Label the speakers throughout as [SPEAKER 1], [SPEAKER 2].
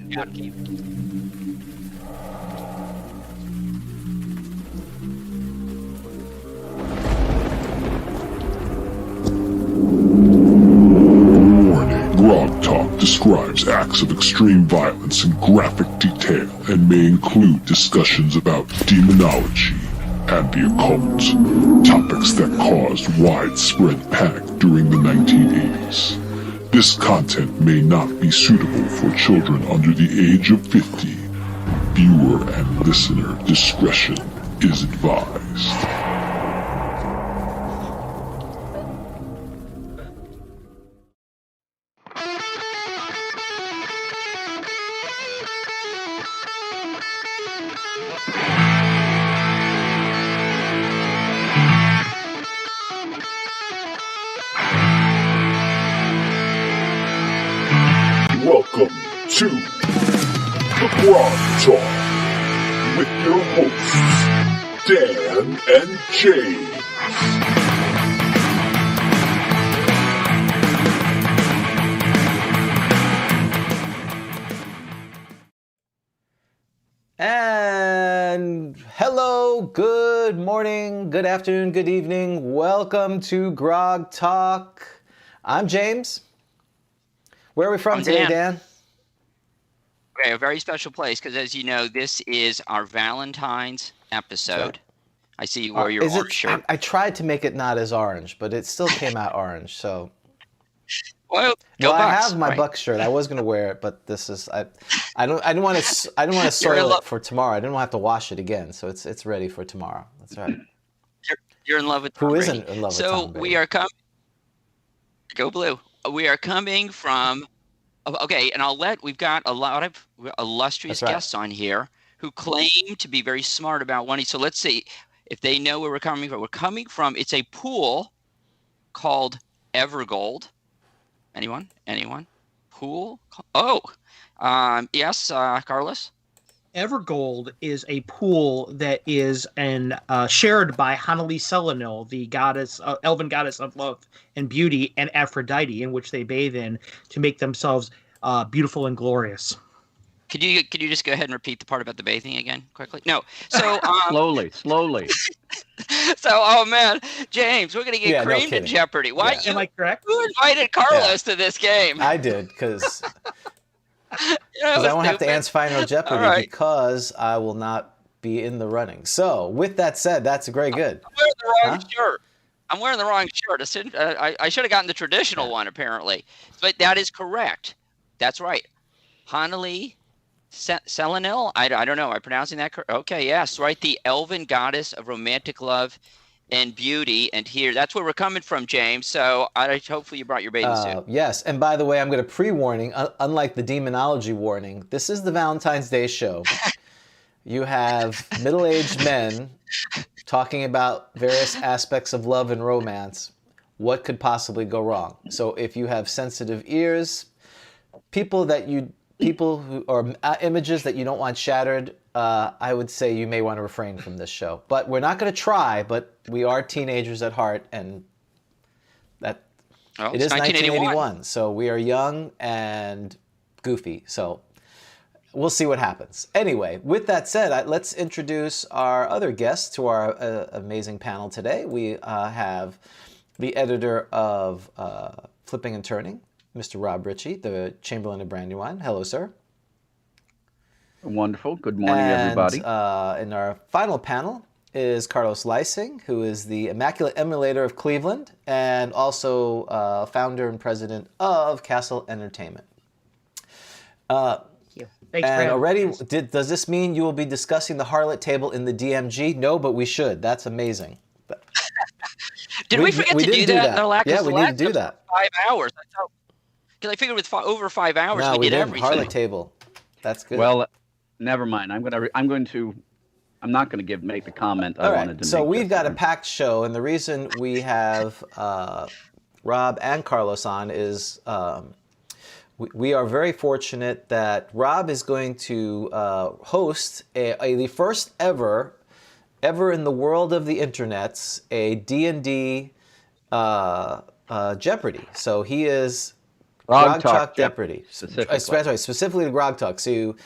[SPEAKER 1] Keep.
[SPEAKER 2] Grogtalk describes acts of extreme violence in graphic detail and may include discussions about demonology and the occult, topics that caused widespread panic during the 1980s. This content may not be suitable for children under the age of 50. Viewer and listener discretion is advised. Welcome to the Grogtalk with your hosts, Dan and James.
[SPEAKER 3] And hello, good morning, good afternoon, good evening. Welcome to Grogtalk. I'm James. Where are we from today, Dan?
[SPEAKER 1] Okay, a very special place because, as you know, this is our Valentine's episode. Right. I see you wore your orange shirt.
[SPEAKER 3] I tried to make it not as orange, but it still came out orange. So,
[SPEAKER 1] well,
[SPEAKER 3] I have my Bucks shirt. I was going to wear it, but this is I didn't want to soil it for tomorrow. I didn't want to have to wash it again, so it's ready for tomorrow. That's right.
[SPEAKER 1] You're in love with Tom
[SPEAKER 3] Who
[SPEAKER 1] Brady.
[SPEAKER 3] isn't in love with Tom Brady?
[SPEAKER 1] So we are coming. Go blue. We are coming from. Okay, and we've got a lot of illustrious guests on here who claim to be very smart about money. So let's see if they know where we're coming from. We're coming from, it's a pool called Evergold. Anyone? Pool? Oh, yes, Carlos?
[SPEAKER 4] Evergold is a pool that is shared by Selenil, the goddess, elven goddess of love and beauty, and Aphrodite, in which they bathe in to make themselves beautiful and glorious.
[SPEAKER 1] Could you just go ahead and repeat the part about the bathing again quickly? No. So
[SPEAKER 5] slowly.
[SPEAKER 1] So, oh man, James, we're gonna get creamed in Jeopardy. Why?
[SPEAKER 4] Am I correct?
[SPEAKER 1] Who invited Carlos to this game?
[SPEAKER 3] I did because I won't have to answer Final Jeopardy because I will not be in the running. So, with that said, that's very good.
[SPEAKER 1] I'm wearing the wrong shirt. I'm wearing the wrong shirt. I should have gotten the traditional one, apparently. But that is correct. That's right. Hanali Selenil? I don't know. Am I pronouncing that correct? Okay, yes, right. The elven goddess of romantic love and beauty. And here, that's where we're coming from, James. So hopefully you brought your bathing suit.
[SPEAKER 3] Yes. And by the way, I'm going to pre-warning, unlike the demonology warning, this is the Valentine's Day show. You have middle-aged men talking about various aspects of love and romance. What could possibly go wrong? So if you have sensitive ears, people who or images that you don't want shattered, I would say you may want to refrain from this show. But we're not going to try, but we are teenagers at heart, and it is 1981, so we are young and goofy, so we'll see what happens. Anyway, with that said, let's introduce our other guests to our amazing panel today. We have the editor of Flipping and Turning, Mr. Rob Ritchie, the Chamberlain of Brandywine. Hello, sir.
[SPEAKER 5] Wonderful. Good morning, everybody.
[SPEAKER 3] In our final panel is Carlos Lising, who is the Immaculate Emulator of Cleveland and also founder and president of Casl Entertainment.
[SPEAKER 4] Thanks,
[SPEAKER 3] and already, does this mean you will be discussing the harlot table in the DMG? No, but we should. That's amazing.
[SPEAKER 1] Did we forget to do that?
[SPEAKER 3] Yeah, we need to do that.
[SPEAKER 1] 5 hours. Because I figured with over 5 hours, we did everything.
[SPEAKER 3] Harlot table. That's good.
[SPEAKER 5] Well, never mind. I'm not going to make the comment I wanted to make.
[SPEAKER 3] So we've got a packed show, and the reason we have Rob and Carlos on is we are very fortunate that Rob is going to host the first ever in the world of the internets, a D&D Jeopardy. So he is Grogtalk Jeopardy.
[SPEAKER 5] Specifically.
[SPEAKER 3] Specifically to Grogtalk. So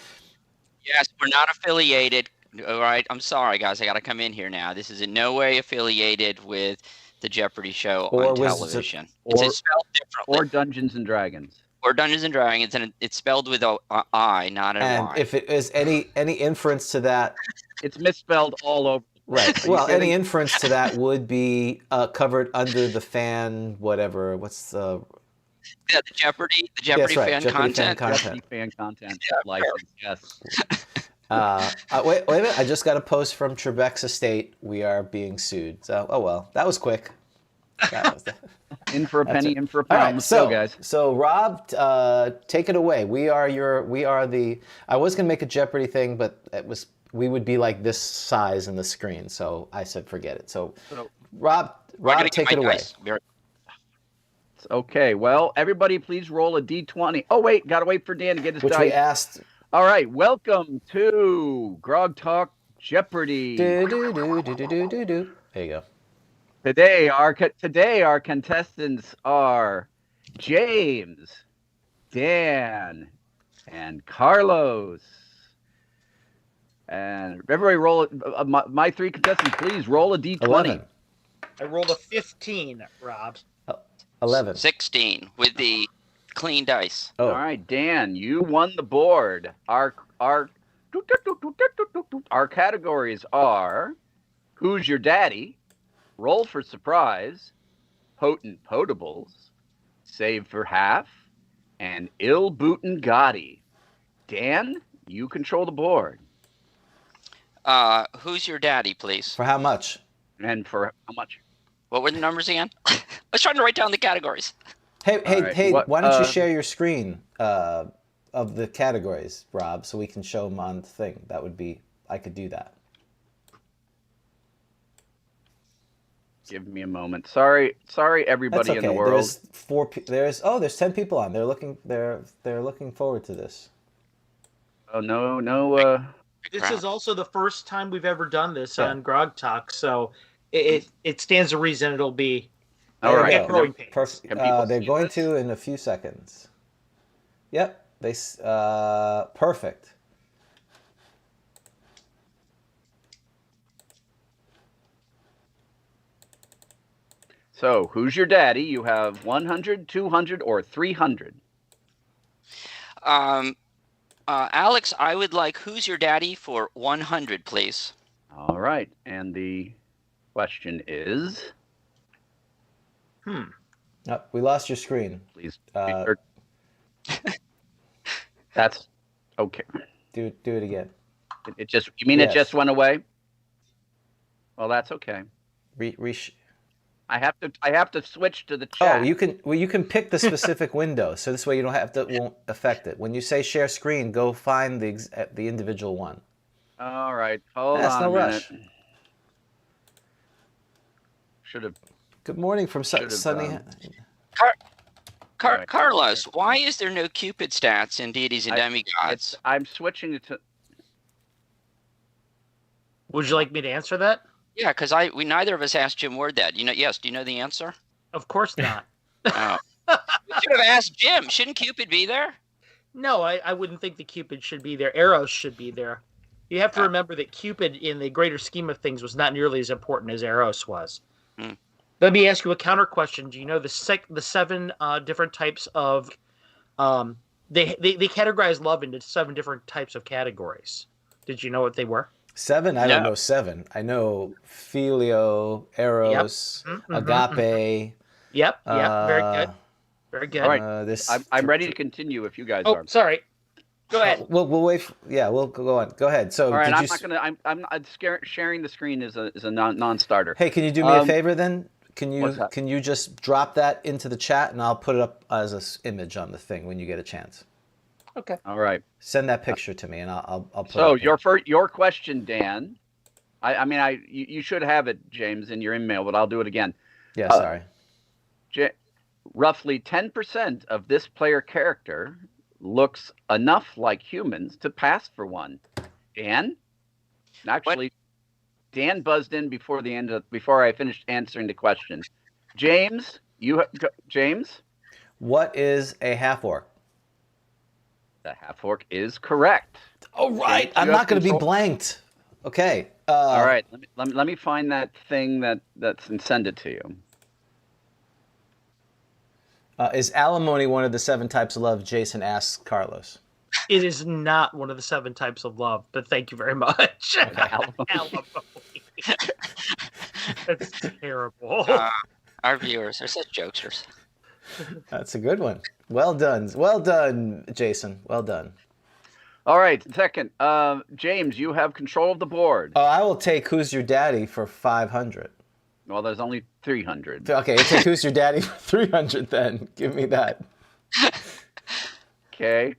[SPEAKER 1] Yes, we're not affiliated. All right, I'm sorry, guys. I got to come in here now. This is in no way affiliated with the Jeopardy show on television. It's spelled differently.
[SPEAKER 5] Or Dungeons and Dragons.
[SPEAKER 1] Or Dungeons and Dragons, and it's spelled with a I, not an Y.
[SPEAKER 3] And if it is any inference to that,
[SPEAKER 5] it's misspelled all over.
[SPEAKER 3] Right. Well, any inference to that would be covered under the fan whatever. What's the
[SPEAKER 1] the Jeopardy fan content.
[SPEAKER 5] Jeopardy fan content. License, yes.
[SPEAKER 3] Wait a minute. I just got a post from Trebek's estate. We are being sued. So, oh well, that was quick.
[SPEAKER 5] In for a penny, in for a pound.
[SPEAKER 3] All right,
[SPEAKER 5] Let's go, guys.
[SPEAKER 3] So Rob, take it away. We are the. I was gonna make a Jeopardy thing, but we would be like this size in the screen. So I said forget it. So Rob, take it away.
[SPEAKER 5] Okay. Well, everybody, please roll a d20. Oh wait, gotta wait for Dan to get his dice.
[SPEAKER 3] Which we asked.
[SPEAKER 5] All right. Welcome to Grogtalk Jeopardy.
[SPEAKER 3] There you go.
[SPEAKER 5] Today our contestants are James, Dan, and Carlos. And everybody roll my three contestants, please roll a d20.
[SPEAKER 3] 11.
[SPEAKER 4] I rolled a 15, Rob.
[SPEAKER 3] 11.
[SPEAKER 1] 16 with the clean dice.
[SPEAKER 3] Oh.
[SPEAKER 5] All right, Dan, you won the board. Our categories are Who's Your Daddy? Roll for Surprise, Potent Potables, Save for Half, and Il Butengati. Dan, you control the board.
[SPEAKER 1] Who's Your Daddy, please?
[SPEAKER 3] For how much?
[SPEAKER 5] And for how much?
[SPEAKER 1] What were the numbers again? I was trying to write down the categories.
[SPEAKER 3] Hey, why don't you share your screen of the categories, Rob, so we can show them on the thing. That would be, I could do that.
[SPEAKER 5] Give me a moment. Sorry, everybody in the world.
[SPEAKER 3] There's 10 people on. They're looking forward to this.
[SPEAKER 5] Oh no.
[SPEAKER 4] This is also the first time we've ever done this on Grogtalk, so it stands to reason it'll be
[SPEAKER 5] all right.
[SPEAKER 4] Growing pains.
[SPEAKER 3] Perfect. They're going to in a few seconds. Yep. Perfect.
[SPEAKER 5] So, who's your daddy? You have 100, 200, or 300.
[SPEAKER 1] Alex, I would like Who's Your Daddy for 100, please.
[SPEAKER 5] All right. And the question is?
[SPEAKER 3] We lost your screen.
[SPEAKER 5] Please. That's okay.
[SPEAKER 3] Do it again.
[SPEAKER 5] It just went away? Well, that's okay. I have to switch to the chat.
[SPEAKER 3] Oh, you can pick the specific window, so this way you don't have to. It won't affect it. When you say share screen, go find the individual one.
[SPEAKER 5] All right, hold
[SPEAKER 3] That's
[SPEAKER 5] on
[SPEAKER 3] no
[SPEAKER 5] a
[SPEAKER 3] rush.
[SPEAKER 5] minute. Should have.
[SPEAKER 3] Good morning from Sunny.
[SPEAKER 5] Right.
[SPEAKER 1] Carlos, why is there no Cupid stats in Deities and Demigods?
[SPEAKER 5] I'm switching it to.
[SPEAKER 4] Would you like me to answer that?
[SPEAKER 1] Yeah, because we neither of us asked Jim Ward that. Yes. Do you know the answer?
[SPEAKER 4] Of course not.
[SPEAKER 1] Oh. We should have asked Jim. Shouldn't Cupid be there?
[SPEAKER 4] No, I wouldn't think the Cupid should be there. Eros should be there. You have to remember that Cupid, in the greater scheme of things, was not nearly as important as Eros was. Let me ask you a counter question. Do you know the 7 different types of... They categorize love into 7 different types of categories. Did you know what they were?
[SPEAKER 3] 7? I don't know 7. I know Filio, Eros, Agape.
[SPEAKER 4] Yep. Very good. Very good.
[SPEAKER 5] All right. I'm ready to continue if you guys are.
[SPEAKER 4] Oh, sorry. Go ahead.
[SPEAKER 3] We'll wait. We'll go on. Go ahead. So,
[SPEAKER 5] all right. I'm not sharing the screen is a non-starter.
[SPEAKER 3] Hey, can you do me a favor then? Can you just drop that into the chat and I'll put it up as an image on the thing when you get a chance.
[SPEAKER 4] Okay.
[SPEAKER 5] All right.
[SPEAKER 3] Send that picture to me and I'll put it
[SPEAKER 5] So
[SPEAKER 3] up
[SPEAKER 5] your question, Dan. You should have it, James, in your email, but I'll do it again.
[SPEAKER 3] Yeah. Sorry.
[SPEAKER 5] Roughly 10% of this player character looks enough like humans to pass for one. Dan? Actually, what? Dan buzzed in before I finished answering the question. James, James?
[SPEAKER 3] What is a half-orc?
[SPEAKER 5] The half-orc is correct.
[SPEAKER 3] Oh, right.
[SPEAKER 5] James,
[SPEAKER 3] I'm
[SPEAKER 5] you
[SPEAKER 3] not
[SPEAKER 5] have
[SPEAKER 3] going to be
[SPEAKER 5] control.
[SPEAKER 3] blanked. Okay.
[SPEAKER 5] All right. Let me find that thing that's and send it to you.
[SPEAKER 3] Is alimony one of the 7 types of love? Jason asks Carlos.
[SPEAKER 4] It is not one of the 7 types of love, but thank you very much. Alimony. That's terrible.
[SPEAKER 1] Our viewers are such jokesters.
[SPEAKER 3] That's a good one. Well done. Well done, Jason. Well done.
[SPEAKER 5] All right. Second, James, you have control of the board.
[SPEAKER 3] Oh, I will take Who's Your Daddy for 500.
[SPEAKER 5] Well, there's only 300.
[SPEAKER 3] Okay, I'll take Who's Your Daddy for 300 then. Give me that.
[SPEAKER 5] Okay.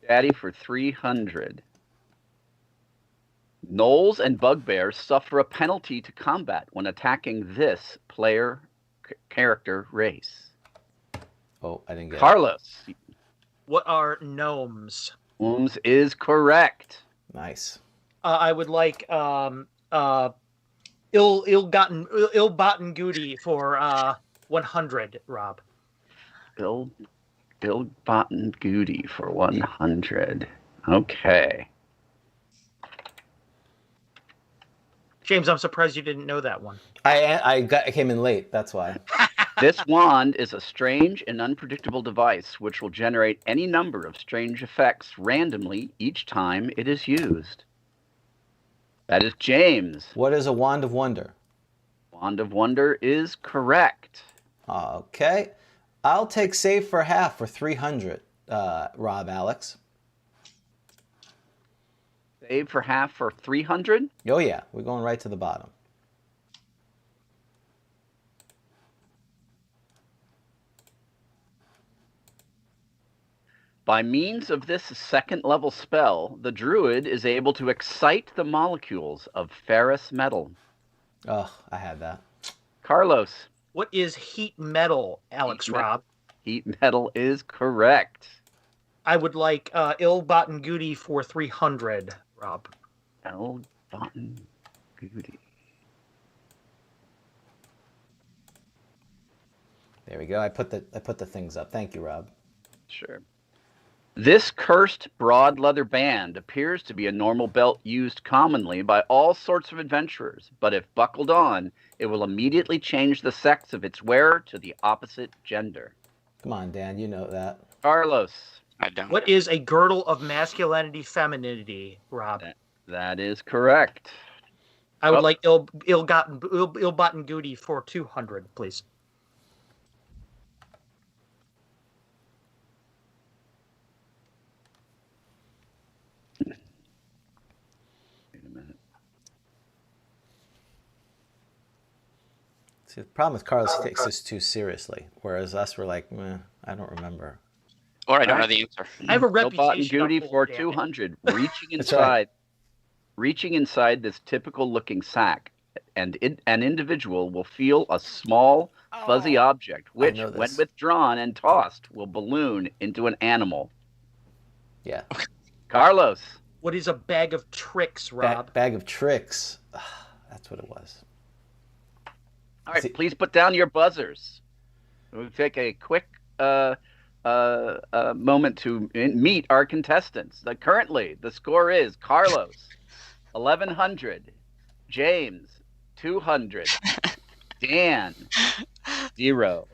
[SPEAKER 5] Daddy for 300. Gnolls and bugbears suffer a penalty to combat when attacking this player character race.
[SPEAKER 3] Oh, I didn't get
[SPEAKER 5] Carlos.
[SPEAKER 4] What are gnomes?
[SPEAKER 5] Gnomes is correct.
[SPEAKER 3] Nice.
[SPEAKER 4] I would like ill-botten goody for 100, Rob.
[SPEAKER 5] Ill-botten goody for 100. Okay.
[SPEAKER 4] James, I'm surprised you didn't know that one.
[SPEAKER 3] I came in late. That's why.
[SPEAKER 5] This wand is a strange and unpredictable device which will generate any number of strange effects randomly each time it is used. That is James.
[SPEAKER 3] What is a Wand of Wonder?
[SPEAKER 5] Wand of Wonder is correct.
[SPEAKER 3] Okay. I'll take Save for Half for 300, Rob, Alex.
[SPEAKER 5] Save for half for 300?
[SPEAKER 3] Oh, yeah. We're going right to the bottom.
[SPEAKER 5] By means of this second level spell, the druid is able to excite the molecules of ferrous metal.
[SPEAKER 3] Oh, I had that.
[SPEAKER 5] Carlos.
[SPEAKER 4] What is heat metal, Alex Rob?
[SPEAKER 5] Heat metal is correct.
[SPEAKER 4] I would like ill-botten goody for 300, Rob.
[SPEAKER 5] Ill-botten goody.
[SPEAKER 3] There we go. I put the things up. Thank you, Rob.
[SPEAKER 5] Sure. This cursed broad leather band appears to be a normal belt used commonly by all sorts of adventurers, but if buckled on, it will immediately change the sex of its wearer to the opposite gender.
[SPEAKER 3] Come on, Dan, you know that.
[SPEAKER 5] Carlos.
[SPEAKER 1] I don't.
[SPEAKER 4] What is a girdle of masculinity, femininity, Rob?
[SPEAKER 5] That is correct.
[SPEAKER 4] I would like ill-botten goody for 200, please.
[SPEAKER 3] See, the problem with Carlos, he takes this too seriously, whereas us, we're like, meh, I don't remember.
[SPEAKER 1] Or I don't know the answer.
[SPEAKER 4] I have a
[SPEAKER 5] Ill-botten
[SPEAKER 4] reputation.
[SPEAKER 5] goody
[SPEAKER 4] of
[SPEAKER 5] for
[SPEAKER 4] damn it.
[SPEAKER 5] 200. Reaching inside,
[SPEAKER 3] right.
[SPEAKER 5] reaching inside this typical-looking sack, and an individual will feel a small, fuzzy object, which, when withdrawn and tossed, will balloon into an animal.
[SPEAKER 3] Yeah.
[SPEAKER 5] Carlos.
[SPEAKER 4] What is a bag of tricks, Rob?
[SPEAKER 3] Bag of tricks. That's what it was.
[SPEAKER 5] All right, please put down your buzzers. We'll take a quick moment to meet our contestants. Currently, the score is Carlos, 1,100. James, 200. Dan, 0.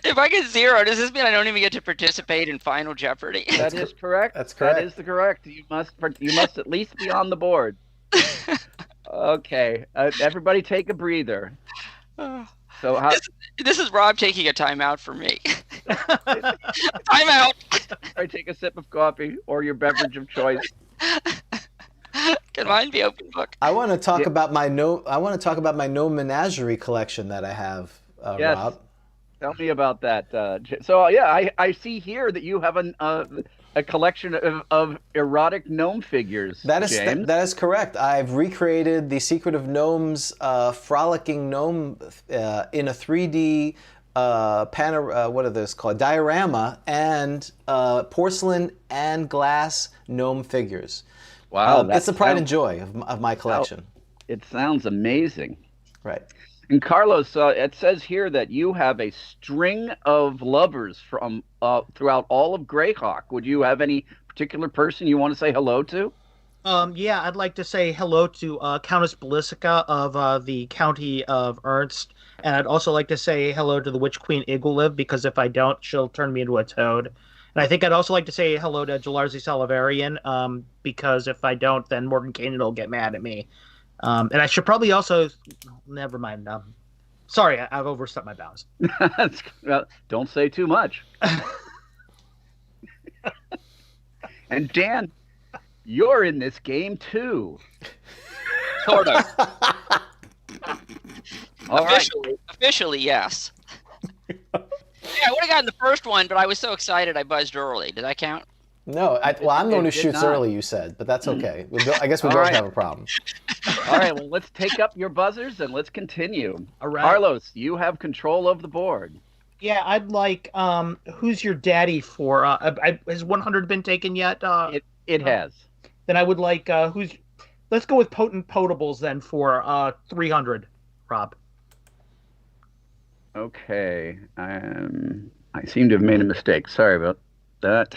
[SPEAKER 1] If I get 0, does this mean I don't even get to participate in Final Jeopardy?
[SPEAKER 5] That is correct.
[SPEAKER 3] That's correct.
[SPEAKER 5] That is the correct. You must at least be on the board. Okay, everybody take a breather. So
[SPEAKER 1] this is Rob taking a timeout for me. Timeout.
[SPEAKER 5] I take a sip of coffee or your beverage of choice.
[SPEAKER 1] Can mine be open book?
[SPEAKER 3] I want to talk about my gnome menagerie collection that I have,
[SPEAKER 5] yes.
[SPEAKER 3] Rob.
[SPEAKER 5] Tell me about that. So I see here that you have a collection of erotic gnome figures.
[SPEAKER 3] That is
[SPEAKER 5] James.
[SPEAKER 3] that is correct. I've recreated the Secret of Gnomes frolicking gnome in a 3D what are those called? Diorama and porcelain and glass gnome figures.
[SPEAKER 5] Wow,
[SPEAKER 3] It's the pride and joy of my collection.
[SPEAKER 5] It sounds amazing.
[SPEAKER 3] Right.
[SPEAKER 5] And Carlos, it says here that you have a string of lovers from throughout all of Greyhawk. Would you have any particular person you want to say hello to?
[SPEAKER 4] Yeah, I'd like to say hello to Countess Belisica of the County of Ernst, and I'd also like to say hello to the Witch Queen Igoliv, because if I don't, she'll turn me into a toad. And I think I'd also like to say hello to Jalarzi Salivarian, because if I don't, then Morgan Kanan will get mad at me. And I should probably also... Never mind. Sorry, I've overstepped my bounds.
[SPEAKER 5] Don't say too much. And Dan, you're in this game too.
[SPEAKER 1] Sort of.
[SPEAKER 5] Officially,
[SPEAKER 1] yes. Yeah, I would have gotten the first one, but I was so excited I buzzed early. Did that count?
[SPEAKER 3] No, I'm the one who shoots
[SPEAKER 5] not.
[SPEAKER 3] early, you said, but that's okay. I guess we both have a problem.
[SPEAKER 5] All right, well, let's take up your buzzers and let's continue.
[SPEAKER 4] All right.
[SPEAKER 5] Carlos, you have control of the board.
[SPEAKER 4] Yeah, I'd like, who's your daddy for, has 100 been taken yet?
[SPEAKER 5] It has.
[SPEAKER 4] Then I would like, let's go with Potent Potables then for 300, Rob.
[SPEAKER 5] Okay. I seem to have made a mistake. Sorry about that.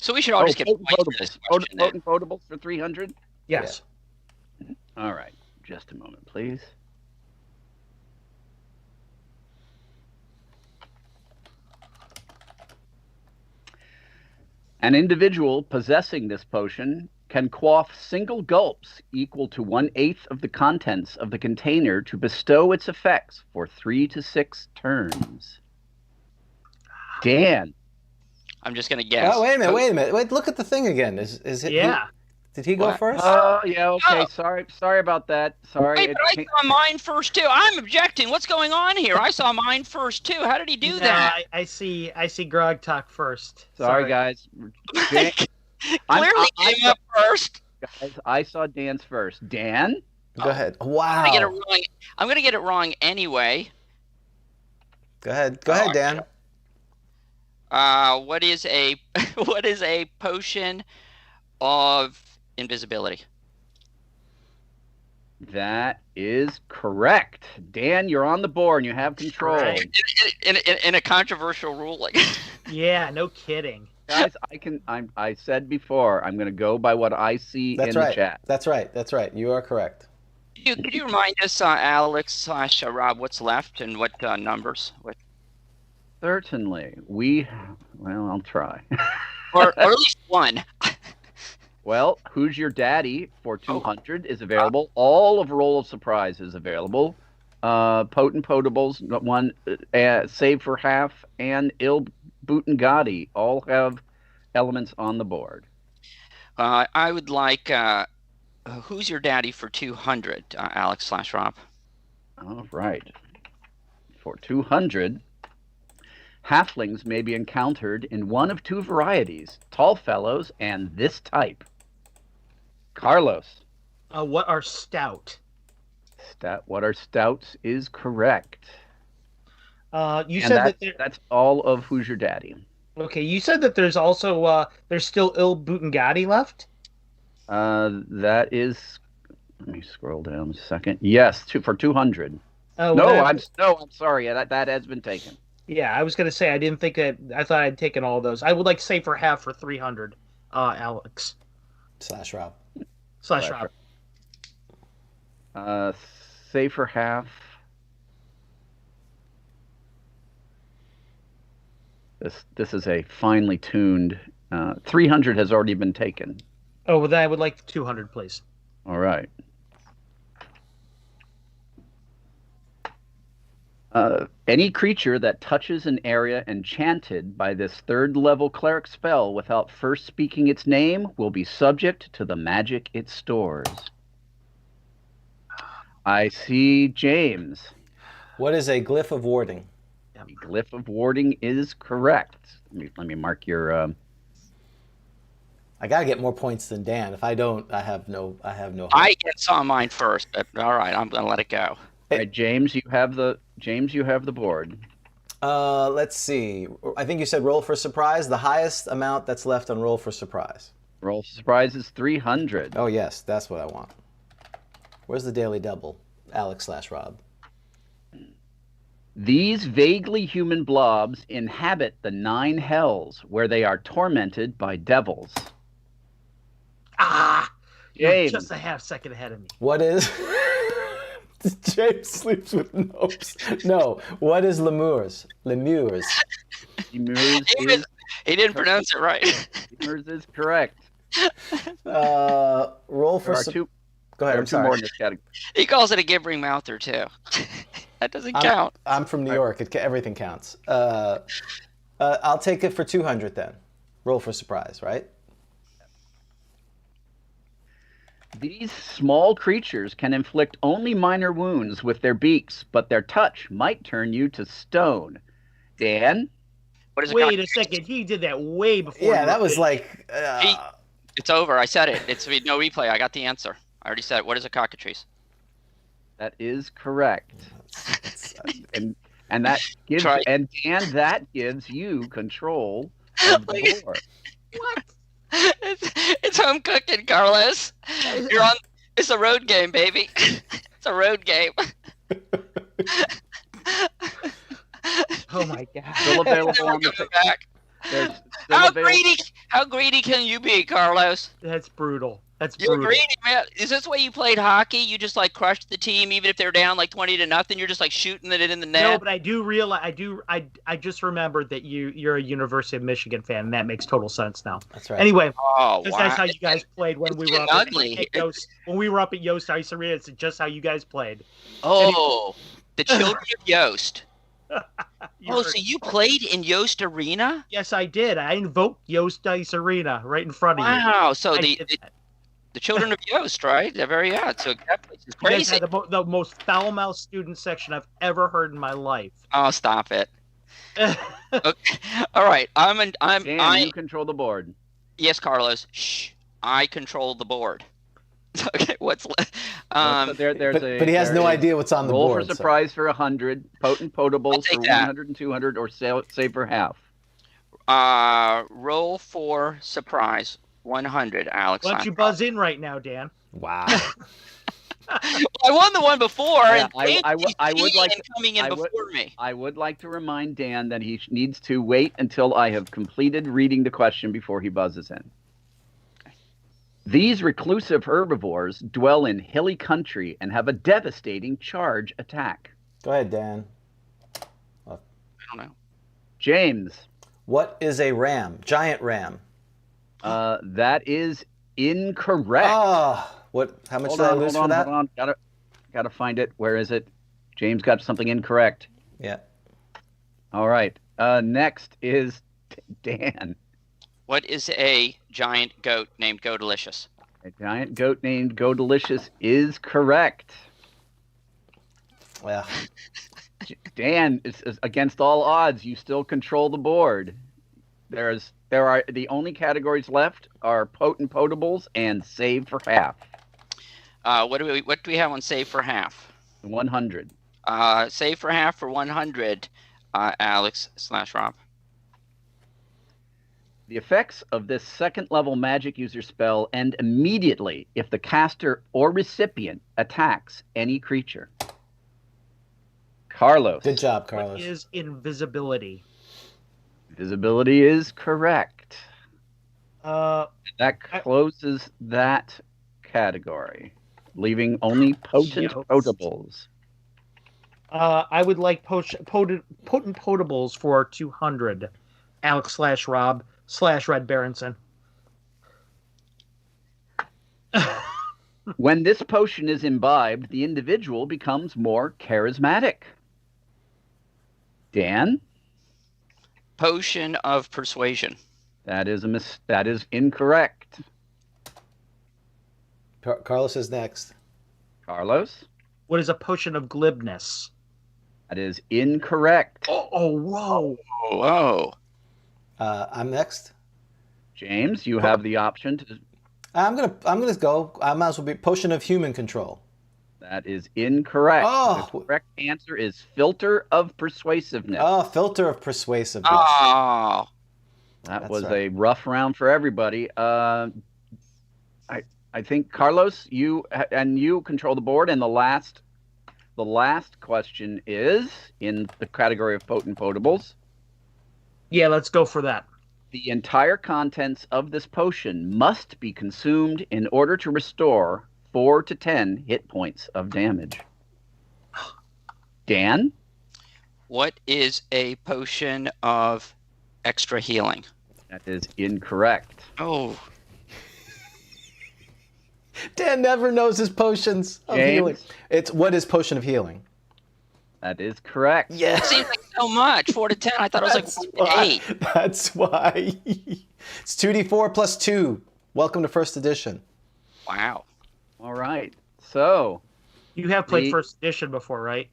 [SPEAKER 1] So we should all just get points for this question.
[SPEAKER 5] Potent Potables for 300?
[SPEAKER 4] Yes.
[SPEAKER 5] Yeah. All right. Just a moment, please. An individual possessing this potion can quaff single gulps equal to 1/8 of the contents of the container to bestow its effects for 3 to 6 turns. Dan.
[SPEAKER 1] I'm just going to guess.
[SPEAKER 3] Oh, wait a minute. Wait, look at the thing again. Is it?
[SPEAKER 4] Yeah.
[SPEAKER 3] Did he go first?
[SPEAKER 5] Oh, yeah, okay. Sorry about that. Sorry.
[SPEAKER 1] Wait, but I saw mine first, too. I'm objecting. What's going on here? I saw mine first, too. How did he do that?
[SPEAKER 4] I see Grogtalk first.
[SPEAKER 5] Sorry, guys.
[SPEAKER 1] Clearly came up first.
[SPEAKER 5] Guys, I saw Dan's first. Dan?
[SPEAKER 3] Go ahead. Wow.
[SPEAKER 1] I'm going to get it wrong anyway.
[SPEAKER 3] Go ahead, Dan.
[SPEAKER 1] What is a potion of invisibility?
[SPEAKER 5] That is correct. Dan, you're on the board and you have control.
[SPEAKER 4] Right.
[SPEAKER 1] In a controversial ruling.
[SPEAKER 4] Yeah, no kidding.
[SPEAKER 5] Guys, I said before, I'm going to go by what I see in the chat.
[SPEAKER 3] That's right. You are correct.
[SPEAKER 1] Could you remind us, Alex/Rob, what's left and what numbers?
[SPEAKER 5] Certainly. I'll try.
[SPEAKER 1] or at least one.
[SPEAKER 5] Well, Who's Your Daddy for 200 is available. All of Roll of Surprise is available. Potent Potables, one, Save for Half, and Il Butengati all have elements on the board.
[SPEAKER 1] I would like Who's Your Daddy for 200, Alex/Rob.
[SPEAKER 5] All right. For 200, halflings may be encountered in one of two varieties, tall fellows and this type. Carlos.
[SPEAKER 4] What are stout?
[SPEAKER 5] What are stouts is correct.
[SPEAKER 4] You said
[SPEAKER 5] that's all of Who's Your Daddy.
[SPEAKER 4] Okay, you said that there's also there's still Il Butengati left?
[SPEAKER 5] That is, let me scroll down a second. Yes, for 200.
[SPEAKER 4] Oh,
[SPEAKER 5] I'm sorry. That has been taken.
[SPEAKER 4] Yeah, I was going to say, I thought I'd taken all of those. I would like to say for half for 300, Alex.
[SPEAKER 3] /Rob.
[SPEAKER 4] Rob.
[SPEAKER 5] Say for half. This is a finely tuned, 300 has already been taken.
[SPEAKER 4] Oh, well, then I would like 200, please.
[SPEAKER 5] All right. Any creature that touches an area enchanted by this 3rd level cleric spell without first speaking its name will be subject to the magic it stores. I see James.
[SPEAKER 3] What is a glyph of warding?
[SPEAKER 5] A glyph of warding is correct. Let me mark your.
[SPEAKER 3] I gotta get more points than Dan. If I don't, I have no hope.
[SPEAKER 1] I saw mine first, but all right, I'm gonna let it go.
[SPEAKER 5] All right, James, you have the board.
[SPEAKER 3] Let's see. I think you said roll for surprise. The highest amount that's left on roll for surprise.
[SPEAKER 5] Roll for surprise is 300.
[SPEAKER 3] Oh, yes, that's what I want. Where's the Daily Double? Alex/Rob.
[SPEAKER 5] These vaguely human blobs inhabit the 9 hells, where they are tormented by devils.
[SPEAKER 4] You're
[SPEAKER 5] James.
[SPEAKER 4] just a half second ahead of me.
[SPEAKER 3] What is... James sleeps with gnomes. No, what is lemurs? Lemurs.
[SPEAKER 5] Lemurs
[SPEAKER 1] He didn't pronounce it right.
[SPEAKER 5] Lemurs is correct.
[SPEAKER 3] Roll for...
[SPEAKER 5] There are two.
[SPEAKER 3] Go ahead,
[SPEAKER 5] There are
[SPEAKER 3] I'm
[SPEAKER 5] two
[SPEAKER 3] sorry.
[SPEAKER 5] more in this category.
[SPEAKER 1] He calls it a gibbering mouther too. That doesn't count.
[SPEAKER 3] I'm from New York. Everything counts. I'll take it for 200 then. Roll for surprise, right?
[SPEAKER 5] These small creatures can inflict only minor wounds with their beaks, but their touch might turn you to stone. Dan?
[SPEAKER 1] What is
[SPEAKER 4] Wait a second. He did that way before.
[SPEAKER 3] Yeah, that was like...
[SPEAKER 1] It's over. I said it. It's no replay. I got the answer. I already said it. What is a cockatrice?
[SPEAKER 5] That is correct. and that gives and Dan, that gives you control of the board.
[SPEAKER 4] What?
[SPEAKER 1] It's home cooking, Carlos. You're on. It's a road game, baby. It's a road game.
[SPEAKER 4] Oh my God.
[SPEAKER 5] Still available on the
[SPEAKER 1] back.
[SPEAKER 5] There's still
[SPEAKER 1] How
[SPEAKER 5] available.
[SPEAKER 1] greedy can you be, Carlos?
[SPEAKER 4] That's brutal. That's
[SPEAKER 1] You're
[SPEAKER 4] brutal.
[SPEAKER 1] greedy, man. Is this the way you played hockey? You just like crushed the team, even if they're down like 20-0. You're just like shooting it in the net.
[SPEAKER 4] No, but I do realize I just remembered that you're a University of Michigan fan, and that makes total sense now.
[SPEAKER 3] That's right.
[SPEAKER 4] Anyway,
[SPEAKER 1] Oh,
[SPEAKER 4] because
[SPEAKER 1] wow.
[SPEAKER 4] that's how you guys played when we were up
[SPEAKER 1] ugly.
[SPEAKER 4] at Yost. When we were up at Yost Ice Arena, it's just how you guys played.
[SPEAKER 1] Oh, the children of Yost.
[SPEAKER 4] You
[SPEAKER 1] Oh,
[SPEAKER 4] heard-
[SPEAKER 1] so you played in Yost Arena?
[SPEAKER 4] Yes, I did. I invoked Yost Ice Arena right in front of you.
[SPEAKER 1] Wow. So
[SPEAKER 4] I
[SPEAKER 1] the
[SPEAKER 4] did that.
[SPEAKER 1] the children of Yost, right? They're very So that place is
[SPEAKER 4] You guys
[SPEAKER 1] crazy.
[SPEAKER 4] had the most foul-mouthed student section I've ever heard in my life.
[SPEAKER 1] Oh, stop it. Okay. All right.
[SPEAKER 5] Dan, you control the board.
[SPEAKER 1] Yes, Carlos. Shh. I control the board. Okay. What's left?
[SPEAKER 5] So
[SPEAKER 3] But he has no idea what's on the
[SPEAKER 5] roll
[SPEAKER 3] board.
[SPEAKER 5] for surprise for 100, potent potables
[SPEAKER 1] take
[SPEAKER 5] for
[SPEAKER 1] that.
[SPEAKER 5] 100 and 200, or save for half.
[SPEAKER 1] Roll for surprise. 100, Alex.
[SPEAKER 4] Why don't you buzz in right now, Dan?
[SPEAKER 3] Wow.
[SPEAKER 1] I won the one before.
[SPEAKER 5] Yeah,
[SPEAKER 1] and
[SPEAKER 5] I would like
[SPEAKER 1] and coming in
[SPEAKER 5] I would-
[SPEAKER 1] before me.
[SPEAKER 5] I would like to remind Dan that he needs to wait until I have completed reading the question before he buzzes in. These reclusive herbivores dwell in hilly country and have a devastating charge attack.
[SPEAKER 3] Go ahead, Dan.
[SPEAKER 1] I don't know.
[SPEAKER 5] James,
[SPEAKER 3] What is a ram? Giant ram.
[SPEAKER 5] that is incorrect.
[SPEAKER 3] Oh, what? How much did I lose for that?
[SPEAKER 5] Hold on. Gotta find it. Where is it? James got something incorrect.
[SPEAKER 3] Yeah.
[SPEAKER 5] All right. Next is Dan.
[SPEAKER 1] What is a giant goat named Go Delicious?
[SPEAKER 5] A giant goat named Go Delicious is correct.
[SPEAKER 3] Well,
[SPEAKER 5] Dan, is against all odds, you still control the board. There are the only categories left are potent potables and save for half.
[SPEAKER 1] What do we have on save for half?
[SPEAKER 5] 100.
[SPEAKER 1] Save for half for 100, Alex/Rob.
[SPEAKER 5] The effects of this second level magic user spell end immediately if the caster or recipient attacks any creature. Carlos.
[SPEAKER 3] good job,
[SPEAKER 4] What
[SPEAKER 3] Carlos.
[SPEAKER 4] is invisibility?
[SPEAKER 5] Visibility is correct. That
[SPEAKER 4] I-
[SPEAKER 5] closes that category, leaving only potent
[SPEAKER 4] Yost.
[SPEAKER 5] potables.
[SPEAKER 4] I would like potent potables for 200. Alex/Rob/Red Berenson.
[SPEAKER 5] When this potion is imbibed, the individual becomes more charismatic. Dan,
[SPEAKER 1] Potion of Persuasion.
[SPEAKER 5] that is incorrect.
[SPEAKER 3] Carlos is next.
[SPEAKER 5] Carlos,
[SPEAKER 4] What is a potion of glibness?
[SPEAKER 5] that is incorrect.
[SPEAKER 4] Whoa.
[SPEAKER 1] Whoa.
[SPEAKER 3] I'm next.
[SPEAKER 5] James, you have the option to.
[SPEAKER 3] I'm gonna go. I might as well be potion of human control.
[SPEAKER 5] That is incorrect.
[SPEAKER 3] Oh.
[SPEAKER 5] The correct answer is filter of persuasiveness.
[SPEAKER 3] Oh, filter of persuasiveness.
[SPEAKER 1] Oh.
[SPEAKER 5] That
[SPEAKER 3] That's
[SPEAKER 5] was
[SPEAKER 3] right.
[SPEAKER 5] a rough round for everybody. I think Carlos, you control the board, and the last question is in the category of potent potables.
[SPEAKER 4] Yeah, let's go for that.
[SPEAKER 5] The entire contents of this potion must be consumed in order to restore 4 to 10 hit points of damage. Dan?
[SPEAKER 1] What is a potion of extra healing?
[SPEAKER 5] That is incorrect.
[SPEAKER 1] Oh.
[SPEAKER 3] Dan never knows his potions of healing. What is potion of healing?
[SPEAKER 5] That is correct.
[SPEAKER 3] Yeah.
[SPEAKER 1] It seems like so much. 4 to 10. I thought it was like 8.
[SPEAKER 3] That's why. It's 2d4 plus 2. Welcome to first edition.
[SPEAKER 1] Wow.
[SPEAKER 5] All right. So.
[SPEAKER 4] You have played first edition before, right?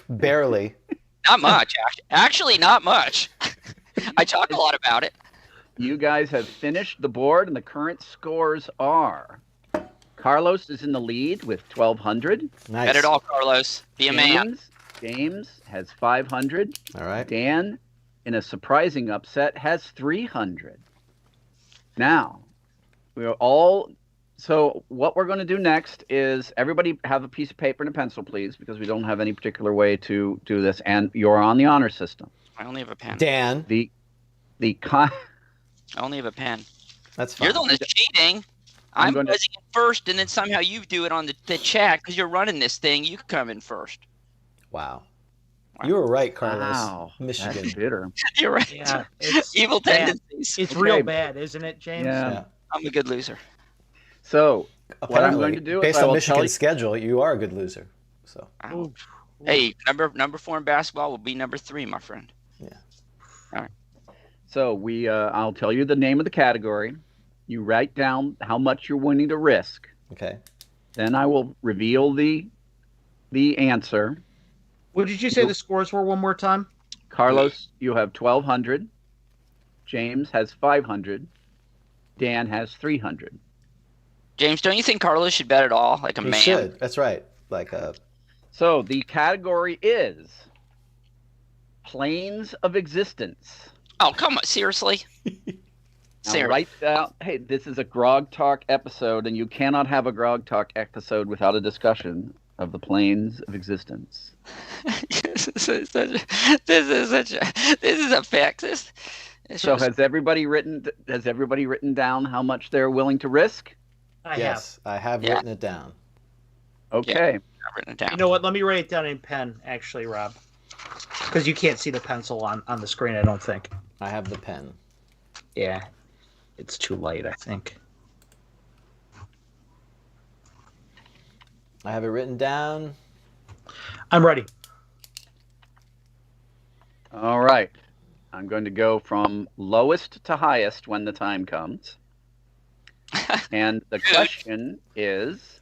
[SPEAKER 3] Barely.
[SPEAKER 1] Not much. Actually, not much. I talk a lot about it.
[SPEAKER 5] You guys have finished the board, and the current scores are: Carlos is in the lead with 1,200.
[SPEAKER 3] Nice.
[SPEAKER 1] Bet it all, Carlos. Be a man.
[SPEAKER 5] James has 500.
[SPEAKER 3] All right.
[SPEAKER 5] Dan, in a surprising upset, has 300. Now, so what we're going to do next is everybody have a piece of paper and a pencil, please, because we don't have any particular way to do this, and you're on the honor system.
[SPEAKER 1] I only have a pen.
[SPEAKER 3] Dan.
[SPEAKER 1] I only have a pen.
[SPEAKER 3] That's fine.
[SPEAKER 1] You're the one that's cheating. I'm buzzing in first, and then somehow you do it on the chat because you're running this thing. You come in first.
[SPEAKER 3] Wow. You were right, Carlos.
[SPEAKER 5] Wow.
[SPEAKER 3] Michigan.
[SPEAKER 5] That's bitter.
[SPEAKER 1] You're right.
[SPEAKER 4] Yeah,
[SPEAKER 1] Evil tendencies.
[SPEAKER 4] It's real bad, isn't it, James?
[SPEAKER 5] Yeah.
[SPEAKER 1] I'm a good loser.
[SPEAKER 5] So,
[SPEAKER 3] apparently,
[SPEAKER 5] what I'm going to do
[SPEAKER 3] based
[SPEAKER 5] is
[SPEAKER 3] on Michigan's schedule, you are a good loser. So.
[SPEAKER 1] Hey, number 4 in basketball will be number 3, my friend.
[SPEAKER 3] Yeah.
[SPEAKER 1] All right.
[SPEAKER 5] So I'll tell you the name of the category. You write down how much you're willing to risk.
[SPEAKER 3] Okay.
[SPEAKER 5] Then I will reveal the answer.
[SPEAKER 4] What did you say the scores were one more time?
[SPEAKER 5] Carlos, you have 1,200. James has 500. Dan has 300.
[SPEAKER 1] James, don't you think Carlos should bet it all like a man?
[SPEAKER 3] He should. That's right.
[SPEAKER 5] So the category is Planes of Existence.
[SPEAKER 1] Oh, come on. Seriously?
[SPEAKER 5] Now write down, hey, this is a Grogtalk episode, and you cannot have a Grogtalk episode without a discussion of the planes of existence.
[SPEAKER 1] This is a fact.
[SPEAKER 5] So has everybody written down how much they're willing to risk?
[SPEAKER 3] Yes, I have written it down.
[SPEAKER 5] Okay.
[SPEAKER 1] Yeah, I've written it down.
[SPEAKER 4] You know what? Let me write it down in pen, actually, Rob. Because you can't see the pencil on the screen, I don't think.
[SPEAKER 3] I have the pen.
[SPEAKER 4] Yeah. It's too light, I think.
[SPEAKER 3] I have it written down.
[SPEAKER 4] I'm ready.
[SPEAKER 5] All right. I'm going to go from lowest to highest when the time comes. And the question is,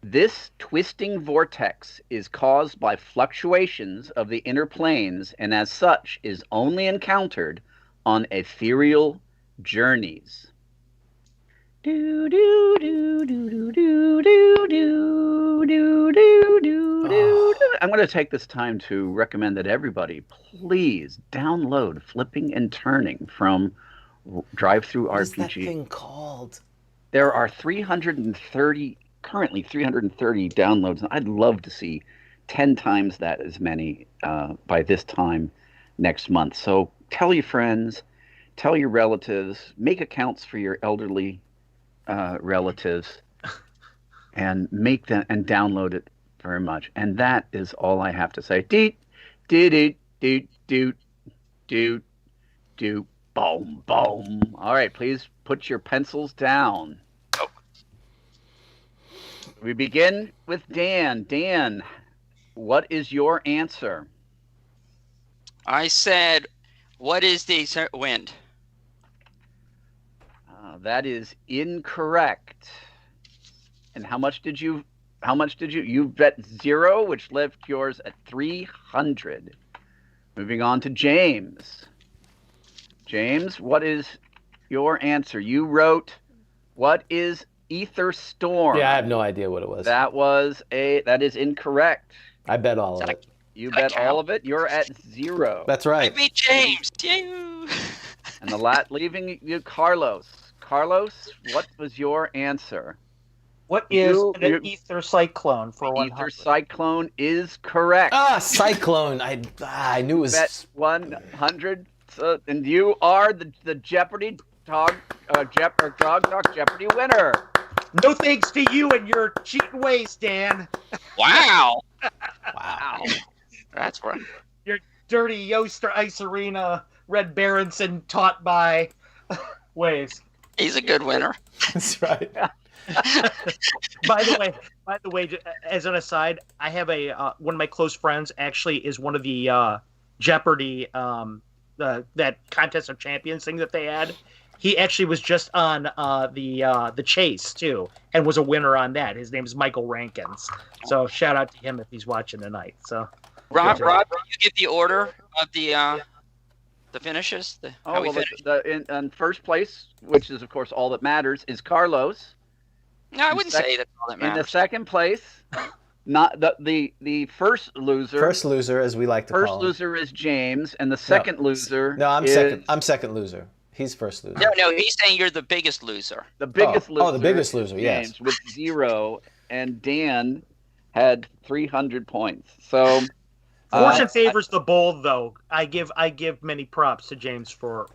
[SPEAKER 5] this twisting vortex is caused by fluctuations of the inner planes and as such is only encountered on ethereal journeys. Do do do do do do do do do do do. I'm going to take this time to recommend that everybody please download Flipping and Turning from Drive-Thru RPG.
[SPEAKER 3] What is that thing called?
[SPEAKER 5] There are currently 330 downloads. I'd love to see 10 times that as many by this time next month. So tell your friends, tell your relatives, make accounts for your elderly relatives, and make them and download it very much. And that is all I have to say. Doot, doot, doot, doot, doot, doot, doot, boom, boom. All right, please put your pencils down. Oh. We begin with Dan. Dan, what is your answer?
[SPEAKER 1] I said, what is the wind?
[SPEAKER 5] That is incorrect. And how much did you bet 0, which left yours at 300. Moving on to James. James, what is your answer? You wrote, what is ether storm?
[SPEAKER 3] Yeah, I have no idea what it was.
[SPEAKER 5] That is incorrect.
[SPEAKER 3] I bet all of it.
[SPEAKER 5] You bet all of it. You're at 0.
[SPEAKER 3] That's right.
[SPEAKER 1] I beat James.
[SPEAKER 5] And leaving you, Carlos. Carlos, what was your answer?
[SPEAKER 4] What is an ether cyclone for 100?
[SPEAKER 5] Ether cyclone is correct.
[SPEAKER 3] Cyclone. I knew it was.
[SPEAKER 5] Bet 100. And you are the Jeopardy Grogtalk Jeopardy winner.
[SPEAKER 4] No thanks to you and your cheating ways, Dan.
[SPEAKER 1] Wow.
[SPEAKER 3] Wow.
[SPEAKER 1] That's right.
[SPEAKER 4] Your dirty Yoster Ice Arena Red Berenson taught by ways.
[SPEAKER 1] He's a good winner.
[SPEAKER 3] That's right.
[SPEAKER 4] By the way, as an aside, I have one of my close friends actually is one of the Jeopardy that Contest of Champions thing that they had. He actually was just on the Chase too, and was a winner on that. His name is Michael Rankins. So shout out to him if he's watching tonight. So
[SPEAKER 1] Rob, can you get the order of the finishes?
[SPEAKER 5] In first place, which is of course all that matters, is Carlos.
[SPEAKER 1] No, I wouldn't say that's all that matters.
[SPEAKER 5] In the second place, not the first loser.
[SPEAKER 3] First loser, as we like to call him.
[SPEAKER 5] First loser is James, and the second loser.
[SPEAKER 3] No, I'm second. I'm second loser. He's first loser.
[SPEAKER 1] No, he's saying you're the biggest loser.
[SPEAKER 5] The biggest loser.
[SPEAKER 3] Oh, the biggest loser.
[SPEAKER 5] James,
[SPEAKER 3] yes.
[SPEAKER 5] With 0, and Dan had 300 points. So.
[SPEAKER 4] Fortune favors the bold, though. I give many props to James for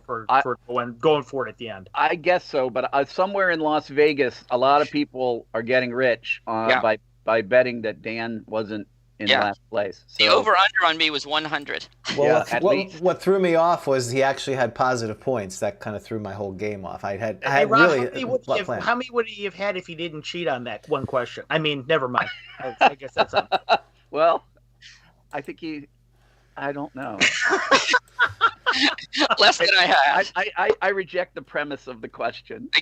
[SPEAKER 4] going for it at the end.
[SPEAKER 5] I guess so, but somewhere in Las Vegas, a lot of people are getting rich by betting that Dan wasn't in last place. So,
[SPEAKER 1] the over/under on me was 100.
[SPEAKER 3] Well, what threw me off was he actually had positive points. That kind of threw my whole game off. I had
[SPEAKER 4] Rob,
[SPEAKER 3] really
[SPEAKER 4] how many would he have had if he didn't cheat on that one question? I mean, never mind. I guess that's
[SPEAKER 5] well. I think I don't know.
[SPEAKER 1] Less than I had.
[SPEAKER 5] I reject the premise of the question.
[SPEAKER 1] I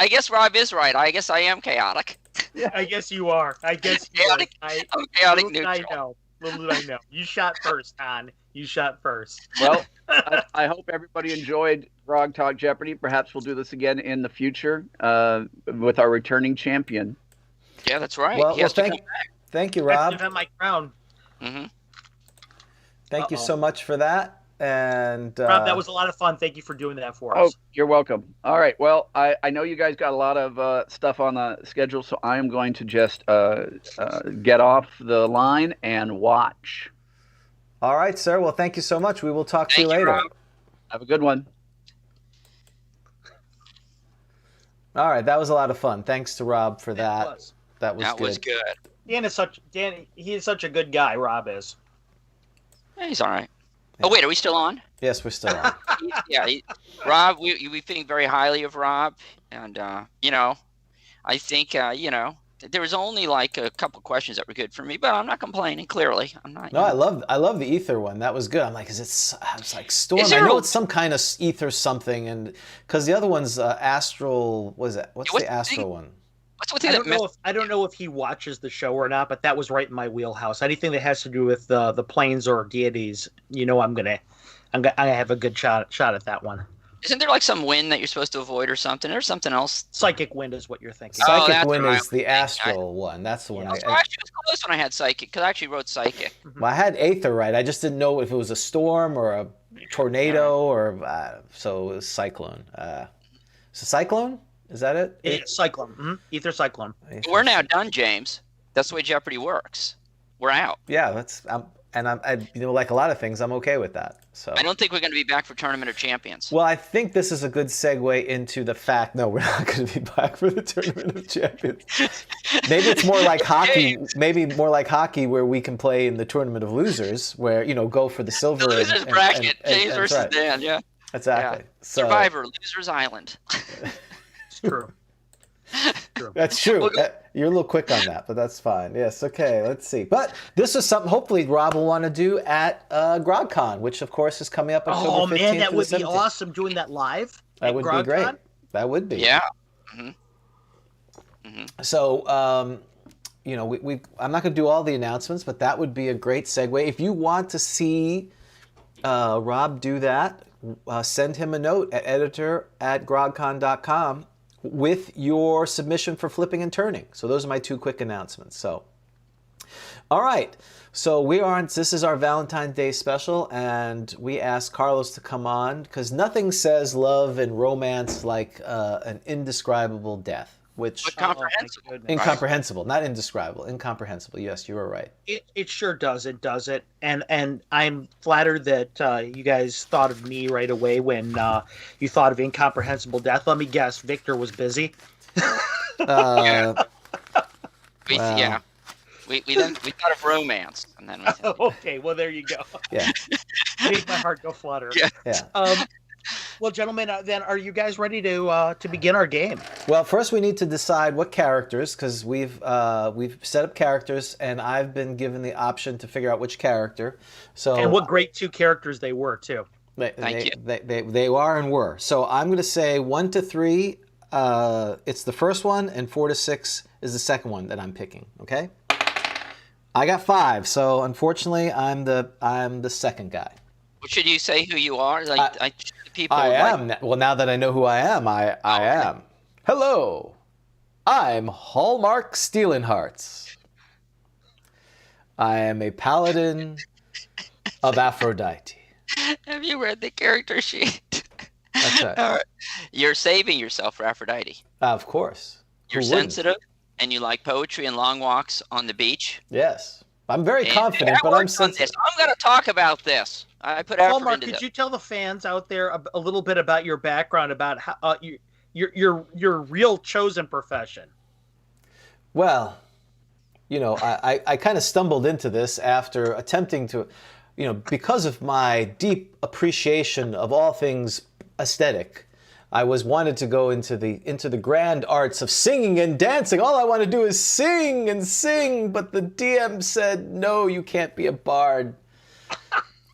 [SPEAKER 1] guess Rob is right. I guess I am chaotic.
[SPEAKER 4] Yeah, I guess you are. I guess you
[SPEAKER 1] chaotic.
[SPEAKER 4] are.
[SPEAKER 1] I'm chaotic neutral.
[SPEAKER 4] Little did I know. You shot first, Han. You shot first.
[SPEAKER 5] Well, I hope everybody enjoyed Grogtalk Jeopardy. Perhaps we'll do this again in the future with our returning champion.
[SPEAKER 1] Yeah, that's right.
[SPEAKER 3] Well, thank you, Rob.
[SPEAKER 4] I have my crown.
[SPEAKER 1] Mm-hmm.
[SPEAKER 3] Thank you so much for that. And
[SPEAKER 4] Rob, that was a lot of fun. Thank you for doing that for us.
[SPEAKER 5] Oh, you're welcome. All right. Well, I know you guys got a lot of stuff on the schedule, so I am going to just get off the line and watch.
[SPEAKER 3] All right, sir. Well, thank you so much. We will talk to you later.
[SPEAKER 1] Rob.
[SPEAKER 5] Have a good one.
[SPEAKER 3] All right. That was a lot of fun. Thanks to Rob for that. That was good.
[SPEAKER 4] He is such a good guy, Rob is.
[SPEAKER 1] Yeah, he's all right. Yeah. Oh, wait, are we still on?
[SPEAKER 3] Yes, we're still on.
[SPEAKER 1] Rob, we think very highly of Rob. And, I think, there was only like a couple questions that were good for me, but I'm not complaining, clearly. I'm not.
[SPEAKER 3] No, I love the ether one. That was good. I'm like, I was like, Storm. I know it's some kind of ether something. And because the other one's astral, what's the astral one?
[SPEAKER 4] I don't know if he watches the show or not, but that was right in my wheelhouse. Anything that has to do with the planes or deities, I'm gonna have a good shot at that one.
[SPEAKER 1] Isn't there like some wind that you're supposed to avoid or something? Or something else?
[SPEAKER 4] Psychic wind is what you're thinking.
[SPEAKER 3] Psychic wind is the astral one. That's the one.
[SPEAKER 1] I actually was close when I had psychic because I actually wrote psychic.
[SPEAKER 3] Well, I had aether right. I just didn't know if it was a storm or a tornado or so it was cyclone. It's a cyclone. Is that it?
[SPEAKER 4] It's cyclone. Mm-hmm. Ether cyclone.
[SPEAKER 1] We're now done, James. That's the way Jeopardy works. We're out.
[SPEAKER 3] Yeah, like a lot of things, I'm okay with that. So
[SPEAKER 1] I don't think we're going to be back for Tournament of Champions.
[SPEAKER 3] Well, I think this is a good segue into the fact. No, we're not going to be back for the Tournament of Champions. Maybe it's more like hockey. Maybe more like hockey, where we can play in the Tournament of Losers, where go for the silver.
[SPEAKER 1] The losers bracket, James versus right. Dan. Yeah,
[SPEAKER 3] exactly.
[SPEAKER 1] Yeah. Survivor, Losers Island.
[SPEAKER 4] True.
[SPEAKER 3] That's true. You're a little quick on that, but that's fine. Yes, okay, let's see. But this is something hopefully Rob will want to do at GrogCon, which of course is coming up October 15th.
[SPEAKER 4] Oh man, that would be awesome doing that live.
[SPEAKER 3] That would be great. That would be.
[SPEAKER 1] Yeah. Mm-hmm.
[SPEAKER 3] Mm-hmm. So, I'm not going to do all the announcements, but that would be a great segue. If you want to see Rob do that, send him a note at editor@grogcon.com with your submission for flipping and turning. So those are my two quick announcements. So All right. So this is our Valentine's Day special, and we asked Carlos to come on because nothing says love and romance like an indescribable death, which
[SPEAKER 1] But comprehensible.
[SPEAKER 4] goodness.
[SPEAKER 3] incomprehensible, not indescribable, incomprehensible. Yes, you were right.
[SPEAKER 4] It sure does. It does it, and I'm flattered that you guys thought of me right away when you thought of incomprehensible death. Let me guess, Victor was busy.
[SPEAKER 3] Well,
[SPEAKER 1] Yeah. We thought of romance, and then we said,
[SPEAKER 4] Okay, well there you go.
[SPEAKER 3] yeah,
[SPEAKER 4] Made my heart go flutter.
[SPEAKER 3] yeah.
[SPEAKER 4] Well, gentlemen, then are you guys ready to begin our game?
[SPEAKER 3] Well, first we need to decide what characters, because we've set up characters, and I've been given the option to figure out which character. So
[SPEAKER 4] And what great two characters they were too.
[SPEAKER 1] Thank you.
[SPEAKER 3] They are and were. So I'm going to say 1 to 3. It's the first one, and 4 to 6 is the second one that I'm picking. Okay. I got 5, so unfortunately I'm the second guy.
[SPEAKER 1] well, should you say who you are? People
[SPEAKER 3] I
[SPEAKER 1] like,
[SPEAKER 3] am. Well, now that I know who I am, I am. Hello, I'm Hallmark Stealing Hearts. I am a paladin of Aphrodite.
[SPEAKER 1] Have you read the character sheet?
[SPEAKER 3] That's right.
[SPEAKER 1] All right. You're saving yourself for Aphrodite.
[SPEAKER 3] Of course.
[SPEAKER 1] You're
[SPEAKER 3] Who wouldn't?
[SPEAKER 1] sensitive, and you like poetry and long walks on the beach.
[SPEAKER 3] Yes. I'm very
[SPEAKER 1] And
[SPEAKER 3] confident,
[SPEAKER 1] I
[SPEAKER 3] but I'm
[SPEAKER 1] worked on
[SPEAKER 3] sensitive.
[SPEAKER 1] this. I'm going to talk about this. I put effort
[SPEAKER 4] Hallmark,
[SPEAKER 1] into
[SPEAKER 4] could
[SPEAKER 1] this.
[SPEAKER 4] you tell the fans out there a little bit about your background, about how your real chosen profession?
[SPEAKER 3] Well, I kind of stumbled into this after attempting to, because of my deep appreciation of all things aesthetic. I wanted to go into the grand arts of singing and dancing. All I want to do is sing and sing, but the DM said, no, you can't be a bard.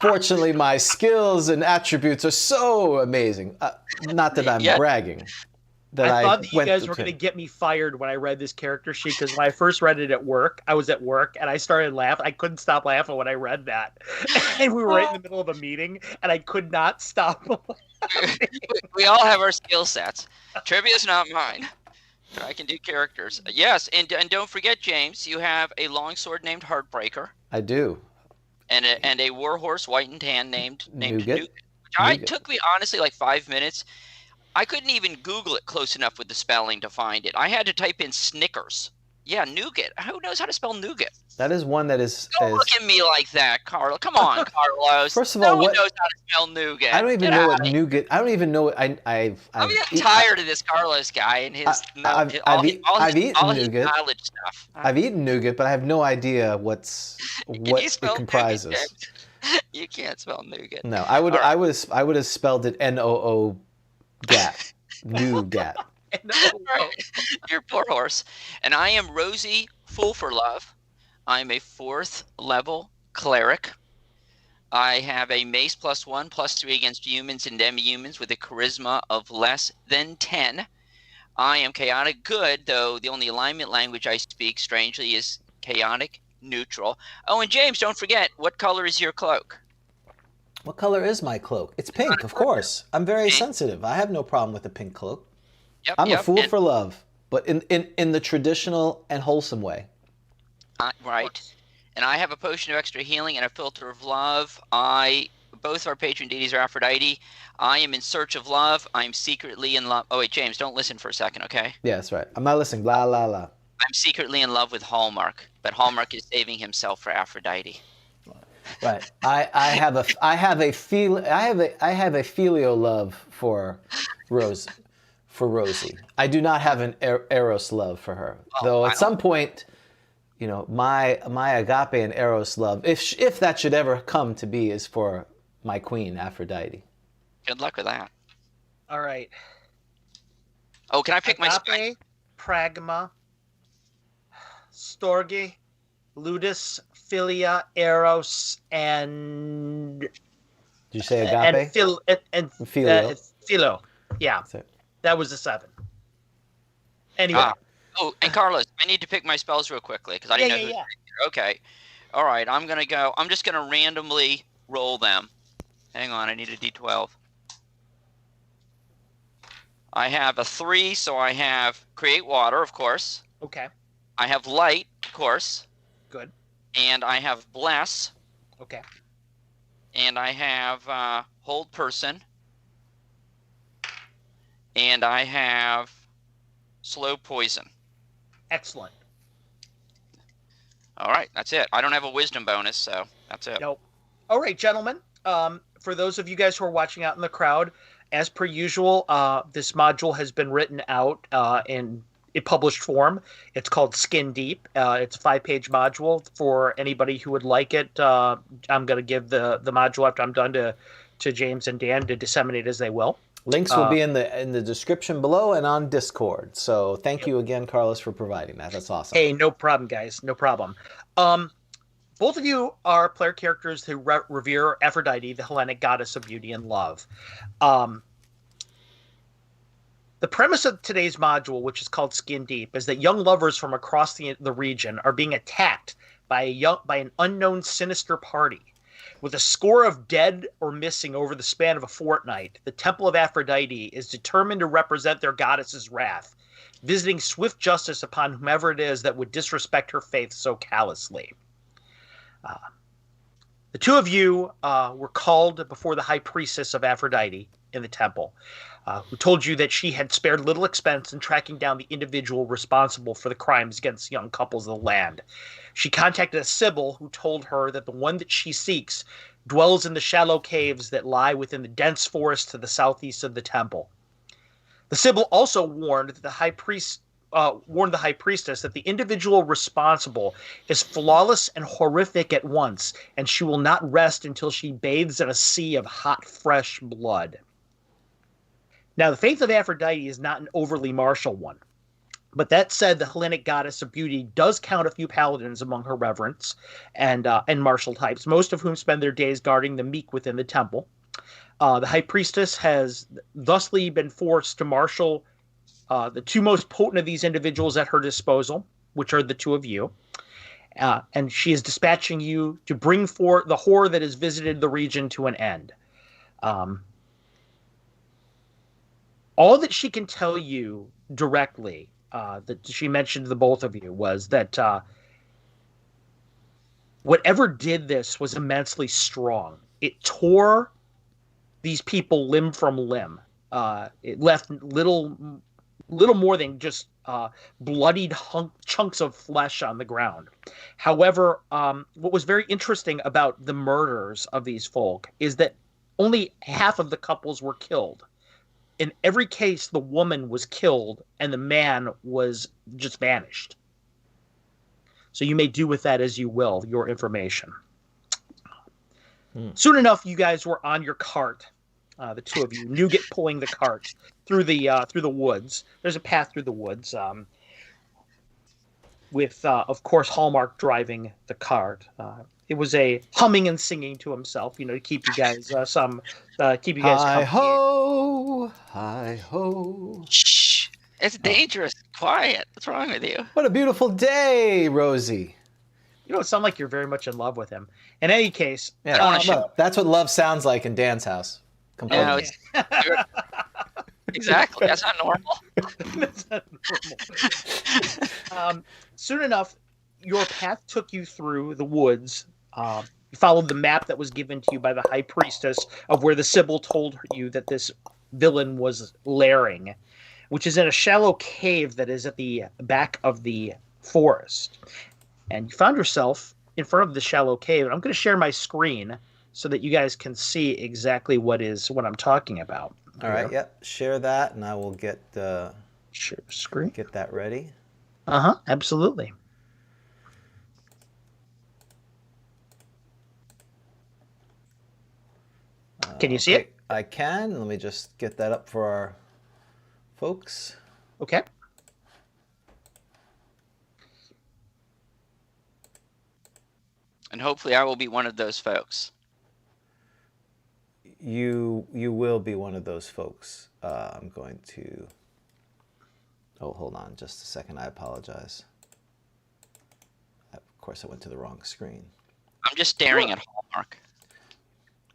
[SPEAKER 3] Fortunately, my skills and attributes are so amazing. Not that I'm bragging.
[SPEAKER 4] I thought that you guys were going to get me fired when I read this character sheet, because when I first read it at work, I was at work and I started laughing. I couldn't stop laughing when I read that. And we were right in the middle of a meeting and I could not stop laughing.
[SPEAKER 1] We all have our skill sets. Trivia's not mine, but I can do characters. Yes, and don't forget, James, you have a longsword named Heartbreaker.
[SPEAKER 3] I do.
[SPEAKER 1] And a warhorse, white and tan, named
[SPEAKER 3] Nougat.
[SPEAKER 1] Nougat. Took me honestly like 5 minutes. I couldn't even Google it close enough with the spelling to find it. I had to type in Snickers. Yeah, nougat. Who knows how to spell nougat?
[SPEAKER 3] That is one that is.
[SPEAKER 1] Don't look at me like that, Carlos. Come on, Carlos.
[SPEAKER 3] First of all,
[SPEAKER 1] no one knows how to spell nougat.
[SPEAKER 3] I don't even know what nougat. I don't even know what I'm
[SPEAKER 1] getting tired of this Carlos guy and his
[SPEAKER 3] I've eaten nougat.
[SPEAKER 1] college stuff.
[SPEAKER 3] I've eaten nougat, but I have no idea what it comprises.
[SPEAKER 1] Nougat? You can't spell nougat.
[SPEAKER 3] No, I would have spelled it NOO gat. Nougat.
[SPEAKER 1] Right. Your poor horse. And I am Rosie, Fool for Love. I'm a 4th level cleric. I have a mace +1, +3 against humans and demi-humans with a charisma of less than 10. I am chaotic good, though the only alignment language I speak, strangely, is chaotic neutral. Oh, and James, don't forget, what color is your cloak?
[SPEAKER 3] What color is my cloak? It's pink, of course. I'm very sensitive. I have no problem with a pink cloak.
[SPEAKER 1] Yep,
[SPEAKER 3] I'm a fool for love, but in the traditional and wholesome way.
[SPEAKER 1] Right. And I have a potion of extra healing and a filter of love. Both our patron deities are Aphrodite. I am in search of love. I'm secretly in love. Oh, wait, James, don't listen for a second, okay?
[SPEAKER 3] Yeah, that's right. I'm not listening. La, la, la.
[SPEAKER 1] I'm secretly in love with Hallmark, but Hallmark is saving himself for Aphrodite.
[SPEAKER 3] Right. I have a filial love for Rosie. I do not have an eros love for her. Though at some point, my agape and eros love, if that should ever come to be, is for my queen Aphrodite.
[SPEAKER 1] Good luck with that.
[SPEAKER 4] All right.
[SPEAKER 1] Oh, can I pick my
[SPEAKER 4] Agape, Pragma, Storge, Ludus, Philia, Eros, and...
[SPEAKER 3] Did you say agape?
[SPEAKER 4] And
[SPEAKER 3] Philo.
[SPEAKER 4] Philo. Yeah. That was the 7. Anyway.
[SPEAKER 1] Oh, and Carlos, I need to pick my spells real quickly because I didn't know. Okay. All right, I'm just going to randomly roll them. Hang on, I need a D12. I have a 3, so I have create water, of course.
[SPEAKER 4] Okay.
[SPEAKER 1] I have light, of course.
[SPEAKER 4] Good.
[SPEAKER 1] and I have bless.
[SPEAKER 4] Okay.
[SPEAKER 1] And I have hold person. And I have slow poison.
[SPEAKER 4] Excellent.
[SPEAKER 1] All right, that's it. I don't have a wisdom bonus, so that's it.
[SPEAKER 4] Nope. All right, gentlemen. For those of you guys who are watching out in the crowd, as per usual, this module has been written out in a published form. It's called Skin Deep. It's a 5-page module. For anybody who would like it, I'm going to give the module after I'm done to James and Dan to disseminate as they will.
[SPEAKER 3] Links will be in the description below and on Discord. So thank you again, Carlos, for providing that. That's awesome.
[SPEAKER 4] Hey, no problem, guys. No problem. Both of you are player characters who revere Aphrodite, the Hellenic goddess of beauty and love. The premise of today's module, which is called Skin Deep, is that young lovers from across the region are being attacked by an unknown sinister party. With a score of dead or missing over the span of a fortnight, the Temple of Aphrodite is determined to represent their goddess's wrath, visiting swift justice upon whomever it is that would disrespect her faith so callously. The two of you were called before the high priestess of Aphrodite in the temple, who told you that she had spared little expense in tracking down the individual responsible for the crimes against young couples of the land. She contacted a Sibyl who told her that the one that she seeks dwells in the shallow caves that lie within the dense forest to the southeast of the temple. The Sibyl also warned the high priestess that the individual responsible is flawless and horrific at once, and she will not rest until she bathes in a sea of hot, fresh blood. Now, the faith of Aphrodite is not an overly martial one. But that said, the Hellenic goddess of beauty does count a few paladins among her reverence and martial types, most of whom spend their days guarding the meek within the temple. The high priestess has thusly been forced to marshal the two most potent of these individuals at her disposal, which are the two of you. And she is dispatching you to bring forth the horror that has visited the region to an end. All that she can tell you directly, that she mentioned to the both of you, was that whatever did this was immensely strong. It tore these people limb from limb. It left little more than just bloodied chunks of flesh on the ground. However, what was very interesting about the murders of these folk is that only half of the couples were killed. In every case, the woman was killed and the man was just vanished. So you may do with that as you will, your information. Soon enough, you guys were on your cart. The two of you, Nougat pulling the cart through the woods. There's a path through the woods, with of course Hallmark driving the cart. It was a humming and singing to himself, to keep you guys keep you guys
[SPEAKER 3] Hi
[SPEAKER 4] company.
[SPEAKER 3] ho, hi ho.
[SPEAKER 1] Shh. It's dangerous. Quiet. What's wrong with you?
[SPEAKER 3] What a beautiful day, Rosie.
[SPEAKER 4] You don't sound like you're very much in love with him. In any case,
[SPEAKER 3] Yeah, look, that's what love sounds like in Dan's house.
[SPEAKER 1] No, exactly. That's not normal.
[SPEAKER 4] That's not normal. Soon enough, your path took you through the woods. You followed the map that was given to you by the high priestess of where the Sibyl told you that this villain was lairing, which is in a shallow cave that is at the back of the forest. And you found yourself in front of the shallow cave. I'm going to share my screen so that you guys can see exactly what I'm talking about.
[SPEAKER 3] All right, yep. Share that, and I will get
[SPEAKER 4] share screen.
[SPEAKER 3] Get that ready.
[SPEAKER 4] Absolutely. Can you see it?
[SPEAKER 3] I can. Let me just get that up for our folks.
[SPEAKER 4] Okay.
[SPEAKER 1] And hopefully I will be one of those folks.
[SPEAKER 3] You will be one of those folks. I'm going to... Oh, hold on just a second. I apologize. Of course, I went to the wrong screen.
[SPEAKER 1] I'm just staring at Hallmark.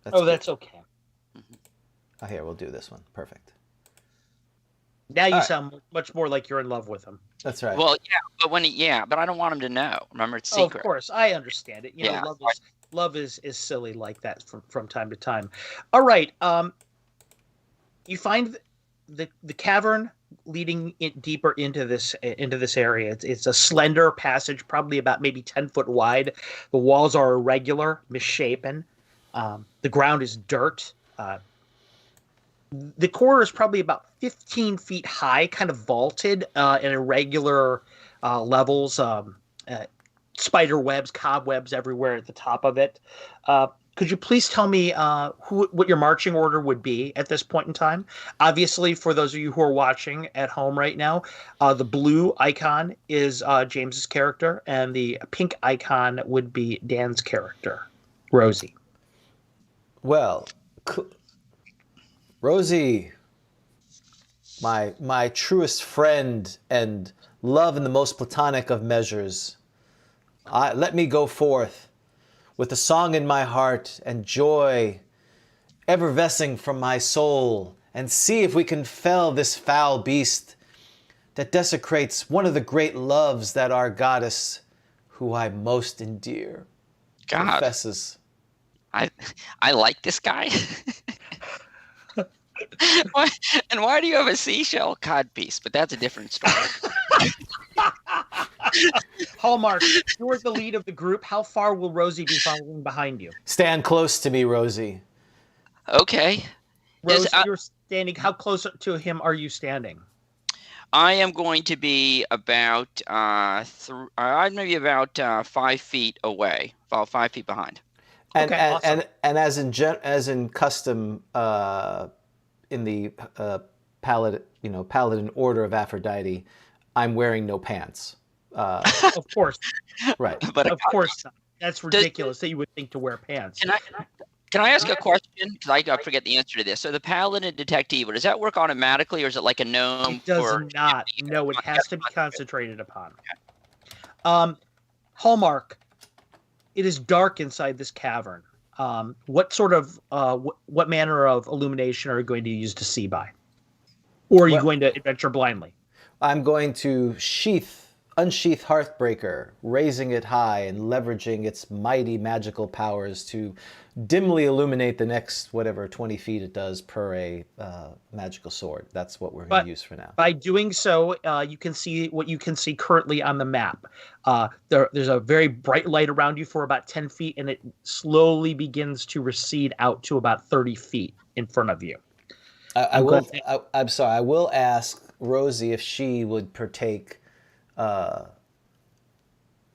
[SPEAKER 4] That's okay.
[SPEAKER 3] Oh, here, we'll do this one. Perfect.
[SPEAKER 4] Now you sound much more like you're in love with him.
[SPEAKER 3] That's right.
[SPEAKER 1] Well, yeah, but I don't want him to know. Remember, it's secret.
[SPEAKER 4] Of course, I understand it.
[SPEAKER 1] Yeah.
[SPEAKER 4] Love is silly like that from time to time. All right. You find the cavern leading deeper into this area. It's a slender passage, probably about maybe 10 foot wide. The walls are irregular, misshapen. The ground is dirt. The corridor is probably about 15 feet high, kind of vaulted in irregular levels. Spider webs, cobwebs everywhere at the top of it. Could you please tell me what your marching order would be at this point in time? Obviously, for those of you who are watching at home right now, the blue icon is James's character, and the pink icon would be Dan's character, Rosie.
[SPEAKER 3] Well, Rosie, my truest friend and love in the most platonic of measures, let me go forth with a song in my heart and joy effervescing from my soul, and see if we can fell this foul beast that desecrates one of the great loves that our goddess, who I most endear, confesses.
[SPEAKER 1] I like this guy. And why do you have a seashell codpiece? But that's a different story.
[SPEAKER 4] Hallmark, you're the lead of the group. How far will Rosie be following behind you?
[SPEAKER 3] Stand close to me, Rosie.
[SPEAKER 1] Okay.
[SPEAKER 4] Rosie, you're standing. How close to him are you standing?
[SPEAKER 1] I am going to be about maybe about 5 feet away, about 5 feet behind.
[SPEAKER 3] And
[SPEAKER 4] okay, awesome.
[SPEAKER 3] and as in custom in the paladin order of Aphrodite, I'm wearing no pants.
[SPEAKER 4] Of course,
[SPEAKER 3] right?
[SPEAKER 4] But of course, that's ridiculous that you would think to wear pants.
[SPEAKER 1] Can I ask a question? Because I forget the answer to this. So the paladin detectivo, does that work automatically, or is it like a gnome?
[SPEAKER 4] It does not. No, it has to be concentrated upon. Hallmark, it is dark inside this cavern. What sort of what manner of illumination are you going to use to see by, or are you going to adventure blindly?
[SPEAKER 3] I'm going to unsheath Hearthbreaker, raising it high and leveraging its mighty magical powers to dimly illuminate the next 20 feet it does per a magical sword. That's what we're going to use for now.
[SPEAKER 4] By doing so, you can see what you can see currently on the map. There's a very bright light around you for about 10 feet, and it slowly begins to recede out to about 30 feet in front of you.
[SPEAKER 3] I'm sorry. I will ask Rosie if she would partake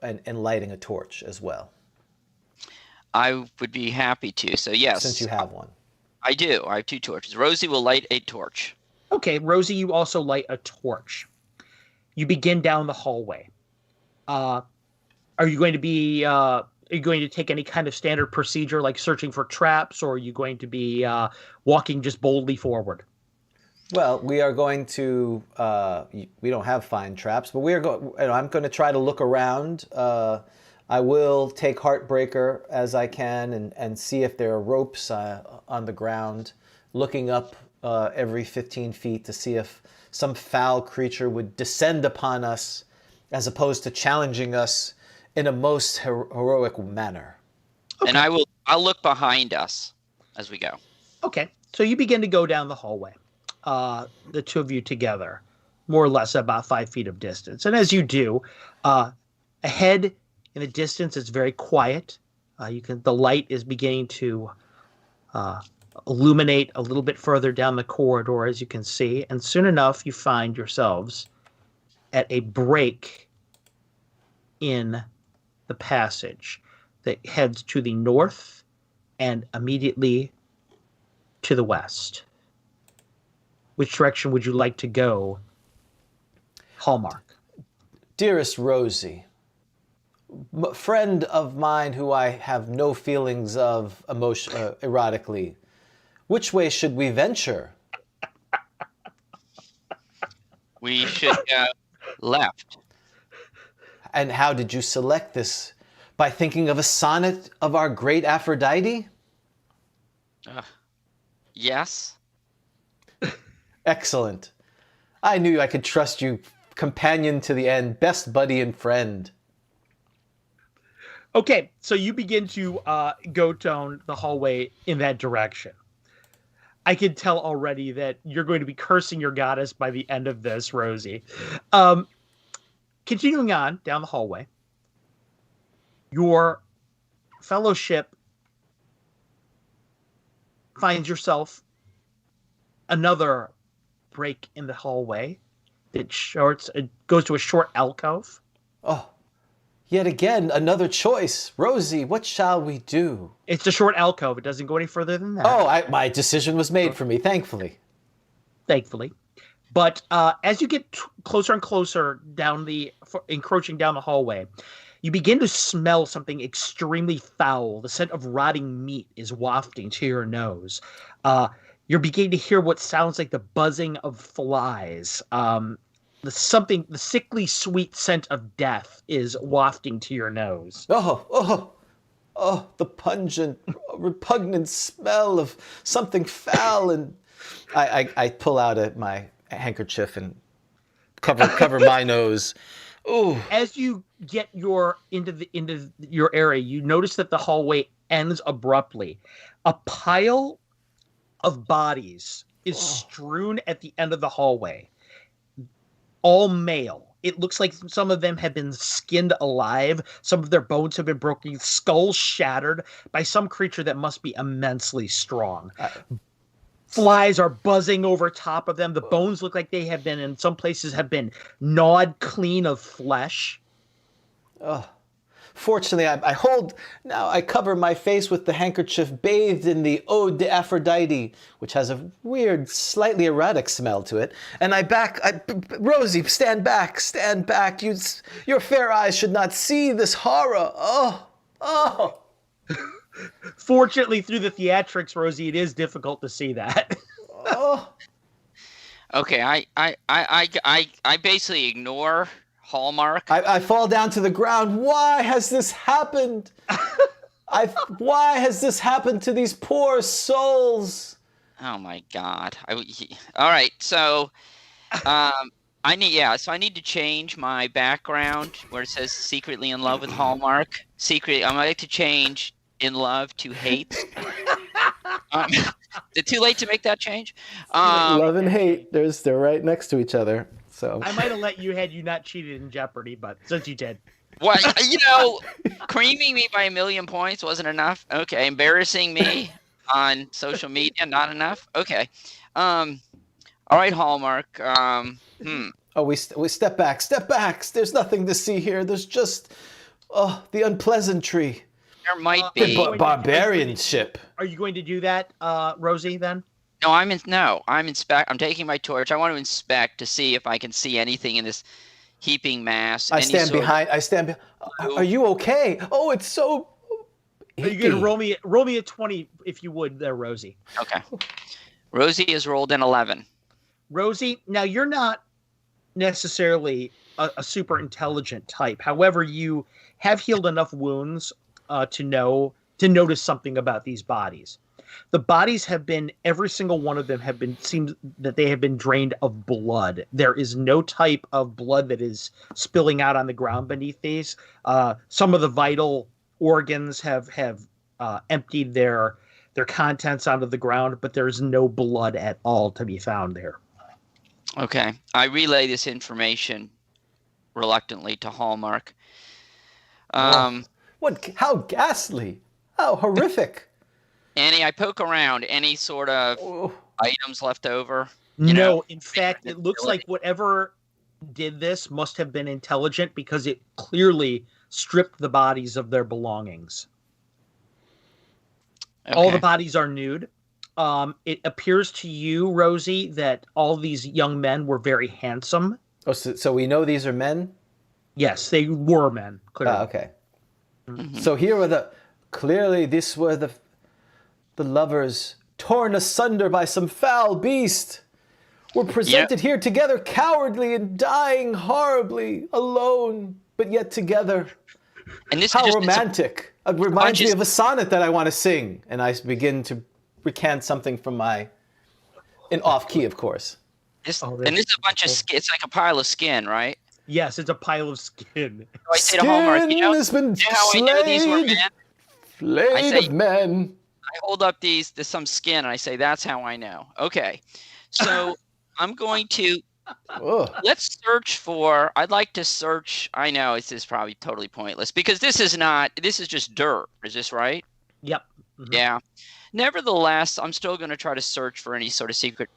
[SPEAKER 3] in lighting a torch as well.
[SPEAKER 1] I would be happy to. So yes,
[SPEAKER 3] since you have one.
[SPEAKER 1] I do. I have 2 torches. Rosie will light a torch.
[SPEAKER 4] Okay, Rosie, you also light a torch. You begin down the hallway. Are you going to be? Are you going to take any kind of standard procedure like searching for traps, or are you going to be walking just boldly forward?
[SPEAKER 3] Well, we are going to. We don't have fine traps, but we are going. I'm going to try to look around. I will take Heartbreaker as I can and see if there are ropes on the ground, looking up every 15 feet to see if some foul creature would descend upon us, as opposed to challenging us in a most heroic manner.
[SPEAKER 1] Okay. And I'll look behind us as we go.
[SPEAKER 4] Okay, so you begin to go down the hallway, the two of you together, more or less about 5 feet of distance. And as you do, ahead in the distance, it's very quiet. The light is beginning to illuminate a little bit further down the corridor, as you can see. And soon enough, you find yourselves at a break in the passage that heads to the north and immediately to the west. Which direction would you like to go, Hallmark?
[SPEAKER 3] Dearest Rosie, friend of mine who I have no feelings of erotically, which way should we venture?
[SPEAKER 1] We should go left.
[SPEAKER 3] And how did you select this? By thinking of a sonnet of our great Aphrodite?
[SPEAKER 1] Yes.
[SPEAKER 3] Excellent. I knew I could trust you, companion to the end, best buddy and friend.
[SPEAKER 4] Okay, so you begin to go down the hallway in that direction. I can tell already that you're going to be cursing your goddess by the end of this, Rosie. Continuing on down the hallway, your fellowship finds yourself another break in the hallway that goes to a short alcove.
[SPEAKER 3] Oh, yet again, another choice. Rosie, what shall we do?
[SPEAKER 4] It's a short alcove. It doesn't go any further than that.
[SPEAKER 3] Oh, my decision was made for me, thankfully.
[SPEAKER 4] Thankfully. But as you get closer and closer encroaching down the hallway, you begin to smell something extremely foul. The scent of rotting meat is wafting to your nose. You're beginning to hear what sounds like the buzzing of flies. The sickly sweet scent of death is wafting to your nose.
[SPEAKER 3] Oh, the pungent, repugnant smell of something foul. And I pull out my handkerchief and cover my nose. Ooh.
[SPEAKER 4] As you get into your area, you notice that the hallway ends abruptly. A pile of bodies is strewn at the end of the hallway. All male. It looks like some of them have been skinned alive. Some of their bones have been broken, skulls shattered by some creature that must be immensely strong. Flies are buzzing over top of them. The bones look like they have been, in some places, have been gnawed clean of flesh.
[SPEAKER 3] Fortunately, I cover my face with the handkerchief bathed in the Ode to Aphrodite, which has a weird, slightly erotic smell to it. And Rosie, stand back. Your fair eyes should not see this horror. Oh.
[SPEAKER 4] Fortunately, through the theatrics, Rosie, it is difficult to see that.
[SPEAKER 1] Okay, I basically ignore Hallmark.
[SPEAKER 3] I fall down to the ground. Why has this happened? Why has this happened to these poor souls?
[SPEAKER 1] Oh my God! All right, so I need to change my background where it says secretly in love with Hallmark. Secretly, I like to change in love to hate. Is it too late to make that change?
[SPEAKER 3] Love and hate, they're right next to each other. So
[SPEAKER 4] I might have let you had you not cheated in Jeopardy, but since you did.
[SPEAKER 1] What, creaming me by 1,000,000 points wasn't enough. Okay, embarrassing me on social media, not enough. Okay. All right, Hallmark.
[SPEAKER 3] Oh, we step back. There's nothing to see here. There's just the unpleasantry.
[SPEAKER 1] There might be
[SPEAKER 3] barbarian ship.
[SPEAKER 4] Are you going to do that, Rosie? Then?
[SPEAKER 1] No, I'm taking my torch. I want to inspect to see if I can see anything in this heaping mass.
[SPEAKER 3] I stand behind. Are you okay? Oh, it's so.
[SPEAKER 4] Are you going to roll me a 20 if you would, there, Rosie?
[SPEAKER 1] Okay. Rosie has rolled an 11.
[SPEAKER 4] Rosie, now you're not necessarily a super intelligent type. However, you have healed enough wounds to notice something about these bodies. The bodies every single one of them seems that they have been drained of blood. There is no type of blood that is spilling out on the ground beneath these. Some of the vital organs have emptied their contents onto the ground, but there is no blood at all to be found there.
[SPEAKER 1] Okay. I relay this information reluctantly to Hallmark.
[SPEAKER 3] How ghastly! How horrific!
[SPEAKER 1] Annie, I poke around. Any sort of items left over?
[SPEAKER 4] No, in fact, it looks like whatever did this must have been intelligent because it clearly stripped the bodies of their belongings. Okay. All the bodies are nude. It appears to you, Rosie, that all these young men were very handsome.
[SPEAKER 3] Oh, so we know these are men?
[SPEAKER 4] Yes, they were men. Clearly.
[SPEAKER 3] Okay. Mm-hmm. So here were these were the lovers torn asunder by some foul beast. Were presented here together cowardly and dying horribly, alone, but yet together. And this How romantic. It reminds me of a sonnet that I want to sing. And I begin to recant something from in off key, of course.
[SPEAKER 1] And this is a bunch of skin. It's like a pile of skin, right?
[SPEAKER 4] Yes, it's a pile of skin.
[SPEAKER 1] So I say to Hallmark,
[SPEAKER 3] Has been
[SPEAKER 1] how I know these were men?
[SPEAKER 3] Flayed of men.
[SPEAKER 1] I hold up there's some skin, and I say, that's how I know. Okay. So I'm going to, let's search for, I'd like to search, I know this is probably totally pointless, because this is just dirt. Is this right?
[SPEAKER 4] Yep. Mm-hmm.
[SPEAKER 1] Yeah. Nevertheless, I'm still going to try to search for any sort of secret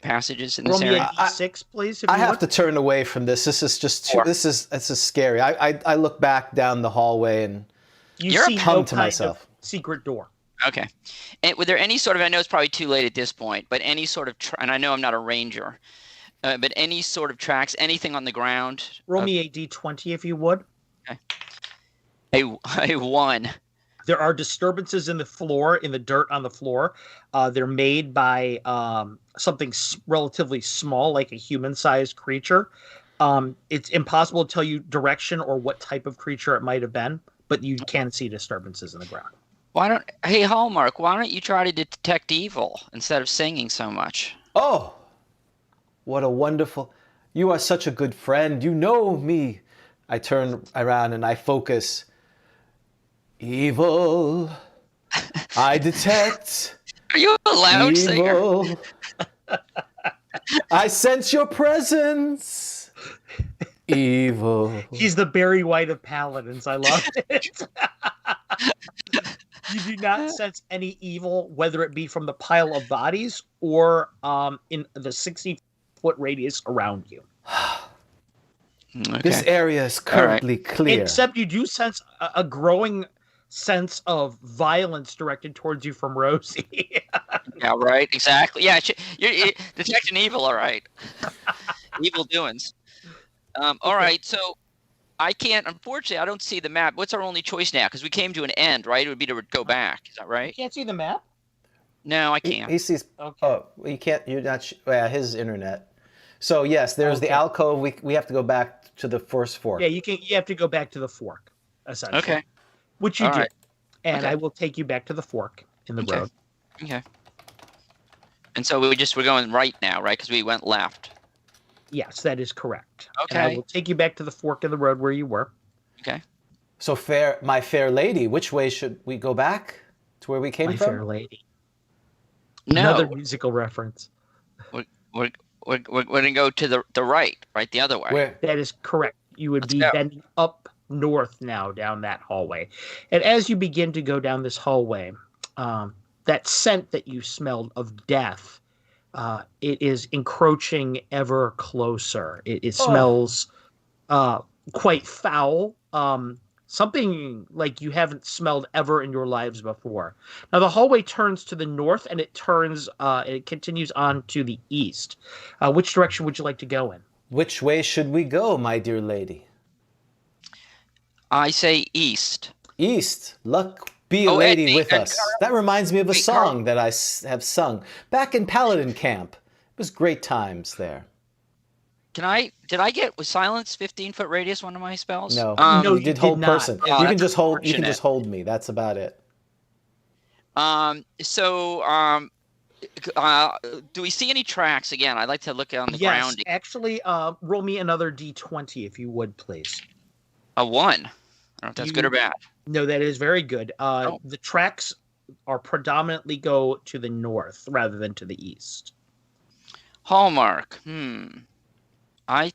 [SPEAKER 1] passages in this area.
[SPEAKER 4] Roll me a D6, please.
[SPEAKER 3] I have to turn away from this. This is just this is scary. I look back down the hallway and
[SPEAKER 4] you
[SPEAKER 3] come to myself.
[SPEAKER 4] Secret door.
[SPEAKER 1] Okay. And were there any sort of, I know it's probably too late at this point, but any sort of, and I know I'm not a ranger, but any sort of tracks, anything on the ground?
[SPEAKER 4] Roll me a D20 if you would.
[SPEAKER 1] Okay. A 1.
[SPEAKER 4] There are disturbances in the floor, in the dirt on the floor. They're made by something relatively small, like a human-sized creature. It's impossible to tell you direction or what type of creature it might have been, but you can see disturbances in the ground.
[SPEAKER 1] Hey, Hallmark, why don't you try to detect evil instead of singing so much?
[SPEAKER 3] Oh, what a wonderful, you are such a good friend. You know me. I turn around and I focus. Evil, I detect.
[SPEAKER 1] Are you a loud
[SPEAKER 3] evil.
[SPEAKER 1] singer?
[SPEAKER 3] I sense your presence. Evil.
[SPEAKER 4] He's the Barry White of paladins. I love it. You do not sense any evil, whether it be from the pile of bodies or in the 60-foot radius around you.
[SPEAKER 3] Okay. This area is currently clear.
[SPEAKER 4] Except you do sense a growing sense of violence directed towards you from Rosie.
[SPEAKER 1] Yeah, right. Exactly. Yeah, you're detecting evil. All right. Evil doings. All right. So I can't. Unfortunately, I don't see the map. What's our only choice now? Because we came to an end, right? It would be to go back. Is that right?
[SPEAKER 4] You can't see the map?
[SPEAKER 1] No, I can't.
[SPEAKER 3] He sees.
[SPEAKER 4] Okay.
[SPEAKER 3] Oh, you can't. You're not. His internet. So yes, there's the alcove. We have to go back to the first fork.
[SPEAKER 4] Yeah, you have to go back to the fork, essentially. Okay. Which you do. Right. And I will take you back to the fork in the road.
[SPEAKER 1] Okay. And so we're going right now, right? Because we went left.
[SPEAKER 4] Yes, that is correct.
[SPEAKER 1] Okay.
[SPEAKER 4] And I will take you back to the fork in the road where you were.
[SPEAKER 1] Okay.
[SPEAKER 3] So my fair lady, which way should we go back to where we came from?
[SPEAKER 4] My fair lady.
[SPEAKER 1] No.
[SPEAKER 4] Another musical reference.
[SPEAKER 1] We're going to go to the right, the other way.
[SPEAKER 3] Where?
[SPEAKER 4] That is correct. You would be bending up north now down that hallway. And as you begin to go down this hallway, that scent that you smelled of death, it is encroaching ever closer. It smells quite foul. Something like you haven't smelled ever in your lives before. Now the hallway turns to the north and it continues on to the east. Which direction would you like to go in?
[SPEAKER 3] Which way should we go, my dear lady?
[SPEAKER 1] I say east.
[SPEAKER 3] East. Luck be a lady with us. That reminds me of a song that I have sung back in Paladin Camp. It was great times there.
[SPEAKER 1] Did I get was silence 15-foot radius one of my spells?
[SPEAKER 3] No,
[SPEAKER 4] no,
[SPEAKER 3] you did hold person.
[SPEAKER 1] Oh,
[SPEAKER 3] you can just hold. You can just hold me. That's about it.
[SPEAKER 1] Do we see any tracks again? I'd like to look on the ground.
[SPEAKER 4] Yes, actually, roll me another D20 if you would, please.
[SPEAKER 1] A 1. I don't know if that's good or bad.
[SPEAKER 4] No, that is very good. The tracks are predominantly go to the north rather than to the east.
[SPEAKER 1] Hallmark. What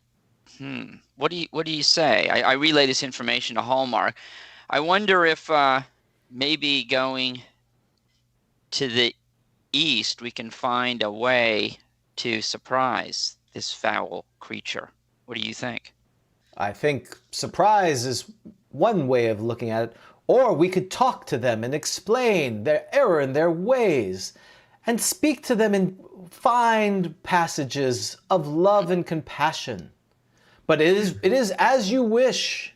[SPEAKER 1] do you say? I relay this information to Hallmark. I wonder if maybe going to the east we can find a way to surprise this foul creature. What do you think?
[SPEAKER 3] I think surprise is one way of looking at it, or we could talk to them and explain their error in their ways and speak to them and find passages of love and compassion. But it is as you wish,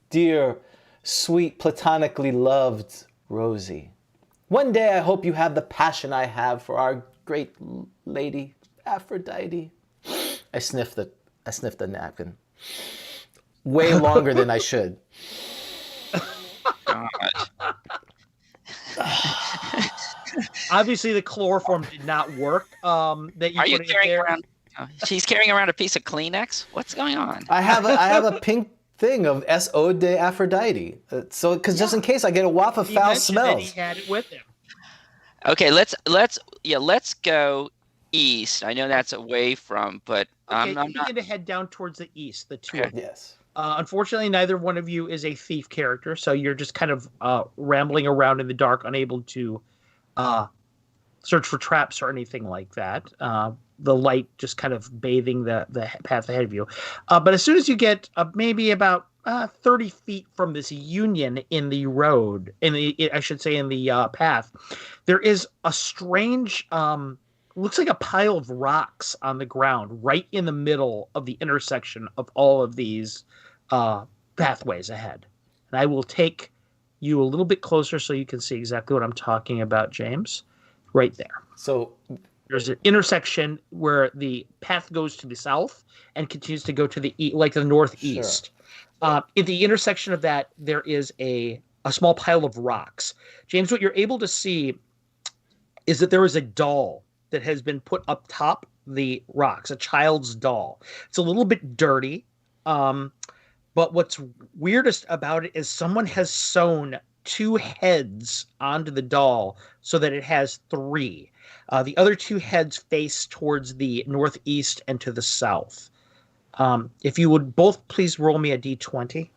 [SPEAKER 3] dear, sweet, platonically loved Rosie. One day I hope you have the passion I have for our great lady Aphrodite. I sniffed the napkin. Way longer than I should.
[SPEAKER 4] Obviously, the chloroform did not work. That you
[SPEAKER 1] Are you
[SPEAKER 4] put it
[SPEAKER 1] carrying
[SPEAKER 4] there.
[SPEAKER 1] around? She's carrying around a piece of Kleenex. What's going on?
[SPEAKER 3] I have a pink thing of S.O. de Aphrodite. So, because just in case I get a waft of
[SPEAKER 4] He
[SPEAKER 3] foul
[SPEAKER 4] mentioned that
[SPEAKER 3] smells.
[SPEAKER 4] he had it with him.
[SPEAKER 1] Okay, let's go east. I know that's away from, but
[SPEAKER 4] Okay,
[SPEAKER 1] I'm
[SPEAKER 4] you begin to head down towards the east. The two
[SPEAKER 1] Okay.
[SPEAKER 4] of you.
[SPEAKER 3] Yes.
[SPEAKER 4] Unfortunately, neither one of you is a thief character, so you're just kind of rambling around in the dark, unable to search for traps or anything like that. The light just kind of bathing the path ahead of you. But as soon as you get maybe about 30 feet from this union in the road, in the path, there is a strange, looks like a pile of rocks on the ground right in the middle of the intersection of all of these pathways ahead. And I will take you a little bit closer so you can see exactly what I'm talking about, James. Right there.
[SPEAKER 3] So
[SPEAKER 4] there's an intersection where the path goes to the south and continues to go to the northeast. Sure. At the intersection of that, there is a small pile of rocks. James, what you're able to see is that there is a doll that has been put up top the rocks, a child's doll. It's a little bit dirty, but what's weirdest about it is someone has sewn 2 heads onto the doll so that it has 3. The other 2 heads face towards the northeast and to the south. If you would both please roll me a d20.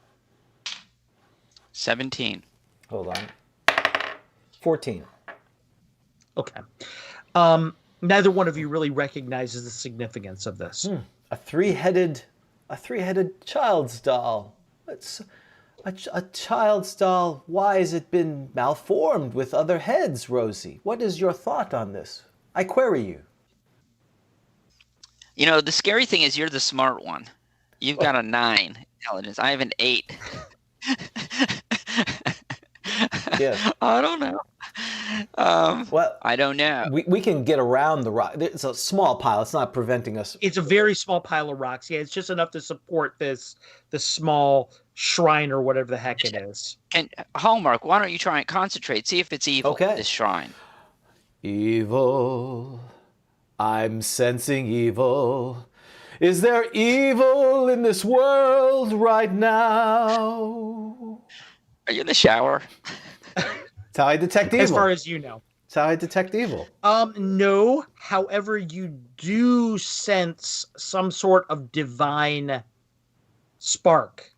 [SPEAKER 1] 17.
[SPEAKER 3] Hold on. 14.
[SPEAKER 4] Okay. Neither one of you really recognizes the significance of this.
[SPEAKER 3] A three-headed child's doll. It's a child's doll. Why has it been malformed with other heads, Rosie? What is your thought on this? I query you.
[SPEAKER 1] You know, the scary thing is you're the smart one. You've got a 9 intelligence. I have an 8.
[SPEAKER 3] Yeah.
[SPEAKER 1] I don't know.
[SPEAKER 3] Well,
[SPEAKER 1] I don't know.
[SPEAKER 3] We can get around the rock. It's a small pile. It's not preventing us.
[SPEAKER 4] It's a very small pile of rocks. Yeah, it's just enough to support this small shrine or whatever the heck it is.
[SPEAKER 1] And Hallmark, why don't you try and concentrate? See if it's evil, this shrine.
[SPEAKER 3] Evil. I'm sensing evil. Is there evil in this world right now?
[SPEAKER 1] Are you in the shower?
[SPEAKER 3] That's how I detect evil.
[SPEAKER 4] As far as you know.
[SPEAKER 3] That's how I detect evil.
[SPEAKER 4] No. However, you do sense some sort of divine spark.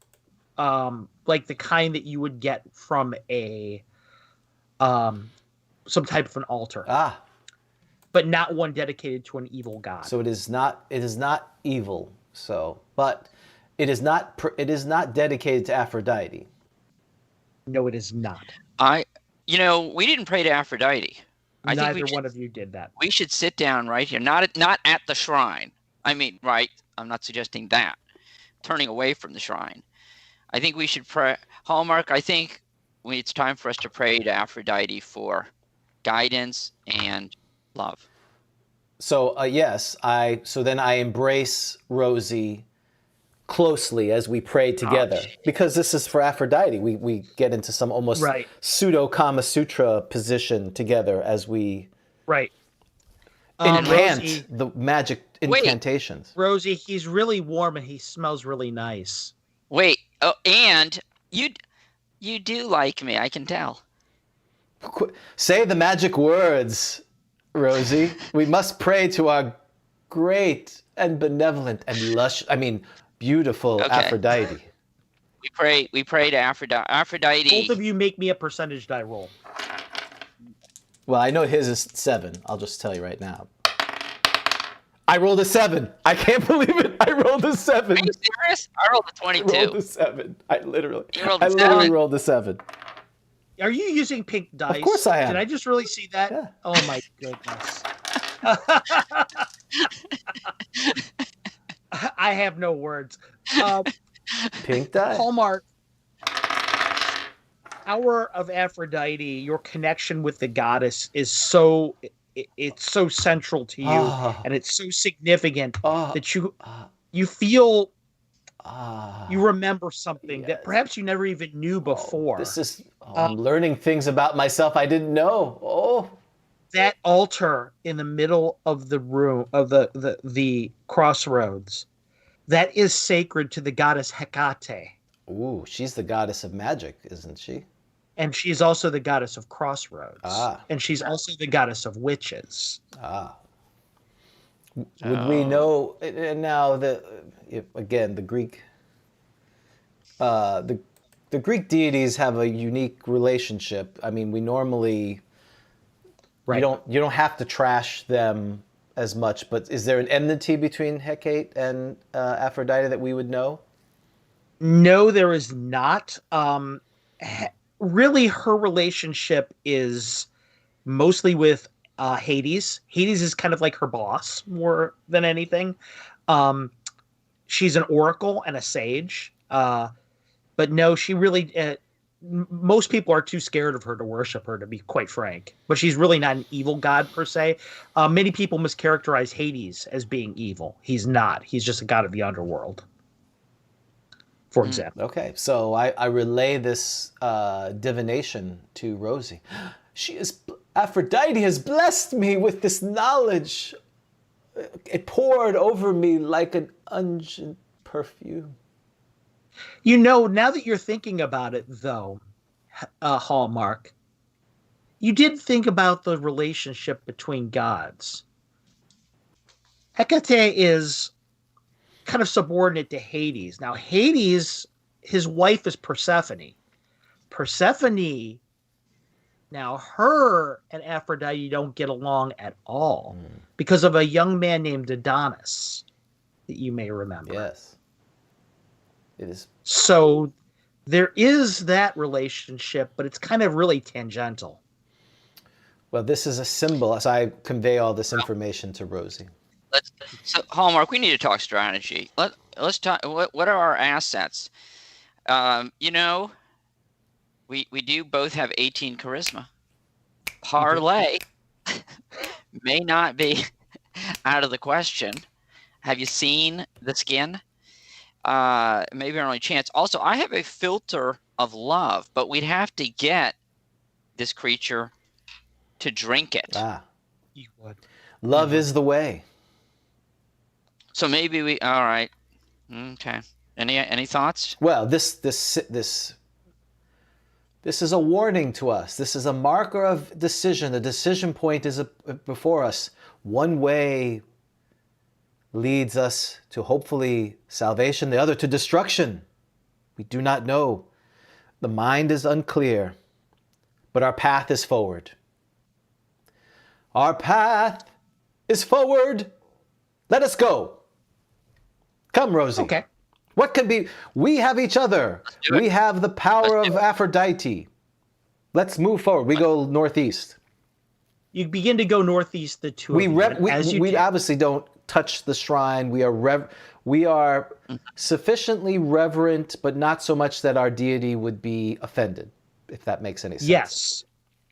[SPEAKER 4] Like the kind that you would get from a some type of an altar. But not one dedicated to an evil god.
[SPEAKER 3] So it is not evil. So, but it is not dedicated to Aphrodite.
[SPEAKER 4] No, it is not.
[SPEAKER 1] We didn't pray to Aphrodite.
[SPEAKER 4] Neither one of you did that.
[SPEAKER 1] We should sit down right here, not at the shrine. I mean, right? I'm not suggesting that. Turning away from the shrine. I think we should pray. Hallmark, I think it's time for us to pray to Aphrodite for guidance and love.
[SPEAKER 3] So yes, so then I embrace Rosie closely as we pray together, because this is for Aphrodite. We get into some almost pseudo Kama Sutra position together as we incant
[SPEAKER 4] Rosie,
[SPEAKER 3] the magic incantations.
[SPEAKER 4] Rosie, he's really warm and he smells really nice.
[SPEAKER 1] Wait, and you do like me, I can tell.
[SPEAKER 3] Say the magic words, Rosie. We must pray to our great and benevolent and beautiful Aphrodite.
[SPEAKER 1] We pray to Aphrodite.
[SPEAKER 4] Both of you make me a percentage die roll.
[SPEAKER 3] Well, I know his is 7. I'll just tell you right now. I rolled a 7. I can't believe it. I rolled a 7.
[SPEAKER 1] Are you serious? I rolled a 22.
[SPEAKER 3] I rolled a 7. I literally rolled a 7.
[SPEAKER 4] Are you using pink dice?
[SPEAKER 3] Of course I am.
[SPEAKER 4] Did I just really see that?
[SPEAKER 3] Yeah.
[SPEAKER 4] Oh my goodness. I have no words.
[SPEAKER 3] Pink die.
[SPEAKER 4] Hallmark. Hour of Aphrodite, your connection with the goddess is so central to you, and it's so significant that you feel you remember something that perhaps you never even knew before.
[SPEAKER 3] I'm learning things about myself I didn't know.
[SPEAKER 4] that altar in the middle of the room of the crossroads, that is sacred to the goddess Hecate.
[SPEAKER 3] Ooh, she's the goddess of magic, isn't she?
[SPEAKER 4] And she's also the goddess of crossroads.
[SPEAKER 3] Ah.
[SPEAKER 4] And she's also the goddess of witches.
[SPEAKER 3] Ah. Would we know? And now again, the Greek, the Greek deities have a unique relationship. I mean, we normally
[SPEAKER 4] Right.
[SPEAKER 3] you don't have to trash them as much, but is there an enmity between Hecate and Aphrodite that we would know?
[SPEAKER 4] No, there is not. Really, her relationship is mostly with Hades. Hades is kind of like her boss more than anything. She's an oracle and a sage. But no, she really. Most people are too scared of her to worship her, to be quite frank. But she's really not an evil god per se. Many people mischaracterize Hades as being evil. He's not. He's just a god of the underworld, for example.
[SPEAKER 3] Okay, so I relay this divination to Rosie. Aphrodite has blessed me with this knowledge. It poured over me like an unguent perfume.
[SPEAKER 4] You know, now that you're thinking about it, though, Hallmark, you did think about the relationship between gods. Hecate is kind of subordinate to Hades. Now, Hades, his wife is Persephone. Persephone, now her and Aphrodite don't get along at all because of a young man named Adonis that you may remember.
[SPEAKER 3] Yes. It is.
[SPEAKER 4] So there is that relationship, but it's kind of really tangential.
[SPEAKER 3] Well, this is a symbol as I convey all this information to Rosie.
[SPEAKER 1] So Hallmark, we need to talk strategy. Let's talk. What are our assets? You know, we do both have 18 charisma. Parlay may not be out of the question. Have you seen the skin? Maybe our only chance. Also, I have a filter of love, but we'd have to get this creature to drink it.
[SPEAKER 3] Ah.
[SPEAKER 4] You would.
[SPEAKER 3] Love is the way.
[SPEAKER 1] So maybe we. All right. Okay. Any thoughts?
[SPEAKER 3] Well, this is a warning to us. This is a marker of decision. The decision point is before us. One way leads us to hopefully salvation, the other to destruction. We do not know. The mind is unclear, but our path is forward. Our path is forward. Let us go. Come, Rosie.
[SPEAKER 4] Okay.
[SPEAKER 3] What could be? We have each other. We have the power of Aphrodite. Let's move forward. We go northeast.
[SPEAKER 4] You begin to go northeast. The two. We
[SPEAKER 3] obviously don't touch the shrine. We are sufficiently reverent, but not so much that our deity would be offended, if that makes any sense.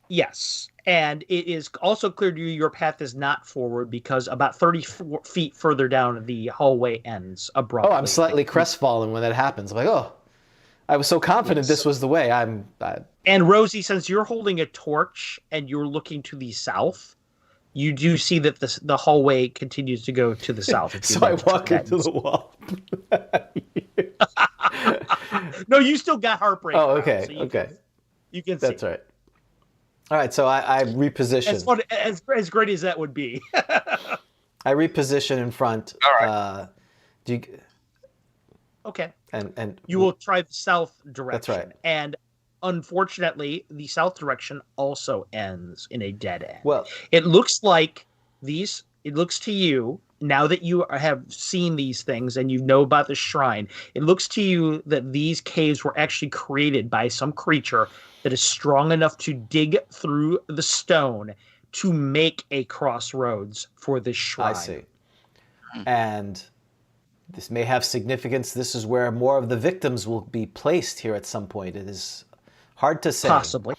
[SPEAKER 4] Yes. And it is also clear to you your path is not forward because about 30 feet further down the hallway ends abruptly.
[SPEAKER 3] Oh, I'm slightly crestfallen when that happens. I'm like, oh, I was so confident this was the way.
[SPEAKER 4] And Rosie, since you're holding a torch and you're looking to the south, you do see that the hallway continues to go to the south.
[SPEAKER 3] So I walk into the wall.
[SPEAKER 4] No, you still got heartbreak.
[SPEAKER 3] Oh, okay. So
[SPEAKER 4] you can see.
[SPEAKER 3] That's right. All right, so I reposition.
[SPEAKER 4] As great as that would be.
[SPEAKER 3] I reposition in front.
[SPEAKER 1] All right.
[SPEAKER 4] Okay.
[SPEAKER 3] And
[SPEAKER 4] you will try the south direction.
[SPEAKER 3] That's right.
[SPEAKER 4] And unfortunately, the south direction also ends in a dead end.
[SPEAKER 3] Well,
[SPEAKER 4] it looks like it looks to you, now that you have seen these things and you know about the shrine, it looks to you that these caves were actually created by some creature that is strong enough to dig through the stone to make a crossroads for this shrine.
[SPEAKER 3] I see. And this may have significance. This is where more of the victims will be placed here at some point. It is hard to say.
[SPEAKER 4] Possibly.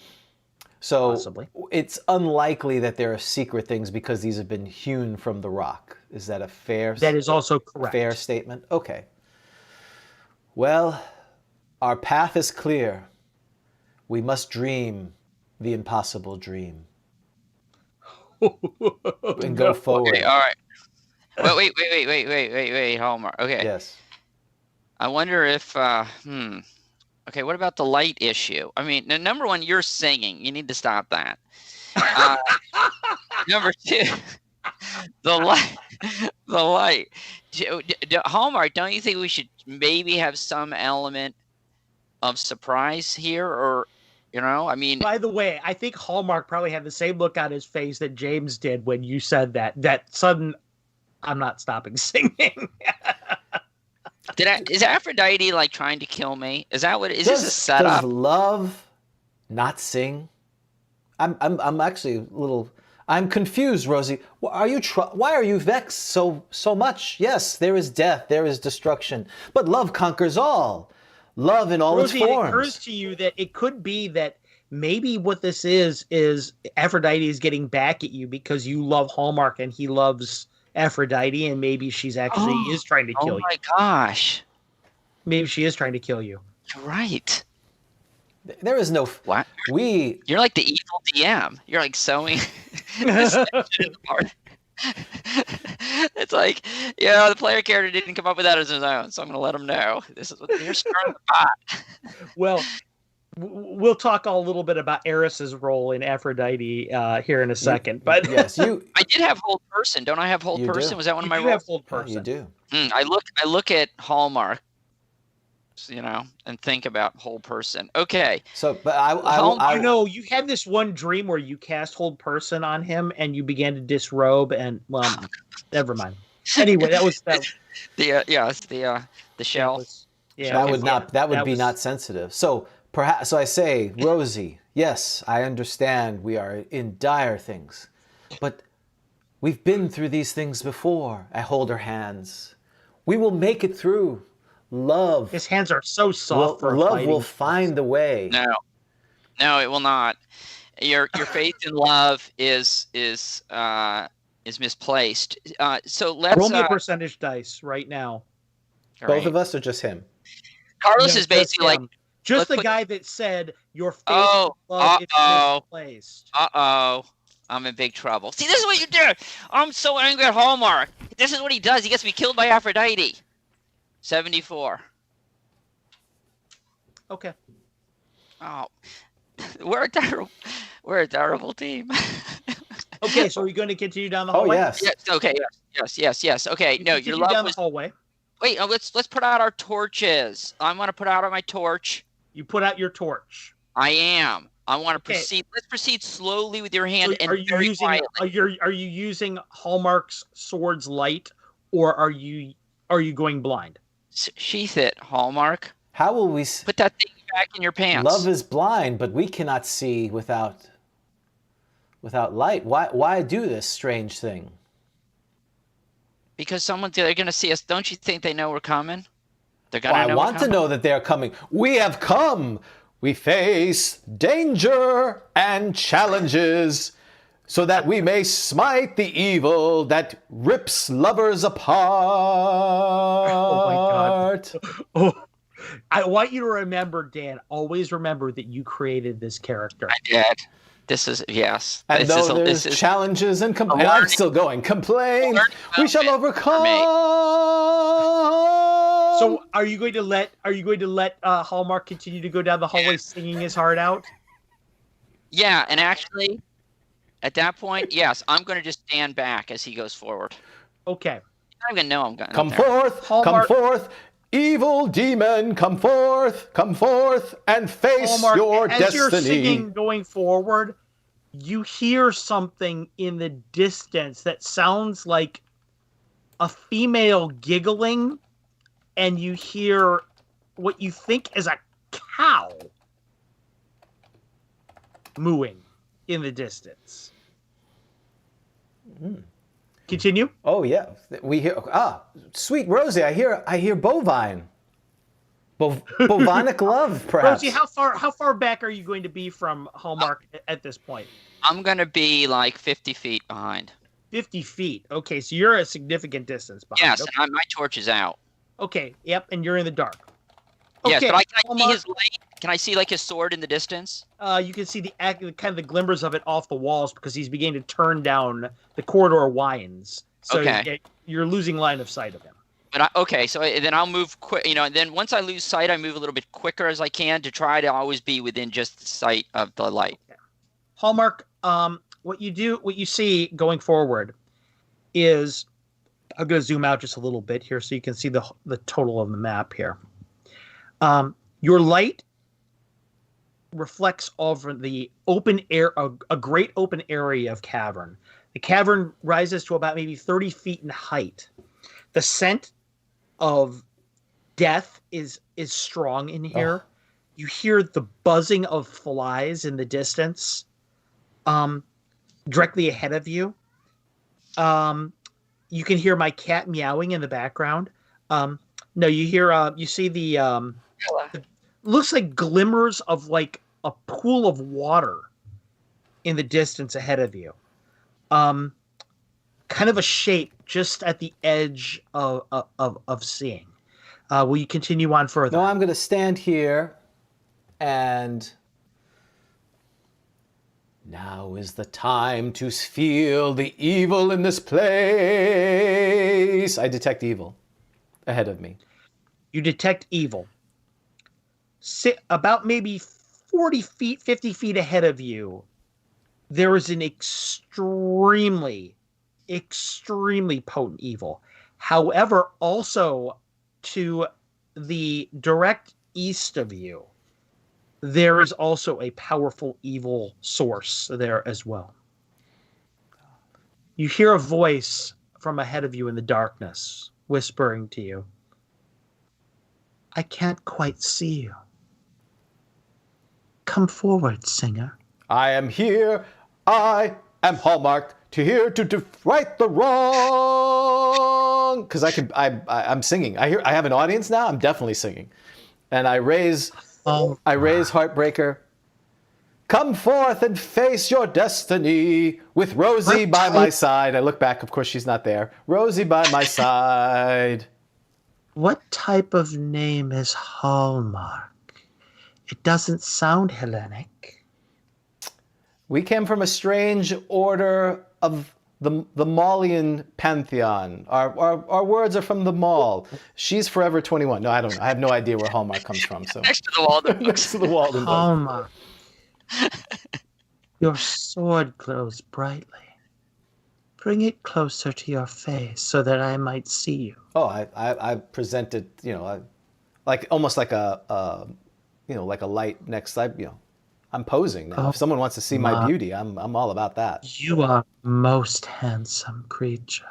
[SPEAKER 3] It's unlikely that there are secret things because these have been hewn from the rock. Is that a fair?
[SPEAKER 4] That is also correct.
[SPEAKER 3] Fair statement. Okay. Well, our path is clear. We must dream the impossible dream. and go forward.
[SPEAKER 1] Okay, all right. Well, wait, Hallmark. Okay.
[SPEAKER 3] Yes.
[SPEAKER 1] I wonder if, okay, what about the light issue? I mean, number one, you're singing. You need to stop that. Number two, the light. The light. Hallmark, don't you think we should maybe have some element of surprise here? Or, I mean.
[SPEAKER 4] By the way, I think Hallmark probably had the same look on his face that James did when you said that sudden, I'm not stopping singing.
[SPEAKER 1] Is Aphrodite like trying to kill me? Is that what? Is this a setup?
[SPEAKER 3] Does love not sing? I'm actually a little. I'm confused, Rosie. Why are you vexed so much? Yes, there is death, there is destruction, but love conquers all. Love in all
[SPEAKER 4] Rosie,
[SPEAKER 3] its forms.
[SPEAKER 4] It occurs to you that it could be that maybe what this is Aphrodite is getting back at you because you love Hallmark and he loves Aphrodite, and maybe she's actually is trying to kill you.
[SPEAKER 1] Oh my gosh.
[SPEAKER 4] Maybe she is trying to kill you.
[SPEAKER 1] You're right.
[SPEAKER 3] There is no.
[SPEAKER 1] What? You're like the evil DM. You're like sewing. It's like, the player character didn't come up with that as his own, so I'm going to let him know. This is what you're stirring the pot.
[SPEAKER 4] Well, we'll talk a little bit about Eris's role in Aphrodite here in a second. But
[SPEAKER 3] yes,
[SPEAKER 1] I did have hold person. Don't I have hold person? Was that one of my roles?
[SPEAKER 4] You have hold person.
[SPEAKER 3] You do.
[SPEAKER 1] I look at Hallmark, and think about whole person. Okay.
[SPEAKER 3] So, but I
[SPEAKER 4] you had this one dream where you cast hold person on him and you began to disrobe, and never mind. Anyway, that was that.
[SPEAKER 1] The shell.
[SPEAKER 3] That would be not sensitive. So perhaps I say, Rosie, yes, I understand we are in dire things, but we've been through these things before. I hold her hands. We will make it through. Love.
[SPEAKER 4] His hands are so soft.
[SPEAKER 3] Love will find the way.
[SPEAKER 1] No, it will not. Your faith in love is misplaced. So let's
[SPEAKER 4] roll me a percentage dice right now.
[SPEAKER 3] Both of us, or just him?
[SPEAKER 1] Carlos is basically like
[SPEAKER 4] just the guy that said your faith in love is misplaced.
[SPEAKER 1] I'm in big trouble. See, this is what you do. I'm so angry at Hallmark. This is what he does. He gets me killed by Aphrodite. 74.
[SPEAKER 4] Okay.
[SPEAKER 1] Oh, we're a terrible team.
[SPEAKER 4] Okay, so are you going to continue down the hallway?
[SPEAKER 3] Oh yes.
[SPEAKER 1] Okay. Yes. Okay. No, your love
[SPEAKER 4] down
[SPEAKER 1] was.
[SPEAKER 4] The hallway.
[SPEAKER 1] Wait. Let's put out our torches. I'm going to put out my torch.
[SPEAKER 4] You put out your torch.
[SPEAKER 1] I am. I want to proceed. Let's proceed slowly with your hand and very quietly.
[SPEAKER 4] Are you using Hallmark's sword's light, or are you going blind?
[SPEAKER 1] Sheath it, Hallmark.
[SPEAKER 3] How will we
[SPEAKER 1] put that thing back in your pants?
[SPEAKER 3] Love is blind, but we cannot see without light. Why do this strange thing?
[SPEAKER 1] Because they're going to see us. Don't you think they know we're coming? They're going to know.
[SPEAKER 3] I want to know that they're coming. We have come. We face danger and challenges, so that we may smite the evil that rips lovers apart.
[SPEAKER 4] Oh my God. Oh, I want you to remember, Dan, always remember that you created this character.
[SPEAKER 1] I did. This is, yes.
[SPEAKER 3] And there's challenges and complaints. I'm still going. Complain. We shall overcome.
[SPEAKER 4] So are you going to let Hallmark continue to go down the hallway singing his heart out?
[SPEAKER 1] Yeah, and actually, at that point, yes, I'm going to just stand back as he goes forward.
[SPEAKER 4] Okay.
[SPEAKER 1] I don't even know I'm going.
[SPEAKER 3] Come forth, Hallmark. Come forth, evil demon, come forth, and face
[SPEAKER 4] Hallmark,
[SPEAKER 3] your
[SPEAKER 4] as
[SPEAKER 3] destiny.
[SPEAKER 4] You're singing going forward, you hear something in the distance that sounds like a female giggling, and you hear what you think is a cow mooing in the distance. Continue.
[SPEAKER 3] Oh yeah, we hear. Sweet Rosie, I hear bovine. Bovinic love, perhaps.
[SPEAKER 4] Rosie, how far back are you going to be from Hallmark at this point?
[SPEAKER 1] I'm going to be like 50 feet behind.
[SPEAKER 4] 50 feet. Okay, so you're a significant distance behind.
[SPEAKER 1] Yes,
[SPEAKER 4] okay.
[SPEAKER 1] And my torch is out.
[SPEAKER 4] Okay, yep, and you're in the dark. Okay,
[SPEAKER 1] yes, but I can see his light. Can I see like a sword in the distance?
[SPEAKER 4] You can see the kind of the glimmers of it off the walls because he's beginning to turn down. The corridor winds, so
[SPEAKER 1] Okay.
[SPEAKER 4] you're losing line of sight of him.
[SPEAKER 1] But okay, so then I'll move quick. And then once I lose sight, I move a little bit quicker as I can to try to always be within just sight of the light.
[SPEAKER 4] Okay. Hallmark, what you see going forward is, I'm going to zoom out just a little bit here so you can see the total of the map here. Your light reflects over the open air, a great open area of cavern. The cavern rises to about maybe 30 feet in height. The scent of death is strong in here. Oh. You hear the buzzing of flies in the distance, directly ahead of you. You can hear my cat meowing in the background. No, you see the looks like glimmers of like a pool of water in the distance ahead of you. Kind of a shape just at the edge of seeing. Will you continue on further?
[SPEAKER 3] No, I'm going to stand here and... Now is the time to feel the evil in this place. I detect evil ahead of me.
[SPEAKER 4] You detect evil. About maybe 40 feet, 50 feet ahead of you, there is an extremely potent evil. However, also to the direct east of you, there is also a powerful evil source there as well. You hear a voice from ahead of you in the darkness, whispering to you, I can't quite see you. Come forward, singer.
[SPEAKER 3] I am here. I am Hallmark to right the wrong. Because I'm singing. I have an audience now. I'm definitely singing. And I raise Heartbreaker. Come forth and face your destiny with Rosie by my side. I look back. Of course, she's not there. Rosie by my side.
[SPEAKER 4] What type of name is Hallmark? It doesn't sound Hellenic.
[SPEAKER 3] We came from a strange order of the Maulian pantheon. Our words are from the Maul. She's Forever 21. No, I don't know. I have no idea where Hallmark comes from. So
[SPEAKER 1] next to the Walden books.
[SPEAKER 3] Next to the Walden books.
[SPEAKER 4] Hallmark. Your sword glows brightly. Bring it closer to your face so that I might see you.
[SPEAKER 3] Oh, I presented, like almost like a like a light next slide. I'm posing now.
[SPEAKER 4] Oh,
[SPEAKER 3] if someone wants to see my beauty, I'm all about that.
[SPEAKER 4] You are a most handsome creature.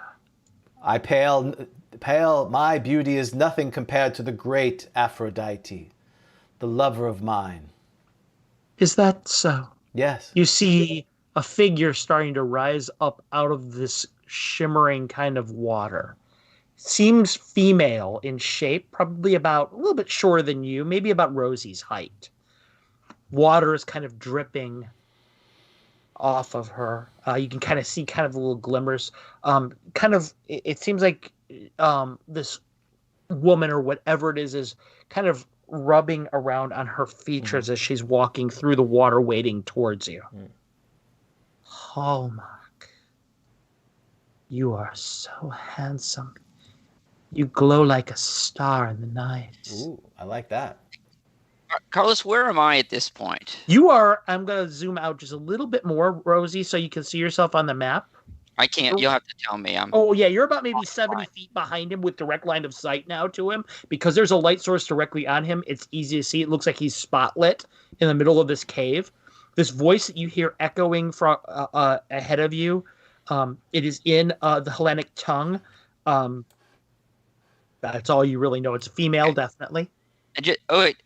[SPEAKER 3] I pale. My beauty is nothing compared to the great Aphrodite, the lover of mine.
[SPEAKER 4] Is that so?
[SPEAKER 3] Yes.
[SPEAKER 4] You see a figure starting to rise up out of this shimmering kind of water. Seems female in shape, probably about a little bit shorter than you, maybe about Rosie's height. Water is kind of dripping off of her. You can kind of see kind of little glimmers. It seems like this woman or whatever it is kind of rubbing around on her features as she's walking through the water wading towards you. Hallmark, you are so handsome. You glow like a star in the night.
[SPEAKER 3] Ooh, I like that.
[SPEAKER 1] Carlos, where am I at this point?
[SPEAKER 4] You are, I'm going to zoom out just a little bit more, Rosie, so you can see yourself on the map.
[SPEAKER 1] I can't. You'll have to tell me.
[SPEAKER 4] Oh, yeah, you're about maybe 70 feet behind him with direct line of sight now to him. Because there's a light source directly on him, it's easy to see. It looks like he's spotlit in the middle of this cave. This voice that you hear echoing from ahead of you, it is in the Hellenic tongue. That's all you really know. It's female, definitely.
[SPEAKER 1] And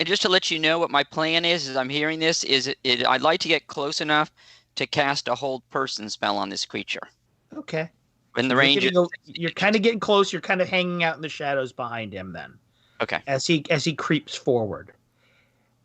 [SPEAKER 1] just to let you know what my plan is as I'm hearing this, I'd like to get close enough to cast a hold person spell on this creature.
[SPEAKER 4] Okay.
[SPEAKER 1] In the range,
[SPEAKER 4] you're kind of getting close. You're kind of hanging out in the shadows behind him. Then,
[SPEAKER 1] okay.
[SPEAKER 4] As he creeps forward.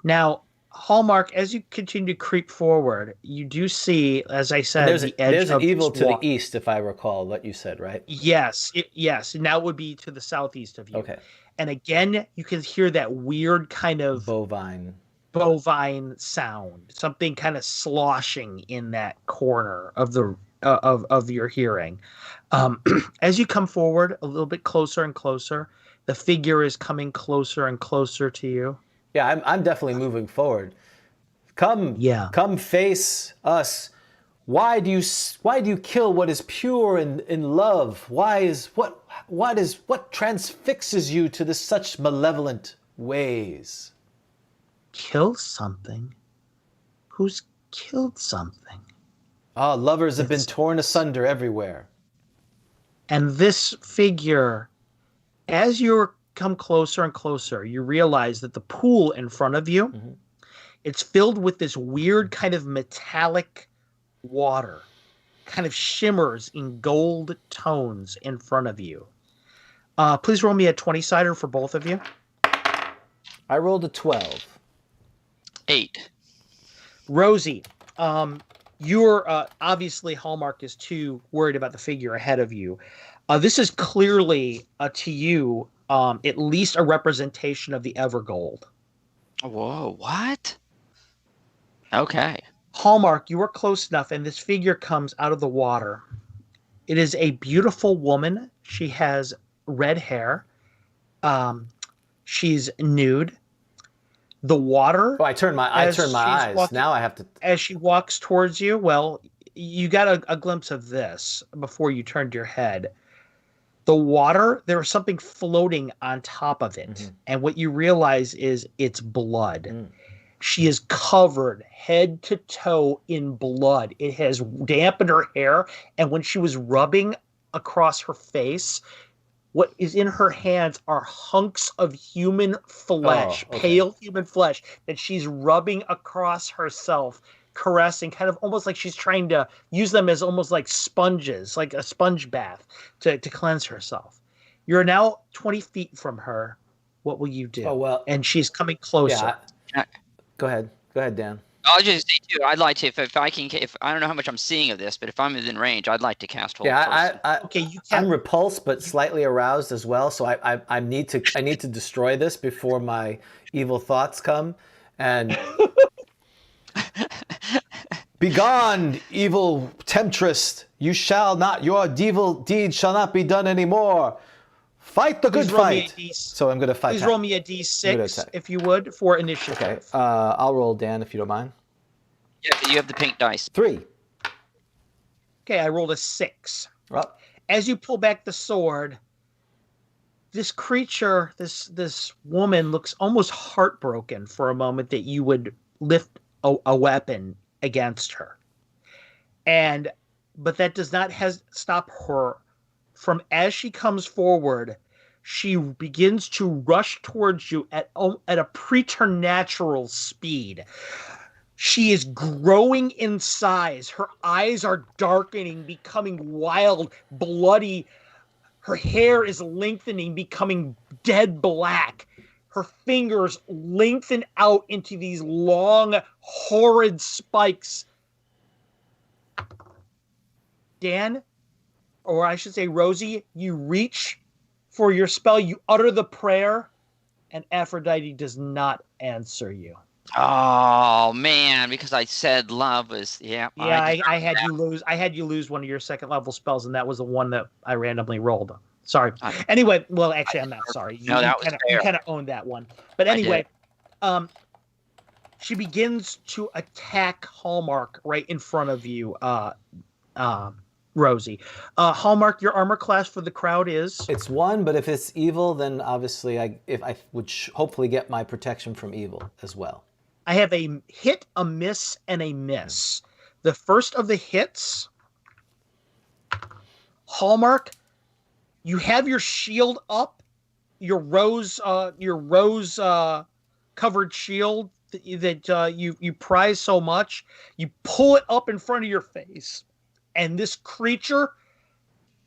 [SPEAKER 4] Now, Hallmark, as you continue to creep forward, you do see, as I said,
[SPEAKER 3] there's an evil to the east, if I recall what you said, right?
[SPEAKER 4] Yes, yes. And that would be to the southeast of you.
[SPEAKER 3] Okay.
[SPEAKER 4] And again, you can hear that weird kind of
[SPEAKER 3] bovine.
[SPEAKER 4] bovine sound, something kind of sloshing in that corner of the of your hearing. As you come forward a little bit closer and closer, the figure is coming closer and closer to you.
[SPEAKER 3] Yeah, I'm definitely moving forward. Come face us. Why do you kill what is pure in love? What transfixes you to such malevolent ways?
[SPEAKER 4] Kill something? Who's killed something?
[SPEAKER 3] Ah, lovers have been torn asunder everywhere.
[SPEAKER 4] And this figure, as you come closer and closer, you realize that the pool in front of you, it's filled with this weird kind of metallic water, kind of shimmers in gold tones in front of you. Please roll me a 20-sider for both of you.
[SPEAKER 3] I rolled a 12.
[SPEAKER 1] 8.
[SPEAKER 4] Rosie, you're obviously Hallmark is too worried about the figure ahead of you. This is clearly to you at least a representation of the Evergold.
[SPEAKER 1] Whoa, what? Okay.
[SPEAKER 4] Hallmark, you are close enough, and this figure comes out of the water. It is a beautiful woman. She has red hair. She's nude. The water.
[SPEAKER 3] Oh, I turned my eyes. Now I have to.
[SPEAKER 4] As she walks towards you, well, you got a glimpse of this before you turned your head. The water, there was something floating on top of it. And what you realize is it's blood. She is covered head to toe in blood. It has dampened her hair. And when she was rubbing across her face, what is in her hands are hunks of human flesh, pale human flesh, that she's rubbing across herself, caressing, kind of almost like she's trying to use them as almost like sponges, like a sponge bath to cleanse herself. You're now 20 feet from her. What will you do?
[SPEAKER 3] Oh, well.
[SPEAKER 4] And she's coming closer.
[SPEAKER 3] Yeah, Go ahead, Dan.
[SPEAKER 1] I'll just say too. I'd like to, if I can, if I don't know how much I'm seeing of this, but if I'm within range, I'd like to cast Hold.
[SPEAKER 3] Okay, you can. I'm repulsed, but slightly aroused as well. So I need to destroy this before my evil thoughts come. And begone, evil temptress! You shall not. Your evil deeds shall not be done anymore. Fight the good fight. So I'm going to fight.
[SPEAKER 4] Please roll me a d6, if you would, for initiative.
[SPEAKER 3] Okay. I'll roll, Dan, if you don't mind.
[SPEAKER 1] Yeah, you have the pink dice.
[SPEAKER 3] 3.
[SPEAKER 4] Okay, I rolled a 6.
[SPEAKER 3] Well,
[SPEAKER 4] as you pull back the sword, this creature, this woman looks almost heartbroken for a moment that you would lift a weapon against her. But that does not stop her from, as she comes forward, she begins to rush towards you at a preternatural speed. She is growing in size. Her eyes are darkening, becoming wild, bloody. Her hair is lengthening, becoming dead black. Her fingers lengthen out into these long, horrid spikes. Dan, or I should say Rosie, you reach for your spell, you utter the prayer, and Aphrodite does not answer you.
[SPEAKER 1] Oh man, because I said love was
[SPEAKER 4] I had you lose one of your second level spells, and that was the one that I randomly rolled. Sorry. Anyway, well, actually, I'm not sorry. You kind of owned that one. But anyway, she begins to attack Hallmark right in front of you, Rosie. Hallmark, your armor class for the crowd is?
[SPEAKER 3] It's 1, but if it's evil, then obviously I would hopefully get my protection from evil as well.
[SPEAKER 4] I have a hit, a miss, and a miss. The first of the hits, Hallmark, you have your shield up, your rose covered shield that you prize so much. You pull it up in front of your face, and this creature,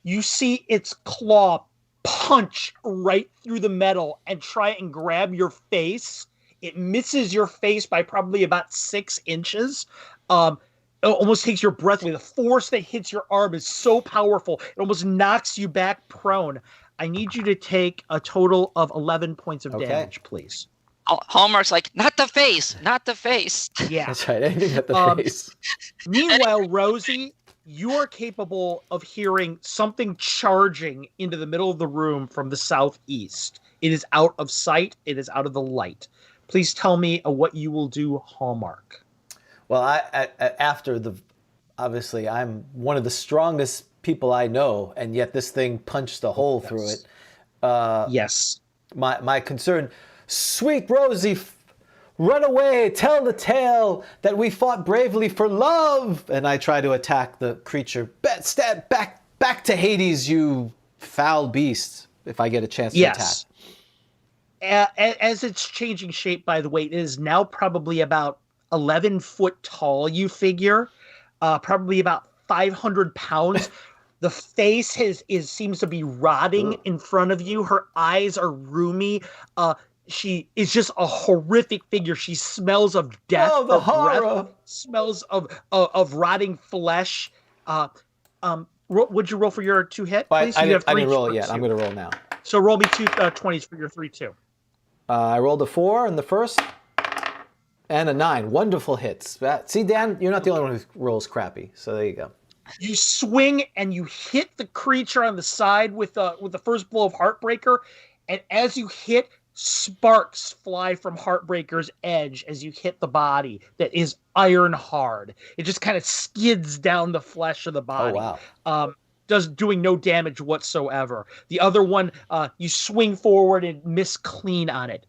[SPEAKER 4] you see its claw punch right through the metal and try and grab your face. It misses your face by probably about 6 inches. It almost takes your breath away. The force that hits your arm is so powerful, it almost knocks you back prone. I need you to take a total of 11 points of damage, please.
[SPEAKER 1] Hallmark's like, not the face, not the face.
[SPEAKER 4] Yeah.
[SPEAKER 3] That's right. Anything but the face.
[SPEAKER 4] Meanwhile, Rosie, you are capable of hearing something charging into the middle of the room from the southeast. It is out of sight. It is out of the light. Please tell me what you will do, Hallmark.
[SPEAKER 3] Well, obviously, I'm one of the strongest people I know, and yet this thing punched a hole through it.
[SPEAKER 4] Yes.
[SPEAKER 3] My concern, sweet Rosie, run away, tell the tale that we fought bravely for love. And I try to attack the creature. Step back to Hades, you foul beast, if I get a chance to attack.
[SPEAKER 4] As it's changing shape, by the way, it is now probably about 11 foot tall, you figure. Probably about 500 pounds. The face seems to be rotting in front of you. Her eyes are roomy. She is just a horrific figure. She smells of death.
[SPEAKER 3] Oh, the horror!
[SPEAKER 4] Breath smells of rotting flesh. Would you roll for your 2 hit, please?
[SPEAKER 3] I didn't roll it yet. I'm going to roll now.
[SPEAKER 4] So roll me 2 20s for your 3-2.
[SPEAKER 3] I rolled a 4 in the first and a 9. Wonderful hits. See, Dan, you're not the only one who rolls crappy. So there you go.
[SPEAKER 4] You swing and you hit the creature on the side with the first blow of Heartbreaker, and as you hit, sparks fly from Heartbreaker's edge as you hit the body that is iron hard. It just kind of skids down the flesh of the body.
[SPEAKER 3] Oh, wow.
[SPEAKER 4] Doing no damage whatsoever. The other one, you swing forward and miss clean on it.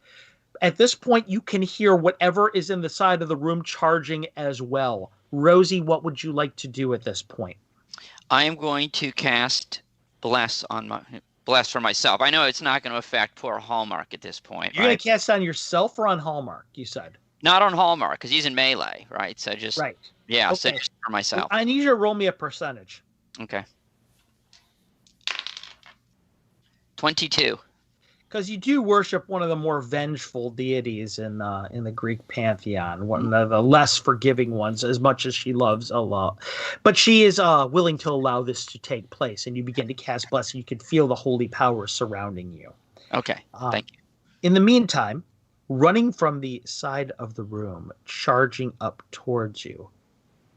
[SPEAKER 4] At this point, you can hear whatever is in the side of the room charging as well. Rosie, what would you like to do at this point?
[SPEAKER 1] I am going to cast Bless for myself. I know it's not going to affect poor Hallmark at this point.
[SPEAKER 4] You're going to cast on yourself or on Hallmark, you said?
[SPEAKER 1] Not on Hallmark, because he's in melee, right? So just...
[SPEAKER 4] Right.
[SPEAKER 1] Yeah,
[SPEAKER 4] Okay.
[SPEAKER 1] so just for myself.
[SPEAKER 4] I need you to roll me a percentage.
[SPEAKER 1] Okay. 22.
[SPEAKER 4] Because you do worship one of the more vengeful deities in the Greek pantheon, one of the less forgiving ones, as much as she loves Allah. But she is willing to allow this to take place, and you begin to cast blessing. You can feel the holy power surrounding you.
[SPEAKER 1] Okay, thank you.
[SPEAKER 4] In the meantime, running from the side of the room, charging up towards you,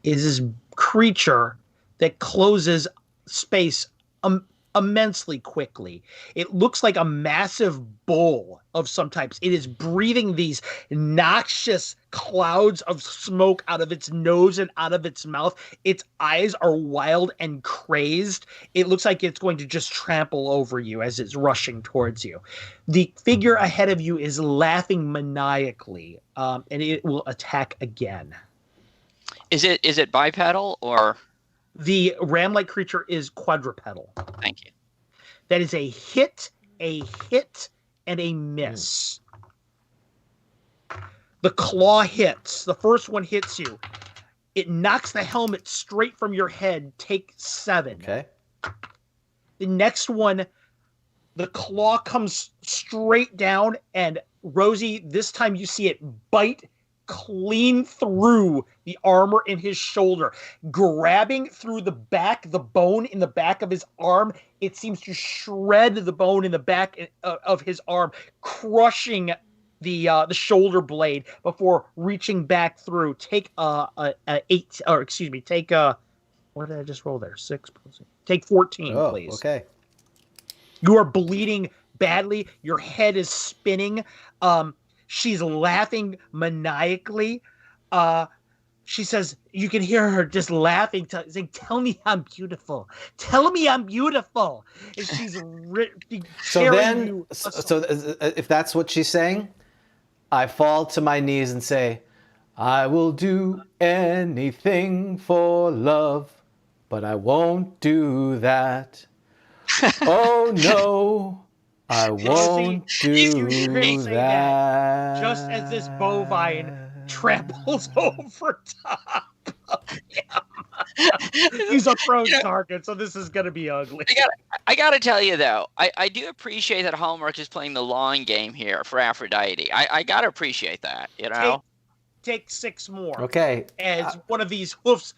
[SPEAKER 4] is this creature that closes space immensely quickly. It looks like a massive bull of some types. It is breathing these noxious clouds of smoke out of its nose and out of its mouth. Its eyes are wild and crazed. It looks like it's going to just trample over you as it's rushing towards you. The figure ahead of you is laughing maniacally, and it will attack again.
[SPEAKER 1] Is it bipedal or?
[SPEAKER 4] The ram-like creature is quadrupedal.
[SPEAKER 1] Thank you.
[SPEAKER 4] That is a hit, and a miss. The claw hits. The first one hits you. It knocks the helmet straight from your head. Take 7.
[SPEAKER 3] Okay.
[SPEAKER 4] The next one, the claw comes straight down, and Rosie, this time you see it bite clean through the armor in his shoulder, grabbing through the bone in the back of his arm. It seems to shred the bone in the back of his arm, crushing the shoulder blade before reaching back through. Take what did I just roll there? 6 plus 8. Take 14, please.
[SPEAKER 3] Okay.
[SPEAKER 4] You are bleeding badly. Your head is spinning. She's laughing maniacally. She says, you can hear her just laughing, saying, "Tell me I'm beautiful. Tell me I'm beautiful." And she's
[SPEAKER 3] so if that's what she's saying, I fall to my knees and say, "I will do anything for love, but I won't do that. Oh no. I won't do that."
[SPEAKER 4] Just as this bovine tramples over top of him. He's a prone target, so this is going to be ugly.
[SPEAKER 1] I gotta tell you, though, I do appreciate that Hallmark is playing the long game here for Aphrodite. I gotta appreciate that, you know?
[SPEAKER 4] Take 6 more.
[SPEAKER 3] Okay.
[SPEAKER 4] As one of these hoofs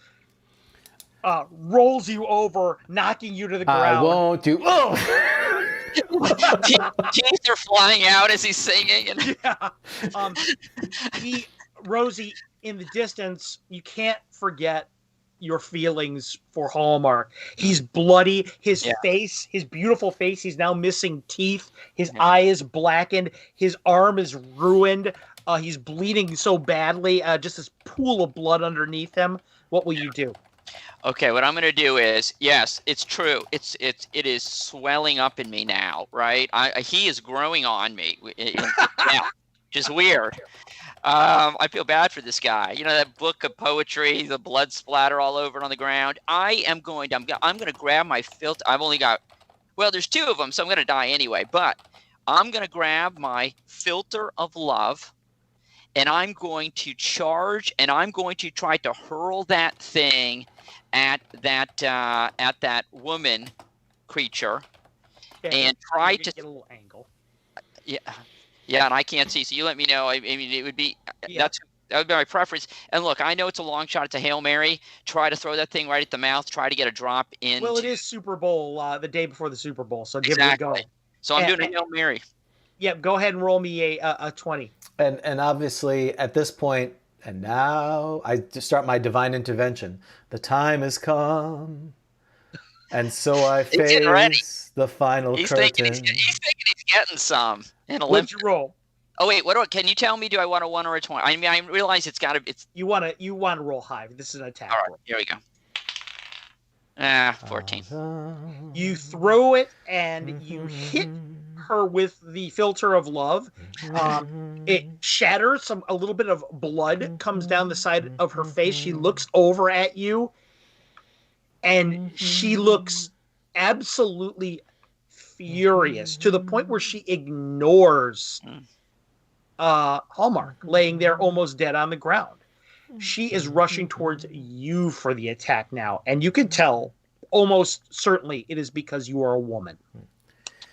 [SPEAKER 4] rolls you over, knocking you to the ground.
[SPEAKER 3] I won't do... Oh!
[SPEAKER 1] Teeth are flying out as he's singing. And...
[SPEAKER 4] Yeah. Rosie, in the distance, you can't forget your feelings for Hallmark. He's bloody. His face, his beautiful face, he's now missing teeth. His eye is blackened. His arm is ruined. He's bleeding so badly. Just this pool of blood underneath him. What will you do?
[SPEAKER 1] Okay, what I'm going to do is, yes, it's true. It is swelling up in me now, right? He is growing on me, now, which is weird. I feel bad for this guy. You know that book of poetry, the blood splatter all over it on the ground. I'm going to grab my filter. I've only got, well, there's two of them, so I'm going to die anyway. But I'm going to grab my filter of love, and I'm going to charge, and I'm going to try to hurl that thing at that woman creature, and try to
[SPEAKER 4] get a little angle.
[SPEAKER 1] Yeah, and I can't see, so you let me know. I mean, it would be that would be my preference. And look, I know it's a long shot. It's a Hail Mary. Try to throw that thing right at the mouth. Try to get a drop in.
[SPEAKER 4] Well, it is Super Bowl, the day before the Super Bowl, so give it a go.
[SPEAKER 1] So I'm doing a Hail Mary.
[SPEAKER 4] Yeah, go ahead and roll me a 20.
[SPEAKER 3] And obviously, at this point, and now I start my divine intervention. The time has come, and so I face the final curtain.
[SPEAKER 1] He's thinking he's getting some.
[SPEAKER 4] What'd you roll?
[SPEAKER 1] Oh wait, can you tell me? Do I want a 1 or a 20? I mean, I realize it's got to. You
[SPEAKER 4] want to roll high. This is an attack.
[SPEAKER 1] All right, here we go. 14.
[SPEAKER 4] You throw it and you hit her with the filter of love. It shatters. A little bit of blood comes down the side of her face. She looks over at you, and she looks absolutely furious to the point where she ignores Hallmark, laying there almost dead on the ground. She is rushing towards you for the attack now, and you can tell almost certainly it is because you are a woman.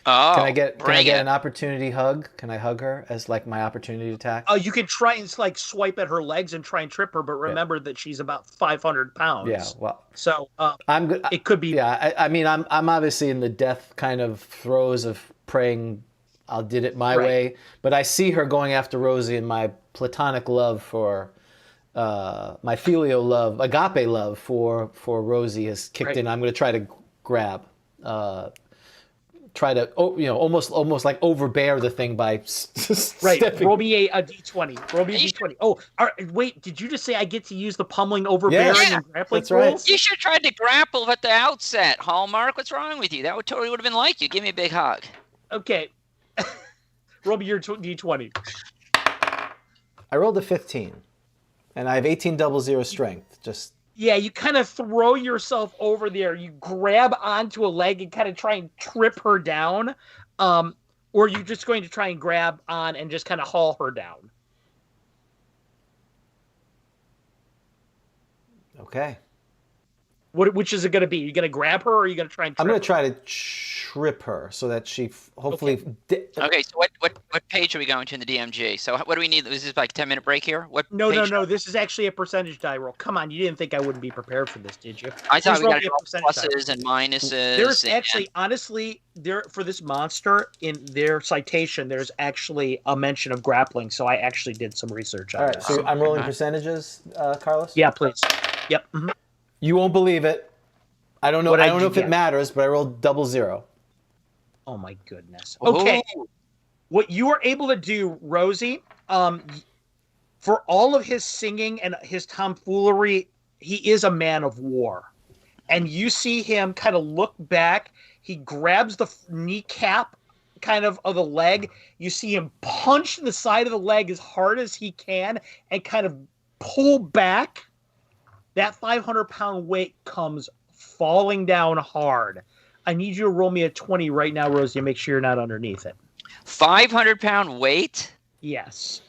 [SPEAKER 3] Oh, can I get an opportunity hug? Can I hug her as like my opportunity attack?
[SPEAKER 4] You can try and like swipe at her legs and try and trip her, but remember that she's about 500 pounds.
[SPEAKER 3] Yeah, well,
[SPEAKER 4] so
[SPEAKER 3] I'm good.
[SPEAKER 4] It could be.
[SPEAKER 3] Yeah, I mean, I'm obviously in the death kind of throes of praying. I did it my way, but I see her going after Rosie, and my platonic love for, my filial love, agape love for Rosie has kicked in. I'm going to try to grab. Try to almost like overbear the thing by stepping.
[SPEAKER 4] Roll me a d20. Roll me a d20. Oh, wait, did you just say I get to use the pummeling, overbearing, and grappling
[SPEAKER 3] that's right.
[SPEAKER 4] rules?
[SPEAKER 1] You should try to grapple at the outset, Hallmark. What's wrong with you? That would have been like you. Give me a big hug.
[SPEAKER 4] Okay. Roll me your d20.
[SPEAKER 3] I rolled a 15, and I have 18 00 strength.
[SPEAKER 4] Yeah, you kind of throw yourself over there. You grab onto a leg and kind of try and trip her down. Or you're just going to try and grab on and just kind of haul her down.
[SPEAKER 3] Okay.
[SPEAKER 4] Which is it going to be? Are you going to grab her or are you going to try and trip
[SPEAKER 3] I'm going to
[SPEAKER 4] her?
[SPEAKER 3] try to trip her so that she hopefully...
[SPEAKER 1] Okay, so what page are we going to in the DMG? So what do we need? Is this like a 10-minute break here?
[SPEAKER 4] No. This is actually a percentage die roll. Come on, you didn't think I wouldn't be prepared for this, did you?
[SPEAKER 1] I thought we got to do pluses and minuses.
[SPEAKER 4] There's actually, honestly, for this monster, in their citation, there's actually a mention of grappling, so I actually did some research on this.
[SPEAKER 3] All right, so I'm rolling percentages, Carlos?
[SPEAKER 4] Yeah, please. Yep. Mm-hmm.
[SPEAKER 3] You won't believe it. I don't know. I don't know if it matters, but I rolled 00.
[SPEAKER 4] Oh my goodness. Okay. Ooh. What you are able to do, Rosie, for all of his singing and his tomfoolery, he is a man of war. And you see him kind of look back. He grabs the kneecap kind of the leg. You see him punch the side of the leg as hard as he can and kind of pull back. That 500-pound weight comes falling down hard. I need you to roll me a 20 right now, Rosie, and make sure you're not underneath it.
[SPEAKER 1] 500-pound weight?
[SPEAKER 4] Yes.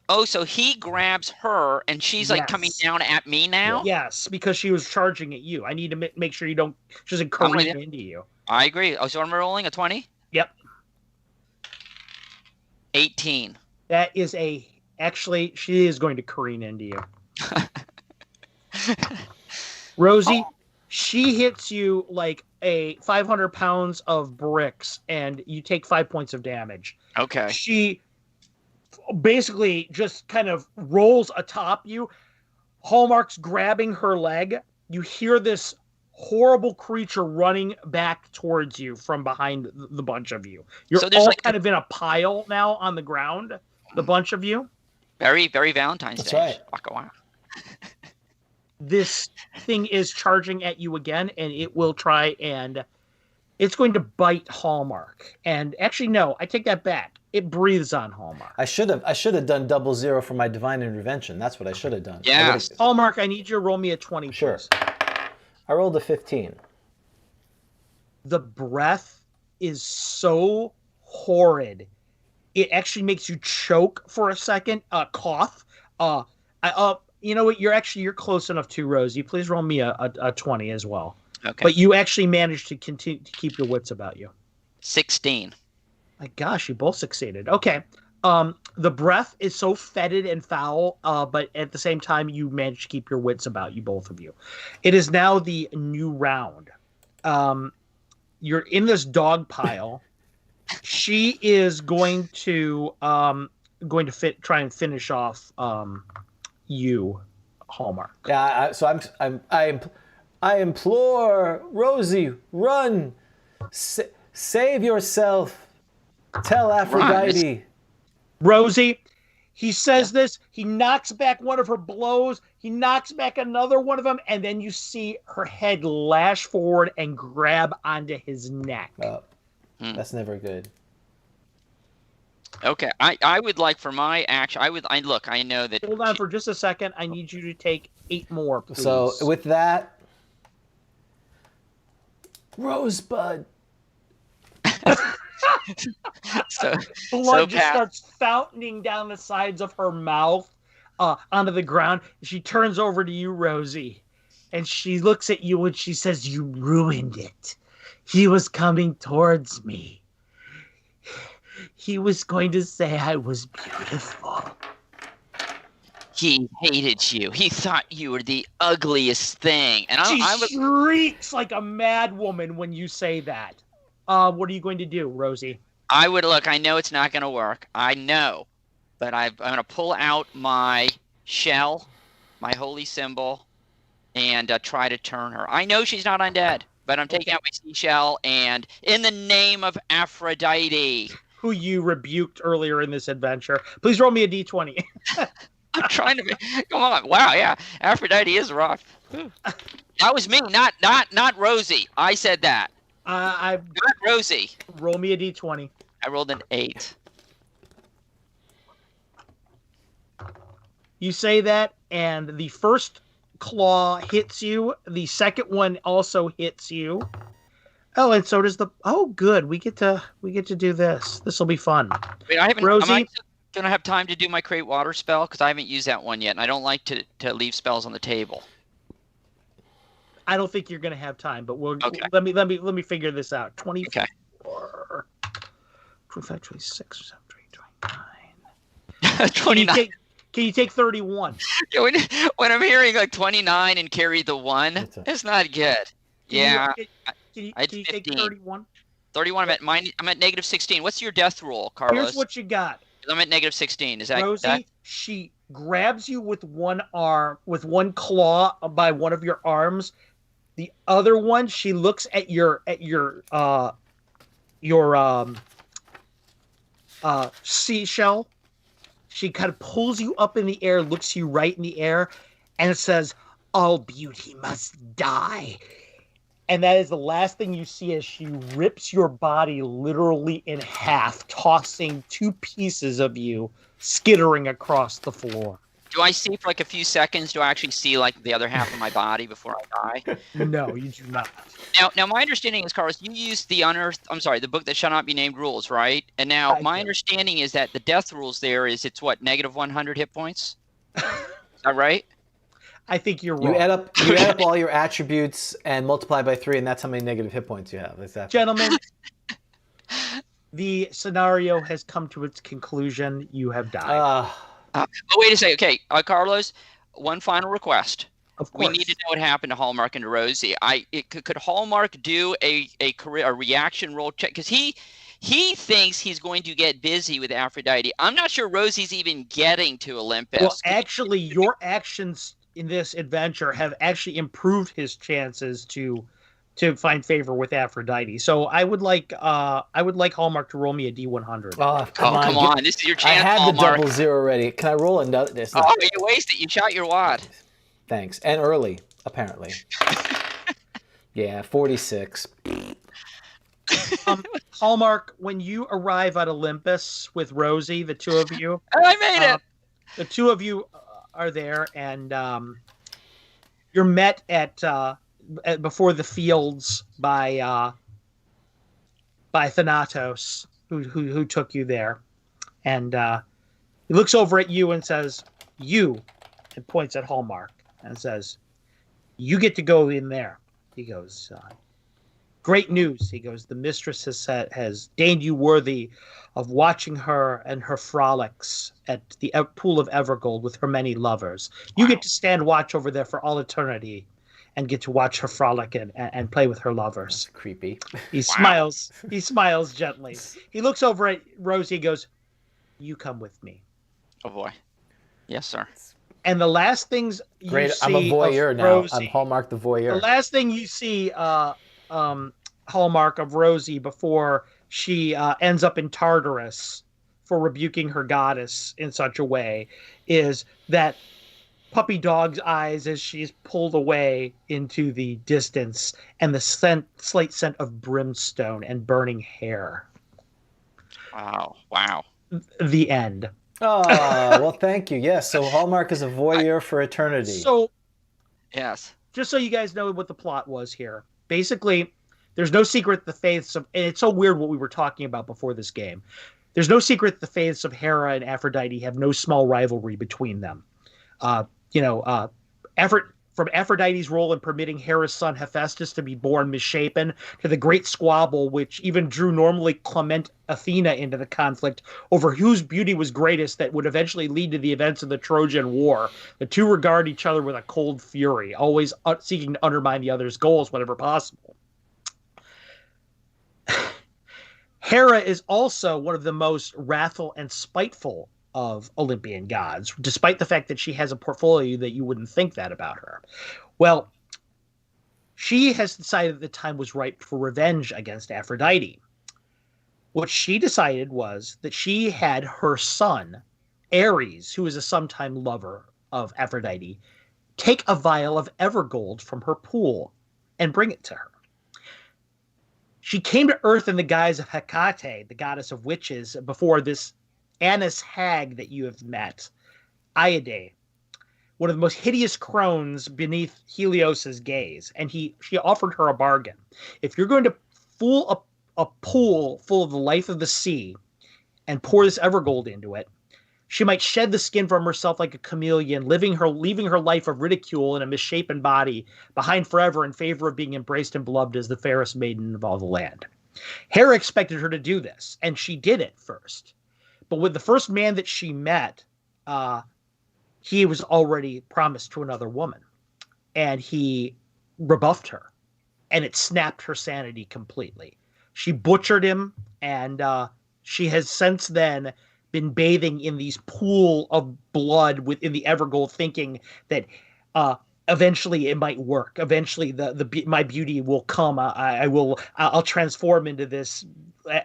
[SPEAKER 1] Oh, so he grabs her, and she's like coming down at me now?
[SPEAKER 4] Yes, because she was charging at you. I need to make sure she doesn't careen into you.
[SPEAKER 1] I agree. Oh, so I'm rolling a 20?
[SPEAKER 4] Yep.
[SPEAKER 1] 18.
[SPEAKER 4] That is actually, she is going to careen into you. Rosie, She hits you like a 500 pounds of bricks, and you take 5 points of damage.
[SPEAKER 1] Okay.
[SPEAKER 4] She basically just kind of rolls atop you. Hallmark's grabbing her leg. You hear this horrible creature running back towards you from behind the bunch of you. You're all like kind of in a pile now on the ground, the bunch of you.
[SPEAKER 1] Very, very Valentine's Day.
[SPEAKER 3] Right.
[SPEAKER 1] Wow.
[SPEAKER 4] This thing is charging at you again, and it will try and it's going to bite Hallmark. And actually, no, I take that back. It breathes on Hallmark.
[SPEAKER 3] I should have done 00 for my divine intervention. That's what I should have done.
[SPEAKER 1] Yeah.
[SPEAKER 4] Hallmark, I need you to roll me a 20.
[SPEAKER 3] Sure.
[SPEAKER 4] Please.
[SPEAKER 3] I rolled a 15.
[SPEAKER 4] The breath is so horrid. It actually makes you choke for a second, cough. You know what? You're close enough to Rosie. Please roll me a 20 as well.
[SPEAKER 1] Okay.
[SPEAKER 4] But you actually managed to continue to keep your wits about you.
[SPEAKER 1] 16.
[SPEAKER 4] My gosh, you both succeeded. Okay. The breath is so fetid and foul, but at the same time, you managed to keep your wits about you, both of you. It is now the new round. You're in this dog pile. She is going to try and finish off you, Hallmark.
[SPEAKER 3] Yeah. So I implore Rosie, run, save yourself. Tell Aphrodite.
[SPEAKER 4] Rosie, he says this. He knocks back one of her blows. He knocks back another one of them, and then you see her head lash forward and grab onto his neck.
[SPEAKER 3] That's never good.
[SPEAKER 1] Okay, I would like for my action. I know that.
[SPEAKER 4] Hold on for just a second. I need you to take 8 more, please.
[SPEAKER 3] So with that, Rosebud.
[SPEAKER 4] Blood just starts fountaining down the sides of her mouth onto the ground. She turns over to you, Rosie, and she looks at you and she says, "You ruined it. He was coming towards me. He was going to say I was beautiful."
[SPEAKER 1] He hated you. He thought you were the ugliest thing. And
[SPEAKER 4] she shrieks like a mad woman when you say that. What are you going to do, Rosie?
[SPEAKER 1] I know it's not going to work. I know. But I'm going to pull out my shell, my holy symbol, and try to turn her. I know she's not undead, but I'm taking out my seashell, and in the name of Aphrodite,
[SPEAKER 4] who you rebuked earlier in this adventure, please roll me a d20.
[SPEAKER 1] I'm trying to come on. Wow, yeah. Aphrodite is rough. That was me, not Rosie. I said that. Not Rosie.
[SPEAKER 4] Roll me a d20.
[SPEAKER 1] I rolled an 8.
[SPEAKER 4] You say that, and the first claw hits you. The second one also hits you. Oh, and so does the. Oh, good. We get to do this. This will be fun.
[SPEAKER 1] Wait, I haven't.
[SPEAKER 4] Rosie,
[SPEAKER 1] am I gonna have time to do my create water spell? Because I haven't used that one yet, and I don't like to leave spells on the table.
[SPEAKER 4] I don't think you're gonna have time, but we'll.
[SPEAKER 1] Okay.
[SPEAKER 4] Let me figure this out. 24.
[SPEAKER 1] Okay.
[SPEAKER 4] 25, 26, 27,
[SPEAKER 1] 29.
[SPEAKER 4] Can you take 31?
[SPEAKER 1] Yeah, when I'm hearing like 29 and carry the 1, it's not good.
[SPEAKER 4] Can you
[SPEAKER 1] take
[SPEAKER 4] take 31?
[SPEAKER 1] 31. I'm at negative 16. What's your death rule, Carlos?
[SPEAKER 4] Here's what you got.
[SPEAKER 1] I'm at negative 16. Is that
[SPEAKER 4] Rosie? She grabs you with one arm, with one claw by one of your arms. The other one, she looks at your seashell. She kind of pulls you up in the air, looks you right in the air, and says, "All beauty must die." And that is the last thing you see as she rips your body literally in half, tossing 2 pieces of you skittering across the floor.
[SPEAKER 1] Do I see for like a few seconds? Do I actually see like the other half of my body before I die?
[SPEAKER 4] No, you do not.
[SPEAKER 1] Now my understanding is, Carlos, you used the book that shall not be named rules, right? And now my understanding is that the death rules there is it's what, negative 100 hit points? Is that right?
[SPEAKER 4] I think you're wrong.
[SPEAKER 3] You add up all your attributes and multiply by 3, and that's how many negative hit points you have. Exactly.
[SPEAKER 4] Gentlemen, the scenario has come to its conclusion. You have died.
[SPEAKER 1] Oh, wait a second. Okay, Carlos, one final request.
[SPEAKER 4] Of
[SPEAKER 1] We
[SPEAKER 4] course.
[SPEAKER 1] need to know what happened to Hallmark and to Rosie. Could Hallmark do a reaction roll check? Because he thinks he's going to get busy with Aphrodite. I'm not sure Rosie's even getting to Olympus.
[SPEAKER 4] Well, actually, your actions in this adventure have actually improved his chances to find favor with Aphrodite. So I would like Hallmark to roll me a D100.
[SPEAKER 3] Oh,
[SPEAKER 1] come on. This is your chance,
[SPEAKER 3] I had
[SPEAKER 1] Hallmark.
[SPEAKER 3] the 0 ready. Can I roll another?
[SPEAKER 1] Oh, you wasted. You shot your wad.
[SPEAKER 3] Thanks. And early, apparently. Yeah, 46.
[SPEAKER 4] Hallmark, when you arrive at Olympus with Rosie, the two of you,
[SPEAKER 1] I made it.
[SPEAKER 4] The two of you are there, and you're met at before the fields by Thanatos, who took you there, and he looks over at you and says, "You," and points at Hallmark and says, "You get to go in there." He goes, "Great news." He goes, "The mistress has deigned you worthy of watching her and her frolics at the pool of Evergold with her many lovers. You get to stand watch over there for all eternity and get to watch her frolic and play with her lovers."
[SPEAKER 3] That's creepy.
[SPEAKER 4] He smiles. He smiles gently. He looks over at Rosie and goes, "You come with me."
[SPEAKER 1] Oh, boy. Yes, sir.
[SPEAKER 4] And the last things you see
[SPEAKER 3] I'm a voyeur now.
[SPEAKER 4] Rosie,
[SPEAKER 3] I'm Hallmark the voyeur.
[SPEAKER 4] the last thing you see Hallmark of Rosie before she ends up in Tartarus for rebuking her goddess in such a way is that puppy dog's eyes as she's pulled away into the distance, and the slight scent of brimstone and burning hair.
[SPEAKER 1] Wow.
[SPEAKER 4] The end.
[SPEAKER 3] Oh, well, thank you. Yes, so Hallmark is a voyeur for eternity.
[SPEAKER 4] So,
[SPEAKER 1] yes.
[SPEAKER 4] Just so you guys know what the plot was here. Basically, there's no secret the faiths of... And it's so weird what we were talking about before this game. There's no secret the faiths of Hera and Aphrodite have no small rivalry between them. From Aphrodite's role in permitting Hera's son Hephaestus to be born misshapen to the great squabble which even drew normally clement Athena into the conflict over whose beauty was greatest that would eventually lead to the events of the Trojan War. The two regard each other with a cold fury, always seeking to undermine the other's goals whenever possible. Hera is also one of the most wrathful and spiteful of Olympian gods, despite the fact that she has a portfolio that you wouldn't think that about her. Well, she has decided the time was ripe for revenge against Aphrodite. What she decided was that she had her son, Ares, who is a sometime lover of Aphrodite, take a vial of Evergold from her pool and bring it to her. She came to Earth in the guise of Hecate, the goddess of witches, before this Anis hag that you have met, Iade, one of the most hideous crones beneath Helios's gaze, and she offered her a bargain. If you're going to fool a pool full of the life of the sea and pour this Evergold into it, she might shed the skin from herself like a chameleon, leaving her life of ridicule in a misshapen body behind forever in favor of being embraced and beloved as the fairest maiden of all the land. Hera expected her to do this, and she did it first. But with the first man that she met, he was already promised to another woman, and he rebuffed her, and it snapped her sanity completely. She butchered him, and she has since then been bathing in these pool of blood within the Evergold, thinking that eventually it might work. Eventually, my beauty will come. I'll transform into this,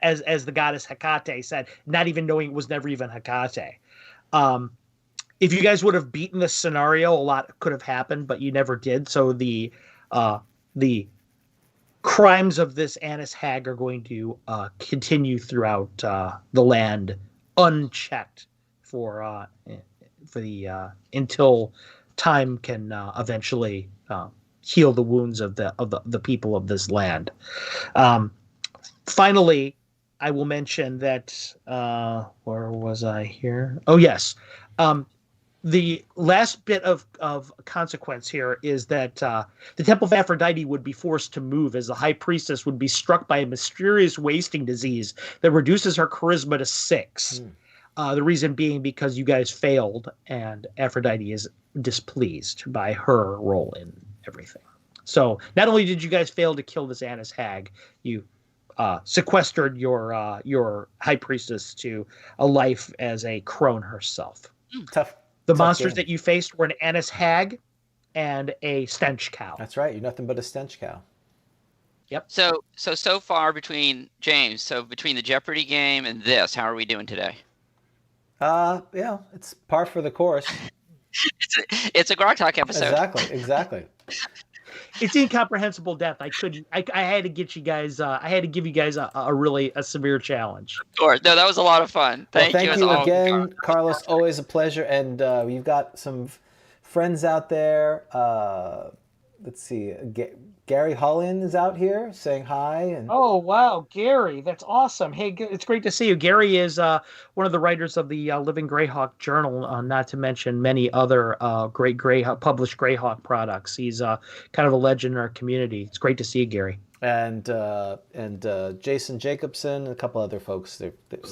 [SPEAKER 4] as the goddess Hecate said, not even knowing it was never even Hecate. If you guys would have beaten this scenario, a lot could have happened, but you never did. So the crimes of this Anis hag are going to continue throughout the land unchecked for the until time can eventually heal the wounds of the people of this land. Finally, I will mention that where was I here? Oh yes, the last bit of consequence here is that the Temple of Aphrodite would be forced to move, as the High Priestess would be struck by a mysterious wasting disease that reduces her charisma to 6. The reason being because you guys failed, and Aphrodite is displeased by her role in everything. So not only did you guys fail to kill this Annis hag, you sequestered your high priestess to a life as a crone herself.
[SPEAKER 3] Tough.
[SPEAKER 4] The
[SPEAKER 3] tough
[SPEAKER 4] monsters
[SPEAKER 3] game.
[SPEAKER 4] that you faced were an Annis hag and a stench cow.
[SPEAKER 3] That's right. You're nothing but a stench cow.
[SPEAKER 4] Yep.
[SPEAKER 1] So far between James, between the Jeopardy game and this, how are we doing today?
[SPEAKER 3] Yeah, it's par for the course.
[SPEAKER 1] It's a Grogtalk episode.
[SPEAKER 3] Exactly.
[SPEAKER 4] It's incomprehensible death. I had to get you guys. I had to give you guys a really severe challenge.
[SPEAKER 1] Of course. No, that was a lot of fun.
[SPEAKER 3] Thank you again, Carlos. Always a pleasure. And you've got some friends out there. Let's see. Gary Holland is out here saying hi. And
[SPEAKER 4] oh, wow, Gary, that's awesome. Hey, it's great to see you. Gary is one of the writers of the Living Greyhawk Journal, not to mention many other great published Greyhawk products. He's kind of a legend in our community. It's great to see you, Gary.
[SPEAKER 3] And Jason Jacobson and a couple other folks.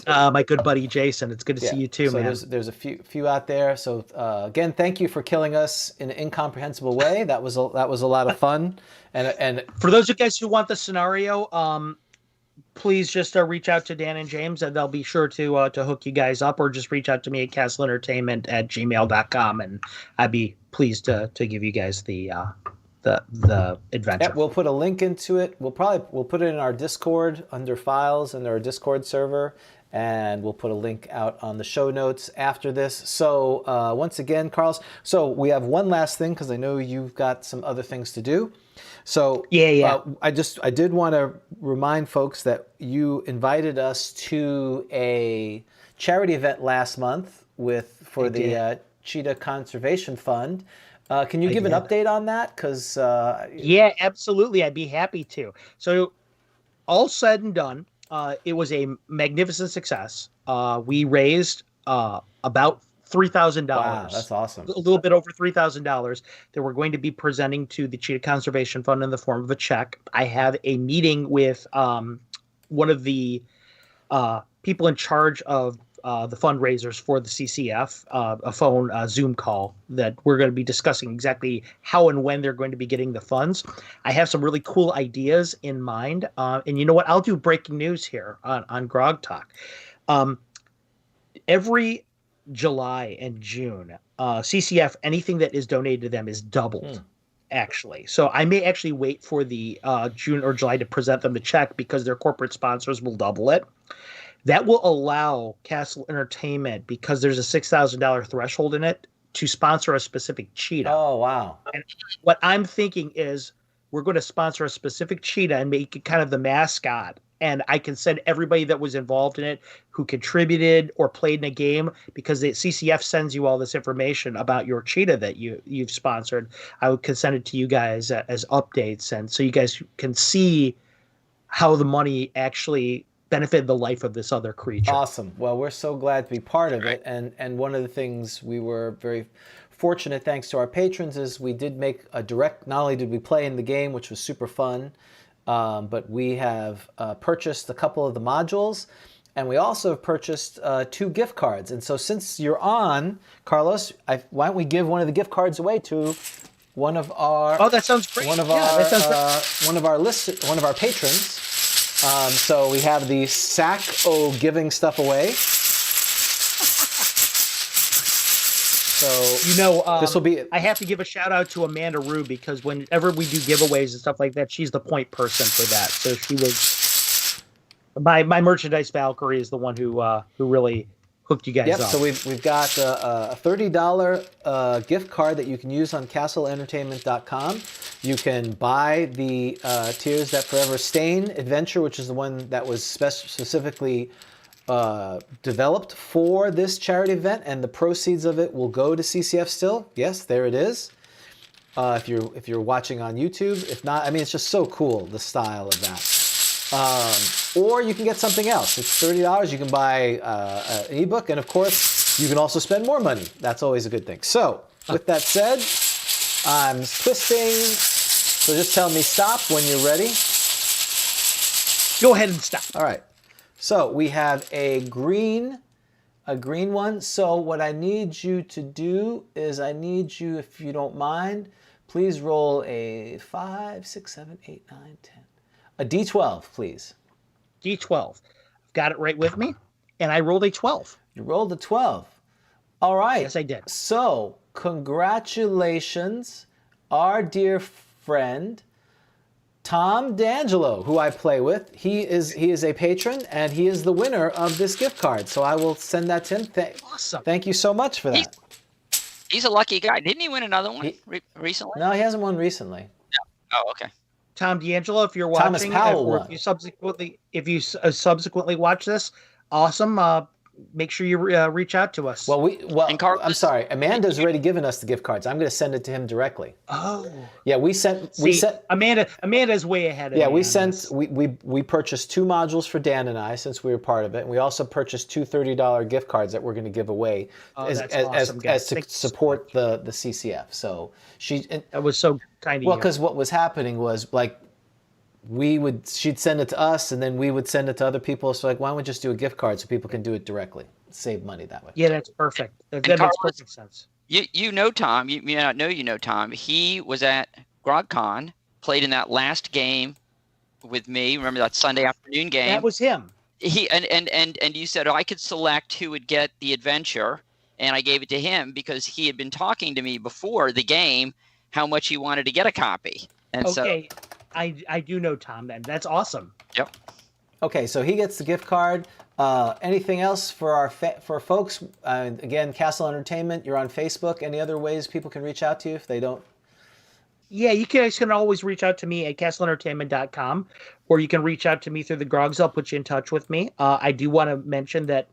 [SPEAKER 4] My good buddy Jason. It's good to see you too,
[SPEAKER 3] so
[SPEAKER 4] man.
[SPEAKER 3] There's a few out there. So again, thank you for killing us in an incomprehensible way. That was a lot of fun. And
[SPEAKER 4] for those of you guys who want the scenario, please just reach out to Dan and James, and they'll be sure to hook you guys up, or just reach out to me at caslentertainment@gmail.com, and I'd be pleased to give you guys the adventure.
[SPEAKER 3] Yeah, we'll put a link into it. We'll put it in our Discord under files in our Discord server, and we'll put a link out on the show notes after this. So once again, Carlos, so we have one last thing because I know you've got some other things to do. So
[SPEAKER 4] yeah.
[SPEAKER 3] I did want to remind folks that you invited us to a charity event last month for the Cheetah Conservation Fund. Can you give an update on that? Because
[SPEAKER 4] yeah, absolutely, I'd be happy to. So all said and done, it was a magnificent success. We raised about $3,000.
[SPEAKER 3] Wow, that's awesome.
[SPEAKER 4] A little bit over $3,000 that we're going to be presenting to the Cheetah Conservation Fund in the form of a check. I have a meeting with one of the people in charge of the fundraisers for the CCF, a phone Zoom call that we're going to be discussing exactly how and when they're going to be getting the funds. I have some really cool ideas in mind. And you know what? I'll do breaking news here on Grog Talk. Every July and June, CCF, anything that is donated to them is doubled. Actually, so I may actually wait for the June or July to present them the check because their corporate sponsors will double it. That will allow Castle Entertainment, because there's a $6,000 threshold in it, to sponsor a specific cheetah.
[SPEAKER 3] Oh, wow.
[SPEAKER 4] And what I'm thinking is we're going to sponsor a specific cheetah and make it kind of the mascot. And I can send everybody that was involved in it, who contributed or played in a game, because the CCF sends you all this information about your cheetah that you've sponsored. I could send it to you guys as updates, and so you guys can see how the money actually benefited the life of this other creature.
[SPEAKER 3] Awesome. Well, we're so glad to be part of it. And one of the things we were very fortunate, thanks to our patrons, is we did make a direct, not only did we play in the game, which was super fun, but we have purchased a couple of the modules, and we also have purchased 2 gift cards. And so since you're on, Carlos, why don't we give one of the gift cards away to one of our...
[SPEAKER 4] Oh, that sounds great.
[SPEAKER 3] One of our patrons. So we have the sack of giving stuff away. So this will be.
[SPEAKER 4] I have to give a shout out to Amanda Rue, because whenever we do giveaways and stuff like that, she's the point person for that. So she was my merchandise Valkyrie is the one who really hooked you guys up.
[SPEAKER 3] So we've got a $30 gift card that you can use on caslentertainment.com. You can buy the Tears That Forever Stain adventure, which is the one that was specifically developed for this charity event, and the proceeds of it will go to CCF still. Yes, there it is. If you're watching on YouTube, if not, I mean, it's just so cool, the style of that. Or you can get something else. It's $30. You can buy an ebook, and of course, you can also spend more money. That's always a good thing. So, with that said, I'm twisting. So just tell me stop when you're ready.
[SPEAKER 4] Go ahead and stop.
[SPEAKER 3] All right. So we have a green A green one. So what I need you to do is if you don't mind, please roll a 5, 6, 7, 8, 9, 10. A D12, please.
[SPEAKER 4] D12. I've got it right with me, and I rolled a 12.
[SPEAKER 3] You rolled a 12. All right.
[SPEAKER 4] Yes, I did.
[SPEAKER 3] So congratulations, our dear friend, Tom D'Angelo, who I play with. He is a patron, and he is the winner of this gift card. So I will send that to him.
[SPEAKER 4] Awesome.
[SPEAKER 3] Thank you so much for that.
[SPEAKER 1] He's a lucky guy. Didn't he win another one recently?
[SPEAKER 3] No, he hasn't won recently.
[SPEAKER 1] No. Oh, okay.
[SPEAKER 4] Tom D'Angelo, if you're watching, or if you subsequently watch this, awesome. Make sure you reach out to us.
[SPEAKER 3] Well, I'm sorry. Amanda's already given us the gift cards. I'm going to send it to him directly.
[SPEAKER 4] Oh.
[SPEAKER 3] Yeah, we sent.
[SPEAKER 4] Amanda's way ahead of me.
[SPEAKER 3] Yeah, we purchased 2 modules for Dan and I since we were part of it, and we also purchased 2 $30 gift cards that we're going to give away as to support the CCF. So
[SPEAKER 4] that was so kind of you.
[SPEAKER 3] Well, because what was happening was like she'd send it to us, and then we would send it to other people. So like, why don't we just do a gift card so people can do it directly, save money that way?
[SPEAKER 4] Yeah, that's perfect. That makes perfect sense.
[SPEAKER 1] You know Tom. You may not know Tom. He was at GrogCon, played in that last game with me. Remember that Sunday afternoon game?
[SPEAKER 4] That was him.
[SPEAKER 1] He and you said I could select who would get the adventure, and I gave it to him because he had been talking to me before the game how much he wanted to get a copy. And
[SPEAKER 4] okay. I do know Tom then. That's awesome.
[SPEAKER 1] Yep.
[SPEAKER 3] Okay, so he gets the gift card. Anything else for for folks? Again, Casl Entertainment, you're on Facebook. Any other ways people can reach out to you if they don't?
[SPEAKER 4] Yeah, you guys can always reach out to me at caslentertainment.com, or you can reach out to me through the Grogs. I'll put you in touch with me. I do want to mention that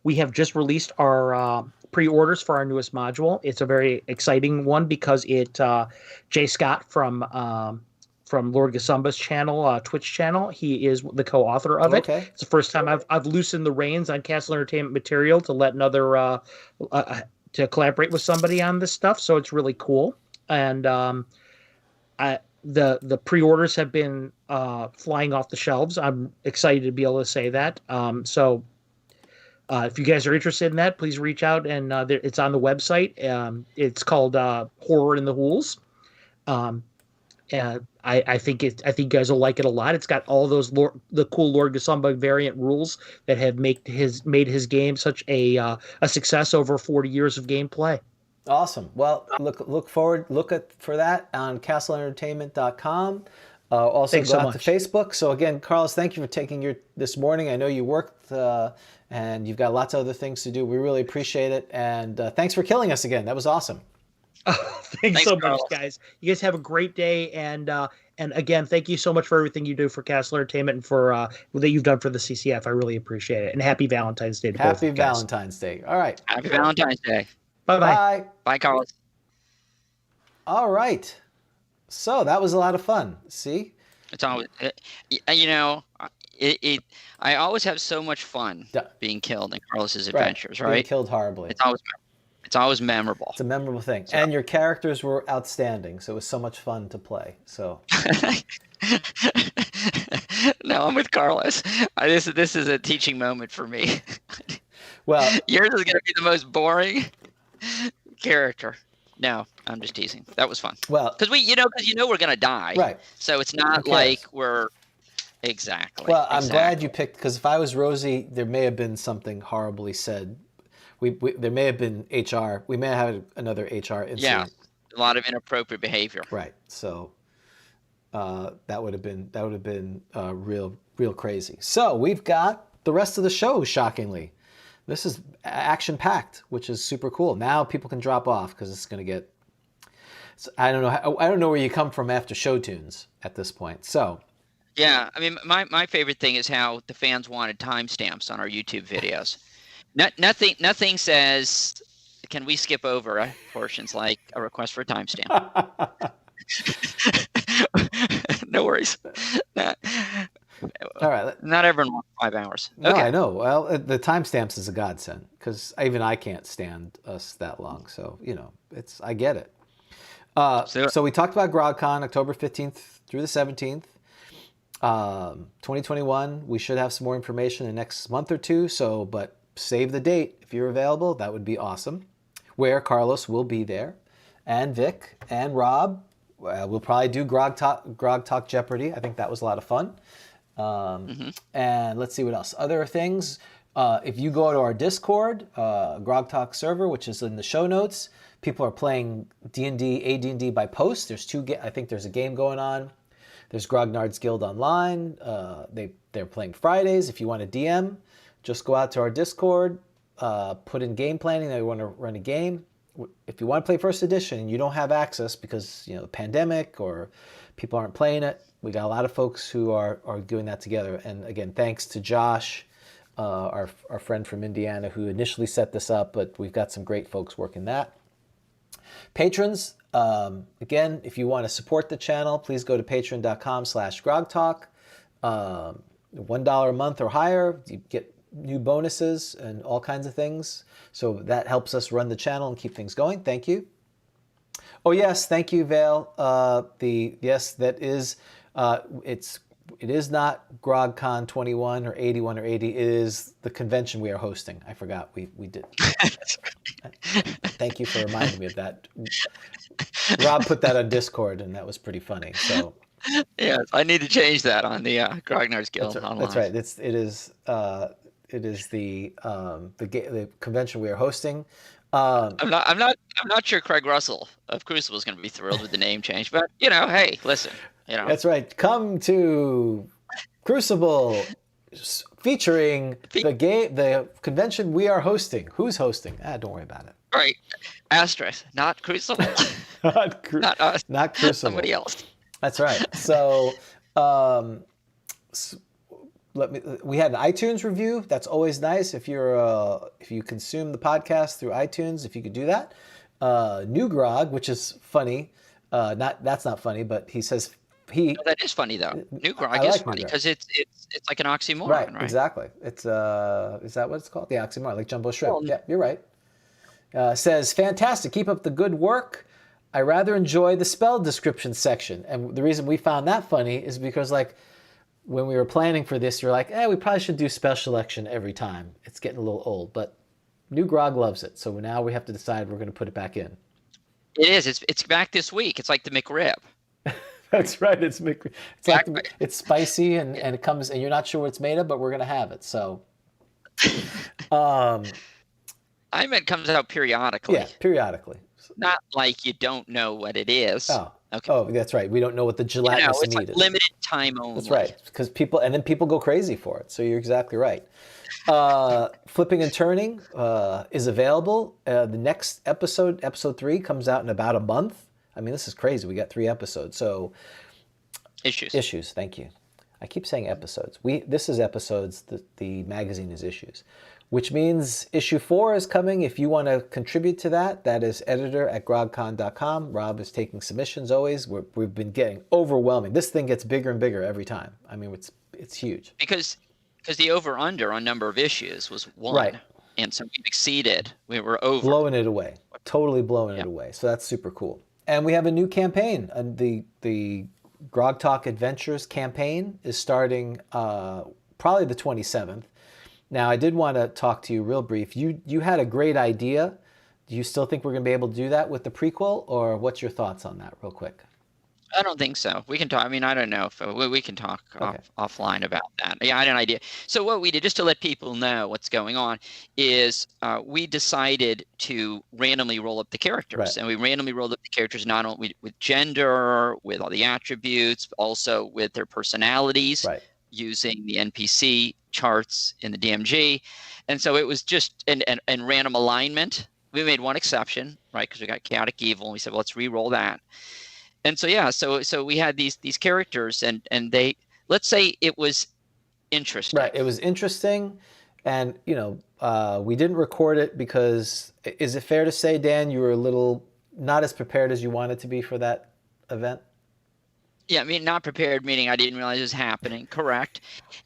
[SPEAKER 4] we have just released our pre-orders for our newest module. It's a very exciting one because Jay Scott from Lord Gasumba's channel, Twitch channel. He is the co-author of it.
[SPEAKER 3] Okay.
[SPEAKER 4] It's the first time I've loosened the reins on Casl Entertainment material to let another to collaborate with somebody on this stuff. So it's really cool. And the pre-orders have been flying off the shelves. I'm excited to be able to say that. So if you guys are interested in that, please reach out, and it's on the website. It's called Horror in the Hools. I think you guys will like it a lot. It's got all those the cool Lord Gasumba variant rules that have made his game such a success over 40 years of gameplay.
[SPEAKER 3] Awesome. Well, look for that on caslentertainment.com. Also
[SPEAKER 4] Thanks
[SPEAKER 3] go
[SPEAKER 4] so
[SPEAKER 3] out
[SPEAKER 4] much.
[SPEAKER 3] to Facebook. So again, Carlos, thank you for taking this morning. I know you worked and you've got lots of other things to do. We really appreciate it, and thanks for killing us again. That was awesome.
[SPEAKER 4] Thanks so much, guys. You guys have a great day, and again, thank you so much for everything you do for Casl Entertainment and for that you've done for the CCF. I really appreciate it, and happy Valentine's Day to both of you guys.
[SPEAKER 3] Happy Valentine's Day. All right.
[SPEAKER 1] Happy Valentine's Day.
[SPEAKER 4] Bye-bye.
[SPEAKER 1] Bye, Carlos.
[SPEAKER 3] All right. So that was a lot of fun. See?
[SPEAKER 1] It's always, I always have so much fun being killed in Carlos's adventures, right?
[SPEAKER 3] Being killed horribly.
[SPEAKER 1] It's always memorable.
[SPEAKER 3] It's a memorable thing. So. And your characters were outstanding, so it was so much fun to play. So
[SPEAKER 1] No, I'm with Carlos. This is a teaching moment for me.
[SPEAKER 3] Well,
[SPEAKER 1] yours is going to be the most boring character. No, I'm just teasing. That was fun.
[SPEAKER 3] Well,
[SPEAKER 1] because we're going to die,
[SPEAKER 3] right?
[SPEAKER 1] So it's not like we're exactly.
[SPEAKER 3] Well, I'm glad you picked, because if I was Rosie, there may have been something horribly said. There may have been HR. We may have had another HR incident.
[SPEAKER 1] Yeah, a lot of inappropriate behavior.
[SPEAKER 3] Right. So that would have been real crazy. So we've got the rest of the show. Shockingly, this is action packed, which is super cool. Now people can drop off because it's going to get. I don't know where you come from after show tunes at this point. So.
[SPEAKER 1] Yeah, I mean, my favorite thing is how the fans wanted timestamps on our YouTube videos. Nothing says, can we skip over portions like a request for a timestamp? No worries.
[SPEAKER 3] All right.
[SPEAKER 1] Not everyone wants 5 hours.
[SPEAKER 3] No,
[SPEAKER 1] okay.
[SPEAKER 3] I know. Well, the timestamps is a godsend because even I can't stand us that long. So, I get it. So we talked about GrogCon, October 15th through the 17th. 2021, we should have some more information in the next month or two. So, but save the date if you're available. That would be awesome. Where Carlos will be there, and Vic and Rob. We'll probably do Grogtalk Jeopardy. I think that was a lot of fun. And let's see what else. Other things. If you go to our Discord, Grogtalk server, which is in the show notes, people are playing D&D, AD&D by post. I think there's a game going on. There's Grognard's Guild Online. They're playing Fridays. If you want to DM, just go out to our Discord, put in game planning that you want to run a game. If you want to play first edition and you don't have access because the pandemic or people aren't playing it, we got a lot of folks who are doing that together. And again, thanks to Josh, our friend from Indiana, who initially set this up, but we've got some great folks working that. Patrons, again, if you want to support the channel, please go to patreon.com/grogtalk. $1 a month or higher, you get new bonuses and all kinds of things. So that helps us run the channel and keep things going. Thank you. Oh yes, thank you, Vale. That is it is not GrogCon 21 or 81 or 80. It is the convention we are hosting. I forgot we did. Thank you for reminding me of that. Rob put that on Discord, and that was pretty funny. So
[SPEAKER 1] yeah, I need to change that on the Grognard's Guild online.
[SPEAKER 3] That's right. It is the convention we are hosting.
[SPEAKER 1] I'm not sure Craig Russell of Crucible is going to be thrilled with the name change, but hey, listen,
[SPEAKER 3] That's right. Come to Crucible, featuring the convention we are hosting. Who's hosting? Don't worry about it.
[SPEAKER 1] Right, asterisk, not Crucible, not us,
[SPEAKER 3] not Crucible,
[SPEAKER 1] somebody else.
[SPEAKER 3] That's right. So, we had an iTunes review. That's always nice if you consume the podcast through iTunes. If you could do that. New Grog, which is funny. That's not funny, but he says No,
[SPEAKER 1] that is funny though. New Grog is funny because it's like an oxymoron, right?
[SPEAKER 3] Exactly. It's is that what it's called? The oxymoron, like jumbo shrimp. Yeah, you're right. Says fantastic. Keep up the good work. I rather enjoy the spell description section, and the reason we found that funny is because when we were planning for this, you're like, we probably should do spell selection every time. It's getting a little old, but New Grog loves it, so now we have to decide we're going to put it back in.
[SPEAKER 1] It is. It's back this week. It's like the McRib.
[SPEAKER 3] That's right. It's it's spicy and it comes, and you're not sure what it's made of, but we're going to have it. So,
[SPEAKER 1] I meant it comes out periodically.
[SPEAKER 3] Yeah, periodically.
[SPEAKER 1] Not like you don't know what it is.
[SPEAKER 3] Oh, okay. Oh, that's right. We don't know what the gelatinous meat is.
[SPEAKER 1] It's like limited time only.
[SPEAKER 3] That's right. Because people go crazy for it. So you're exactly right. Flipping and Turning is available. The next episode 3, comes out in about a month. I mean, this is crazy. We got 3 episodes. So Issues. Thank you. I keep saying episodes. This is episodes. The magazine is issues, which means issue 4 is coming. If you want to contribute to that, that is editor@grogcon.com. Rob is taking submissions always. We've been getting overwhelming. This thing gets bigger and bigger every time. I mean, it's huge.
[SPEAKER 1] Because the over-under on number of issues was 1.
[SPEAKER 3] Right.
[SPEAKER 1] And so we've exceeded. We were over.
[SPEAKER 3] Blowing it away. Totally blowing it away. So that's super cool. And we have a new campaign. The Grogtalk Adventures campaign is starting probably the 27th. Now, I did want to talk to you real brief. You had a great idea. Do you still think we're going to be able to do that with the prequel, or what's your thoughts on that real quick?
[SPEAKER 1] I don't think so. We can talk. I mean, I don't know if we can talk offline about that. Yeah, I had an idea. So what we did, just to let people know what's going on, is we decided to randomly roll up the characters. Right. And we randomly rolled up the characters not only with gender, with all the attributes, but also with their personalities, right, using the NPC charts in the DMG. And so it was just and random alignment. We made one exception, right, because we got chaotic evil, and we said, well, let's re-roll that. And so we had these characters, and they, let's say it was interesting.
[SPEAKER 3] Right, it was interesting, and we didn't record it because, is it fair to say, Dan, you were a little not as prepared as you wanted to be for that event?
[SPEAKER 1] Yeah, I mean, not prepared, meaning I didn't realize it was happening. Correct.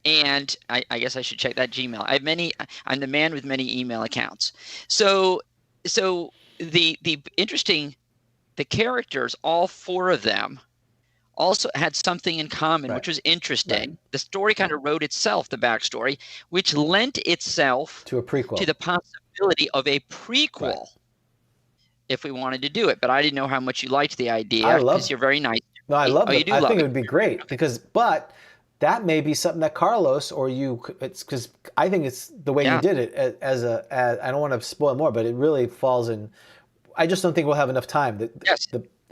[SPEAKER 1] And I guess I should check that Gmail. I'm the man with many email accounts. So the interesting. The characters, all 4 of them, also had something in common, which was interesting. The story kind of wrote itself, the backstory, which lent itself
[SPEAKER 3] to a prequel,
[SPEAKER 1] to the possibility of a prequel if we wanted to do it. But I didn't know how much you liked the idea because you're very nice.
[SPEAKER 3] No, I love it. I think
[SPEAKER 1] it
[SPEAKER 3] would be great but that may be something that Carlos or you, it's because I think it's the way you did it as I don't want to spoil more, but it really falls in. I just don't think we'll have enough time.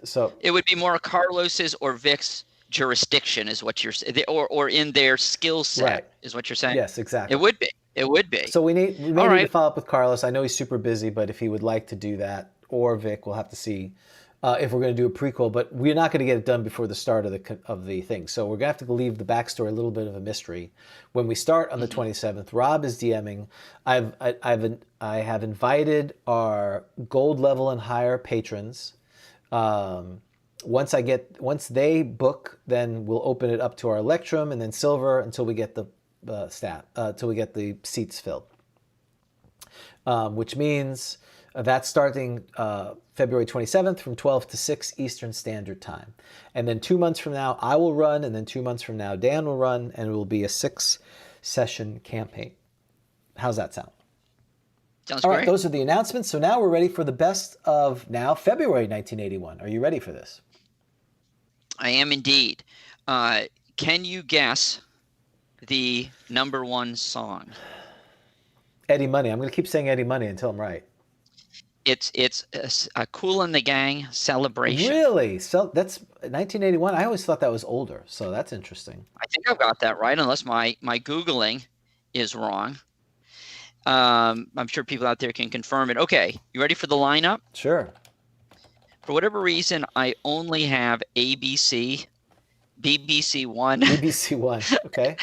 [SPEAKER 3] So
[SPEAKER 1] it would be more Carlos's or Vic's jurisdiction is what you're saying, or in their skill set is what you're saying.
[SPEAKER 3] Yes, exactly.
[SPEAKER 1] It would be.
[SPEAKER 3] So we may need to follow up with Carlos. I know he's super busy, but if he would like to do that, or Vic, we'll have to see if we're going to do a prequel. But we're not going to get it done before the start of the thing. So we're going to have to leave the backstory a little bit of a mystery. When we start on the 27th, Rob is DMing. I have invited our gold level and higher patrons. Once they book, then we'll open it up to our Electrum and then Silver until we get the till we get the seats filled. Which means that's starting February 27th from 12 to 6 Eastern Standard Time. And then 2 months from now, I will run, and then 2 months from now, Dan will run, and it will be a 6-session campaign. How's that sound?
[SPEAKER 1] Sounds
[SPEAKER 3] All
[SPEAKER 1] great.
[SPEAKER 3] right, those are the announcements. So now we're ready for the best of February 1981. Are you ready for this?
[SPEAKER 1] I am indeed. Can you guess the number one song?
[SPEAKER 3] Eddie Money. I'm going to keep saying Eddie Money until I'm right.
[SPEAKER 1] It's a Kool and the Gang Celebration.
[SPEAKER 3] Really? So that's 1981. I always thought that was older. So that's interesting.
[SPEAKER 1] I think I've got that right, unless my Googling is wrong. I'm sure people out there can confirm it. Okay, you ready for the lineup?
[SPEAKER 3] Sure.
[SPEAKER 1] For whatever reason, I only have ABC, BBC One,
[SPEAKER 3] BBC One. Okay.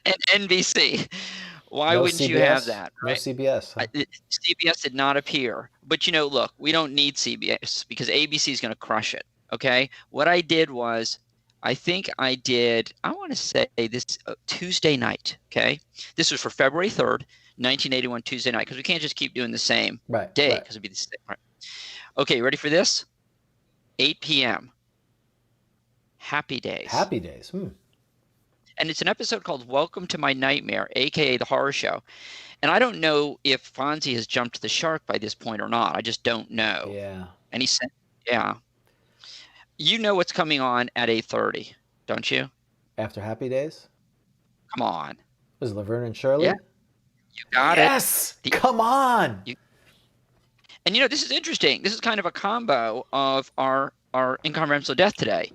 [SPEAKER 1] and NBC. Why
[SPEAKER 3] no
[SPEAKER 1] wouldn't
[SPEAKER 3] CBS,
[SPEAKER 1] you have that? Right?
[SPEAKER 3] No CBS. Huh?
[SPEAKER 1] CBS did not appear. But, look, we don't need CBS because ABC is going to crush it. Okay. What I did was, I want to say this Tuesday night. Okay. This was for February 3rd, 1981, Tuesday night, because we can't just keep doing the same day because it'd be the same. Right. Okay. Ready for this? 8 p.m. Happy Days.
[SPEAKER 3] Happy Days.
[SPEAKER 1] And it's an episode called Welcome to My Nightmare, a.k.a. The Horror Show. And I don't know if Fonzie has jumped the shark by this point or not. I just don't know.
[SPEAKER 3] Yeah.
[SPEAKER 1] And he said, yeah. You know what's coming on at 8:30, don't you?
[SPEAKER 3] After Happy Days?
[SPEAKER 1] Come on.
[SPEAKER 3] Was Laverne and Shirley?
[SPEAKER 1] Yeah. You got it.
[SPEAKER 3] Yes! Come on!
[SPEAKER 1] And this is interesting. This is kind of a combo of our Incomprehensible Death today.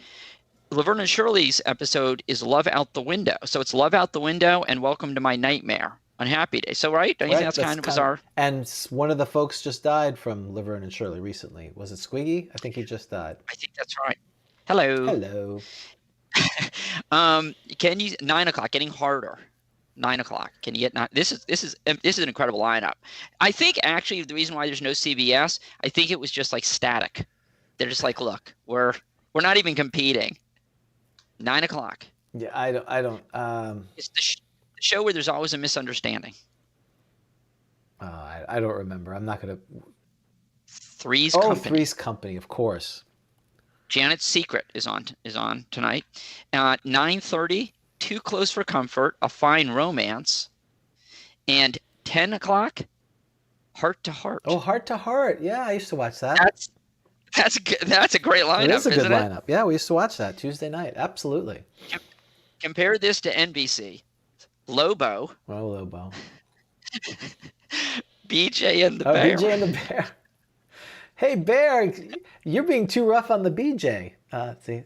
[SPEAKER 1] Laverne and Shirley's episode is Love Out the Window. So it's Love Out the Window and Welcome to My Nightmare on Happy Day. So, right? Don't you think that's kind of bizarre?
[SPEAKER 3] And one of the folks just died from Laverne and Shirley recently. Was it Squiggy? I think he just died.
[SPEAKER 1] I think that's right. Hello.
[SPEAKER 3] Hello.
[SPEAKER 1] Can you 9 o'clock? Getting harder. 9 o'clock. Can you get 9? This is an incredible lineup. I think actually the reason why there's no CBS, I think it was just like static. They're just like, look, we're not even competing. 9 o'clock.
[SPEAKER 3] Yeah, I don't.
[SPEAKER 1] It's the show where there's always a misunderstanding.
[SPEAKER 3] I don't remember. I'm not gonna.
[SPEAKER 1] Three's Company.
[SPEAKER 3] Three's Company, of course.
[SPEAKER 1] Janet's Secret is on tonight. 9:30, Too Close for Comfort, A Fine Romance, and 10 o'clock, Heart to Heart.
[SPEAKER 3] Oh, Heart to Heart. Yeah, I used to watch that.
[SPEAKER 1] That's a great lineup.
[SPEAKER 3] It is a good
[SPEAKER 1] isn't
[SPEAKER 3] lineup. Yeah, we used to watch that Tuesday night. Absolutely.
[SPEAKER 1] Compare this to NBC. Lobo.
[SPEAKER 3] Oh, Lobo.
[SPEAKER 1] BJ and the Bear.
[SPEAKER 3] BJ and the Bear. Hey, Bear, you're being too rough on the BJ. See.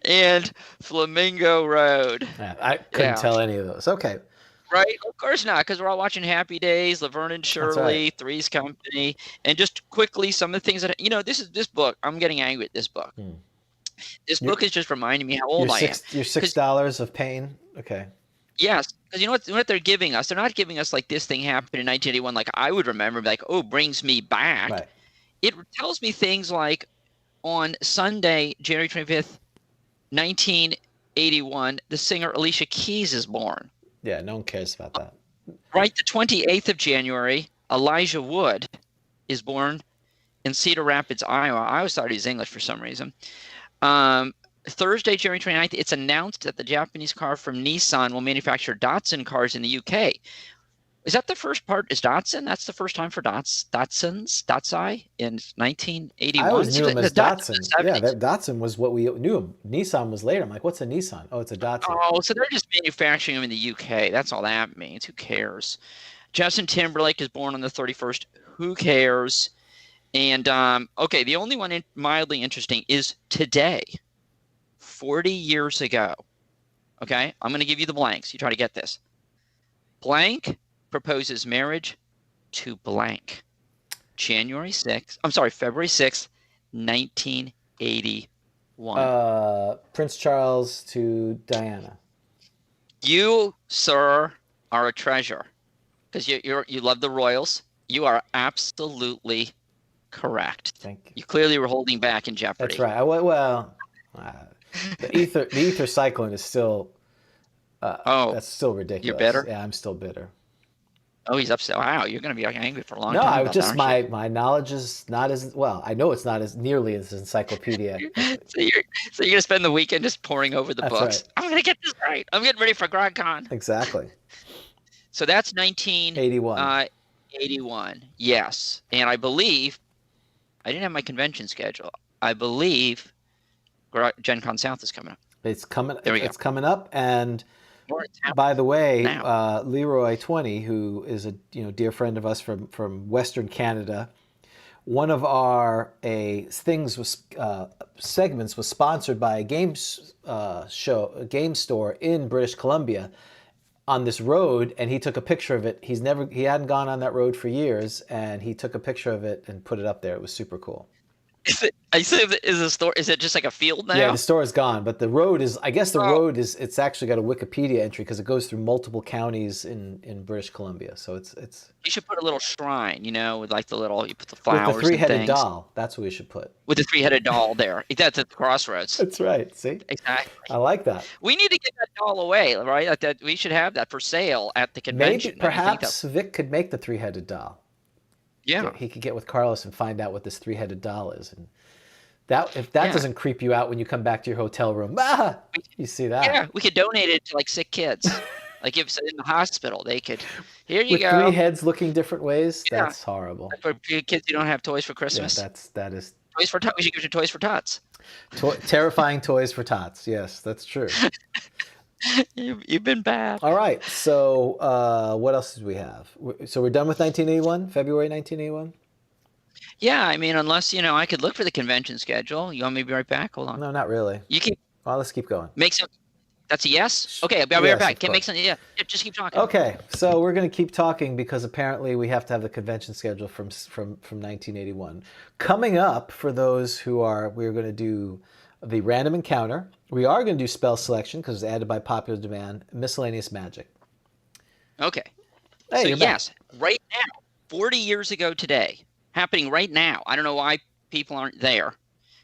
[SPEAKER 1] And Flamingo Road.
[SPEAKER 3] Yeah, I couldn't tell any of those. Okay.
[SPEAKER 1] Right? Of course not, because we're all watching Happy Days, Laverne and Shirley,
[SPEAKER 3] right.
[SPEAKER 1] Three's Company, and just quickly some of the things that this book. I'm getting angry at this book. This book is just reminding me how old I am.
[SPEAKER 3] Your $6 of pain. Okay.
[SPEAKER 1] Yes, because you know what they're giving us? They're not giving us like this thing happened in 1981, like I would remember, like brings me back.
[SPEAKER 3] Right.
[SPEAKER 1] It tells me things like on Sunday, January 25th, 1981, the singer Alicia Keys is born.
[SPEAKER 3] Yeah, no one cares about that.
[SPEAKER 1] Right, the 28th of January, Elijah Wood is born in Cedar Rapids, Iowa. I always thought he was English for some reason. Thursday, January 29th, it's announced that the Japanese car from Nissan will manufacture Datsun cars in the UK. Is that the first part? Is Datsun? That's the first time for Datsai in 1981.
[SPEAKER 3] I always knew him as Datsun. Yeah,
[SPEAKER 1] 70s.
[SPEAKER 3] Datsun was what we knew him. Nissan was later. I'm like, what's a Nissan? Oh, it's a Datsun.
[SPEAKER 1] Oh, so they're just manufacturing them in the UK. That's all that means. Who cares? Justin Timberlake is born on the 31st. Who cares? And okay, the only one mildly interesting is today, 40 years ago. Okay, I'm going to give you the blanks. You try to get this. Blank proposes marriage to blank. February 6th, 1981.
[SPEAKER 3] Prince Charles to Diana.
[SPEAKER 1] You, sir, are a treasure because you love the royals. You are absolutely correct.
[SPEAKER 3] Thank you.
[SPEAKER 1] You clearly were holding back in Jeopardy.
[SPEAKER 3] That's right. Well, the ether cycling is still. That's still ridiculous.
[SPEAKER 1] You're bitter?
[SPEAKER 3] Yeah, I'm still bitter.
[SPEAKER 1] Oh, he's upset. Wow, you're going to be angry for a long
[SPEAKER 3] time.
[SPEAKER 1] No,
[SPEAKER 3] I just my knowledge is not as well. I know it's not as nearly as encyclopedic.
[SPEAKER 1] so you're going to spend the weekend just poring over the books. Right. I'm going to get this right. I'm getting ready for Grogtalk.
[SPEAKER 3] Exactly.
[SPEAKER 1] So that's 1981. 81. Yes, and I believe I didn't have my convention schedule. I believe Gen Con South is coming up.
[SPEAKER 3] It's coming. It's coming up, and by the way, Leroy 20, who is a dear friend of us from Western Canada, one of our segments was sponsored by a game store in British Columbia on this road, and he took a picture of it. He hadn't gone on that road for years, and he took a picture of it and put it up there. It was super cool.
[SPEAKER 1] Is it just like a field now?
[SPEAKER 3] Yeah, the store is gone, but the road is. I guess the road is. It's actually got a Wikipedia entry because it goes through multiple counties in British Columbia. So it's.
[SPEAKER 1] You should put a little shrine, with like you put the flowers.
[SPEAKER 3] With the three-headed doll. That's what we should put.
[SPEAKER 1] With the three-headed doll there. That's at the crossroads.
[SPEAKER 3] That's right. See.
[SPEAKER 1] Exactly.
[SPEAKER 3] I like that.
[SPEAKER 1] We need to get that doll away, right? Like that. We should have that for sale at the convention.
[SPEAKER 3] Maybe perhaps Vic could make the three-headed doll.
[SPEAKER 1] Yeah,
[SPEAKER 3] he could get with Carlos and find out what this three-headed doll is, and if that doesn't creep you out when you come back to your hotel room, you see that?
[SPEAKER 1] Yeah, we could donate it to like sick kids, like if in the hospital they could. Here you go.
[SPEAKER 3] With three heads looking different ways. Yeah. That's horrible.
[SPEAKER 1] For kids who don't have toys for Christmas.
[SPEAKER 3] Yeah, that is.
[SPEAKER 1] Toys for tots. We should give you Toys for Tots.
[SPEAKER 3] Terrifying toys for tots. Yes, that's true.
[SPEAKER 1] You've been bad.
[SPEAKER 3] All right. So what else do we have? So we're done with 1981, February 1981?
[SPEAKER 1] Yeah, I mean, unless, I could look for the convention schedule. You want me to be right back? Hold on.
[SPEAKER 3] No, not really.
[SPEAKER 1] You keep.
[SPEAKER 3] Well, let's keep going.
[SPEAKER 1] That's a yes? Okay, I'll be right back. Can't make something. Yeah, just keep talking.
[SPEAKER 3] Okay, so we're going to keep talking because apparently we have to have the convention schedule from 1981. Coming up, for those we're going to do the random encounter. We are going to do spell selection because it's added by popular demand. Miscellaneous magic.
[SPEAKER 1] Okay.
[SPEAKER 3] Hey,
[SPEAKER 1] so yes, right now, 40 years ago today, happening right now. I don't know why people aren't there,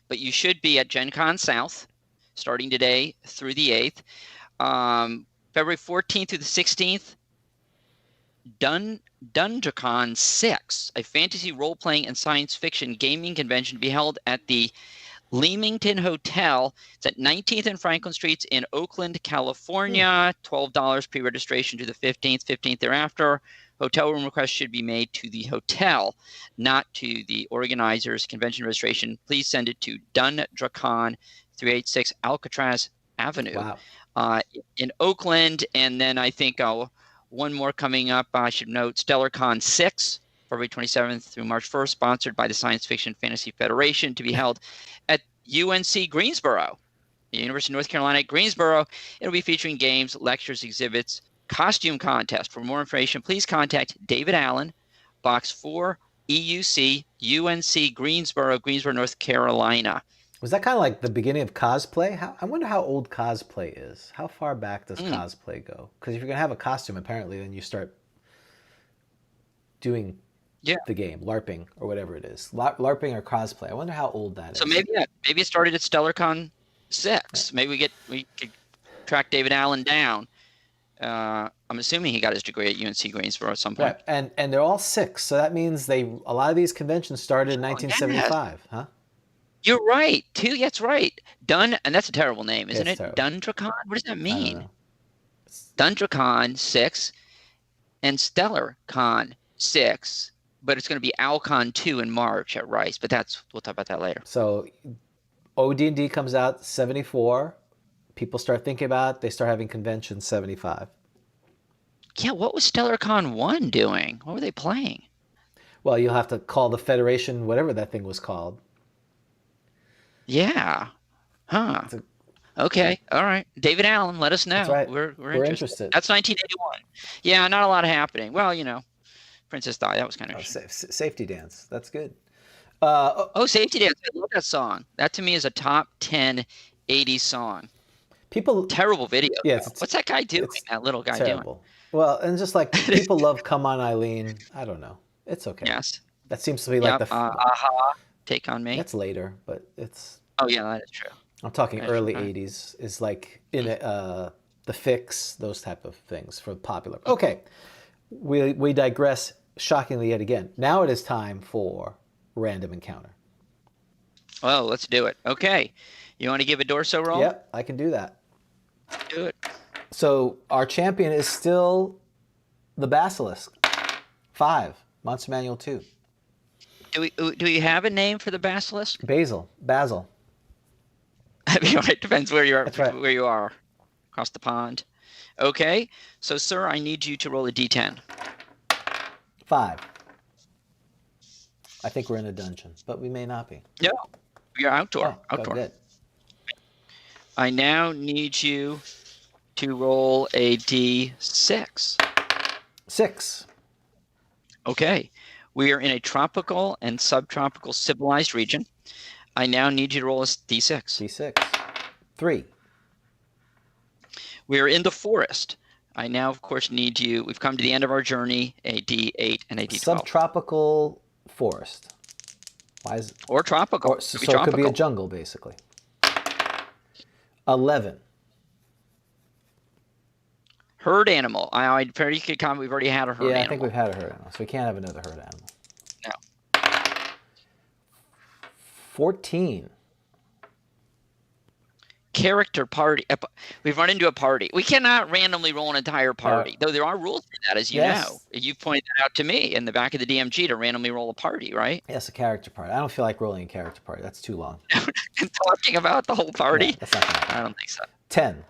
[SPEAKER 1] but you should be at Gen Con South, starting today through the 8th. February 14th through the 16th, Dungeon 6, a fantasy role-playing and science fiction gaming convention to be held at the Leamington Hotel. It's at 19th and Franklin Streets in Oakland, California. $12 pre-registration to the 15th thereafter. Hotel room requests should be made to the hotel, not to the organizers. Convention registration, please send it to Dundracon 386 Alcatraz Avenue in Oakland. And then I think one more coming up, I should note, StellarCon 6, February 27th through March 1st, sponsored by the Science Fiction Fantasy Federation, to be held at UNC Greensboro, the University of North Carolina at Greensboro. It'll be featuring games, lectures, exhibits, costume contest. For more information, please contact David Allen, Box 4, EUC, UNC Greensboro, North Carolina.
[SPEAKER 3] Was that kind of like the beginning of cosplay? I wonder how old cosplay is. How far back does cosplay go? Because if you're going to have a costume, apparently, then you start doing the game, LARPing or whatever it is. LARPing or cosplay. I wonder how old that is.
[SPEAKER 1] So maybe it started at StellarCon 6. Maybe we could track David Allen down. I'm assuming he got his degree at UNC Greensboro at some point.
[SPEAKER 3] Right. And they're all 6, so that means a lot of these conventions started in 1975, huh?
[SPEAKER 1] You're right. Two, that's right. And that's a terrible name, isn't
[SPEAKER 3] It's
[SPEAKER 1] it?
[SPEAKER 3] terrible.
[SPEAKER 1] Dundrakon? What does that
[SPEAKER 3] I don't
[SPEAKER 1] mean?
[SPEAKER 3] know.
[SPEAKER 1] Dundrakon 6 and StellarCon 6, but it's going to be Alcon 2 in March at Rice. But we'll talk about that later.
[SPEAKER 3] So OD&D comes out 74. People start thinking about it. They start having conventions 75.
[SPEAKER 1] Yeah, what was StellarCon 1 doing? What were they playing?
[SPEAKER 3] Well, you'll have to call the Federation, whatever that thing was called.
[SPEAKER 1] Yeah. Huh. Okay. All right. David Allen, let us know.
[SPEAKER 3] That's right.
[SPEAKER 1] We're
[SPEAKER 3] interested.
[SPEAKER 1] That's 1981. Yeah, not a lot happening. Well, Princess Di, that was kind of
[SPEAKER 3] Safety Dance. That's good.
[SPEAKER 1] Safety Dance. I love that song. That to me is a top 10 80s song. Terrible video.
[SPEAKER 3] Yeah,
[SPEAKER 1] what's that guy doing? That little guy
[SPEAKER 3] terrible.
[SPEAKER 1] doing?
[SPEAKER 3] Well, and just like people love "Come On, Eileen." I don't know. It's okay.
[SPEAKER 1] Yes.
[SPEAKER 3] That seems to be like the
[SPEAKER 1] Aha, Take on Me.
[SPEAKER 3] That's later, but it's.
[SPEAKER 1] Oh yeah, that is true.
[SPEAKER 3] I'm talking early '80s. Is like in the Fix, those type of things for popular. Okay, we digress shockingly yet again. Now it is time for random encounter.
[SPEAKER 1] Oh, let's do it. Okay, you want to give a Dorso roll?
[SPEAKER 3] Yep, I can do that.
[SPEAKER 1] Do it.
[SPEAKER 3] So our champion is still the Basilisk. 5, Monster Manual 2.
[SPEAKER 1] Do we have a name for the Basilisk?
[SPEAKER 3] Basil.
[SPEAKER 1] It depends where you are.
[SPEAKER 3] That's right.
[SPEAKER 1] Where you are, across the pond. Okay, so sir, I need you to roll a D10.
[SPEAKER 3] 5. I think we're in a dungeon, but we may not be.
[SPEAKER 1] No, we are outdoor.
[SPEAKER 3] Oh, good.
[SPEAKER 1] I now need you to roll a D6.
[SPEAKER 3] 6.
[SPEAKER 1] Okay, we are in a tropical and subtropical civilized region. I now need you to roll a D6.
[SPEAKER 3] D6. 3.
[SPEAKER 1] We are in the forest. I now, of course, need you. We've come to the end of our journey. A D8 and a D12.
[SPEAKER 3] Subtropical forest. Why is it?
[SPEAKER 1] Or tropical.
[SPEAKER 3] So it could be a jungle, basically. 11.
[SPEAKER 1] Herd animal. I'd pretty good comment. We've already had a herd animal.
[SPEAKER 3] Yeah, I think we've had a herd animal, so we can't have another herd animal.
[SPEAKER 1] No.
[SPEAKER 3] 14.
[SPEAKER 1] Character party. We've run into a party. We cannot randomly roll an entire party, though there are rules for that, as you know. You've pointed that out to me in the back of the DMG to randomly roll a party, right?
[SPEAKER 3] Yes, a character party. I don't feel like rolling a character party. That's too long.
[SPEAKER 1] Talking about the whole party?
[SPEAKER 3] Yeah, that's not gonna happen.
[SPEAKER 1] I don't think so.
[SPEAKER 3] 10.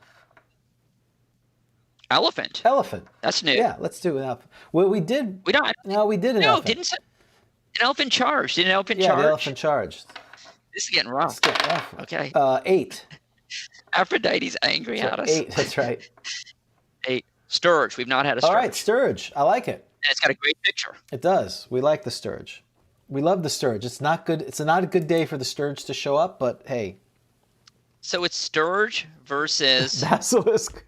[SPEAKER 1] Elephant. That's new.
[SPEAKER 3] Yeah, let's do an elephant. Well, we did.
[SPEAKER 1] We don't.
[SPEAKER 3] No, we did an elephant.
[SPEAKER 1] Didn't say. An elephant charged. Did an elephant charge?
[SPEAKER 3] Yeah, the elephant charged.
[SPEAKER 1] This is getting rough. Okay.
[SPEAKER 3] 8.
[SPEAKER 1] Aphrodite's angry at us.
[SPEAKER 3] 8, that's right.
[SPEAKER 1] 8. Sturge. We've not had a sturge.
[SPEAKER 3] All right, sturge. I like it.
[SPEAKER 1] And it's got a great picture.
[SPEAKER 3] It does. We like the sturge. We love the sturge. It's not good. It's not a good day for the sturge to show up, but hey.
[SPEAKER 1] So it's sturge versus
[SPEAKER 3] basilisk.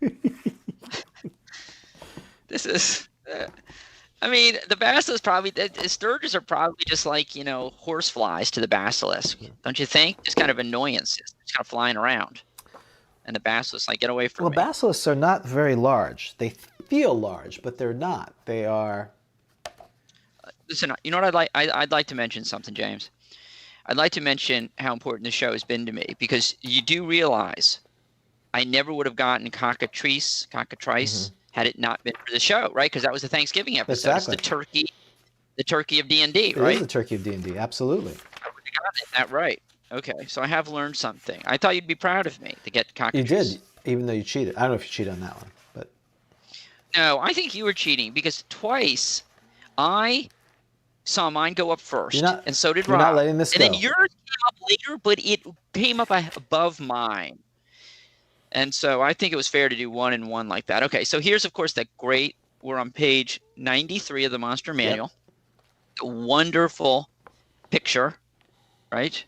[SPEAKER 1] This is. The basilisk probably. Sturges are probably just like horse flies to the basilisk, don't you think? Just kind of annoyances. Just kind of flying around. And the basilisk, like, get away from me.
[SPEAKER 3] Well, basilisks are not very large. They feel large, but they're not. They are.
[SPEAKER 1] Listen, you know what I'd like to mention something, James. I'd like to mention how important this show has been to me, because you do realize I never would have gotten cockatrice had it not been for the show, right? Because that was the Thanksgiving episode.
[SPEAKER 3] Exactly.
[SPEAKER 1] It's the turkey of D&D, right?
[SPEAKER 3] It is the turkey of D&D, absolutely.
[SPEAKER 1] I would have gotten that right. Okay, so I have learned something. I thought you'd be proud of me to get cockatrice.
[SPEAKER 3] You did, even though you cheated. I don't know if you cheated on that one, but
[SPEAKER 1] no, I think you were cheating, because twice I saw mine go up first, and so did Rob.
[SPEAKER 3] You're not letting this go.
[SPEAKER 1] And then yours came up later, but it came up above mine. And so I think it was fair to do 1 and 1 like that. Okay, so here's, of course, we're on page 93 of the Monster Manual. Yep. The wonderful picture, right?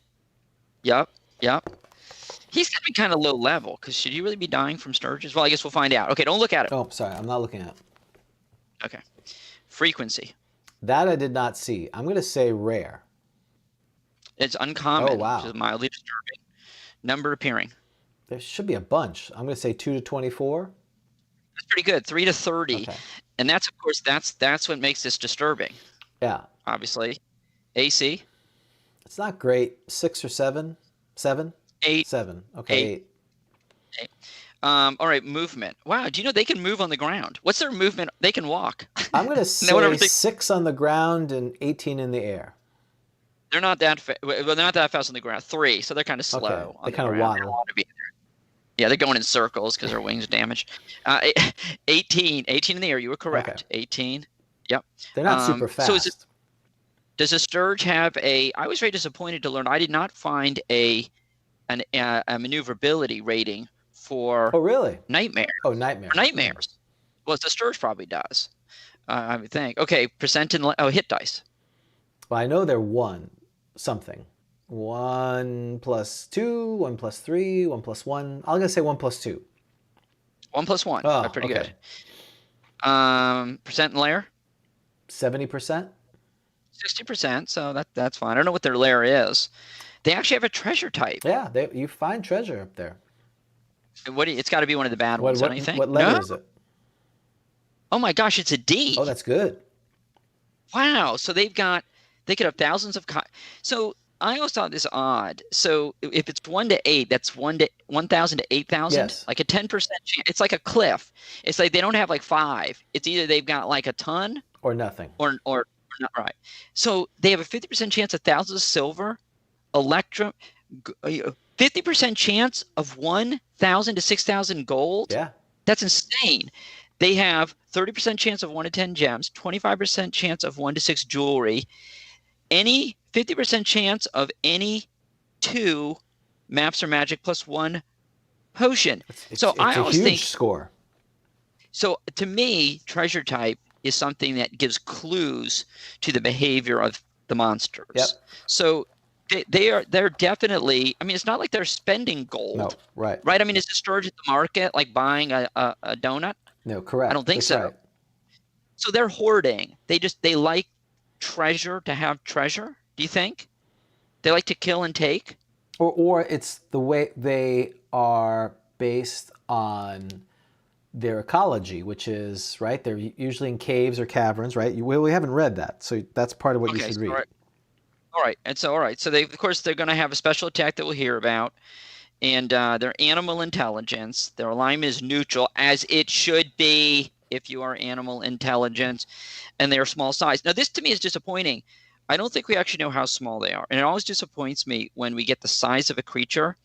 [SPEAKER 1] Yep. He's going to be kind of low level, because should you really be dying from sturges? Well, I guess we'll find out. Okay, don't look at it.
[SPEAKER 3] Oh, sorry, I'm not looking at it.
[SPEAKER 1] Okay. Frequency.
[SPEAKER 3] That I did not see. I'm going to say rare.
[SPEAKER 1] It's uncommon.
[SPEAKER 3] Oh, wow.
[SPEAKER 1] Which is mildly disturbing. Number appearing.
[SPEAKER 3] There should be a bunch. I'm going to say 2 to 24.
[SPEAKER 1] That's pretty good. 3 to 30.
[SPEAKER 3] Okay.
[SPEAKER 1] And that's, of course, that's what makes this disturbing.
[SPEAKER 3] Yeah.
[SPEAKER 1] Obviously. AC.
[SPEAKER 3] It's not great. 6 or 7. 7?
[SPEAKER 1] Eight.
[SPEAKER 3] 7. Okay, 8.
[SPEAKER 1] All right, movement. Wow, do you know they can move on the ground? What's their movement? They can walk.
[SPEAKER 3] I'm going to say 6 on the ground and 18 in the air.
[SPEAKER 1] They're not that well, they're not that fast on the ground. 3, so they're kind of slow.
[SPEAKER 3] Okay.
[SPEAKER 1] On
[SPEAKER 3] they kind of waddle.
[SPEAKER 1] Yeah, they're going in circles because their wings are damaged. 18 in the air. You were correct.
[SPEAKER 3] Okay.
[SPEAKER 1] 18. Yep.
[SPEAKER 3] They're not super fast.
[SPEAKER 1] So does a sturge have a? I was very disappointed to learn I did not find a maneuverability rating for.
[SPEAKER 3] Oh, really?
[SPEAKER 1] Nightmare.
[SPEAKER 3] Oh, nightmare.
[SPEAKER 1] For nightmares. Well, the sturge probably does. I would think. Okay, percent in hit dice.
[SPEAKER 3] Well, I know they're 1 something. 1 plus 2, 1 plus 3, 1 plus 1. I'm gonna say 1 plus 2.
[SPEAKER 1] 1 plus 1.
[SPEAKER 3] Oh,
[SPEAKER 1] pretty
[SPEAKER 3] okay.
[SPEAKER 1] Good. Percent in lair?
[SPEAKER 3] 70%?
[SPEAKER 1] 60%, so that's fine. I don't know what their lair is. They actually have a treasure type.
[SPEAKER 3] Yeah, you find treasure up there.
[SPEAKER 1] It's got to be one of the bad ones, don't you think?
[SPEAKER 3] What letter is it?
[SPEAKER 1] Oh my gosh, it's a D.
[SPEAKER 3] Oh, that's good.
[SPEAKER 1] Wow, so they could have thousands of so I always thought this odd. So if it's 1 to 8, that's 1,000 to 8,000.
[SPEAKER 3] Yes.
[SPEAKER 1] Like a 10% chance. It's like a cliff. It's like they don't have like 5. It's either they've got like a ton
[SPEAKER 3] or nothing.
[SPEAKER 1] Or not right. So they have a 50% chance of thousands of silver, electrum, 50% chance of 1,000 to 6,000 gold.
[SPEAKER 3] Yeah.
[SPEAKER 1] That's insane. They have 30% chance of 1 to 10 gems, 25% chance of 1 to 6 jewelry, any 50% chance of any 2 maps or magic plus 1 potion.
[SPEAKER 3] It's a huge score.
[SPEAKER 1] So to me, treasure type is something that gives clues to the behavior of the monsters.
[SPEAKER 3] Yep.
[SPEAKER 1] So they're definitely. I mean, it's not like they're spending gold.
[SPEAKER 3] No, right.
[SPEAKER 1] Right. I mean, is the storage at the market like buying a donut?
[SPEAKER 3] No, correct.
[SPEAKER 1] I don't think
[SPEAKER 3] That's
[SPEAKER 1] so.
[SPEAKER 3] Right.
[SPEAKER 1] So they're hoarding. They like treasure to have treasure. Do you think they like to kill and take?
[SPEAKER 3] Or it's the way they are based on their ecology, which is right. They're usually in caves or caverns, right? We haven't read that, so that's part of what you should read.
[SPEAKER 1] All right. And so, all right. So of course, they're going to have a special attack that we'll hear about, and their animal intelligence. Their alignment is neutral, as it should be if you are animal intelligence, and they are small size. Now, this to me is disappointing. I don't think we actually know how small they are, and it always disappoints me when we get the size of a creature,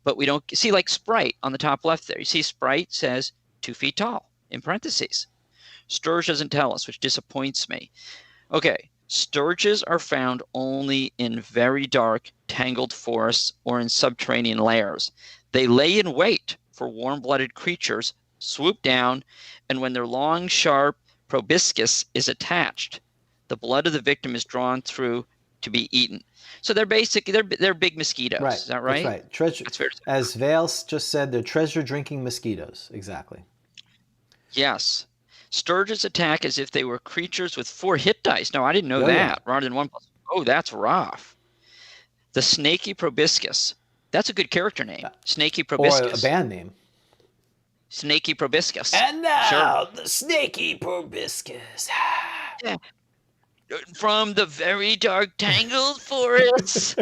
[SPEAKER 1] but we don't see like Sprite on the top left there. You see, Sprite says 2 feet tall in parentheses. Sturge doesn't tell us, which disappoints me. Okay. Sturges are found only in very dark, tangled forests or in subterranean lairs. They lay in wait for warm-blooded creatures, swoop down, and when their long, sharp proboscis is attached, the blood of the victim is drawn through to be eaten. So they're big mosquitoes.
[SPEAKER 3] Right.
[SPEAKER 1] Is that right?
[SPEAKER 3] That's right. Treasure.
[SPEAKER 1] That's fair to say.
[SPEAKER 3] As Vale just said, they're treasure-drinking mosquitoes. Exactly.
[SPEAKER 1] Yes. Sturges attack as if they were creatures with 4 hit dice. No, I didn't know that.
[SPEAKER 3] Yeah.
[SPEAKER 1] Rather than 1+. Oh, that's rough. The snaky proboscis. That's a good character name. Snaky proboscis.
[SPEAKER 3] Or a band name.
[SPEAKER 1] Snaky proboscis.
[SPEAKER 3] And now, the snaky proboscis.
[SPEAKER 1] Yeah. From the very dark, tangled forests.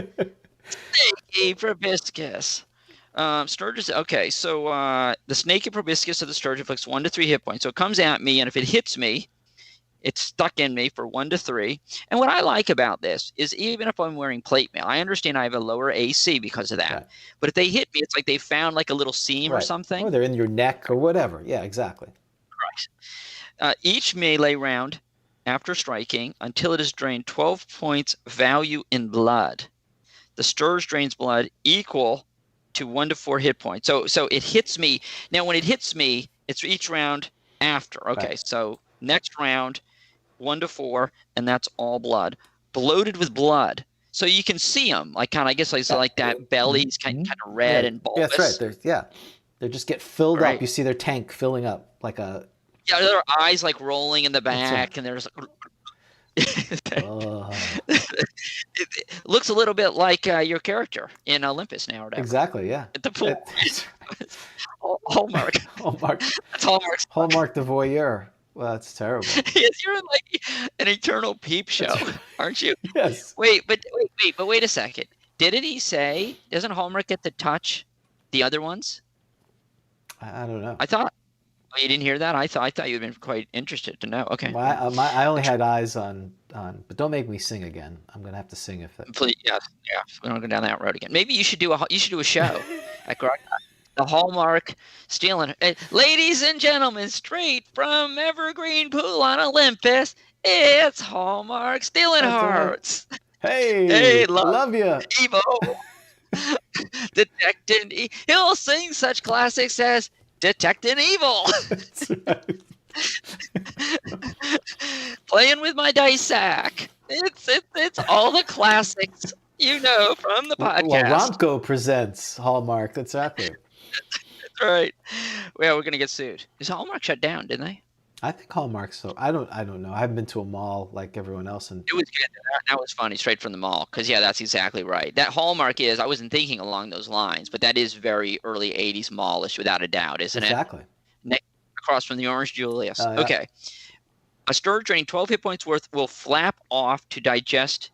[SPEAKER 1] Snaky proboscis. Sturges. Okay, so the snaky proboscis of the sturge inflicts 1 to 3 hit points. So it comes at me, and if it hits me, it's stuck in me for 1 to 3. And what I like about this is even if I'm wearing plate mail, I understand I have a lower AC because of that. Right. But if they hit me, it's like they found like a little seam or something.
[SPEAKER 3] Or they're in your neck or whatever. Yeah, exactly.
[SPEAKER 1] Right. Each melee round after striking until it has drained 12 points value in blood. The sturge drains blood equal to 1 to 4 hit points. So it hits me. Now, when it hits me, it's each round after. Okay, right. So next round, 1 to 4, and that's all blood. Bloated with blood. So you can see them, like kind of, I guess, like that belly's kind of red and bulbous.
[SPEAKER 3] Yeah, that's right. They just get filled up. You see their tank filling up like a.
[SPEAKER 1] Yeah, their eyes like rolling in the back, and there's. It looks a little bit like your character in Olympus now, or whatever.
[SPEAKER 3] Exactly. Yeah.
[SPEAKER 1] At the pool. Hallmark.
[SPEAKER 3] Hallmark.
[SPEAKER 1] That's Hallmark.
[SPEAKER 3] Hallmark the voyeur. Well, that's terrible.
[SPEAKER 1] Yes, you're like an eternal peep show, aren't you?
[SPEAKER 3] Yes.
[SPEAKER 1] Wait a second. Didn't he say, doesn't Hallmark get to touch the other ones?
[SPEAKER 3] I don't know.
[SPEAKER 1] I thought, oh, you didn't hear that? I thought you'd been quite interested to know. Okay.
[SPEAKER 3] I only had eyes on, but don't make me sing again. I'm gonna have to sing if that.
[SPEAKER 1] Please, yeah. We don't go down that road again. Maybe you should do a show at Grogtalk. The Hallmark stealing. Ladies and gentlemen, straight from Evergreen Pool on Olympus, it's Hallmark stealing hearts.
[SPEAKER 3] Right. Hey, love you.
[SPEAKER 1] Evo. Detecting. He'll sing such classics as Detecting Evil.
[SPEAKER 3] That's right.
[SPEAKER 1] Playing with my dice sack. It's all the classics you know from the podcast.
[SPEAKER 3] Well, Romco presents Hallmark. That's accurate.
[SPEAKER 1] That's right. Well, we're gonna get sued. Is Hallmark shut down? Didn't they?
[SPEAKER 3] I think Hallmark. So I don't know. I haven't been to a mall like everyone else, and
[SPEAKER 1] it was good. That was funny, straight from the mall. Because yeah, that's exactly right. That Hallmark is. I wasn't thinking along those lines, but that is very early '80s mallish, without a doubt, isn't
[SPEAKER 3] exactly.
[SPEAKER 1] it? Across from the Orange Julius.
[SPEAKER 3] Yeah.
[SPEAKER 1] Okay. A sturge drain 12 hit points worth will flap off to digest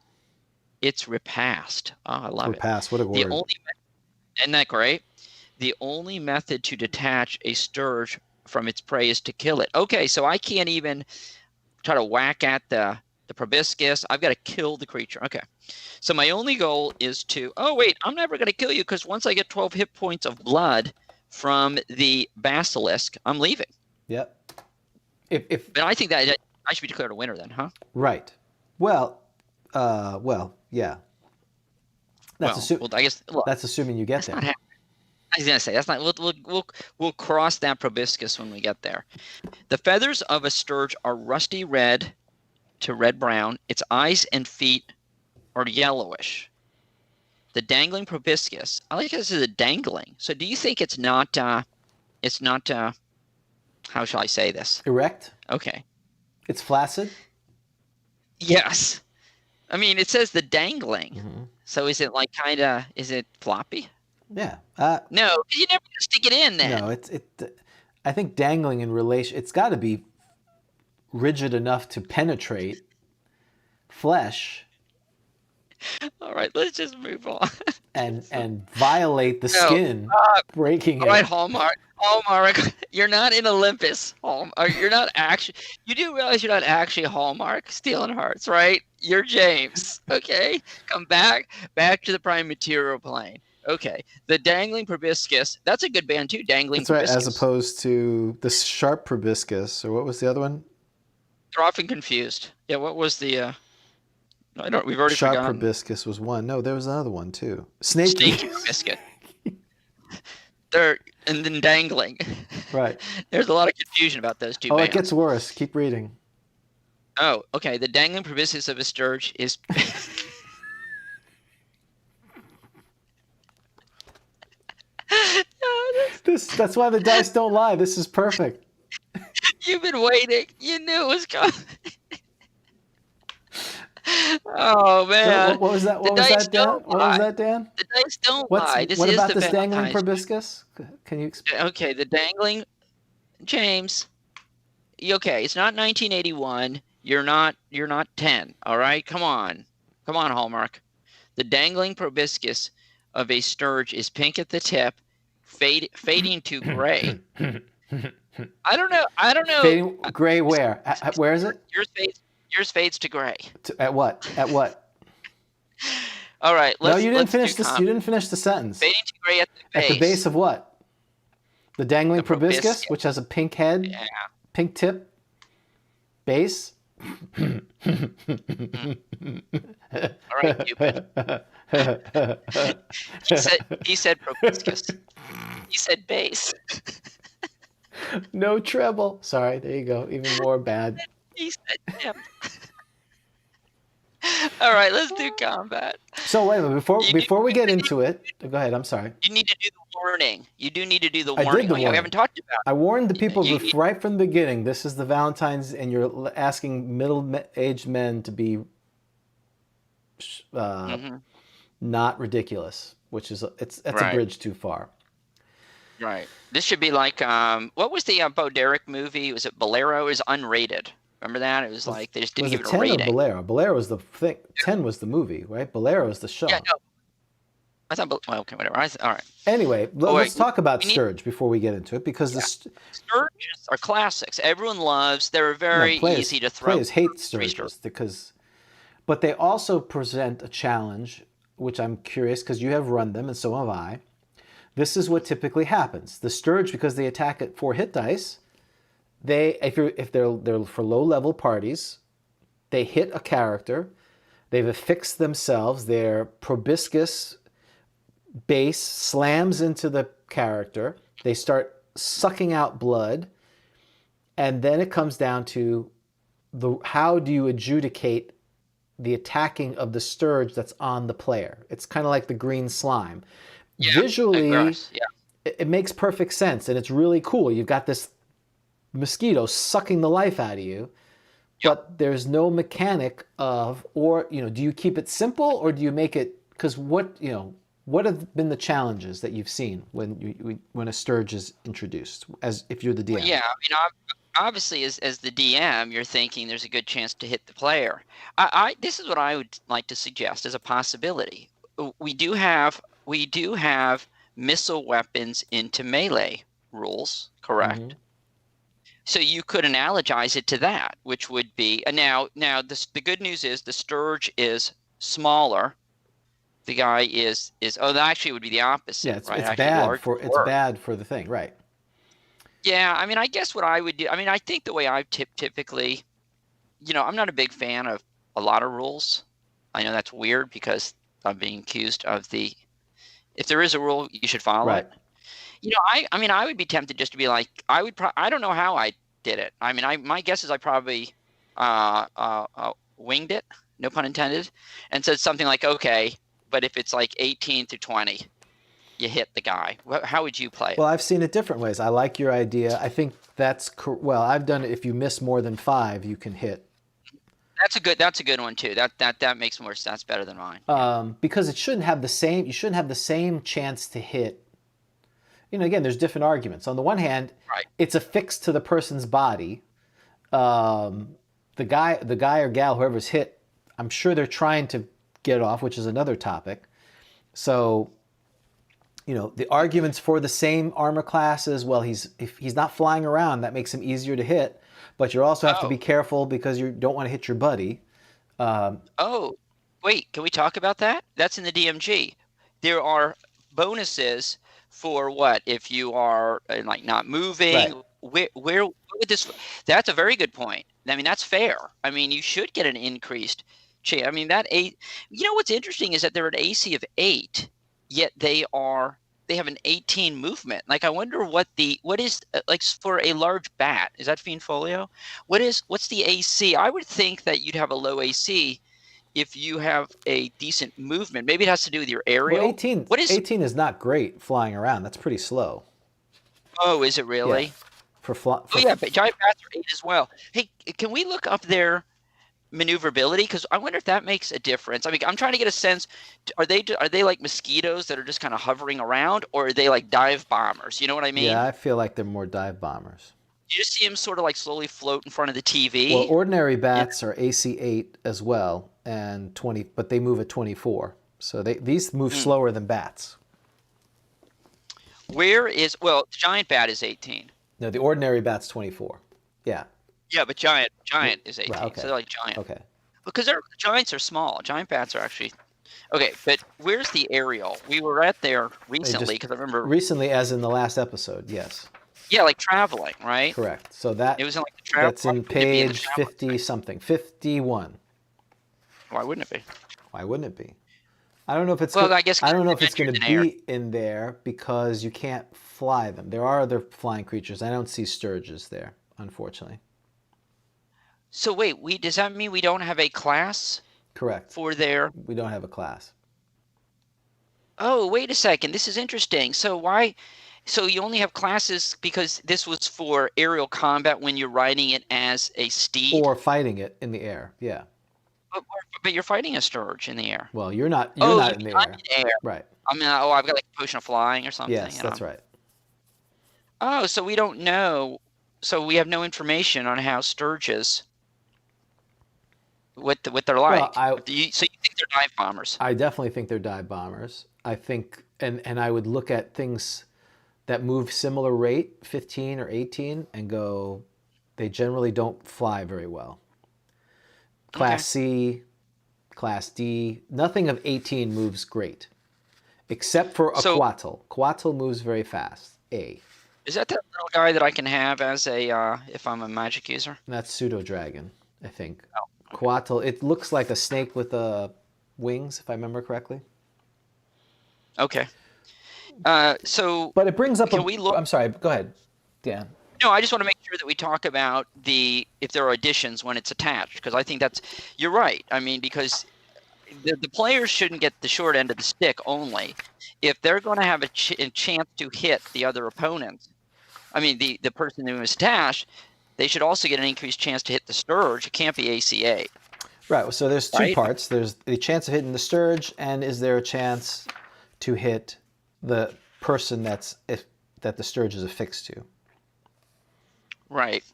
[SPEAKER 1] its repast. Oh, I love
[SPEAKER 3] repast. What a word.
[SPEAKER 1] Isn't that great? The only method to detach a sturge from its prey is to kill it. Okay, so I can't even try to whack at the proboscis. I've got to kill the creature. Okay. So my only goal is to, oh, wait, I'm never going to kill you because once I get 12 hit points of blood from the basilisk, I'm leaving.
[SPEAKER 3] Yep.
[SPEAKER 1] But I think that I should be declared a winner then, huh?
[SPEAKER 3] Right. Well, yeah.
[SPEAKER 1] I guess
[SPEAKER 3] that's assuming you get there.
[SPEAKER 1] I was gonna say that's not. We'll cross that proboscis when we get there. The feathers of a sturge are rusty red to red brown. Its eyes and feet are yellowish. The dangling proboscis. I like this is a dangling. So do you think it's not? It's not. How shall I say this?
[SPEAKER 3] Erect.
[SPEAKER 1] Okay.
[SPEAKER 3] It's flaccid.
[SPEAKER 1] Yes. I mean, it says the dangling.
[SPEAKER 3] Mm-hmm.
[SPEAKER 1] So is it like kind of? Is it floppy?
[SPEAKER 3] Yeah.
[SPEAKER 1] No, you never stick it in then.
[SPEAKER 3] No, I think dangling in relation. It's got to be rigid enough to penetrate flesh.
[SPEAKER 1] All right, let's just move on.
[SPEAKER 3] and violate the skin, breaking it.
[SPEAKER 1] All right, Hallmark, you're not in Olympus. You're not actually. You do realize you're not actually Hallmark stealing hearts, right? You're James. Okay, come back to the prime material plane. Okay, the dangling proboscis. That's a good band too. Dangling.
[SPEAKER 3] That's right, as opposed to the sharp proboscis, or what was the other one?
[SPEAKER 1] They're often confused. Yeah, what was the? I don't. We've already
[SPEAKER 3] sharp
[SPEAKER 1] forgotten.
[SPEAKER 3] Proboscis was one. No, there was another one too. Snaky
[SPEAKER 1] proboscis. And then dangling.
[SPEAKER 3] Right.
[SPEAKER 1] There's a lot of confusion about those two.
[SPEAKER 3] Oh,
[SPEAKER 1] bands.
[SPEAKER 3] It gets worse. Keep reading.
[SPEAKER 1] Oh, okay. The dangling proboscis of a sturge is.
[SPEAKER 3] That's why the dice don't lie. This is perfect.
[SPEAKER 1] You've been waiting. You knew it was coming. Oh man!
[SPEAKER 3] So what was that? What was that, Dan? What was that, Dan?
[SPEAKER 1] The dice don't lie.
[SPEAKER 3] What about this dangling proboscis? Can you explain?
[SPEAKER 1] Okay, the dangling, James. Okay, it's not 1981. You're not 10. All right, come on, Hallmark. The dangling proboscis of a sturge is pink at the tip, fading to gray. I don't know.
[SPEAKER 3] Fading gray where? Where is it?
[SPEAKER 1] Yours fades to gray.
[SPEAKER 3] At what?
[SPEAKER 1] All right.
[SPEAKER 3] No, you didn't finish this. You didn't finish the sentence.
[SPEAKER 1] Fading to gray at the base.
[SPEAKER 3] At the base of what? The dangling proboscis, which has a pink head, pink tip, base.
[SPEAKER 1] All right, Cupid. He said proboscis. He said base.
[SPEAKER 3] No treble. Sorry, there you go. Even more bad.
[SPEAKER 1] He said tip. All right, let's do combat.
[SPEAKER 3] So wait a minute, before we get into it, go ahead. I'm sorry.
[SPEAKER 1] You need to do the warning. You do need to do the
[SPEAKER 3] warning.
[SPEAKER 1] I did the warning. We haven't talked about it.
[SPEAKER 3] I warned the people right from the beginning. This is the Valentine's, and you're asking middle-aged men to be not ridiculous, which is that's a bridge too far.
[SPEAKER 1] Right. This should be like what was the Bo Derek movie? Was it Bolero? It was unrated. Remember that? It was like they just didn't give it a rating.
[SPEAKER 3] Bolero? Bolero was the thing. 10 was the movie, right? Bolero is the show.
[SPEAKER 1] Yeah, no. I thought, well, okay, whatever. All right.
[SPEAKER 3] Anyway, let's talk about Sturge before we get into it, because
[SPEAKER 1] Sturges are classics. Everyone loves. They're very easy to throw.
[SPEAKER 3] Players hate Sturges but they also present a challenge, which I'm curious because you have run them and so have I. This is what typically happens. The Sturge, because they attack at 4 hit dice, if they're for low level parties, they hit a character, they've affixed themselves, their proboscis base slams into the character, they start sucking out blood, and then it comes down to how do you adjudicate the attacking of the Sturge that's on the player. It's kind of like the green slime.
[SPEAKER 1] Yeah,
[SPEAKER 3] visually, it makes perfect sense, and it's really cool. You've got this mosquito sucking the life out of you, but there's no mechanic of, or, do you keep it simple or do you make it, because what have been the challenges that you've seen when a Sturge is introduced, as if you're the DM?
[SPEAKER 1] Well, yeah, obviously as the DM, you're thinking there's a good chance to hit the player. This is what I would like to suggest as a possibility. We do have missile weapons into melee rules, correct? Mm-hmm. So you could analogize it to that, which would be now. The good news is the Sturge is smaller. The guy is actually it would be the opposite.
[SPEAKER 3] Yeah, it's
[SPEAKER 1] right?
[SPEAKER 3] bad for the thing, right?
[SPEAKER 1] Yeah, I guess what I would do. I think the way I typically, I'm not a big fan of a lot of rules. I know that's weird because I'm being accused of if there is a rule, you should follow it. I would be tempted just to be like, I don't know how I did it. My guess is I probably winged it, no pun intended, and said something like, okay, but if it's like 18 through 20, you hit the guy. How would you play it?
[SPEAKER 3] Well, I've seen it different ways. I like your idea. I think that's I've done it. If you miss more than 5, you can hit.
[SPEAKER 1] That's a good one too. That makes more sense. That's better than mine.
[SPEAKER 3] Because you shouldn't have the same chance to hit. Again, there's different arguments. On the one hand, it's affixed to the person's body. The guy or gal, whoever's hit, I'm sure they're trying to get off, which is another topic. So, the arguments for the same armor classes, well, if he's not flying around, that makes him easier to hit. But you also have to be careful because you don't want to hit your buddy.
[SPEAKER 1] Wait, can we talk about that? That's in the DMG. There are bonuses for what if you are not moving. Right. Where would this? That's a very good point. That's fair. You should get an increased chance. That 8. What's interesting is that they're an AC of 8, yet they have an 18 movement. I wonder what is for a large bat. Is that Fiend Folio? What's the AC? I would think that you'd have a low AC if you have a decent movement. Maybe it has to do with your aerial.
[SPEAKER 3] Well, 18 is not great flying around. That's pretty slow.
[SPEAKER 1] Oh, is it really?
[SPEAKER 3] Yeah.
[SPEAKER 1] But giant bats are 8 as well. Hey, can we look up their maneuverability? Because I wonder if that makes a difference. I'm trying to get a sense. Are they like mosquitoes that are just kind of hovering around, or are they like dive bombers? You know what I mean?
[SPEAKER 3] Yeah, I feel like they're more dive bombers.
[SPEAKER 1] You just see them sort of slowly float in front of the TV.
[SPEAKER 3] Well, ordinary bats are AC 8 as well, and 20, but they move at 24. So these move slower than bats.
[SPEAKER 1] The giant bat is 18.
[SPEAKER 3] No, the ordinary bat's 24. Yeah.
[SPEAKER 1] Yeah, but giant is 18.
[SPEAKER 3] Right, okay.
[SPEAKER 1] So they're like giant.
[SPEAKER 3] Okay.
[SPEAKER 1] Because giants are small. Giant bats are actually. Okay, but where's the aerial? We were at there recently because I remember.
[SPEAKER 3] Recently, as in the last episode, yes.
[SPEAKER 1] Yeah, traveling, right?
[SPEAKER 3] Correct. So
[SPEAKER 1] it was in the travel.
[SPEAKER 3] That's in page 50 something, 51.
[SPEAKER 1] Why wouldn't it be?
[SPEAKER 3] Why wouldn't it be? I don't know if it's.
[SPEAKER 1] Well, I guess
[SPEAKER 3] I don't know if it's going to be in there because you can't fly them. There are other flying creatures. I don't see Sturges there, unfortunately.
[SPEAKER 1] So wait, does that mean we don't have a class?
[SPEAKER 3] Correct.
[SPEAKER 1] We
[SPEAKER 3] don't have a class.
[SPEAKER 1] Oh, wait a second. This is interesting. So why? So you only have classes because this was for aerial combat when you're riding it as a steed?
[SPEAKER 3] Or fighting it in the air, yeah.
[SPEAKER 1] But you're fighting a Sturge in the air.
[SPEAKER 3] Well, you're not in the air. Right.
[SPEAKER 1] I've got a potion of flying or something.
[SPEAKER 3] Yes, that's right.
[SPEAKER 1] Oh, so we don't know. So we have no information on how Sturges, what they're like.
[SPEAKER 3] Well,
[SPEAKER 1] so you think they're dive bombers?
[SPEAKER 3] I definitely think they're dive bombers. I think, and I would look at things that move similar rate, 15 or 18, and go, they generally don't fly very well. Class C, Class D, nothing of 18 moves great, except for a Quatl. Quatl moves very fast. A.
[SPEAKER 1] Is that little guy that I can have as a if I'm a magic user?
[SPEAKER 3] That's Pseudo Dragon, I think.
[SPEAKER 1] Oh, okay.
[SPEAKER 3] Quatl. It looks like a snake with wings, if I remember correctly.
[SPEAKER 1] Okay. So.
[SPEAKER 3] But it brings up.
[SPEAKER 1] Can we look?
[SPEAKER 3] I'm sorry. Go ahead, Dan.
[SPEAKER 1] No, I just want to make sure that we talk about if there are additions when it's attached, because I think you're right. I mean, because the players shouldn't get the short end of the stick only. If they're going to have a chance to hit the other opponent, I mean, the person who is attached, they should also get an increased chance to hit the Sturge. It can't be ACA.
[SPEAKER 3] Right. So there's two parts. There's the chance of hitting the Sturge, and is there a chance to hit the person that the Sturge is affixed to?
[SPEAKER 1] Right.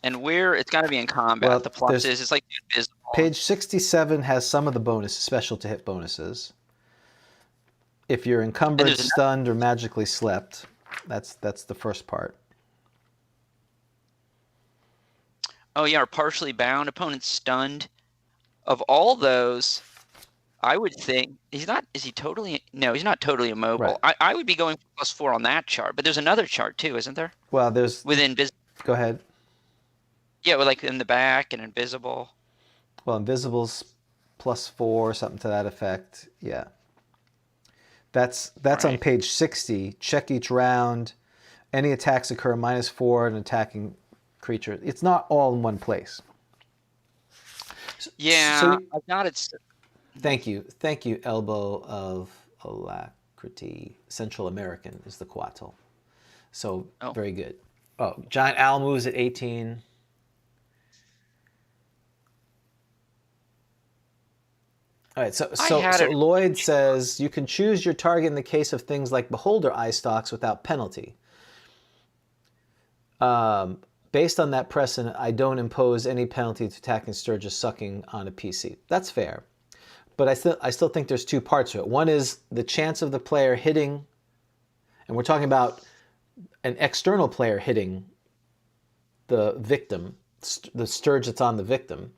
[SPEAKER 1] And it's got to be in combat. Well, the plus is it's like invisible.
[SPEAKER 3] Page 67 has some of the bonuses, special to hit bonuses. If you're encumbered, stunned, or magically slept, that's the first part.
[SPEAKER 1] Oh yeah, or partially bound, opponent stunned. Of all those, I would think he's not. Is he totally? No, he's not totally immobile. Right. I would be going for +4 on that chart, but there's another chart too, isn't there?
[SPEAKER 3] Well, there's
[SPEAKER 1] within.
[SPEAKER 3] Go ahead.
[SPEAKER 1] Yeah, like in the back and invisible.
[SPEAKER 3] Well, invisible's +4, something to that effect. Yeah. That's right. On page 60. Check each round. Any attacks occur -4 an attacking creature. It's not all in one place.
[SPEAKER 1] Yeah,
[SPEAKER 3] so,
[SPEAKER 1] I've got it.
[SPEAKER 3] Thank you, Elbow of Alacrity. Central American is the Quatl. So very good. Oh, Giant Owl moves at 18. All right, so Lloyd says you can choose your target in the case of things like Beholder eye stalks without penalty. Based on that precedent, I don't impose any penalty to attacking Sturges sucking on a PC. That's fair, but I still think there's two parts to it. One is the chance of the player hitting, and we're talking about an external player hitting the victim, the Sturge that's on the victim,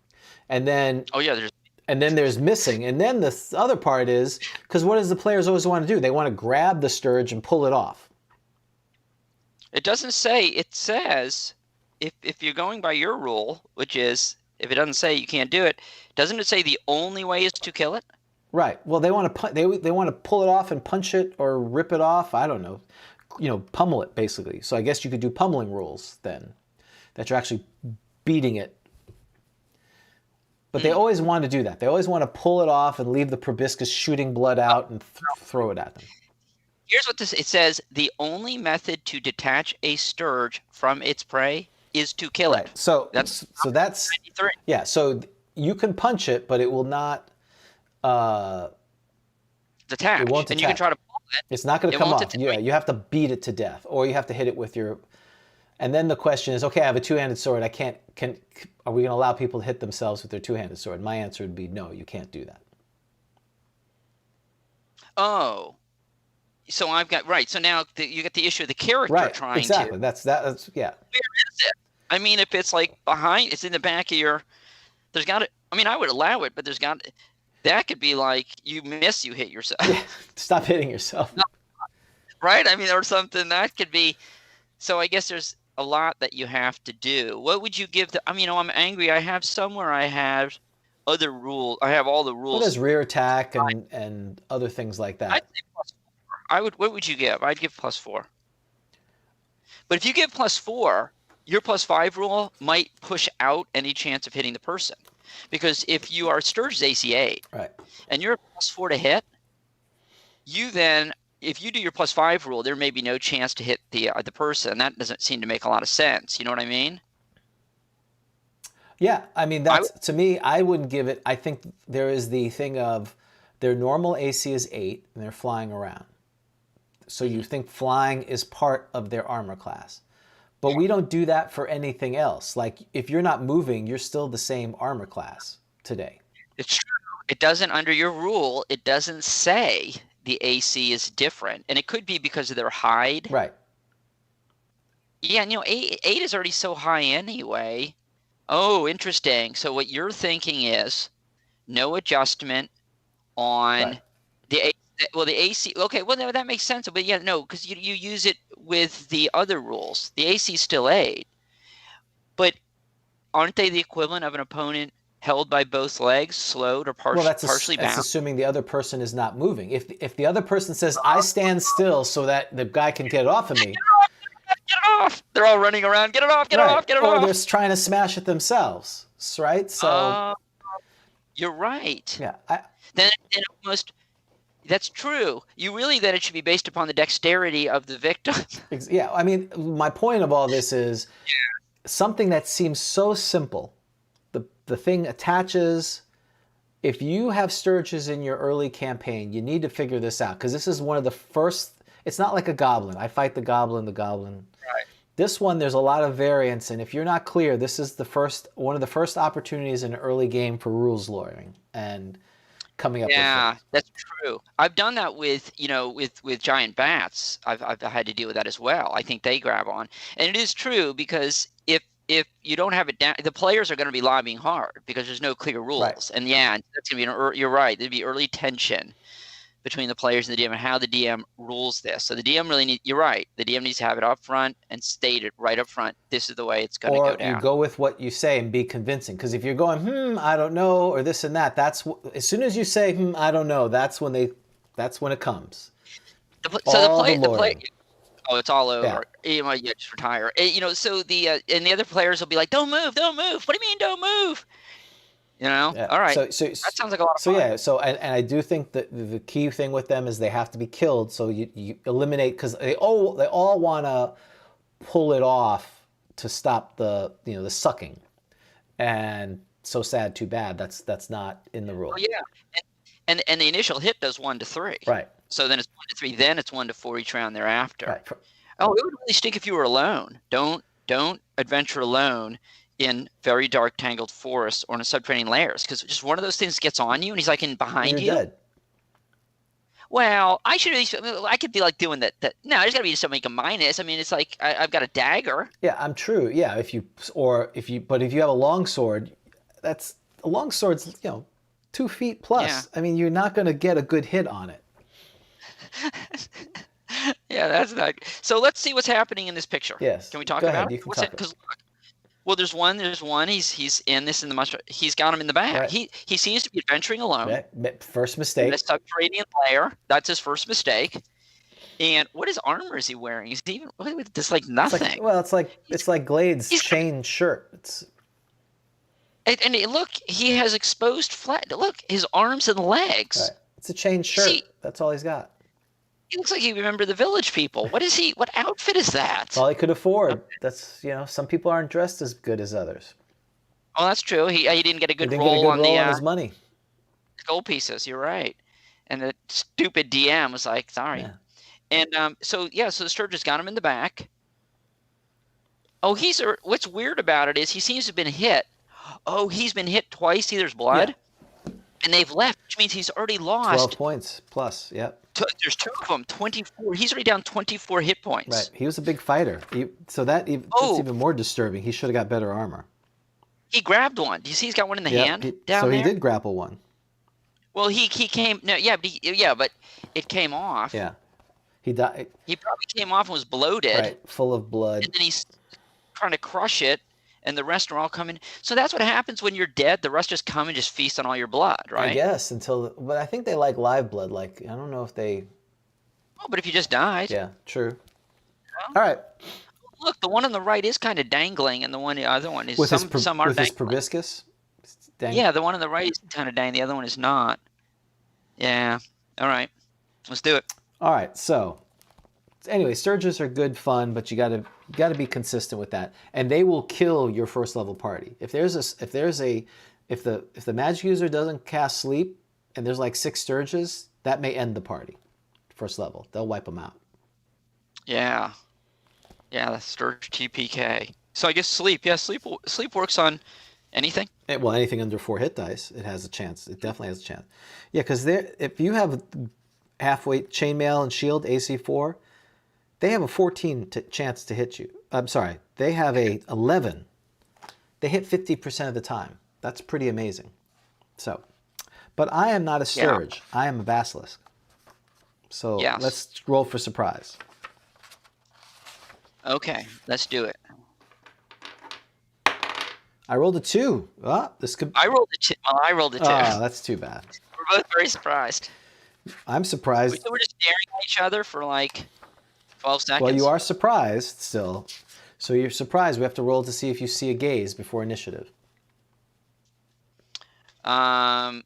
[SPEAKER 3] and then there's missing, and then the other part is because what does the players always want to do? They want to grab the Sturge and pull it off.
[SPEAKER 1] It doesn't say. It says if you're going by your rule, which is if it doesn't say you can't do it, doesn't it say the only way is to kill it?
[SPEAKER 3] Right. Well, they want to they want to pull it off and punch it or rip it off. I don't know. Pummel it basically. So I guess you could do pummeling rules then, that you're actually beating it. But they always want to do that. They always want to pull it off and leave the proboscis shooting blood out and throw it at them.
[SPEAKER 1] Here's what it says. The only method to detach a Sturge from its prey is to kill it.
[SPEAKER 3] So that's 93. Yeah, so you can punch it, but it will not
[SPEAKER 1] detach.
[SPEAKER 3] It won't detach.
[SPEAKER 1] And you can try to pull it.
[SPEAKER 3] It's not going to come off. Yeah, you have to beat it to death, or you have to hit it with your. And then the question is, okay, I have a two-handed sword. Are we going to allow people to hit themselves with their two-handed sword? My answer would be no. You can't do that.
[SPEAKER 1] Oh. So I've got so now you get the issue of the character trying
[SPEAKER 3] exactly.
[SPEAKER 1] to.
[SPEAKER 3] That's yeah.
[SPEAKER 1] Where is it? I mean, if it's like behind, it's in the back of your. There's got to. I mean, I would allow it, but that could be like you miss, you hit yourself.
[SPEAKER 3] Yeah, stop hitting yourself.
[SPEAKER 1] No, right? I mean, or something that could be. So I guess there's a lot that you have to do. What would you give the? I mean, I'm angry. I have other rules. I have all the rules.
[SPEAKER 3] Well, there's rear attack and other things like that.
[SPEAKER 1] I'd say +4. What would you give? I'd give +4. But if you give +4, your +5 rule might push out any chance of hitting the person, because if you are Sturge's AC8,
[SPEAKER 3] right,
[SPEAKER 1] and you're +4 to hit, you then. If you do your +5 rule, there may be no chance to hit the person. That doesn't seem to make a lot of sense. You know what I mean?
[SPEAKER 3] Yeah, I mean to me, I wouldn't give it. I think there is the thing of their normal AC is 8, and they're flying around. So you think flying is part of their armor class, but we don't do that for anything else. Like if you're not moving, you're still the same armor class today.
[SPEAKER 1] It's true. It doesn't under your rule. It doesn't say. the AC is different, and it could be because of their hide.
[SPEAKER 3] Right.
[SPEAKER 1] Yeah, and 8 is already so high anyway. Oh, interesting. So what you're thinking is no adjustment on the AC. Okay, well, no, that makes sense. But yeah, no, because you use it with the other rules. The AC is still 8. But aren't they the equivalent of an opponent held by both legs, slowed, or partially bound?
[SPEAKER 3] That's assuming the other person is not moving. If the other person says, I stand still so that the guy can get it off of me.
[SPEAKER 1] Get it off! They're all running around. Get it off! Get it off! Get it off!
[SPEAKER 3] Or they're trying to smash it themselves, right? So
[SPEAKER 1] you're right.
[SPEAKER 3] Yeah.
[SPEAKER 1] Then almost that's true. Then it should be based upon the dexterity of the victim.
[SPEAKER 3] Yeah. I mean, my point of all this is something that seems so simple. The thing attaches. If you have Sturges in your early campaign, you need to figure this out because this is one of the first. It's not like a goblin. I fight the goblin.
[SPEAKER 1] Right.
[SPEAKER 3] This one, there's a lot of variance, and if you're not clear, this is one of the first opportunities in an early game for rules lawyering and coming up with
[SPEAKER 1] Yeah,
[SPEAKER 3] things.
[SPEAKER 1] that's true. I've done that with giant bats. I've had to deal with that as well. I think they grab on, and it is true because if you don't have it down, the players are going to be lobbying hard because there's no clear rules.
[SPEAKER 3] Right.
[SPEAKER 1] And yeah, that's going to be you're right. There'd be early tension between the players and the DM and how the DM rules this. So the DM you're right. The DM needs to have it up front and state it right up front. This is the way it's going to go down.
[SPEAKER 3] Or you go with what you say and be convincing. Because if you're going, I don't know, or this and that, as soon as you say, I don't know, that's when it comes.
[SPEAKER 1] The player. Oh, it's all over.
[SPEAKER 3] Yeah.
[SPEAKER 1] You might just retire. So and the other players will be like, "Don't move, don't move." What do you mean, don't move?
[SPEAKER 3] Yeah.
[SPEAKER 1] All right.
[SPEAKER 3] So
[SPEAKER 1] that sounds like a lot of fun.
[SPEAKER 3] And I do think that the key thing with them is they have to be killed. So you eliminate because they all want to pull it off to stop the sucking, and so sad, too bad. That's not in the rule.
[SPEAKER 1] Well, yeah, and the initial hit does 1 to 3.
[SPEAKER 3] Right.
[SPEAKER 1] So then it's 1 to 3. Then it's 1 to 4 each round thereafter.
[SPEAKER 3] Right.
[SPEAKER 1] Oh, it would really stink if you were alone. Don't adventure alone in very dark, tangled forests or in subterranean layers, because just one of those things gets on you, and he's like behind you.
[SPEAKER 3] You're dead.
[SPEAKER 1] Well, I could be like doing that. No, there's got to be something like a minus. I mean, it's like I've got a dagger.
[SPEAKER 3] Yeah, I'm true. Yeah, if you have a long sword, a long sword's 2 feet plus.
[SPEAKER 1] Yeah.
[SPEAKER 3] I mean, you're not going to get a good hit on it.
[SPEAKER 1] Yeah, that's not. So let's see what's happening in this picture.
[SPEAKER 3] Yes.
[SPEAKER 1] Can we talk
[SPEAKER 3] Go
[SPEAKER 1] about
[SPEAKER 3] ahead.
[SPEAKER 1] it?
[SPEAKER 3] You can talk about it.
[SPEAKER 1] Well, there's one. He's in this in the mushroom. He's got him in the back.
[SPEAKER 3] Right.
[SPEAKER 1] He seems to be adventuring alone.
[SPEAKER 3] First mistake.
[SPEAKER 1] In a subterranean layer. That's his first mistake. And what his armor is he wearing? Is he even just like nothing?
[SPEAKER 3] It's like Glade's chain shirt.
[SPEAKER 1] And look, he has exposed flat. Look, his arms and legs.
[SPEAKER 3] Right. It's a chain shirt. That's all he's got.
[SPEAKER 1] He looks like he remembered the village people. What is he? What outfit is that?
[SPEAKER 3] That's all he could afford. That's some people aren't dressed as good as others.
[SPEAKER 1] Oh, that's true. He didn't get a good
[SPEAKER 3] roll
[SPEAKER 1] on
[SPEAKER 3] his money.
[SPEAKER 1] Gold pieces. You're right. And the stupid DM was like, sorry.
[SPEAKER 3] Yeah.
[SPEAKER 1] And so the Sturgis got him in the back. Oh, what's weird about it is he seems to have been hit. Oh, he's been hit twice. See, there's blood. Yeah. And they've left, which means he's already lost.
[SPEAKER 3] 12 points plus, yep.
[SPEAKER 1] There's 2 of them, 24. He's already down 24 hit points.
[SPEAKER 3] Right. He was a big fighter. That's even more disturbing. He should have got better armor.
[SPEAKER 1] He grabbed one. Do you see he's got one in the hand down there?
[SPEAKER 3] So he did grapple one.
[SPEAKER 1] Well, he came. No, but it came off.
[SPEAKER 3] Yeah. He died.
[SPEAKER 1] He probably came off and was bloated.
[SPEAKER 3] Right, full of blood.
[SPEAKER 1] And then he's trying to crush it, and the rest are all coming. So that's what happens when you're dead. The rest just come and just feast on all your blood, right?
[SPEAKER 3] I guess but I think they like live blood. Like, I don't know if they.
[SPEAKER 1] Oh, but if you just died.
[SPEAKER 3] Yeah, true. All right.
[SPEAKER 1] Look, the one on the right is kind of dangling, and the other one is
[SPEAKER 3] with
[SPEAKER 1] some are
[SPEAKER 3] with
[SPEAKER 1] dangling.
[SPEAKER 3] his proboscis.
[SPEAKER 1] Yeah, the one on the right is kind of dangling. The other one is not. Yeah. All right. Let's do it. All
[SPEAKER 3] right. So, anyway, Sturges are good fun, but you got to be consistent with that, and they will kill your first level party. If the magic user doesn't cast sleep, and there's like 6 Sturges, that may end the party. First level, they'll wipe them out.
[SPEAKER 1] Yeah. Yeah, that's Sturge TPK. So I guess sleep. Yeah, sleep works on anything.
[SPEAKER 3] Anything under 4 hit dice, it has a chance. It definitely has a chance. Yeah, because if you have half-weight chainmail and shield, AC4, they have a 14 chance to hit you. I'm sorry, they have a 11. They hit 50% of the time. That's pretty amazing. So, but I am not a Sturge. I am a Basilisk. So let's roll for surprise.
[SPEAKER 1] Okay, let's do it.
[SPEAKER 3] I rolled a 2. Oh, this could.
[SPEAKER 1] I rolled a 2. Well, I rolled a 2.
[SPEAKER 3] Oh, that's too bad.
[SPEAKER 1] We're both very surprised.
[SPEAKER 3] I'm surprised.
[SPEAKER 1] We're just staring at each other for like 12 seconds.
[SPEAKER 3] Well, you are surprised still. So you're surprised. We have to roll to see if you see a gaze before initiative.
[SPEAKER 1] Oh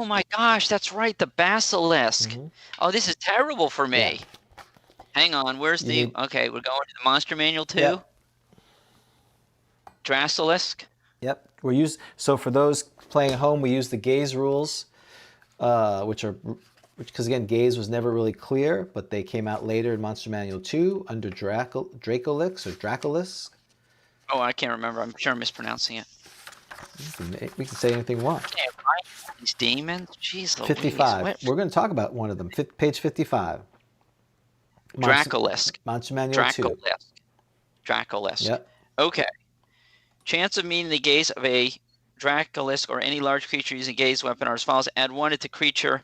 [SPEAKER 1] my gosh, that's right, the Basilisk. Mm-hmm. Oh, this is terrible for me. Yeah. Hang on, where's okay, we're going to the Monster Manual 2. Yep. Drasilisk.
[SPEAKER 3] Yep. So for those playing at home, we use the gaze rules, which because again, gaze was never really clear, but they came out later in Monster Manual 2 under Dracolix or Dracolisk.
[SPEAKER 1] Oh, I can't remember. I'm sure I'm mispronouncing it.
[SPEAKER 3] We can say anything we want.
[SPEAKER 1] These demons? Jeez Louise.
[SPEAKER 3] 55. We're going to talk about one of them. Page 55.
[SPEAKER 1] Dracolisk.
[SPEAKER 3] Monster Manual 2.
[SPEAKER 1] Dracolisk.
[SPEAKER 3] Yep.
[SPEAKER 1] Okay. Chance of meeting the gaze of a Dracolisk or any large creature using gaze weapon are as follows. Add 1 if the creature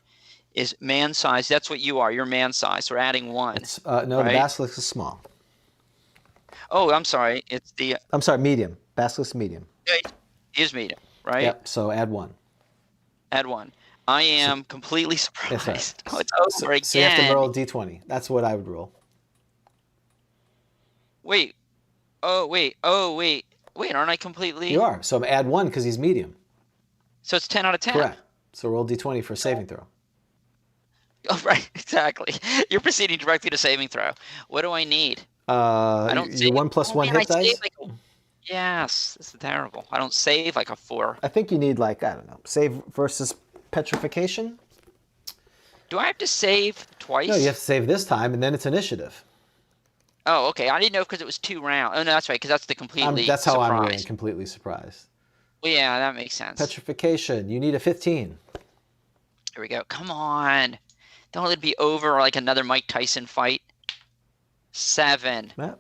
[SPEAKER 1] is man-sized. That's what you are. You're man-sized. We're adding 1.
[SPEAKER 3] No, right? The Basilisk is small.
[SPEAKER 1] Oh, I'm sorry. It's the...
[SPEAKER 3] I'm sorry, medium. Basilisk medium.
[SPEAKER 1] It is medium, right?
[SPEAKER 3] Yep, so add 1.
[SPEAKER 1] Add 1. I am completely surprised. Right. Oh, it's over again.
[SPEAKER 3] So you have to roll a d20. That's what I would roll.
[SPEAKER 1] Wait. Wait, aren't I completely...
[SPEAKER 3] You are. So add 1 because he's medium.
[SPEAKER 1] So it's 10 out of 10.
[SPEAKER 3] Correct. So roll d20 for a saving throw.
[SPEAKER 1] Oh, right. Exactly. You're proceeding directly to saving throw. What do I need? I don't
[SPEAKER 3] your 1 + 1 hit dice?
[SPEAKER 1] Yes. This is terrible. I don't save like a 4.
[SPEAKER 3] I think you need I don't know, save versus petrification?
[SPEAKER 1] Do I have to save twice?
[SPEAKER 3] No, you have to save this time, and then it's initiative.
[SPEAKER 1] Oh, okay. I didn't know because it was 2 rounds. Oh, no, that's right, because that's the completely
[SPEAKER 3] That's how
[SPEAKER 1] surprise.
[SPEAKER 3] I'm really completely surprised.
[SPEAKER 1] Well, yeah, that makes sense.
[SPEAKER 3] Petrification. You need a 15.
[SPEAKER 1] Here we go. Come on. Don't let it be over like another Mike Tyson fight. 7.
[SPEAKER 3] Well,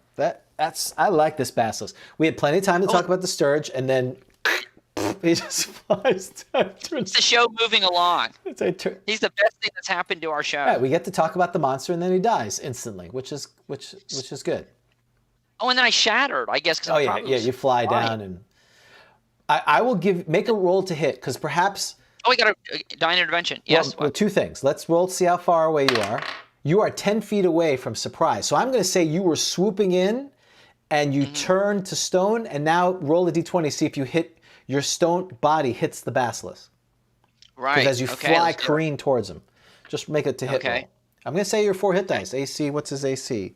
[SPEAKER 3] I like this Basilisk. We had plenty of time to talk about the Sturge, and then he just flies.
[SPEAKER 1] It's the show moving along. He's the best thing that's happened to our show.
[SPEAKER 3] Right, we get to talk about the monster, and then he dies instantly, which is good.
[SPEAKER 1] Oh, and then I shattered, I guess.
[SPEAKER 3] Oh yeah, you fly down, and I will make a roll to hit because perhaps.
[SPEAKER 1] Oh, we got a die intervention. Yes.
[SPEAKER 3] Well, 2 things. Let's roll to see how far away you are. You are 10 feet away from surprise, so I'm going to say you were swooping in, and you turn to stone, and now roll a d20, see if you hit. Your stone body hits the Basilisk.
[SPEAKER 1] Right.
[SPEAKER 3] Because as you fly, careen towards him. Just make it to hit roll. I'm going to say your 4 hit dice. AC, what's his AC?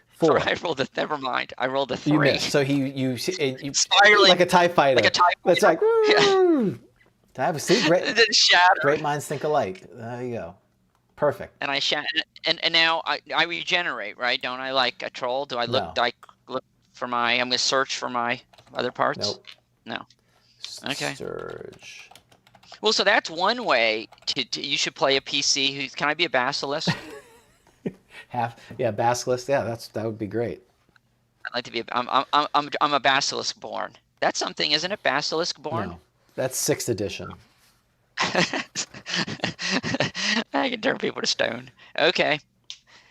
[SPEAKER 3] 4.
[SPEAKER 1] I rolled a, never mind. I rolled a 3.
[SPEAKER 3] You missed. So you spiraling like a TIE fighter.
[SPEAKER 1] Like a TIE fighter.
[SPEAKER 3] It's like, see, great minds think alike. There you go. Perfect.
[SPEAKER 1] And I and now I regenerate, right? Don't I like a troll? Do I look?
[SPEAKER 3] No.
[SPEAKER 1] Do I look for my? I'm gonna search for my other parts.
[SPEAKER 3] Nope.
[SPEAKER 1] No. Okay.
[SPEAKER 3] Surge.
[SPEAKER 1] Well, so that's one way to you should play a PC. Can I be a Basilisk?
[SPEAKER 3] Basilisk. Yeah, that would be great.
[SPEAKER 1] I'd like to be. I'm a Basilisk born. That's something, isn't it? Basilisk born.
[SPEAKER 3] No, that's 6th edition.
[SPEAKER 1] I can turn people to stone. Okay.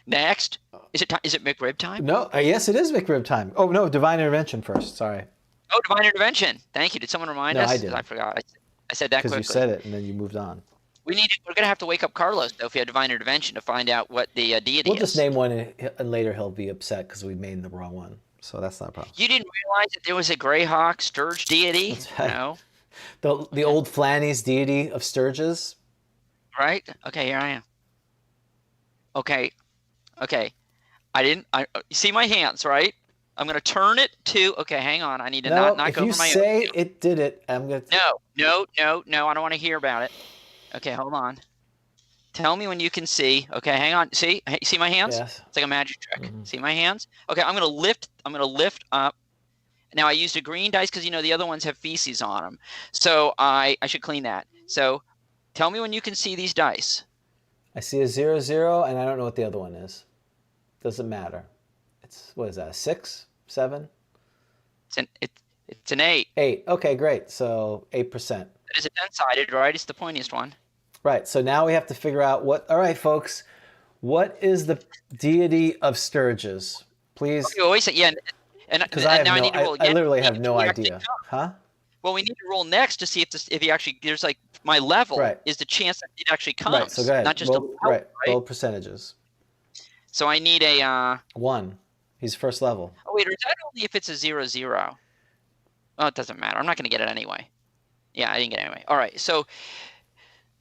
[SPEAKER 1] Next, is it McRib time?
[SPEAKER 3] No. Yes, it is McRib time. Oh no, divine intervention first. Sorry.
[SPEAKER 1] Oh, divine intervention. Thank you. Did someone remind us?
[SPEAKER 3] No, I did.
[SPEAKER 1] I forgot. I said that quickly.
[SPEAKER 3] Because you said it and then you moved on.
[SPEAKER 1] We're going to have to wake up Carlos, though, if we have divine intervention to find out what the deity is.
[SPEAKER 3] We'll just name one, and later he'll be upset because we made the wrong one. So that's not a problem.
[SPEAKER 1] You didn't realize that there was a Greyhawk Sturge deity?
[SPEAKER 3] That's right.
[SPEAKER 1] No.
[SPEAKER 3] The old Flanny's deity of Sturges.
[SPEAKER 1] Right? Okay, here I am. Okay. You see my hands, right? I'm going to turn it to... Okay, hang on. I need to not go over my...
[SPEAKER 3] If you say it did it, I'm going to...
[SPEAKER 1] No. I don't want to hear about it. Okay, hold on. Tell me when you can see. Okay, hang on. See my hands?
[SPEAKER 3] Yes.
[SPEAKER 1] It's like a magic trick. Mm-hmm. See my hands? Okay, I'm going to lift up. Now, I used a green dice because, the other ones have feces on them. So I should clean that. So tell me when you can see these dice.
[SPEAKER 3] I see a 0, 0, and I don't know what the other one is. Doesn't matter. What is that, a 6, 7?
[SPEAKER 1] It's an 8.
[SPEAKER 3] 8. Okay, great. So 8%.
[SPEAKER 1] It is a 10-sided, right? It's the pointiest one.
[SPEAKER 3] Right. So now we have to figure out what. All right, folks. What is the deity of Sturges? Please.
[SPEAKER 1] You always say, yeah.
[SPEAKER 3] Because I literally have no idea. Huh?
[SPEAKER 1] Well, we need to roll next to see if he actually. There's like my level is the chance that it actually comes.
[SPEAKER 3] Right. So go ahead.
[SPEAKER 1] Not just
[SPEAKER 3] roll percentages.
[SPEAKER 1] So I need a
[SPEAKER 3] 1. He's first level.
[SPEAKER 1] Oh wait, or is that only if it's a 0, 0? Oh, it doesn't matter. I'm not going to get it anyway. Yeah, I didn't get it anyway. All right. So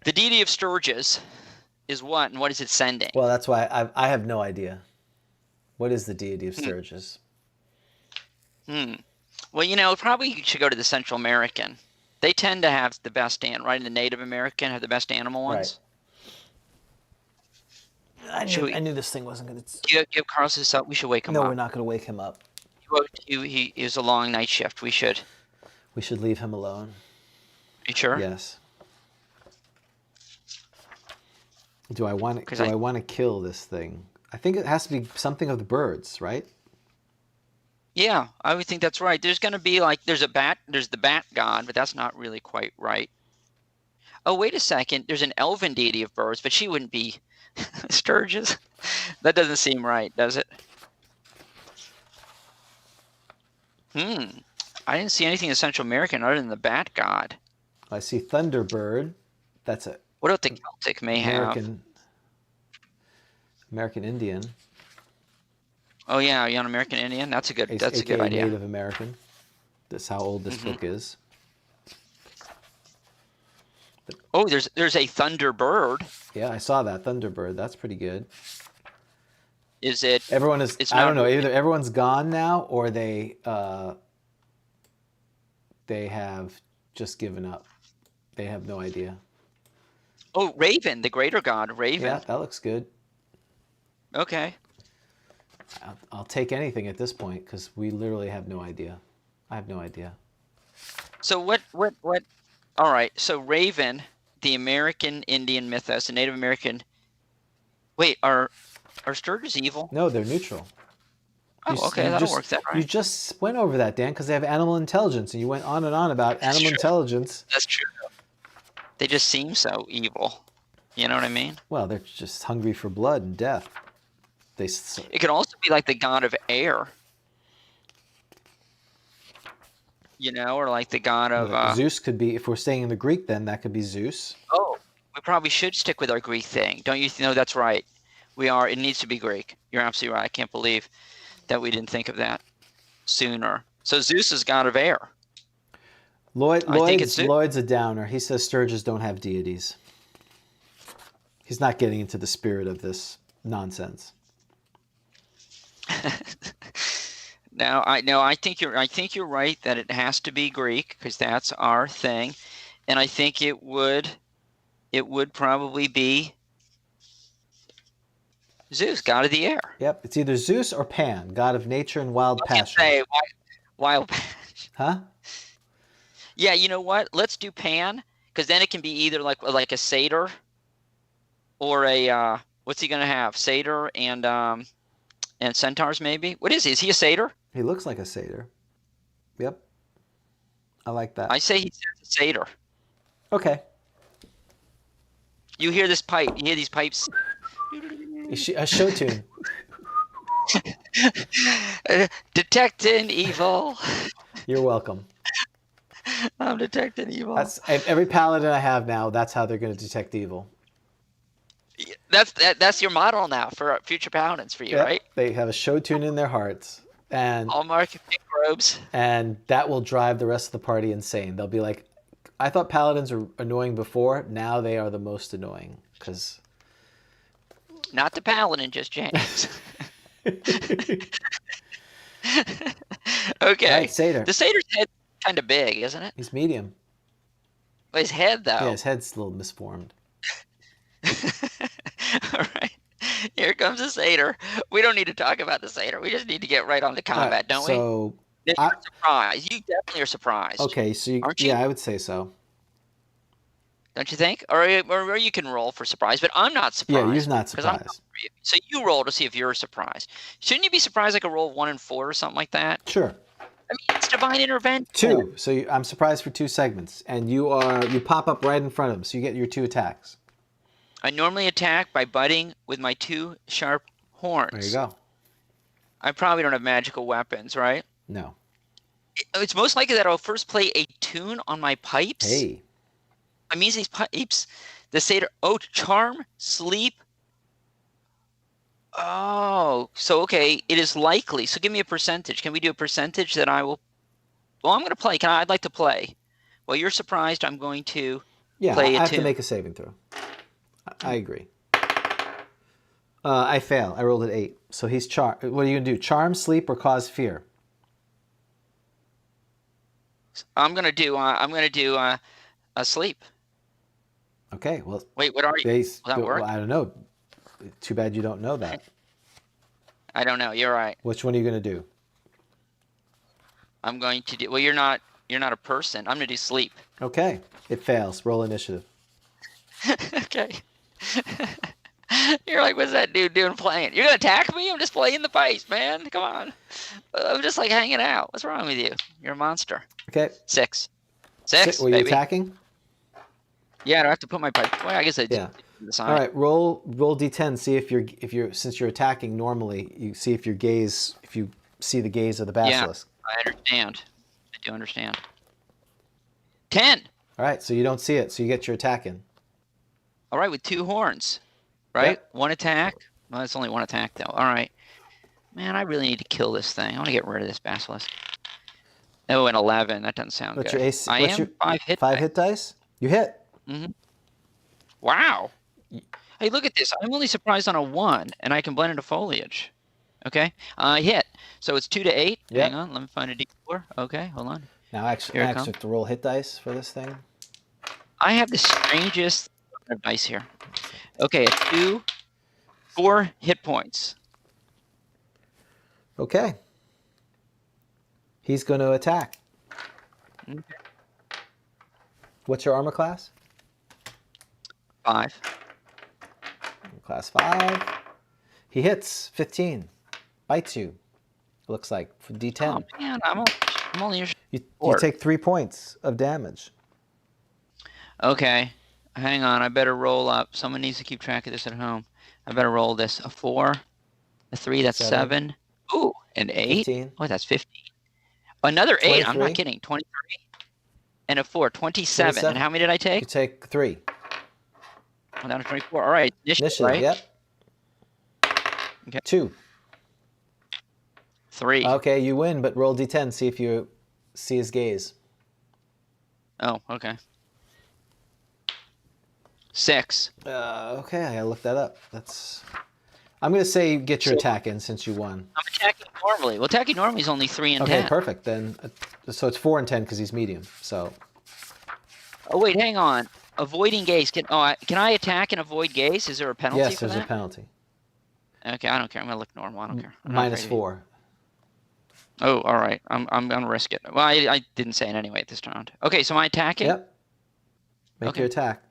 [SPEAKER 1] the deity of Sturges is what, and what is it sending?
[SPEAKER 3] Well, that's why I have no idea. What is the deity of Sturges?
[SPEAKER 1] Well, probably you should go to the Central American. They tend to have the best right? The Native American have the best animal ones.
[SPEAKER 3] Right. I knew this thing wasn't going to...
[SPEAKER 1] Give Carlos this up. We should wake him up.
[SPEAKER 3] No, we're not going to wake him up.
[SPEAKER 1] He was a long night shift. We should
[SPEAKER 3] leave him alone.
[SPEAKER 1] You sure?
[SPEAKER 3] Yes. Do I want to kill this thing? I think it has to be something of the birds, right?
[SPEAKER 1] Yeah, I would think that's right. There's going to be there's the bat god, but that's not really quite right. Oh, wait a second. There's an elven deity of birds, but she wouldn't be Sturges. That doesn't seem right, does it? I didn't see anything in Central American other than the bat god.
[SPEAKER 3] I see Thunderbird. That's it.
[SPEAKER 1] What about the Celtic may have?
[SPEAKER 3] American Indian.
[SPEAKER 1] Oh yeah, are you on American Indian? That's a good idea.
[SPEAKER 3] Native American. That's how old this book is.
[SPEAKER 1] Oh, there's a Thunderbird.
[SPEAKER 3] Yeah, I saw that Thunderbird. That's pretty good.
[SPEAKER 1] Is it?
[SPEAKER 3] Everyone is. I don't know. Either everyone's gone now, or they have just given up. They have no idea.
[SPEAKER 1] Oh, Raven, the greater god, Raven.
[SPEAKER 3] Yeah, that looks good.
[SPEAKER 1] Okay.
[SPEAKER 3] I'll take anything at this point because we literally have no idea. I have no idea.
[SPEAKER 1] So what? All right. So Raven, the American Indian mythos, the Native American. Wait, are Sturges evil?
[SPEAKER 3] No, they're neutral.
[SPEAKER 1] Oh, okay, that'll work that right.
[SPEAKER 3] You just went over that, Dan, because they have animal intelligence, and you went on and on about animal intelligence.
[SPEAKER 1] That's true. They just seem so evil. You know what I mean?
[SPEAKER 3] Well, they're just hungry for blood and death.
[SPEAKER 1] It could also be like the god of air. Or like the god of...
[SPEAKER 3] Zeus could be, if we're staying in the Greek, then that could be Zeus.
[SPEAKER 1] Oh, we probably should stick with our Greek thing. Don't you know? That's right. We are. It needs to be Greek. You're absolutely right. I can't believe that we didn't think of that sooner. So Zeus is god of air.
[SPEAKER 3] Lloyd's a downer. He says Sturges don't have deities. He's not getting into the spirit of this nonsense.
[SPEAKER 1] I think you're right that it has to be Greek because that's our thing, and I think it would probably be Zeus, god of the air.
[SPEAKER 3] Yep, it's either Zeus or Pan, god of nature and wild passion.
[SPEAKER 1] Say wild passion.
[SPEAKER 3] Huh?
[SPEAKER 1] Yeah, you know what? Let's do Pan because then it can be either like a satyr or a what's he gonna have? Satyr and centaurs maybe. What is he? Is he a satyr?
[SPEAKER 3] He looks like a satyr. Yep. I like that.
[SPEAKER 1] I say he's a satyr.
[SPEAKER 3] Okay.
[SPEAKER 1] You hear this pipe? You hear these pipes?
[SPEAKER 3] A show tune.
[SPEAKER 1] Detecting evil.
[SPEAKER 3] You're welcome.
[SPEAKER 1] I'm detecting evil.
[SPEAKER 3] That's every paladin I have now. That's how they're going to detect evil.
[SPEAKER 1] That's your model now for future paladins for you, right?
[SPEAKER 3] They have a show tune in their hearts, and
[SPEAKER 1] Hallmark pink robes,
[SPEAKER 3] and that will drive the rest of the party insane. They'll be like, "I thought paladins were annoying before. Now they are the most annoying." Because
[SPEAKER 1] not the paladin, just James. Okay.
[SPEAKER 3] Right, satyr.
[SPEAKER 1] The satyr's head's kind of big, isn't it?
[SPEAKER 3] He's medium.
[SPEAKER 1] But his head, though.
[SPEAKER 3] Yeah, his head's a little misformed.
[SPEAKER 1] All right. Here comes the satyr. We don't need to talk about the satyr. We just need to get right on to combat, don't we?
[SPEAKER 3] So
[SPEAKER 1] surprised. You definitely are surprised.
[SPEAKER 3] Okay, so
[SPEAKER 1] aren't you?
[SPEAKER 3] Yeah, I would say so.
[SPEAKER 1] Don't you think? Or you can roll for surprise, but I'm not surprised.
[SPEAKER 3] Yeah, you're not surprised.
[SPEAKER 1] So you roll to see if you're surprised. Shouldn't you be surprised like a roll of 1 and 4 or something like that?
[SPEAKER 3] Sure.
[SPEAKER 1] I mean, it's divine intervention.
[SPEAKER 3] 2. So I'm surprised for 2 segments, and you pop up right in front of him, so you get your 2 attacks.
[SPEAKER 1] I normally attack by butting with my 2 sharp horns.
[SPEAKER 3] There you go.
[SPEAKER 1] I probably don't have magical weapons, right?
[SPEAKER 3] No.
[SPEAKER 1] It's most likely that I'll first play a tune on my pipes.
[SPEAKER 3] Hey.
[SPEAKER 1] That means these pipes, the satyr, charm, sleep. Oh, so okay, it is likely. So give me a percentage. Can we do a percentage that I will? Well, I'm going to play. I'd like to play. Well, you're surprised. I'm going to play
[SPEAKER 3] I
[SPEAKER 1] a
[SPEAKER 3] have
[SPEAKER 1] tune.
[SPEAKER 3] to make a saving throw. I agree. I fail. I rolled an 8. So he's What are you going to do? Charm, sleep, or cause fear?
[SPEAKER 1] I'm going to do a sleep.
[SPEAKER 3] Okay. Well.
[SPEAKER 1] Wait, what are you? Will that work?
[SPEAKER 3] Well, I don't know. Too bad you don't know that.
[SPEAKER 1] I don't know. You're right.
[SPEAKER 3] Which one are you going to do?
[SPEAKER 1] I'm going to do. Well, you're not a person. I'm going to do sleep.
[SPEAKER 3] Okay. It fails. Roll initiative.
[SPEAKER 1] Okay. You're like, what's that dude doing playing? You're going to attack me? I'm just playing the pipes, man. Come on. I'm just like hanging out. What's wrong with you? You're a monster.
[SPEAKER 3] Okay.
[SPEAKER 1] 6.
[SPEAKER 3] Were you attacking?
[SPEAKER 1] Yeah, I don't have to put my pipe. Well, I guess I do.
[SPEAKER 3] Yeah. All right. Roll d10. See if you're since you're attacking normally, you see if you see the gaze of the basilisk.
[SPEAKER 1] Yeah, I understand. I do understand. 10.
[SPEAKER 3] All right. So you don't see it. So you get your attack in.
[SPEAKER 1] All right, with 2 horns. Right?
[SPEAKER 3] Yep.
[SPEAKER 1] 1 attack. Well, it's only 1 attack though. All right. Man, I really need to kill this thing. I want to get rid of this basilisk. Oh, an 11. That doesn't sound
[SPEAKER 3] What's
[SPEAKER 1] good.
[SPEAKER 3] Your AC?
[SPEAKER 1] I am 5 hit.
[SPEAKER 3] 5 hit dice. You hit.
[SPEAKER 1] Mm-hmm. Wow. Hey, look at this. I'm only surprised on a 1, and I can blend into foliage. Okay? I hit. So it's 2 to 8.
[SPEAKER 3] Yep.
[SPEAKER 1] Hang on. Let me find a D4. Okay, hold on.
[SPEAKER 3] Now, actually, I have to roll hit dice for this thing.
[SPEAKER 1] I have the strangest dice here. Okay, 4 hit points.
[SPEAKER 3] Okay. He's going to attack.
[SPEAKER 1] Okay.
[SPEAKER 3] What's your armor class?
[SPEAKER 1] 5.
[SPEAKER 3] Class 5. He hits 15. Bites you. Looks like for D10.
[SPEAKER 1] Oh man, I'm only.
[SPEAKER 3] You take 3 points of damage.
[SPEAKER 1] Okay, hang on. I better roll up. Someone needs to keep track of this at home. I better roll this. A 4, a 3. That's 7. Ooh, an 8.
[SPEAKER 3] 15.
[SPEAKER 1] Oh, that's 15. Another 8.
[SPEAKER 3] 23.
[SPEAKER 1] I'm not kidding. 23. And a 4. 27. And how many did I take?
[SPEAKER 3] You take 3.
[SPEAKER 1] I'm down to 24. All right.
[SPEAKER 3] Initiative,
[SPEAKER 1] right?
[SPEAKER 3] Yep.
[SPEAKER 1] Okay.
[SPEAKER 3] 2.
[SPEAKER 1] 3.
[SPEAKER 3] Okay, you win, but roll D10. See if you see his gaze.
[SPEAKER 1] Oh, okay. 6.
[SPEAKER 3] Okay, I gotta look that up. I'm gonna say get your attack in since you won.
[SPEAKER 1] I'm attacking normally. Well, attacking normally is only 3 and 10.
[SPEAKER 3] Okay, perfect. Then, so it's 4 and 10 because he's medium. So.
[SPEAKER 1] Oh wait, hang on. Avoiding gaze. Can I attack and avoid gaze? Is there a penalty for that?
[SPEAKER 3] Yes, there's a penalty.
[SPEAKER 1] Okay, I don't care. I'm gonna look normal. I don't care.
[SPEAKER 3] -4.
[SPEAKER 1] Oh, all right. I'm gonna risk it. Well, I didn't say it anyway at this round. Okay, so am I attacking?
[SPEAKER 3] Yep. Make your attack.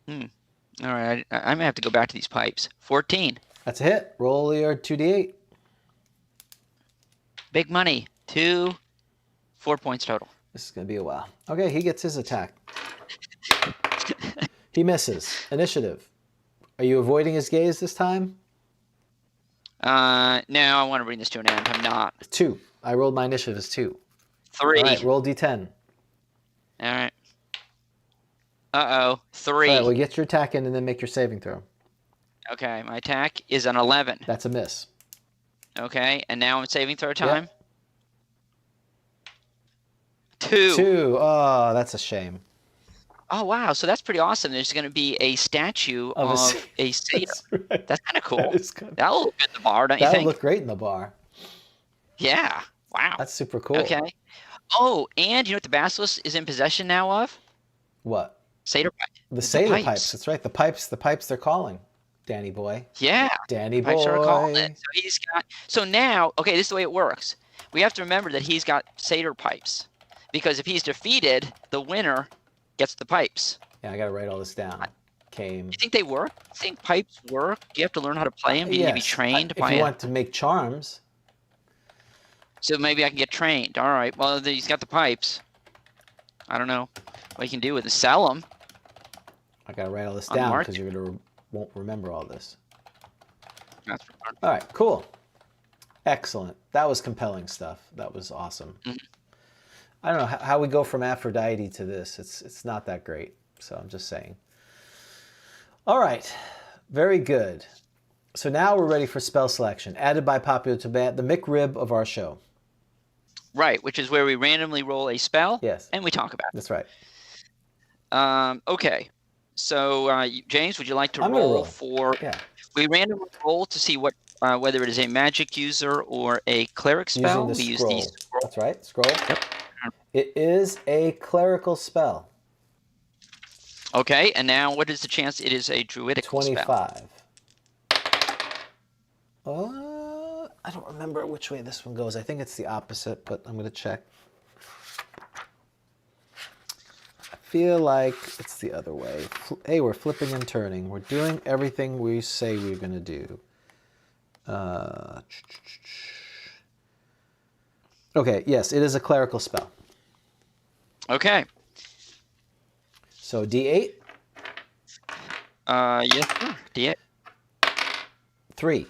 [SPEAKER 1] All right. I may have to go back to these pipes. 14.
[SPEAKER 3] That's a hit. Roll your 2d8.
[SPEAKER 1] Big money. 4 points total.
[SPEAKER 3] This is gonna be a while. Okay, he gets his attack. He misses. Initiative. Are you avoiding his gaze this time?
[SPEAKER 1] No, I want to bring this to an end. I'm not.
[SPEAKER 3] 2. I rolled my initiative as 2.
[SPEAKER 1] 3.
[SPEAKER 3] All right, roll d10.
[SPEAKER 1] All right. Uh-oh. 3.
[SPEAKER 3] All right, well, get your attack in and then make your saving throw.
[SPEAKER 1] Okay, my attack is an 11.
[SPEAKER 3] That's a miss.
[SPEAKER 1] Okay, and now I'm saving throw time.
[SPEAKER 3] Yep.
[SPEAKER 1] 2.
[SPEAKER 3] 2. Oh, that's a shame.
[SPEAKER 1] Oh, wow. So that's pretty awesome. There's going to be a statue of a satyr.
[SPEAKER 3] Right.
[SPEAKER 1] That's kind of cool. That'll look good in the bar, don't you think?
[SPEAKER 3] That'll look great in the bar.
[SPEAKER 1] Yeah. Wow.
[SPEAKER 3] That's super cool.
[SPEAKER 1] Okay. Oh, and you know what the basilisk is in possession now of?
[SPEAKER 3] What?
[SPEAKER 1] Satyr pipes.
[SPEAKER 3] The satyr pipes. That's right. The pipes they're calling. Danny boy.
[SPEAKER 1] Yeah.
[SPEAKER 3] Danny boy.
[SPEAKER 1] Pipes are calling it. So so now, okay, this is the way it works. We have to remember that he's got satyr pipes. because if he's defeated, the winner gets the pipes.
[SPEAKER 3] Yeah, I got to write all this down.
[SPEAKER 1] Do you think they work? Do you think pipes work? Do you have to learn how to play them? Do you need to be trained?
[SPEAKER 3] If you want to make charms.
[SPEAKER 1] So maybe I can get trained. All right. Well, he's got the pipes. I don't know what you can do with it. Sell them.
[SPEAKER 3] I got to write all this down because you won't remember all this.
[SPEAKER 1] That's
[SPEAKER 3] all right. Cool. Excellent. That was compelling stuff. That was awesome. Mm-hmm. I don't know how we go from Aphrodite to this. It's not that great. So I'm just saying. All right. Very good. So now we're ready for spell selection, added by popular demand, the McRib of our show.
[SPEAKER 1] Right, which is where we randomly roll a spell.
[SPEAKER 3] Yes.
[SPEAKER 1] And we talk about it.
[SPEAKER 3] That's right.
[SPEAKER 1] Okay. So, James, would you like to roll for...
[SPEAKER 3] Yeah.
[SPEAKER 1] We randomly roll to see what whether it is a magic user or a cleric spell.
[SPEAKER 3] We use the scroll. That's right. Scroll. Yep. It is a clerical spell.
[SPEAKER 1] Okay, and now what is the chance it is a druidical
[SPEAKER 3] 25.
[SPEAKER 1] spell?
[SPEAKER 3] I don't remember which way this one goes. I think it's the opposite, but I'm going to check. I feel like it's the other way. Hey, we're flipping and turning. We're doing everything we say we're going to do. Okay, yes, it is a clerical spell.
[SPEAKER 1] Okay.
[SPEAKER 3] So D8?
[SPEAKER 1] Yes, sir. D8.
[SPEAKER 3] 3.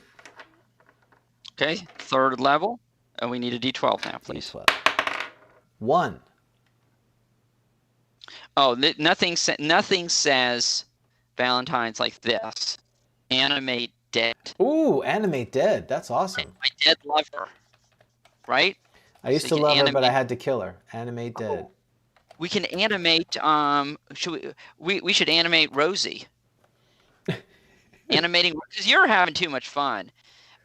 [SPEAKER 1] Okay, third level. And we need a D12 now, please.
[SPEAKER 3] D12. 1.
[SPEAKER 1] Oh, nothing says Valentine's like this. Animate dead.
[SPEAKER 3] Ooh, animate dead. That's awesome.
[SPEAKER 1] My dead lover. Right?
[SPEAKER 3] I used to love her, but I had to kill her. Animate dead.
[SPEAKER 1] We can animate. We should animate Rosie. Animating, because you're having too much fun.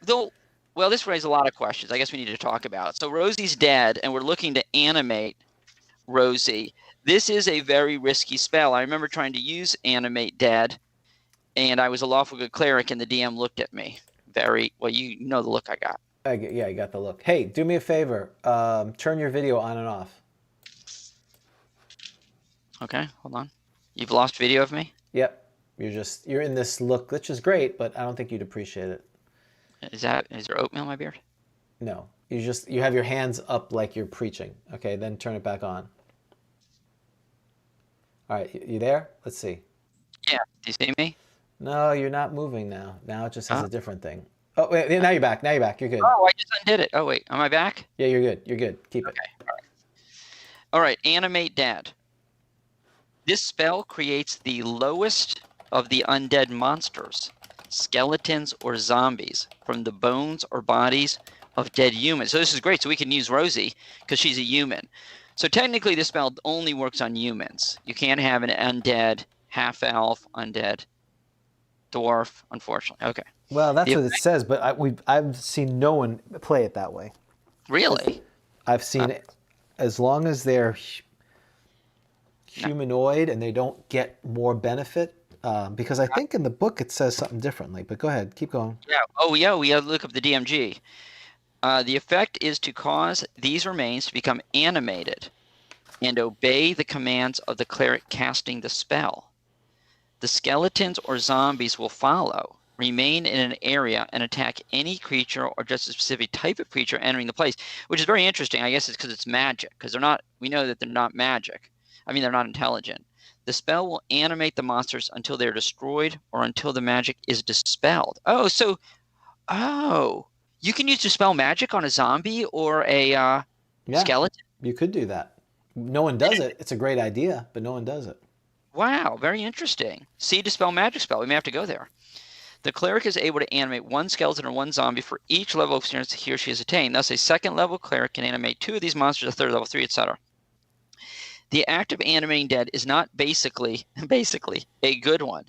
[SPEAKER 1] Though, well, this raises a lot of questions. I guess we need to talk about. So Rosie's dead, and we're looking to animate Rosie. This is a very risky spell. I remember trying to use animate dead, and I was a lawful good cleric, and the DM looked at me very well. You know the look I got.
[SPEAKER 3] Yeah, you got the look. Hey, do me a favor. Turn your video on and off.
[SPEAKER 1] Okay, hold on. You've lost video of me?
[SPEAKER 3] Yep. You're in this look, which is great, but I don't think you'd appreciate it.
[SPEAKER 1] Is there oatmeal in my beard?
[SPEAKER 3] No. You have your hands up like you're preaching. Okay, then turn it back on. All right, you there? Let's see.
[SPEAKER 1] Yeah. Do you see me?
[SPEAKER 3] No, you're not moving now. Now it just has a different thing. Oh, wait, now you're back. Now you're back. You're good.
[SPEAKER 1] Oh, I just undid it. Oh, wait. Am I back?
[SPEAKER 3] Yeah, you're good. You're good. Keep it.
[SPEAKER 1] Okay. All right. Animate dead. This spell creates the lowest of the undead monsters, skeletons or zombies, from the bones or bodies of dead humans. So this is great. So we can use Rosie because she's a human. So technically this spell only works on humans. You can't have an undead, half-elf, undead, dwarf, unfortunately. Okay.
[SPEAKER 3] Well, that's what it says, but I've seen no one play it that way.
[SPEAKER 1] Really?
[SPEAKER 3] I've seen it as long as they're humanoid and they don't get more benefit, because I think in the book it says something differently, but go ahead, keep going.
[SPEAKER 1] Yeah. Oh, yeah, we have to look up the DMG. The effect is to cause these remains to become animated and obey the commands of the cleric casting the spell. The skeletons or zombies will follow, remain in an area, and attack any creature or just a specific type of creature entering the place, which is very interesting. I guess it's because it's magic, because we know that they're not magic. I mean, they're not intelligent. The spell will animate the monsters until they're destroyed or until the magic is dispelled. You can use dispel magic on a zombie or a skeleton?
[SPEAKER 3] You could do that. No one does it. It's a great idea, but no one does it.
[SPEAKER 1] Wow, very interesting. See, dispel magic spell. We may have to go there. The cleric is able to animate one skeleton or one zombie for each level of experience he or she has attained. Thus, a second level cleric can animate 2 of these monsters, a third level, 3, etc. The act of animating dead is not basically a good one,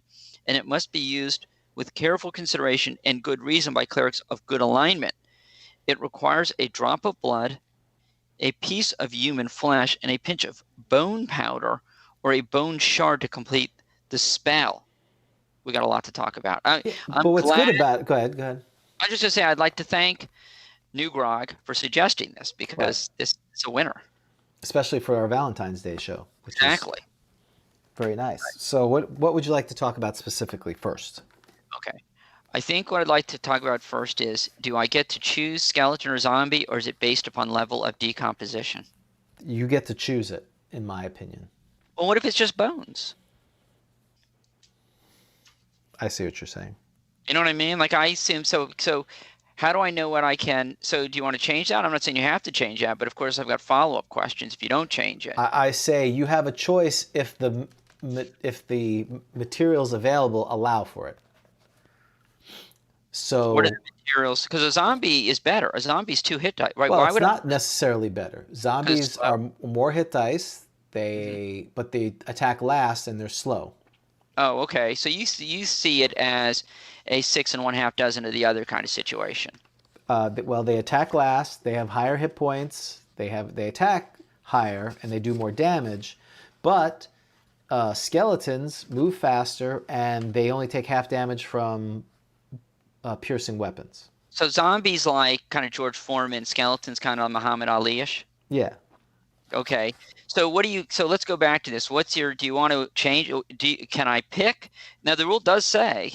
[SPEAKER 1] and it must be used with careful consideration and good reason by clerics of good alignment. It requires a drop of blood, a piece of human flesh, and a pinch of bone powder or a bone shard to complete the spell. We got a lot to talk about.
[SPEAKER 3] But what's good about it? Go ahead.
[SPEAKER 1] I'm just going to say I'd like to thank New Grog for suggesting this because this is a winner.
[SPEAKER 3] especially for our Valentine's Day show, which
[SPEAKER 1] Exactly.
[SPEAKER 3] is very nice. So what would you like to talk about specifically first?
[SPEAKER 1] Okay. I think what I'd like to talk about first is, do I get to choose skeleton or zombie, or is it based upon level of decomposition?
[SPEAKER 3] You get to choose it, in my opinion.
[SPEAKER 1] Well, what if it's just bones?
[SPEAKER 3] I see what you're saying.
[SPEAKER 1] You know what I mean? Like, I assume so. So how do I know what I can? So do you want to change that? I'm not saying you have to change that, but of course I've got follow-up questions if you don't change it.
[SPEAKER 3] I say you have a choice if the materials available allow for it. So
[SPEAKER 1] what are the materials? Because a zombie is better. A zombie's 2 hit dice, right?
[SPEAKER 3] well,
[SPEAKER 1] Why
[SPEAKER 3] it's
[SPEAKER 1] would
[SPEAKER 3] not necessarily better. Zombies are more hit dice. But they attack last and they're slow.
[SPEAKER 1] Oh, okay. So you see it as a 6 1/2 dozen of the other kind of situation.
[SPEAKER 3] Well, they attack last. They have higher hit points. They attack higher and they do more damage. But skeletons move faster and they only take half damage from piercing weapons.
[SPEAKER 1] So zombies like kind of George Foreman, skeletons kind of Muhammad Ali-ish.
[SPEAKER 3] Yeah.
[SPEAKER 1] Okay. So let's go back to this. Do you want to change? Can I pick? Now the rule does say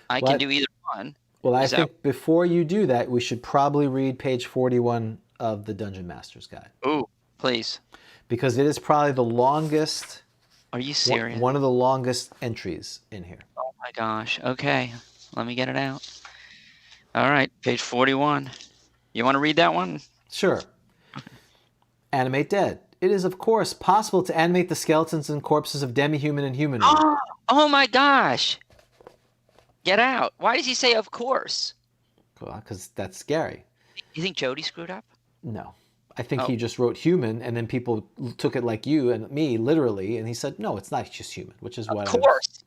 [SPEAKER 1] I can do either one.
[SPEAKER 3] Well, I think before you do that, we should probably read page 41 of the Dungeon Master's Guide.
[SPEAKER 1] Oh, please.
[SPEAKER 3] Because it is probably the longest.
[SPEAKER 1] Are you serious?
[SPEAKER 3] One of the longest entries in here.
[SPEAKER 1] Oh my gosh. Okay. Let me get it out. All right. Page 41. You want to read that one?
[SPEAKER 3] Sure. Animate dead. It is, of course, possible to animate the skeletons and corpses of demi-human and humanoid.
[SPEAKER 1] Oh my gosh. Get out. Why does he say of course?
[SPEAKER 3] Well, because that's scary.
[SPEAKER 1] You think Jody screwed up?
[SPEAKER 3] No. I think he just wrote human, and then people took it like you and me, literally, and he said, no, it's not just human, which is what I...
[SPEAKER 1] Of course.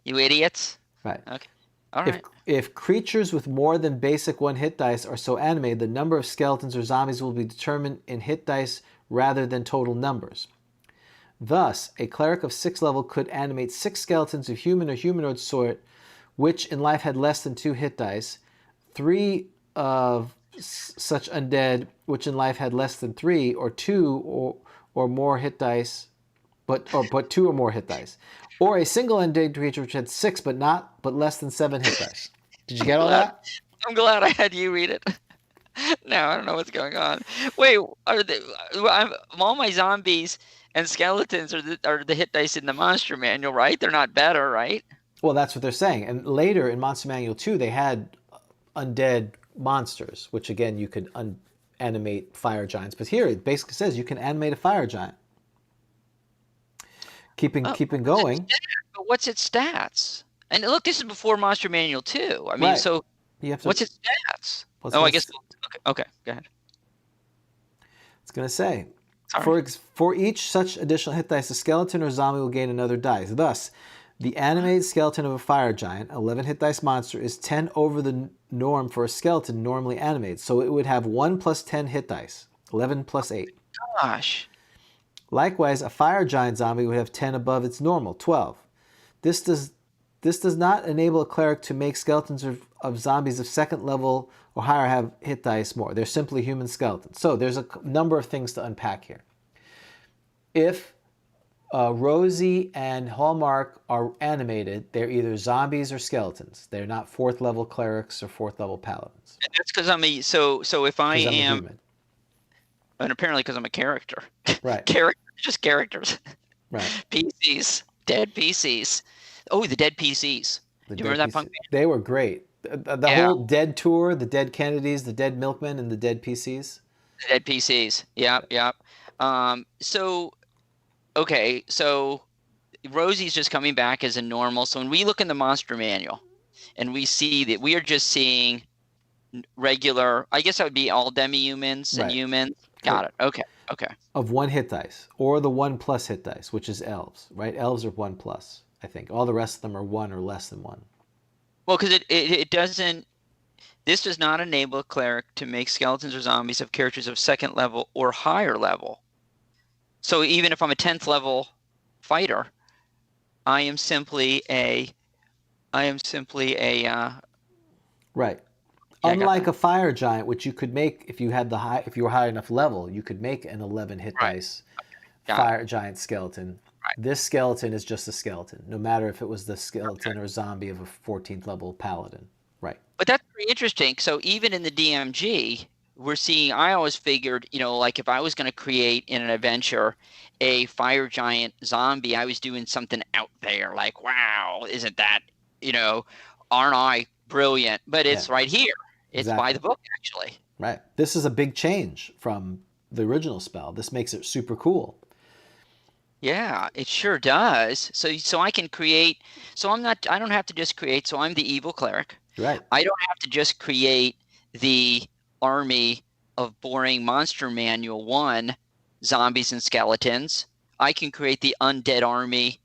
[SPEAKER 1] You idiots.
[SPEAKER 3] Right.
[SPEAKER 1] Okay. All right.
[SPEAKER 3] If creatures with more than basic 1 hit dice are so animated, the number of skeletons or zombies will be determined in hit dice rather than total numbers. Thus, a cleric of 6 level could animate 6 skeletons of human or humanoid sort, which in life had less than 2 hit dice, 3 of such undead, which in life had less than 3, or 2 or more hit dice, but 2 or more hit dice. Or a single undead creature which had 6 but less than 7 hit dice. Did you get all that?
[SPEAKER 1] I'm glad I had you read it. No, I don't know what's going on. Wait, all my zombies and skeletons are the hit dice in the monster manual, right? They're not better, right?
[SPEAKER 3] Well, that's what they're saying. And later in Monster Manual 2, they had undead monsters, which again you could animate fire giants. But here it basically says you can animate a fire giant. Keeping going.
[SPEAKER 1] But what's its stats? And look, this is before Monster Manual 2. I mean,
[SPEAKER 3] right.
[SPEAKER 1] So what's its stats? I guess. Okay, go ahead.
[SPEAKER 3] It's going to say, for each such additional hit dice, a skeleton or zombie will gain another dice. Thus, the animated skeleton of a fire giant, 11 hit dice monster, is 10 over the norm for a skeleton normally animated. So it would have 1 plus 10 hit dice, 11 plus 8.
[SPEAKER 1] Gosh.
[SPEAKER 3] Likewise, a fire giant zombie would have 10 above its normal, 12. This does not enable a cleric to make skeletons of zombies of 2nd level or higher have hit dice more. They're simply human skeletons. So there's a number of things to unpack here. If Rosie and Hallmark are animated, they're either zombies or skeletons. They're not 4th level clerics or 4th level paladins.
[SPEAKER 1] And that's because I'm so if I am...
[SPEAKER 3] human.
[SPEAKER 1] And apparently because I'm a character.
[SPEAKER 3] Right.
[SPEAKER 1] Just characters.
[SPEAKER 3] Right.
[SPEAKER 1] PCs. Dead PCs. Oh, the dead PCs. Do you remember that punk band?
[SPEAKER 3] They were great. The whole Dead tour, the Dead Kennedys, the Dead Milkmen, and the Dead PCs.
[SPEAKER 1] The Dead PCs. Yeah. So Rosie's just coming back as a normal. So when we look in the monster manual and we see that we are just seeing regular, I guess that would be all demi-humans and humans. Got it. Okay.
[SPEAKER 3] Of 1 hit dice, or the 1 plus hit dice, which is elves, right? Elves are 1 plus, I think. All the rest of them are 1 or less than 1.
[SPEAKER 1] Well, because it doesn't. This does not enable a cleric to make skeletons or zombies of characters of 2nd level or higher level. So even if I'm a 10th level fighter, I am simply a
[SPEAKER 3] right. Unlike a fire giant, which you could make if you were high enough level, you could make an 11 hit
[SPEAKER 1] Right.
[SPEAKER 3] dice
[SPEAKER 1] Got
[SPEAKER 3] fire giant skeleton.
[SPEAKER 1] Right.
[SPEAKER 3] This skeleton is just a skeleton, no matter if it was the skeleton or zombie of a 14th level paladin. Right.
[SPEAKER 1] But that's pretty interesting. So even in the DMG, we're seeing, I always figured, like if I was going to create in an adventure a fire giant zombie, I was doing something out there like, wow, isn't that, aren't I brilliant? But it's right here. It's by the book, actually.
[SPEAKER 3] Right. This is a big change from the original spell. This makes it super cool.
[SPEAKER 1] Yeah, it sure does. So I can create, I don't have to just create, so I'm the evil cleric.
[SPEAKER 3] Right.
[SPEAKER 1] I don't have to just create the army of boring Monster Manual 1 zombies and skeletons. I can create the undead army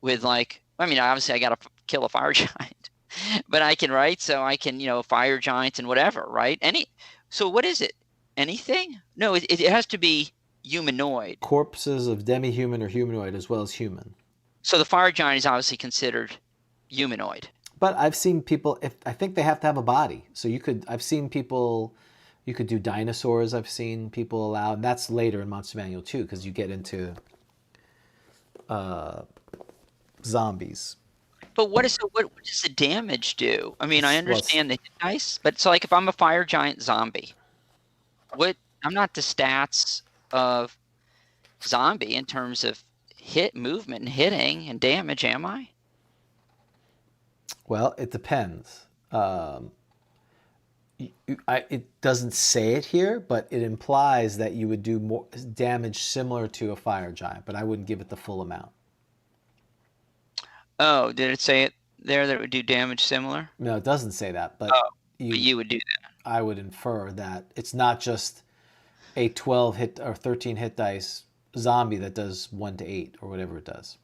[SPEAKER 1] with obviously I got to kill a fire giant, but I can, right? So I can, fire giants and whatever, right? So what is it? Anything? No, it has to be humanoid.
[SPEAKER 3] Corpses of demi-human or humanoid as well as human.
[SPEAKER 1] So the fire giant is obviously considered humanoid.
[SPEAKER 3] But I've seen people, I think they have to have a body. So you could do dinosaurs. I've seen people allow, and that's later in Monster Manual 2 because you get into zombies.
[SPEAKER 1] But what does the damage do? I mean, I understand the hit dice, but so like if I'm a fire giant zombie, I'm not the stats of zombie in terms of hit movement and hitting and damage, am I?
[SPEAKER 3] Well, it depends. It doesn't say it here, but it implies that you would do more damage similar to a fire giant, but I wouldn't give it the full amount.
[SPEAKER 1] Oh, did it say it there that it would do damage similar?
[SPEAKER 3] No, it doesn't say that, but
[SPEAKER 1] you would do that.
[SPEAKER 3] I would infer that it's not just a 12 hit or 13 hit dice zombie that does 1 to 8 or whatever it does.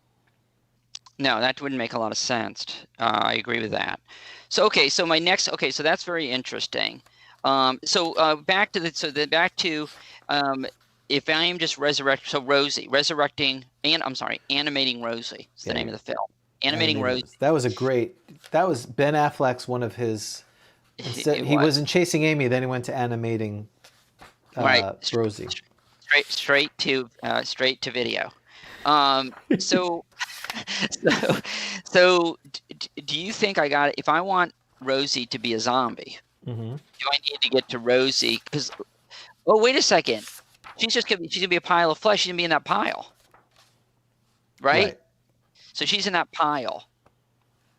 [SPEAKER 1] No, that wouldn't make a lot of sense. I agree with that. So so that's very interesting. Back to if I am just animating Rosie. It's the name of the film. Animating Rosie.
[SPEAKER 3] That was Ben Affleck's one of his. He was in Chasing Amy, then he went to animating Rosie.
[SPEAKER 1] Straight to video. So do you think if I want Rosie to be a zombie, do I need to get to Rosie? Because, wait a second. She's going to be a pile of flesh. She's going to be in that pile. Right? So she's in that pile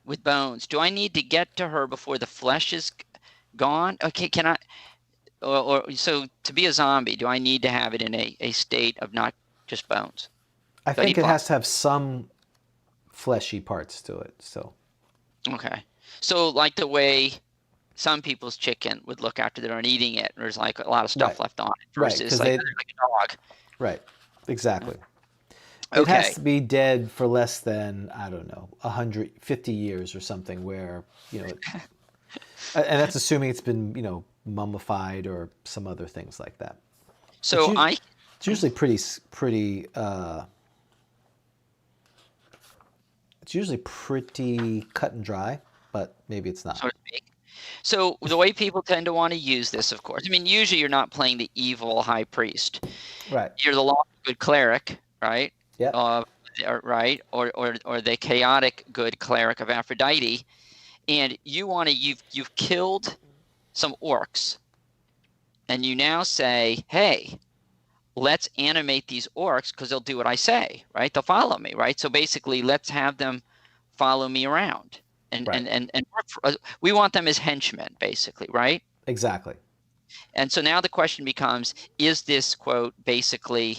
[SPEAKER 1] with bones. Do I need to get to her before the flesh is gone? Okay, can I? So to be a zombie, do I need to have it in a state of not just bones?
[SPEAKER 3] I think it has to have some fleshy parts to it. So.
[SPEAKER 1] Okay. So like the way some people's chicken would look after they're done eating it, there's like a lot of stuff left on it versus like a dog.
[SPEAKER 3] Right. Exactly.
[SPEAKER 1] Okay.
[SPEAKER 3] It has to be dead for less than, I don't know, 150 years or something where, and that's assuming it's been, mummified or some other things like that.
[SPEAKER 1] So
[SPEAKER 3] it's usually pretty it's usually pretty cut and dry, but maybe it's not.
[SPEAKER 1] So to speak. So the way people tend to want to use this, of course, I mean, usually you're not playing the evil high priest.
[SPEAKER 3] Right.
[SPEAKER 1] You're the lawful good cleric, right?
[SPEAKER 3] Yeah.
[SPEAKER 1] Right. Or the chaotic good cleric of Aphrodite, and you've killed some orcs, and you now say, hey, let's animate these orcs because they'll do what I say, right? They'll follow me, right? So basically, let's have them follow me around, and work we want them as henchmen, basically, right?
[SPEAKER 3] Exactly.
[SPEAKER 1] And so now the question becomes: is this quote basically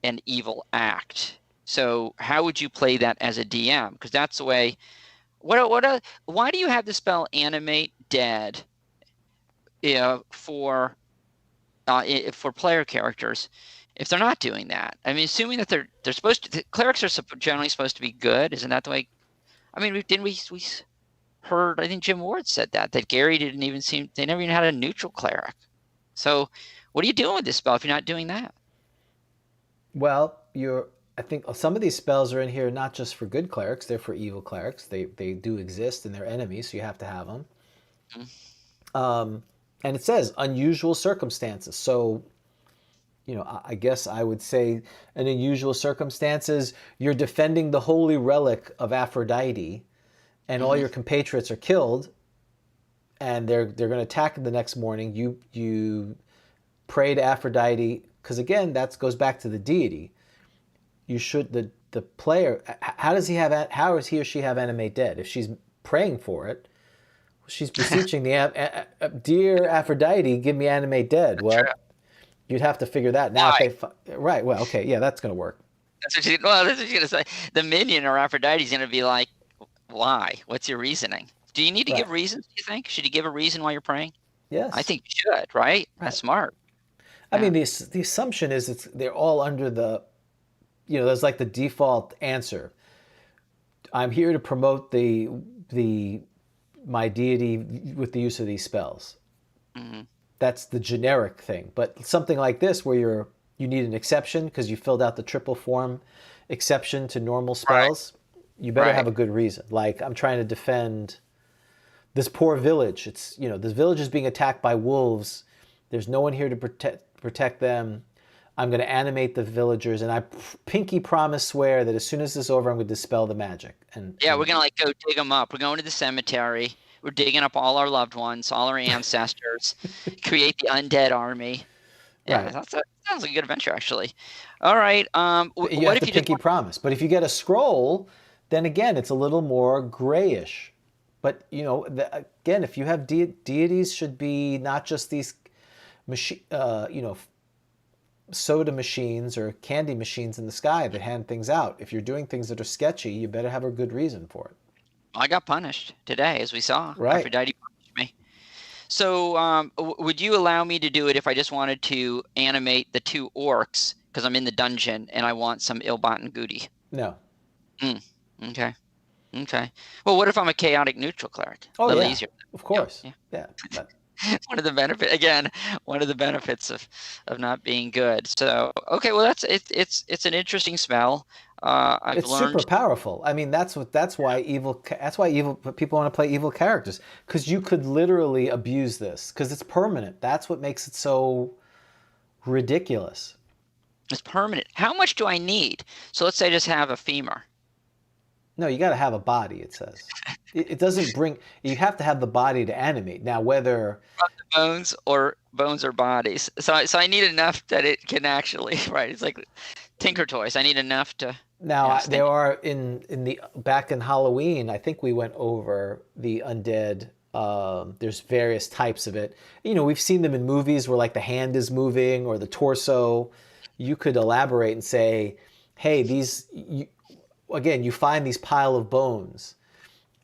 [SPEAKER 1] an evil act? So how would you play that as a DM? Because that's the way. Why do you have the spell animate dead? For player characters, if they're not doing that, I mean, assuming that they're supposed to, clerics are generally supposed to be good, isn't that the way? I mean, we heard, I think Jim Ward said that Gary they never even had a neutral cleric. So, what are you doing with this spell if you're not doing that?
[SPEAKER 3] Well, I think some of these spells are in here not just for good clerics; they're for evil clerics. They do exist and they're enemies, so you have to have them. And it says unusual circumstances. So, I guess I would say in unusual circumstances, you're defending the holy relic of Aphrodite, and all your compatriots are killed, and they're going to attack the next morning. You pray to Aphrodite, because again, that goes back to the deity. You should the player. How does he or she have animate dead? If she's praying for it, she's beseeching the dear Aphrodite, give me animate dead. Well, you'd have to figure that now. Right. Well, okay, yeah, that's going to work.
[SPEAKER 1] That's what she's going to say. The minion or Aphrodite's going to be like, why? What's your reasoning? Do you need to give reasons, do you think? Should you give a reason why you're praying?
[SPEAKER 3] Yes.
[SPEAKER 1] I think you should, right? That's smart.
[SPEAKER 3] I mean, the assumption is they're all under the, there's like the default answer. I'm here to promote my deity with the use of these spells. Mm-hmm. That's the generic thing. But something like this where you need an exception because you filled out the triple form exception to normal spells, you better have a good reason. Like, I'm trying to defend this poor village. It's, this village is being attacked by wolves. There's no one here to protect them. I'm going to animate the villagers, and I pinky promise swear that as soon as this is over, I'm going to dispel the magic. And
[SPEAKER 1] we're going to go dig them up. We're going to the cemetery. We're digging up all our loved ones, all our ancestors, create the undead army. Yeah, that sounds like a good adventure, actually. All right.
[SPEAKER 3] You have to pinky promise. But if you get a scroll, then again, it's a little more grayish. But, again, if you have deities, should be not just these soda machines or candy machines in the sky that hand things out. If you're doing things that are sketchy, you better have a good reason for it.
[SPEAKER 1] I got punished today, as we saw.
[SPEAKER 3] Right.
[SPEAKER 1] Aphrodite punished me. So would you allow me to do it if I just wanted to animate the two orcs because I'm in the dungeon and I want some ill-gotten booty?
[SPEAKER 3] No.
[SPEAKER 1] Okay. Well, what if I'm a chaotic neutral cleric?
[SPEAKER 3] Oh,
[SPEAKER 1] a little easier.
[SPEAKER 3] Of course. Yeah.
[SPEAKER 1] One of the benefits of not being good. So okay, well it's an interesting spell.
[SPEAKER 3] It's super powerful. I mean, that's why evil people want to play evil characters, because you could literally abuse this because it's permanent. That's what makes it so ridiculous.
[SPEAKER 1] It's permanent. How much do I need? So let's say I just have a femur.
[SPEAKER 3] No, you got to have a body, it says. It doesn't bring... You have to have the body to animate. Now, whether...
[SPEAKER 1] Bones or bodies. So I need enough that it can actually... Right, it's like Tinker Toys. I need enough to...
[SPEAKER 3] Now, there are... Back in Halloween, I think we went over the undead. There's various types of it. We've seen them in movies where, like, the hand is moving or the torso. You could elaborate and say, hey, these... Again, you find these pile of bones,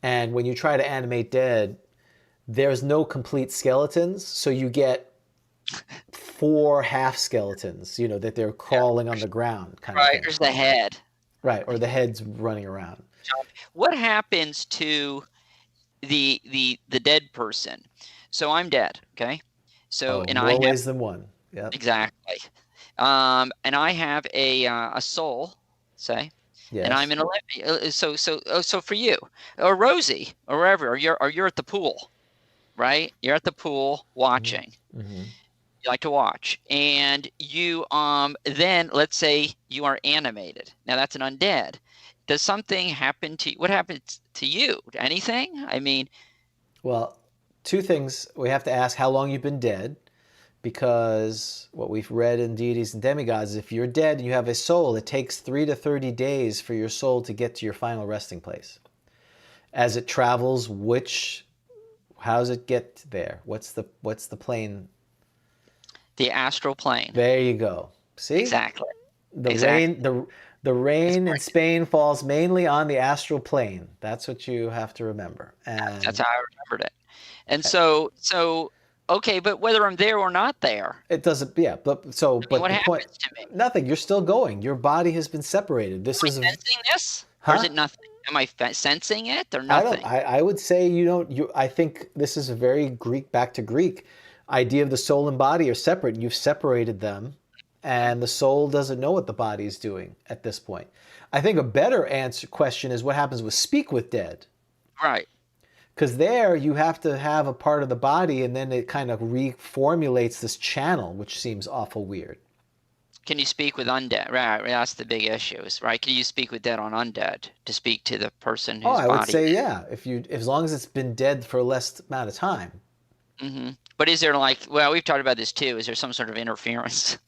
[SPEAKER 3] and when you try to animate dead, there's no complete skeletons, so you get 4 half skeletons, that they're crawling on the ground kind of thing.
[SPEAKER 1] Right, there's the head.
[SPEAKER 3] Right, or the head's running around.
[SPEAKER 1] What happens to the dead person? So I'm dead, okay? So
[SPEAKER 3] more ways than one. Yeah.
[SPEAKER 1] Exactly. And I have a soul, say. Yes. And I'm in Olympia. So for you, or Rosie, or wherever, or you're at the pool, right? You're at the pool watching. Mm-hmm. You like to watch, and you then let's say you are animated. Now that's an undead. Does something happen to you? What happens to you? Anything? I mean,
[SPEAKER 3] well, 2 things. We have to ask how long you've been dead. Because what we've read in Deities and Demigods is if you're dead and you have a soul, it takes 3 to 30 days for your soul to get to your final resting place. As it travels, how does it get there? What's the plane?
[SPEAKER 1] The astral plane.
[SPEAKER 3] There you go. See?
[SPEAKER 1] Exactly.
[SPEAKER 3] The rain in Spain falls mainly on the astral plane. That's what you have to remember. And
[SPEAKER 1] that's how I remembered it. And so okay, but whether I'm there or not there,
[SPEAKER 3] it doesn't. Yeah, but
[SPEAKER 1] what happens to me?
[SPEAKER 3] Nothing. You're still going. Your body has been separated.
[SPEAKER 1] Am I sensing this, or is it nothing? Am I sensing it or nothing?
[SPEAKER 3] I would say you don't. I think this is a very back to Greek idea of the soul and body are separate. And you've separated them, and the soul doesn't know what the body is doing at this point. I think a better question is what happens with speak with dead.
[SPEAKER 1] Right.
[SPEAKER 3] Because there you have to have a part of the body and then it kind of reformulates this channel, which seems awful weird.
[SPEAKER 1] Can you speak with undead? Right, that's the big issue, right? Can you speak with dead on undead to speak to the person whose
[SPEAKER 3] I would
[SPEAKER 1] body?
[SPEAKER 3] say yeah. As long as it's been dead for a less amount of time.
[SPEAKER 1] Mm-hmm. But is there like, well, we've talked about this too. Is there some sort of interference?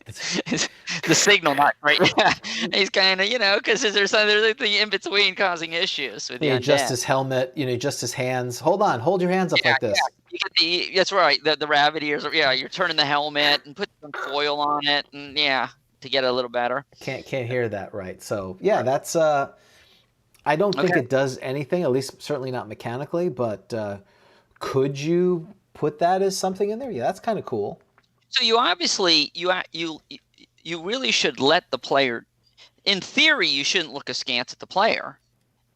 [SPEAKER 1] The signal not right? Yeah, he's kind of, because there's something in between causing issues with the undead.
[SPEAKER 3] Just his helmet, just his hands. Hold your hands up like this.
[SPEAKER 1] You get that's right. The rabbit ears. Yeah, you're turning the helmet and put some foil on it, and to get it a little better.
[SPEAKER 3] Can't hear that right. So yeah, that's. I don't think it does anything. At least certainly not mechanically. But could you put that as something in there? Yeah, that's kind of cool.
[SPEAKER 1] So you obviously you really should let the player. In theory, you shouldn't look askance at the player.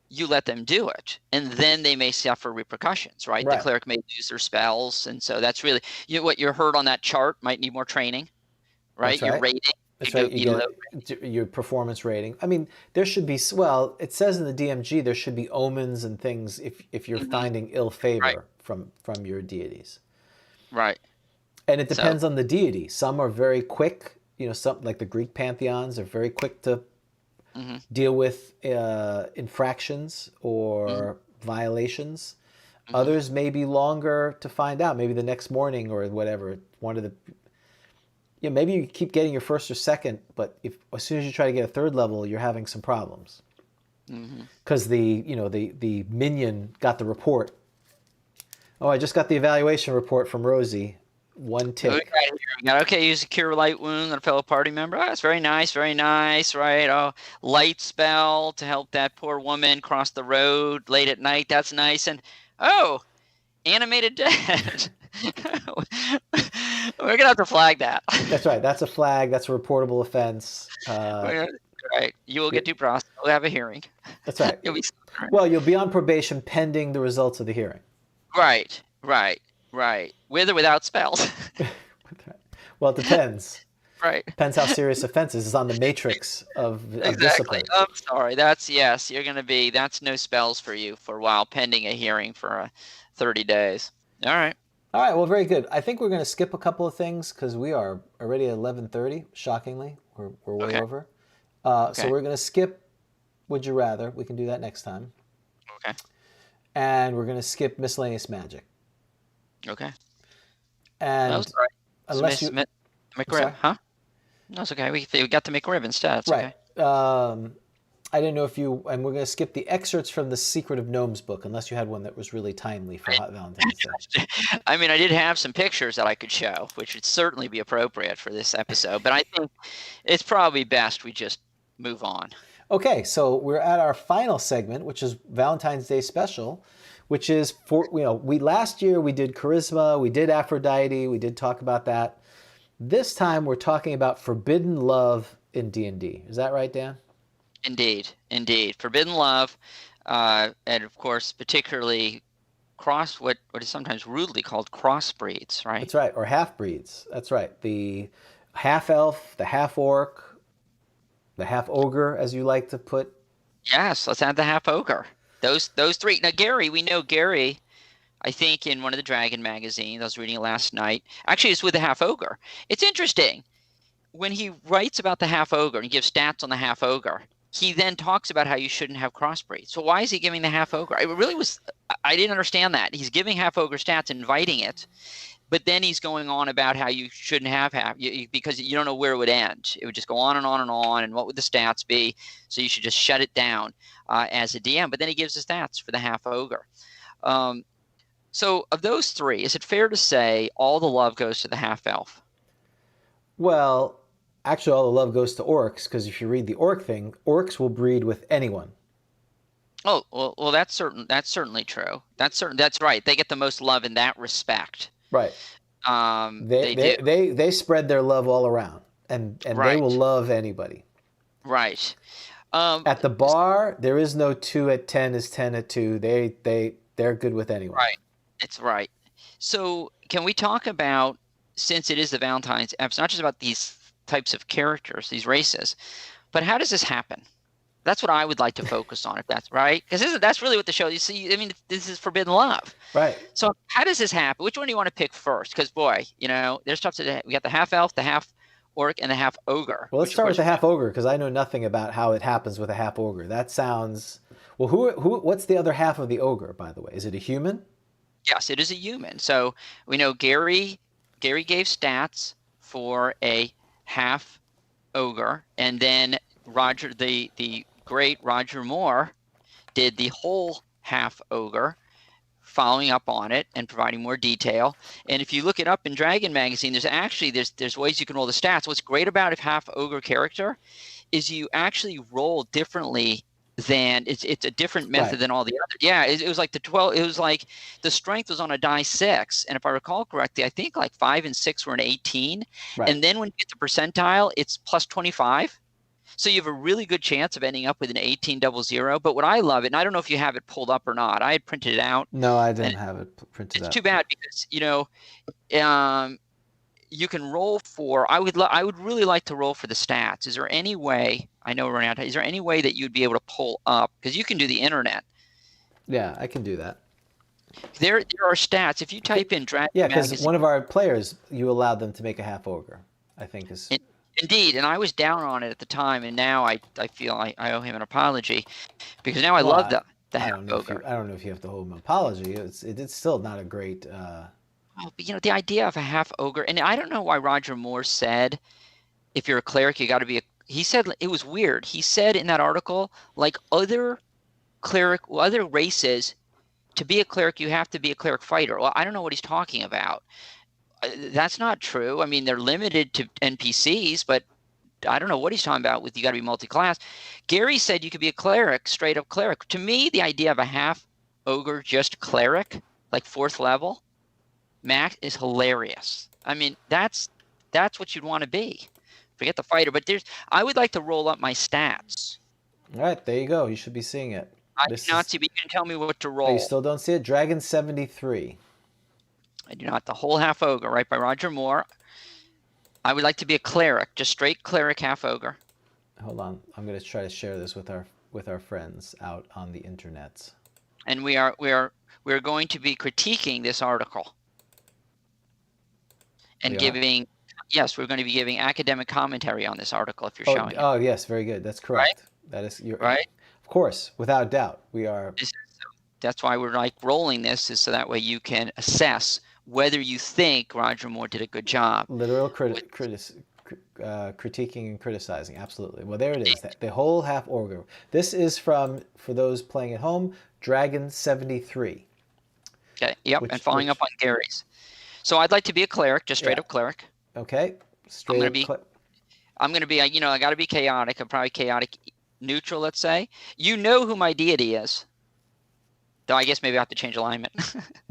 [SPEAKER 1] You let them do it, and then they may suffer repercussions, right? The cleric may lose their spells, and so that's really what you heard on that chart might need more training, right? Your rating.
[SPEAKER 3] That's right. You get your performance rating. I mean, there should be. Well, it says in the DMG there should be omens and things if you're finding ill favor from your deities.
[SPEAKER 1] Right.
[SPEAKER 3] And it depends on the deity. Some are very quick. Some like the Greek pantheons are very quick to deal with infractions or violations. Others may be longer to find out. Maybe the next morning or whatever. One of the maybe you keep getting your first or second, but as soon as you try to get a third level, you're having some problems because the minion got the report. Oh, I just got the evaluation report from Rosie. One tick.
[SPEAKER 1] Okay, use a cure light wound on a fellow party member. Oh, that's very nice, right? Oh, light spell to help that poor woman cross the road late at night. That's nice. And animated dead. We're gonna have to flag that.
[SPEAKER 3] That's right. That's a flag. That's a reportable offense.
[SPEAKER 1] Right. You will get due process. We'll have a hearing.
[SPEAKER 3] That's right. You'll be on probation pending the results of the hearing. Right.
[SPEAKER 1] With or without spells.
[SPEAKER 3] Well, it depends.
[SPEAKER 1] Right.
[SPEAKER 3] Depends how serious offenses is on the matrix of discipline.
[SPEAKER 1] I'm sorry. You're going to be, that's no spells for you for a while pending a hearing for 30 days. All right.
[SPEAKER 3] Well, very good. I think we're going to skip a couple of things because we are already at 11:30. Shockingly, we're way over. So we're going to skip Would You Rather. We can do that next time.
[SPEAKER 1] Okay.
[SPEAKER 3] And we're going to skip Miscellaneous Magic.
[SPEAKER 1] Okay.
[SPEAKER 3] And unless you
[SPEAKER 1] McRib, huh? That's okay. We got the McRib instead. That's
[SPEAKER 3] right. Okay. I didn't know if you, and we're going to skip the excerpts from the Secret of Gnomes book, unless you had one that was really timely for Hot Valentine's Day.
[SPEAKER 1] I mean, I did have some pictures that I could show, which would certainly be appropriate for this episode, but I think it's probably best we just move on.
[SPEAKER 3] Okay, so we're at our final segment, which is Valentine's Day special, which is last year we did charisma, we did Aphrodite, we did talk about that. This time we're talking about forbidden love in D&D. Is that right, Dan?
[SPEAKER 1] Indeed. Forbidden love, and of course, particularly what is sometimes rudely called crossbreeds, right?
[SPEAKER 3] That's right, or half-breeds. That's right. The half-elf, the half-orc, the half-ogre, as you like to put.
[SPEAKER 1] Yes, let's add the half-ogre. Those three. Now, Gary, we know Gary, I think in one of the Dragon magazines, I was reading it last night. Actually, it's with the half-ogre. It's interesting. When he writes about the half-ogre and he gives stats on the half-ogre, he then talks about how you shouldn't have crossbreeds. So why is he giving the half-ogre? I didn't understand that. He's giving half-ogre stats, inviting it, but then he's going on about how you shouldn't have because you don't know where it would end. It would just go on and on and on, and what would the stats be? So you should just shut it down as a DM. But then he gives the stats for the half-ogre. So of those three, is it fair to say all the love goes to the half-elf?
[SPEAKER 3] Well, actually, all the love goes to orcs, because if you read the orc thing, orcs will breed with anyone.
[SPEAKER 1] Oh, well, that's certainly true. That's right. They get the most love in that respect.
[SPEAKER 3] Right. They spread their love all around, and
[SPEAKER 1] right.
[SPEAKER 3] They will love anybody.
[SPEAKER 1] Right.
[SPEAKER 3] At the bar, there is no 2 at 10 is 10 at 2. They're good with anyone.
[SPEAKER 1] Right. It's right. So can we talk about, since it is the Valentine's episode, not just about these types of characters, these races, but how does this happen? That's what I would like to focus on, if that's right. Because that's really what the show. You see, I mean, this is forbidden love.
[SPEAKER 3] Right.
[SPEAKER 1] So how does this happen? Which one do you want to pick first? Because boy, there's stuff today. We got the half elf, the half orc, and the half ogre.
[SPEAKER 3] Well, let's start with the half ogre because I know nothing about how it happens with a half ogre. That sounds well. What's the other half of the ogre, by the way? Is it a human?
[SPEAKER 1] Yes, it is a human. So we know Gary gave stats for a half ogre, and then Roger, the great Roger Moore, did the whole half ogre, following up on it and providing more detail. And if you look it up in Dragon Magazine, there's ways you can roll the stats. What's great about a half ogre character is you actually roll differently than it's a different method than all the other. Yeah, it was like the 12. It was like the strength was on a die 6, and if I recall correctly, I think like 5 and 6 were an 18, and then when you get the percentile, it's plus 25. So you have a really good chance of ending up with an 1800. But what I love it, and I don't know if you have it pulled up or not. I had printed it out.
[SPEAKER 3] No, I didn't have it printed out.
[SPEAKER 1] It's too bad because you can roll for. I would really like to roll for the stats. Is there any way? I know we're running out. Is there any way that you'd be able to pull up? Because you can do the internet.
[SPEAKER 3] Yeah, I can do that.
[SPEAKER 1] There are stats. If you type in Dragon
[SPEAKER 3] because
[SPEAKER 1] Magazine,
[SPEAKER 3] one of our players, you allowed them to make a half ogre. I think is.
[SPEAKER 1] Indeed, and I was down on it at the time, and now I feel I owe him an apology because now I love the half ogre.
[SPEAKER 3] I don't know if you have to hold him an apology. It's still not a great.
[SPEAKER 1] Well, but, the idea of a half ogre, and I don't know why Roger Moore said, if you're a cleric, you got to be he said it was weird. He said in that article, like other races, to be a cleric, you have to be a cleric fighter. Well, I don't know what he's talking about. That's not true. I mean, they're limited to NPCs, but I don't know what he's talking about with you got to be multi-class. Gary said you could be a cleric, straight up cleric. To me, the idea of a half ogre, just cleric, like 4th level, max, is hilarious. I mean, that's what you'd want to be. Forget the fighter, but I would like to roll up my stats.
[SPEAKER 3] All right, there you go. You should be seeing it.
[SPEAKER 1] I do not see, but you can tell me what to roll.
[SPEAKER 3] Oh, you still don't see it? Dragon 73.
[SPEAKER 1] I do not. The whole half ogre, right, by Roger Moore. I would like to be a cleric, just straight cleric half ogre.
[SPEAKER 3] Hold on, I'm going to try to share this with our friends out on the internet.
[SPEAKER 1] And we are going to be critiquing this article and giving. Yes, we're going to be giving academic commentary on this article if you're showing it.
[SPEAKER 3] Oh, yes, very good. That's correct.
[SPEAKER 1] Right?
[SPEAKER 3] That is
[SPEAKER 1] right.
[SPEAKER 3] Of course, without doubt, we are.
[SPEAKER 1] That's why we're like rolling this, is so that way you can assess whether you think Roger Moore did a good job.
[SPEAKER 3] Literal critiquing and criticizing, absolutely. Well, there it is. The whole half ogre. This is for those playing at home, Dragon 73.
[SPEAKER 1] Okay. Yep. And following up on Gary's. So I'd like to be a cleric, just straight up cleric.
[SPEAKER 3] Okay.
[SPEAKER 1] I'm going to be, I got to be chaotic. I'm probably chaotic neutral, let's say. You know who my deity is. Though I guess maybe I have to change alignment.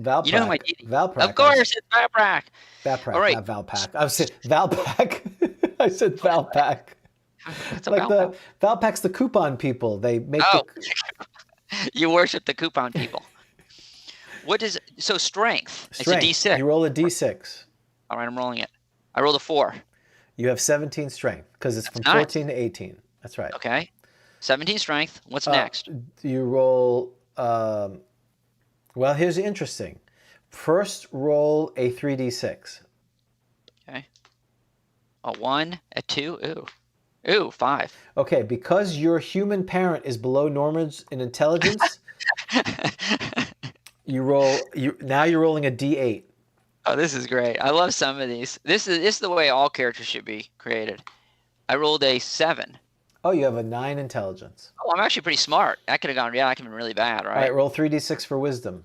[SPEAKER 3] Valprak.
[SPEAKER 1] You know who my deity is.
[SPEAKER 3] Valprak.
[SPEAKER 1] Of course, it's Valprak.
[SPEAKER 3] Valprak,
[SPEAKER 1] all right.
[SPEAKER 3] Not Valpak. I said Valpak. I said Valpak. Like Valpak's the coupon people. They make
[SPEAKER 1] You worship the coupon people. So strength. It's a D6.
[SPEAKER 3] You roll a D6.
[SPEAKER 1] All right, I'm rolling it. I rolled a 4.
[SPEAKER 3] You have 17 strength because it's from 14 to 18. That's right.
[SPEAKER 1] Okay. 17 strength. What's next?
[SPEAKER 3] You roll. Well, here's interesting. First, roll a 3d6.
[SPEAKER 1] Okay. A 1, a 2. Ooh, 5.
[SPEAKER 3] Okay, because your human parent is below Norman's in intelligence, now you're rolling a d8.
[SPEAKER 1] Oh, this is great. I love some of these. This is the way all characters should be created. I rolled a 7.
[SPEAKER 3] Oh, you have a 9 intelligence.
[SPEAKER 1] Oh, I'm actually pretty smart. That could have been really bad, right?
[SPEAKER 3] All right, roll 3d6 for wisdom.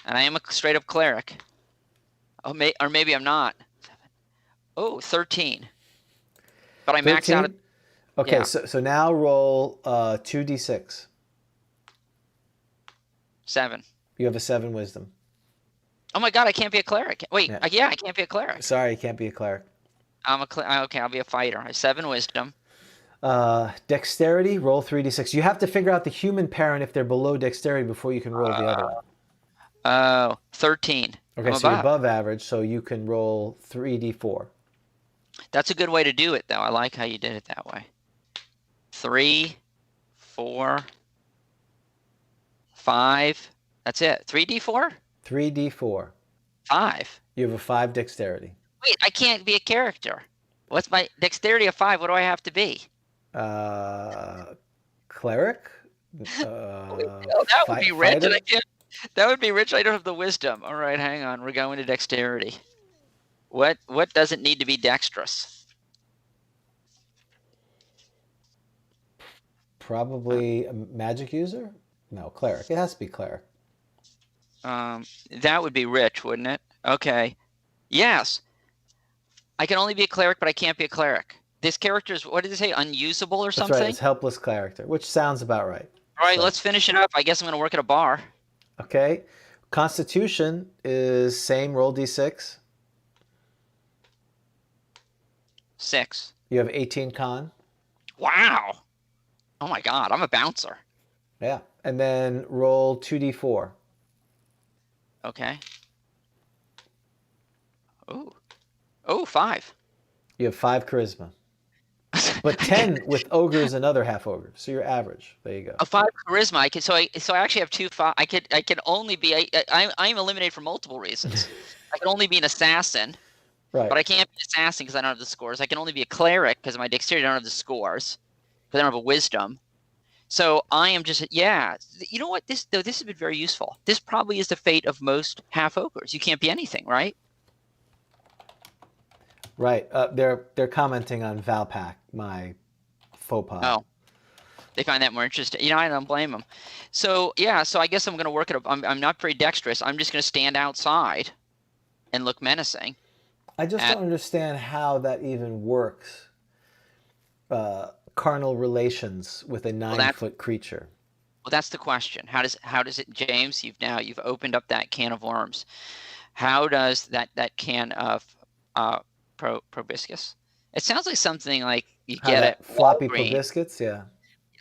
[SPEAKER 1] And I am a straight up cleric. Oh, or maybe I'm not. 7. Oh, 13. But I max out.
[SPEAKER 3] Okay, so now roll 2d6.
[SPEAKER 1] 7.
[SPEAKER 3] You have a 7 wisdom.
[SPEAKER 1] Oh my God, I can't be a cleric. Wait, I can't be a cleric.
[SPEAKER 3] Sorry, you can't be a cleric.
[SPEAKER 1] Okay, I'll be a fighter. I have 7 wisdom.
[SPEAKER 3] Dexterity, roll 3d6. You have to figure out the human parent if they're below dexterity before you can roll the other one.
[SPEAKER 1] Oh, 13.
[SPEAKER 3] Okay, so you're above average, so you can roll 3d4.
[SPEAKER 1] That's a good way to do it, though. I like how you did it that way. 3, 4, 5. That's it. 3d4?
[SPEAKER 3] 3d4.
[SPEAKER 1] 5.
[SPEAKER 3] You have a 5 dexterity.
[SPEAKER 1] Wait, I can't be a character. What's my dexterity of 5? What do I have to be?
[SPEAKER 3] Cleric?
[SPEAKER 1] That would be rich.
[SPEAKER 3] Fighter?
[SPEAKER 1] And I can't. That would be rich. I don't have the wisdom. All right, hang on. We're going to dexterity. What doesn't need to be dexterous?
[SPEAKER 3] Probably a magic user? No, cleric. It has to be cleric.
[SPEAKER 1] That would be rich, wouldn't it? Okay. Yes. I can only be a cleric, but I can't be a cleric. This character is, what did it say, unusable or something?
[SPEAKER 3] That's right. It's helpless character, which sounds about right.
[SPEAKER 1] All right, let's finish it up. I guess I'm going to work at a bar.
[SPEAKER 3] Okay. Constitution is same. Roll d6.
[SPEAKER 1] 6.
[SPEAKER 3] You have 18 con.
[SPEAKER 1] Wow. Oh my God, I'm a bouncer.
[SPEAKER 3] Yeah. And then roll 2d4.
[SPEAKER 1] Okay. Oh, 5.
[SPEAKER 3] You have 5 charisma. But 10 with ogres and other half ogres. So you're average. There you go.
[SPEAKER 1] A 5 charisma. I actually have 2 5. I can only be I'm eliminated for multiple reasons. I can only be an assassin.
[SPEAKER 3] Right.
[SPEAKER 1] But I can't be an assassin because I don't have the scores. I can only be a cleric because of my dexterity. I don't have the scores because I don't have a wisdom. So I am just, yeah. You know what? This has been very useful. This probably is the fate of most half ogres. You can't be anything, right?
[SPEAKER 3] Right. They're commenting on Valpak, my faux pas.
[SPEAKER 1] Oh, they find that more interesting. You know, I don't blame them. So yeah. So I guess I'm going to work at I'm not very dexterous. I'm just going to stand outside and look menacing.
[SPEAKER 3] I just don't understand how that even works. Carnal relations with a 9-foot creature.
[SPEAKER 1] Well, that's the question. How does it, James? You've opened up that can of worms. How does that can of proboscis? It sounds like something like you get it
[SPEAKER 3] floppy proboscis, yeah.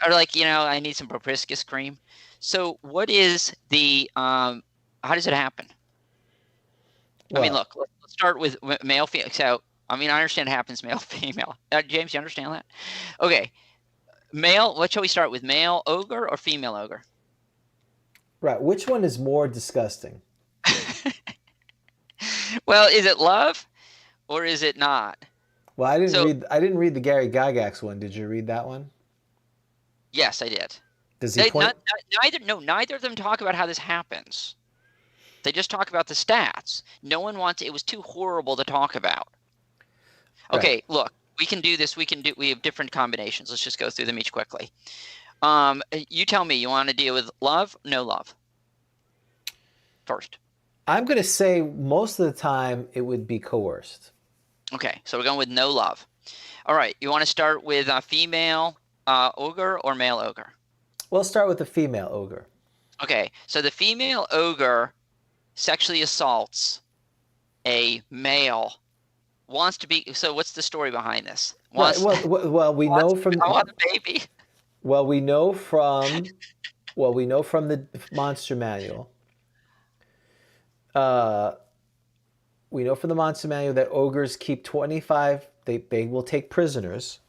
[SPEAKER 1] Or like, I need some proboscis cream. So what is the how does it happen? Well, I mean, look, let's start with male female. So I understand it happens male female. James, you understand that? Okay. Male, what shall we start with? Male ogre or female ogre?
[SPEAKER 3] Right. Which one is more disgusting?
[SPEAKER 1] Well, is it love or is it not?
[SPEAKER 3] Well, I didn't read the Gary Gygax one. Did you read that one?
[SPEAKER 1] Yes, I did.
[SPEAKER 3] Does he point?
[SPEAKER 1] Neither of them talk about how this happens. They just talk about the stats. No one wants. It was too horrible to talk about. Okay, right. Look, we can do this. We have different combinations. Let's just go through them each quickly. You tell me. You want to deal with love? No love. First.
[SPEAKER 3] I'm going to say most of the time it would be coerced.
[SPEAKER 1] Okay, so we're going with no love. All right, you want to start with female ogre or male ogre?
[SPEAKER 3] We'll start with the female ogre.
[SPEAKER 1] Okay, so the female ogre sexually assaults a male. Wants to be. So what's the story behind this?
[SPEAKER 3] Well, we know from.
[SPEAKER 1] I want a baby.
[SPEAKER 3] Well, we know from the monster manual. We know from the monster manual that ogres keep 25. They will take prisoners.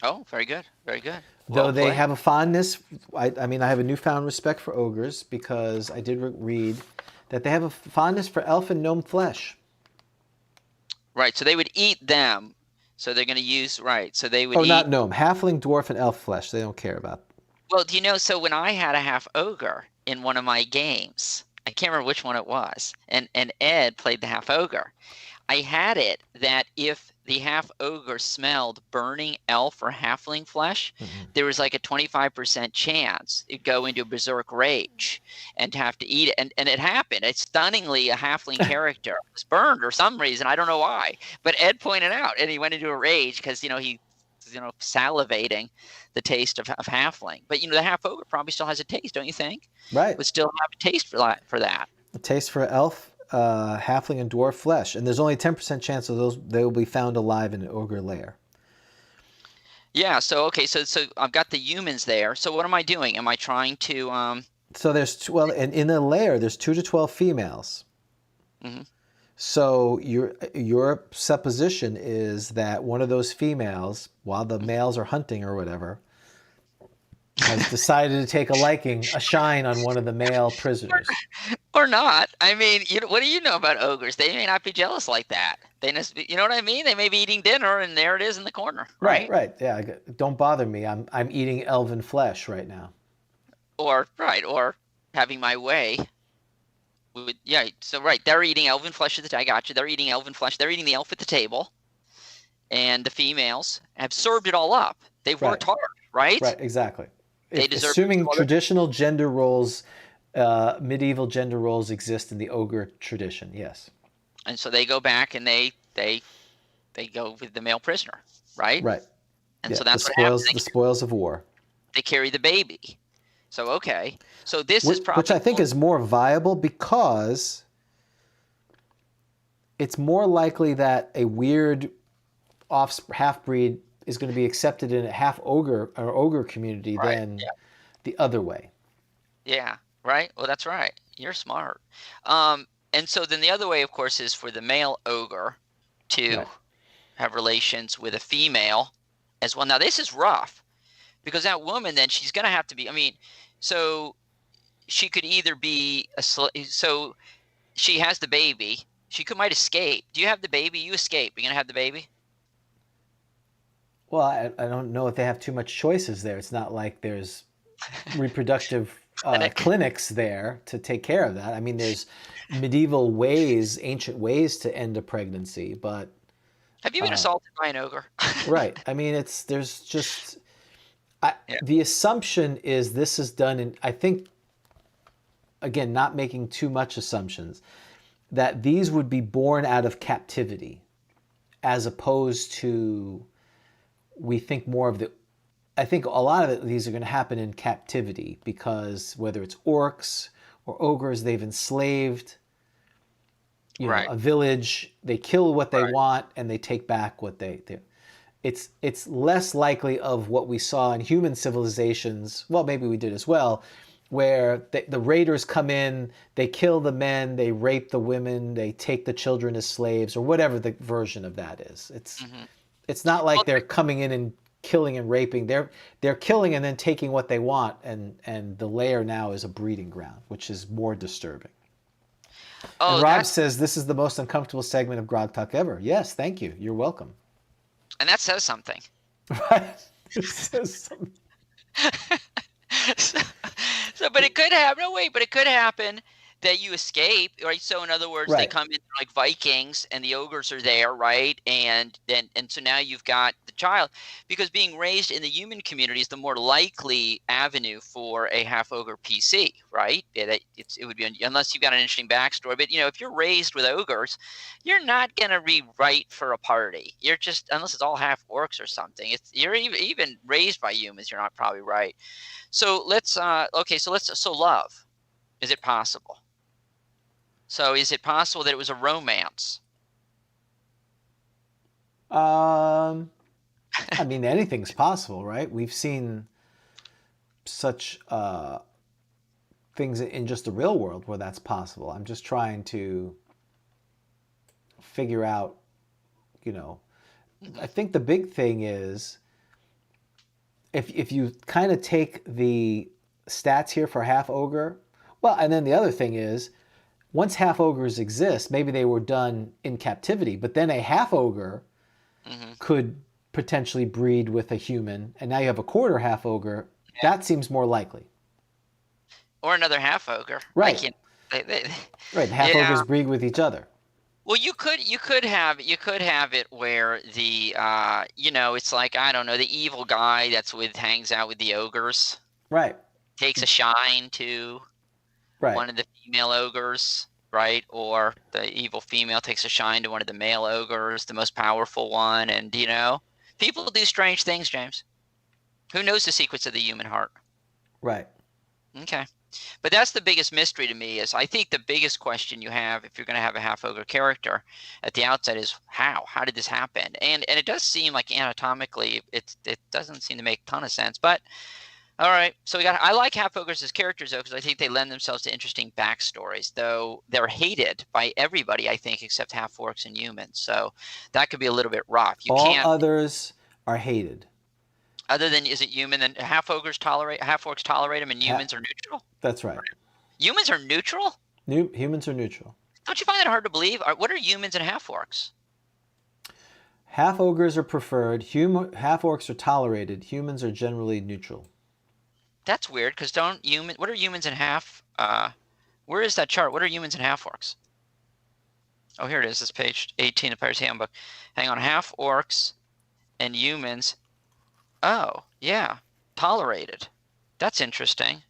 [SPEAKER 1] Oh, very good, very good.
[SPEAKER 3] Though they have a fondness. I have a newfound respect for ogres because I did read that they have a fondness for elf and gnome flesh.
[SPEAKER 1] Right, so they would eat them. So they're going to use, right, so they would eat...
[SPEAKER 3] Oh, not gnome. Halfling, dwarf, and elf flesh. They don't care about.
[SPEAKER 1] Well, do you know, so when I had a half ogre in one of my games, I can't remember which one it was, and Ed played the half ogre. I had it that if the half ogre smelled burning elf or halfling flesh, there was like a 25% chance it'd go into a berserk rage and have to eat it. And it happened. It's stunningly a halfling character was burned for some reason. I don't know why. But Ed pointed out, and he went into a rage because, he salivating the taste of halfling. But, the half ogre probably still has a taste, don't you think?
[SPEAKER 3] Right.
[SPEAKER 1] Would still have a taste for that.
[SPEAKER 3] A taste for elf, halfling, and dwarf flesh. And there's only a 10% chance of those they will be found alive in an ogre lair.
[SPEAKER 1] Yeah, so okay, so I've got the humans there. So what am I doing? Am I trying to
[SPEAKER 3] So there's in the lair there's 2 to 12 females. Mm-hmm. So your supposition is that one of those females, while the males are hunting or whatever, has decided to take a shine on one of the male prisoners.
[SPEAKER 1] Or not. I mean, what do you know about ogres? They may not be jealous like that. They just, you know what I mean? They may be eating dinner, and there it is in the corner, right?
[SPEAKER 3] Right. Yeah, don't bother me. I'm eating elven flesh right now.
[SPEAKER 1] Or having my way. So they're eating elven flesh at the table. I got you. They're eating elven flesh. They're eating the elf at the table, and the females have served it all up. They've worked hard, right?
[SPEAKER 3] Right, exactly.
[SPEAKER 1] They deserve.
[SPEAKER 3] Assuming traditional gender roles, medieval gender roles exist in the ogre tradition, yes.
[SPEAKER 1] And so they go back and they go with the male prisoner, right?
[SPEAKER 3] Right.
[SPEAKER 1] And so that's what happens.
[SPEAKER 3] The spoils of war.
[SPEAKER 1] They carry the baby. So okay. So this is probably
[SPEAKER 3] which I think is more viable because it's more likely that a weird half-breed is going to be accepted in a half ogre or ogre community than the other way.
[SPEAKER 1] Yeah, right. Well, that's right. You're smart. And so then the other way, of course, is for the male ogre to have relations with a female as well. Now, this is rough because that woman then she's going to have to be. I mean, so she could either be so she has the baby. She might escape. Do you have the baby? You escape. You're going to have the baby?
[SPEAKER 3] Well, I don't know if they have too much choices there. It's not like there's reproductive clinics there to take care of that. I mean, there's medieval ways, ancient ways to end a pregnancy, but...
[SPEAKER 1] Have you been assaulted by an ogre?
[SPEAKER 3] Right. I mean, there's just... The assumption is this is done in... I think, again, not making too much assumptions, that these would be born out of captivity as opposed to... We think more of the... I think a lot of these are going to happen in captivity because whether it's orcs or ogres, they've enslaved a village. They kill what they want and they take back what they do. It's less likely of what we saw in human civilizations. Well, maybe we did as well, where the raiders come in, they kill the men, they rape the women, they take the children as slaves, or whatever the version of that is. It's not like they're coming in and killing and raping. They're killing and then taking what they want, and the lair now is a breeding ground, which is more disturbing. Oh, and Rob says this is the most uncomfortable segment of Grogtalk ever. Yes, thank you. You're welcome.
[SPEAKER 1] And that says something.
[SPEAKER 3] Right. It says something.
[SPEAKER 1] But it could happen. No, wait, but it could happen that you escape, right? So in other words, they come in like Vikings and the ogres are there, right? And so now you've got the child, because being raised in the human community is the more likely avenue for a half ogre PC, right? It would be, unless you've got an interesting backstory. But if you're raised with ogres, you're not gonna be right for a party. You're just, unless it's all half orcs or something. You're even raised by humans, you're not probably right. So let's so love. Is it possible? So is it possible that it was a romance?
[SPEAKER 3] I mean, anything's possible, right? We've seen such things in just the real world where that's possible. I'm just trying to figure out, I think the big thing is if you kind of take the stats here for half ogre, well, and then the other thing is, once half ogres exist, maybe they were done in captivity, but then a half ogre could potentially breed with a human, and now you have a quarter half ogre. Yeah. That seems more likely.
[SPEAKER 1] Or another half ogre.
[SPEAKER 3] Right. Right. Half ogres breed with each other.
[SPEAKER 1] Well, you could have it where the it's like, I don't know, the evil guy hangs out with the ogres.
[SPEAKER 3] Right.
[SPEAKER 1] Takes a shine to one of the female ogres, right? Or the evil female takes a shine to one of the male ogres, the most powerful one. And, people do strange things, James. Who knows the secrets of the human heart? Right. Okay. But that's the biggest mystery to me. Is I think the biggest question you have if you're going to have a half ogre character at the outset is how did this happen? And it does seem like anatomically it doesn't seem to make a ton of sense. But all right, so I like half ogres as characters though, because I think they lend themselves to interesting backstories. Though they're hated by everybody, I think, except half orcs and humans. So that could be a little bit rough.
[SPEAKER 3] All others are hated.
[SPEAKER 1] Other than, is it human? Then half-orcs tolerate them, and humans are neutral?
[SPEAKER 3] That's right.
[SPEAKER 1] Humans are neutral?
[SPEAKER 3] Humans are neutral.
[SPEAKER 1] Don't you find that hard to believe? What are humans and half-orcs?
[SPEAKER 3] Half ogres are preferred. Half orcs are tolerated. Humans are generally neutral.
[SPEAKER 1] That's weird, because what are humans and half? Where is that chart? What are humans and half-orcs? Oh, here it is. This page 18 of Pirate's Handbook. Hang on, half-orcs and humans. Oh, yeah, tolerated. That's interesting.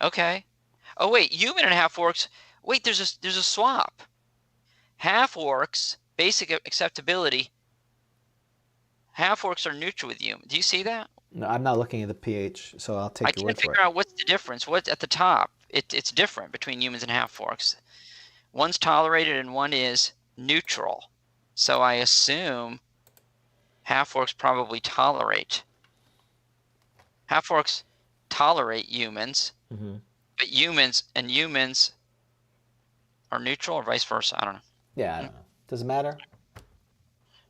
[SPEAKER 1] Okay. Oh wait, human and half-orcs. Wait, there's a swap. Half-orcs, basic acceptability. Half-orcs are neutral with human. Do you see that?
[SPEAKER 3] No, I'm not looking at the pH, so I'll take your word for it.
[SPEAKER 1] I can't figure out what's the difference. What's at the top? It's different between humans and half-orcs. One's tolerated and one is neutral. So I assume half-orcs probably tolerate. Half-orcs tolerate humans, but humans are neutral, or vice versa. I don't know.
[SPEAKER 3] Yeah, I don't know. Does it matter?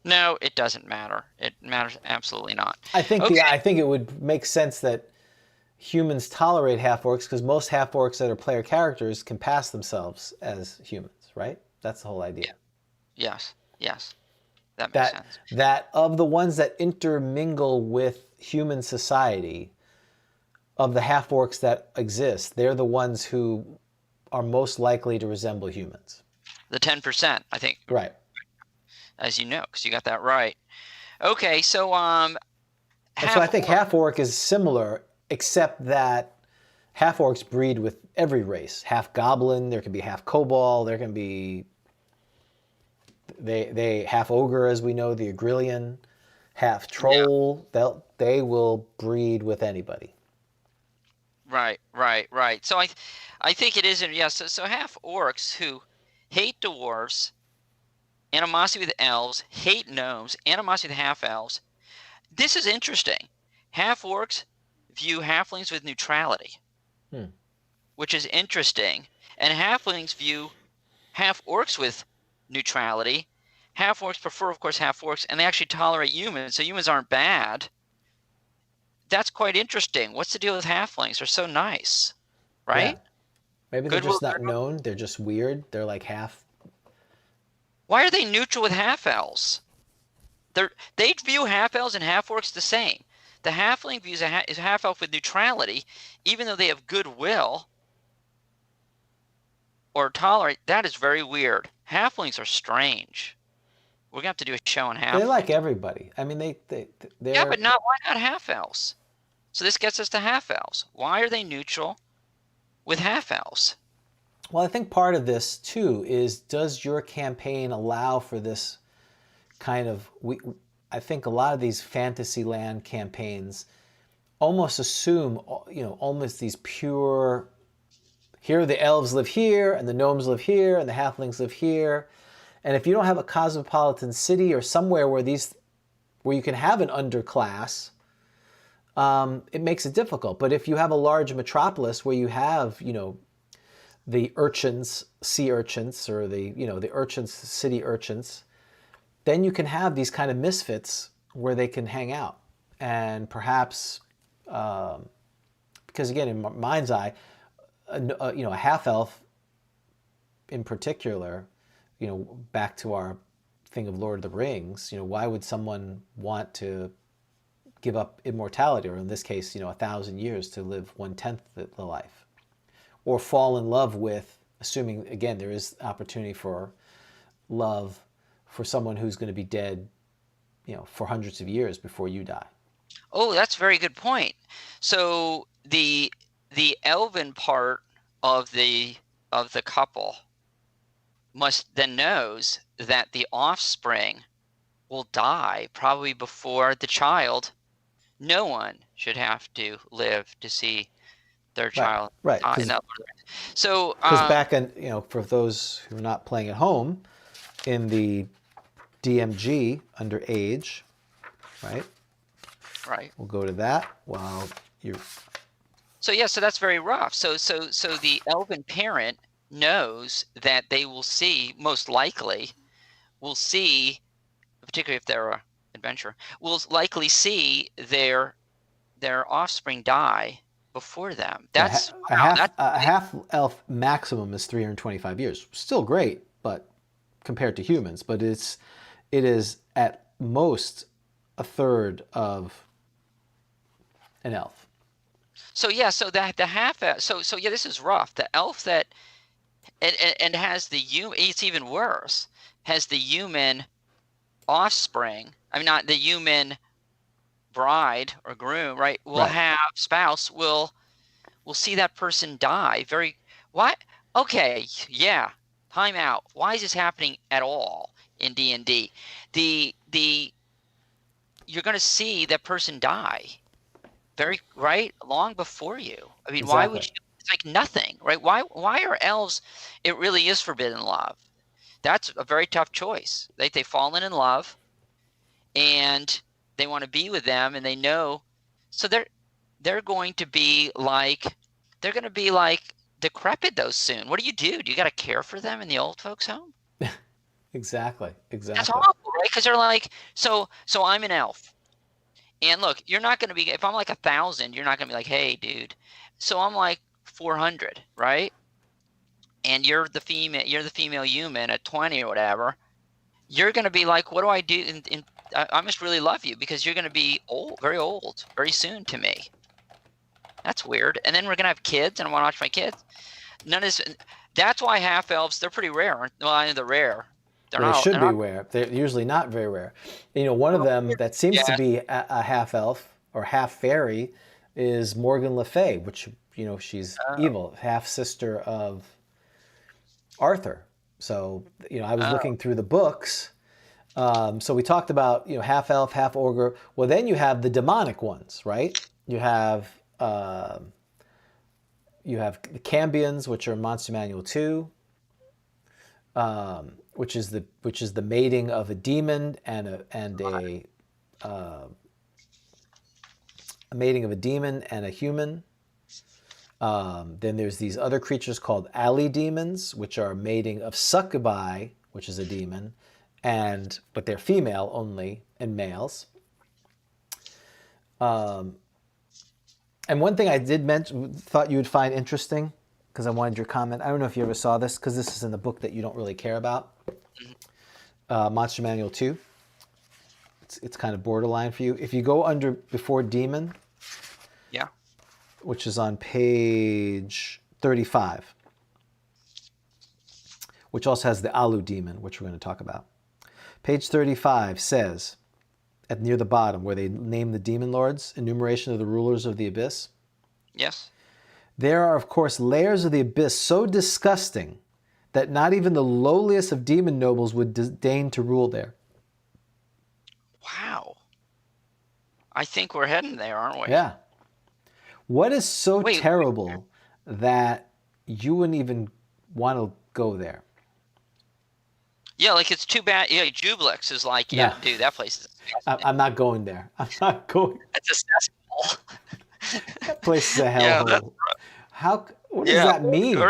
[SPEAKER 1] No, it doesn't matter. It matters absolutely not.
[SPEAKER 3] I think it would make sense that humans tolerate half-orcs because most half-orcs that are player characters can pass themselves as humans, right? That's the whole idea.
[SPEAKER 1] Yeah. Yes. That makes sense.
[SPEAKER 3] That of the ones that intermingle with human society, of the half-orcs that exist, they're the ones who are most likely to resemble humans.
[SPEAKER 1] The 10%, I think.
[SPEAKER 3] Right.
[SPEAKER 1] As you know, because you got that right. Okay, so
[SPEAKER 3] so I think half-orc is similar, except that half-orcs breed with every race. Half-goblin, there can be half-kobold, there can be they half-ogre, as we know, the Agrilian, half-troll. Yeah. They will breed with anybody.
[SPEAKER 1] Right. So I think it isn't. Yes. So half-orcs who hate dwarves, animosity with elves, hate gnomes, animosity with half-elves. This is interesting. Half-orcs view halflings with neutrality, which is interesting. And halflings view half-orcs with neutrality. Half-orcs prefer, of course, half-orcs, and they actually tolerate humans, so humans aren't bad. That's quite interesting. What's the deal with halflings? They're so nice, right?
[SPEAKER 3] Yeah. Maybe they're just not known. They're just weird. They're like half.
[SPEAKER 1] Why are they neutral with half-elves? They view half-elves and half-orcs the same. The halfling views a half-elf with neutrality, even though they have goodwill or tolerate. That is very weird. Halflings are strange. We're gonna have to do a show on halflings.
[SPEAKER 3] They like everybody. I mean, they're.
[SPEAKER 1] Yeah, but why not half-elves? So this gets us to half-elves. Why are they neutral with half-elves?
[SPEAKER 3] Well, I think part of this too is, does your campaign allow for this kind of? I think a lot of these Fantasyland campaigns almost assume, almost these pure. Here the elves live here, and the gnomes live here, and the halflings live here. And if you don't have a cosmopolitan city or somewhere where you can have an underclass, it makes it difficult. But if you have a large metropolis where you have, the urchins, sea urchins, or the urchins, city urchins, then you can have these kind of misfits where they can hang out. And perhaps, because again, in my mind's eye, a half-elf in particular, back to our thing of Lord of the Rings, why would someone want to give up immortality, or in this case, 1,000 years to live 1/10 the life? Or fall in love with, assuming, again, there is opportunity for love for someone who's going to be dead, for hundreds of years before you die.
[SPEAKER 1] Oh, that's a very good point. So the elven part of the couple must then knows that the offspring will die probably before the child. No one should have to live to see their child
[SPEAKER 3] die.
[SPEAKER 1] Right. So
[SPEAKER 3] because back in, for those who are not playing at home, in the DMG under age, right?
[SPEAKER 1] Right.
[SPEAKER 3] We'll go to that while you're.
[SPEAKER 1] So that's very rough. So the elven parent knows that they will see, most likely, particularly if they're an adventurer, will likely see their their offspring die before them.
[SPEAKER 3] Yeah,
[SPEAKER 1] That's
[SPEAKER 3] a half elf maximum is 325 years. Still great, but compared to humans, but it is at most a third of an elf.
[SPEAKER 1] so yeah. So that the half. So yeah, this is rough. The elf that and has the human. It's even worse. Has the human offspring. I mean, not the human bride or groom, right? Will have spouse will see that person die. Very why? Okay, yeah. Time out. Why is this happening at all in D&D? The you're going to see that person die very right long before you. I mean, why would you? It's like nothing, right? Why are elves? It really is forbidden love. That's a very tough choice. They've fallen in love, and they want to be with them, and they know, so they're going to be like decrepit though soon. What do? Do you got to care for them in the old folks home?
[SPEAKER 3] Exactly.
[SPEAKER 1] That's awful, right? Because they're like, so I'm an elf, and look, you're not going to be, if I'm like 1,000, you're not going to be like, hey, dude. So I'm like 400, right? And you're the female human at 20 or whatever. You're going to be like, what do I do? I must really love you because you're going to be old, very soon to me. That's weird. And then we're going to have kids, and I want to watch my kids. That's why half elves, they're pretty rare. Well, they're rare.
[SPEAKER 3] They should be rare. They're usually not very rare. One of them that seems to be a half elf or half fairy is Morgan Le Fay, which, she's evil, half sister of Arthur. So, I was looking through the books. So we talked about, half elf, half ogre. Well, then you have the demonic ones, right? You have the Cambions, which are Monster Manual 2. Which is the mating of a demon and a mating of a demon and a human. Then there's these other creatures called alley demons, which are mating of succubi, which is a demon, but they're female only and males. And one thing I did thought you would find interesting, because I wanted your comment. I don't know if you ever saw this, because this is in the book that you don't really care about. Monster Manual 2. It's kind of borderline for you. If you go before demon,
[SPEAKER 1] yeah,
[SPEAKER 3] which is on page 35, which also has the Alu demon, which we're going to talk about. Page 35 says, near the bottom, where they name the demon lords, enumeration of the rulers of the abyss.
[SPEAKER 1] Yes.
[SPEAKER 3] There are, of course, layers of the abyss so disgusting that not even the lowliest of demon nobles would deign to rule there.
[SPEAKER 1] Wow. I think we're heading there, aren't we?
[SPEAKER 3] Yeah. What is so terrible that you wouldn't even want to go there?
[SPEAKER 1] Yeah, like it's too bad. Yeah, Jubilix is like, yeah, dude, that place is.
[SPEAKER 3] I'm not going there. I'm not going.
[SPEAKER 1] It's a cesspool.
[SPEAKER 3] That place is a hellhole. What does that mean?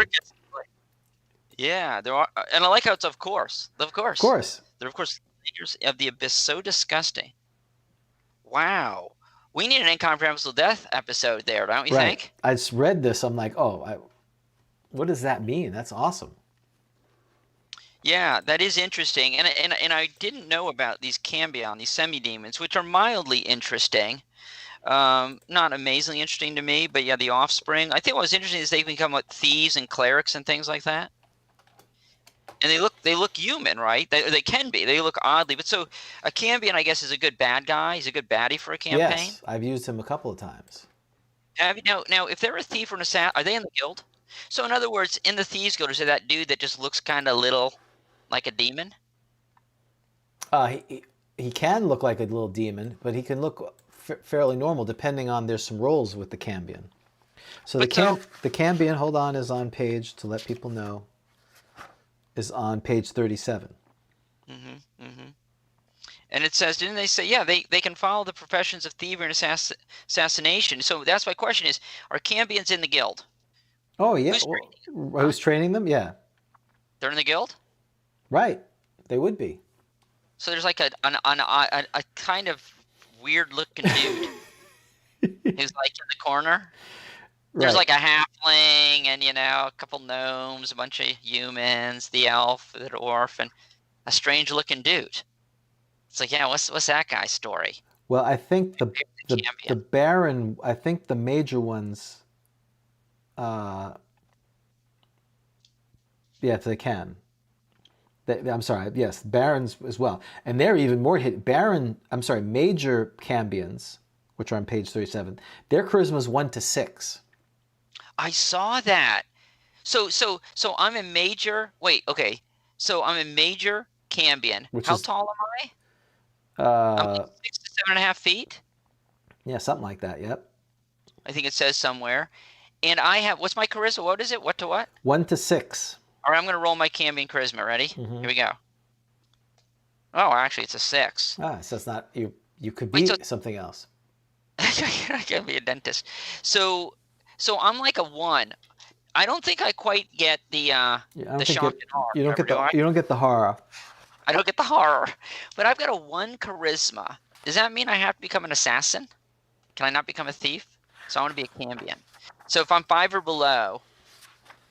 [SPEAKER 1] Yeah, there are, and I like how it's of course. They're of course leaders of the abyss. So disgusting. Wow, we need an Incomprehensible Death episode there, don't you think?
[SPEAKER 3] I just read this. I'm like, what does that mean? That's awesome.
[SPEAKER 1] Yeah, that is interesting, and I didn't know about these Cambion, these semi-demons, which are mildly interesting. Not amazingly interesting to me, but yeah, the offspring. I think what was interesting is they become like thieves and clerics and things like that. And they look human, right? They can be. They look oddly, but so a Cambion, I guess, is a good bad guy. He's a good baddie for a campaign.
[SPEAKER 3] Yes, I've used him a couple of times.
[SPEAKER 1] Have you now? If they're a thief or an assassin, are they in the guild? So in other words, in the thieves guild, is there that dude that just looks kind of little, like a demon?
[SPEAKER 3] He can look like a little demon, but he can look fairly normal, depending on, there's some roles with the Cambion. So the Cambion, hold on, is on page, to let people know, is on page 37.
[SPEAKER 1] And it says, didn't they say, yeah, they can follow the professions of thievery and assassination. So that's my question is, are Cambions in the guild?
[SPEAKER 3] Oh, yeah. Who's training them? Yeah.
[SPEAKER 1] They're in the guild?
[SPEAKER 3] Right. They would be.
[SPEAKER 1] So there's like a kind of weird looking dude who's like in the corner. There's like a halfling and, a couple gnomes, a bunch of humans, the elf, the dwarf, and a strange-looking dude. It's like, yeah, what's that guy's story?
[SPEAKER 3] Well, I think the Baron, I think the major ones, if they can. I'm sorry, yes, Barons as well. And they're even more hit. Major Cambions, which are on page 37, their charisma is 1 to 6.
[SPEAKER 1] I saw that. So I'm a major. Wait, okay. So I'm a major Cambion. How tall am I? I'm like 6 to 7.5 feet.
[SPEAKER 3] Yeah, something like that. Yep.
[SPEAKER 1] I think it says somewhere. And I have, what's my charisma? What is it? What to what?
[SPEAKER 3] 1 to 6.
[SPEAKER 1] All right, I'm going to roll my Cambion charisma. Ready?
[SPEAKER 3] Mm-hmm.
[SPEAKER 1] Here we go. Oh, actually, it's a 6.
[SPEAKER 3] So it's not you could be something else.
[SPEAKER 1] I can be a dentist. So I'm like a 1. I don't think I quite get the shock and horror.
[SPEAKER 3] You don't get the horror.
[SPEAKER 1] I don't get the horror, but I've got a 1 charisma. Does that mean I have to become an assassin? Can I not become a thief? So I want to be a Cambion. So if I'm 5 or below,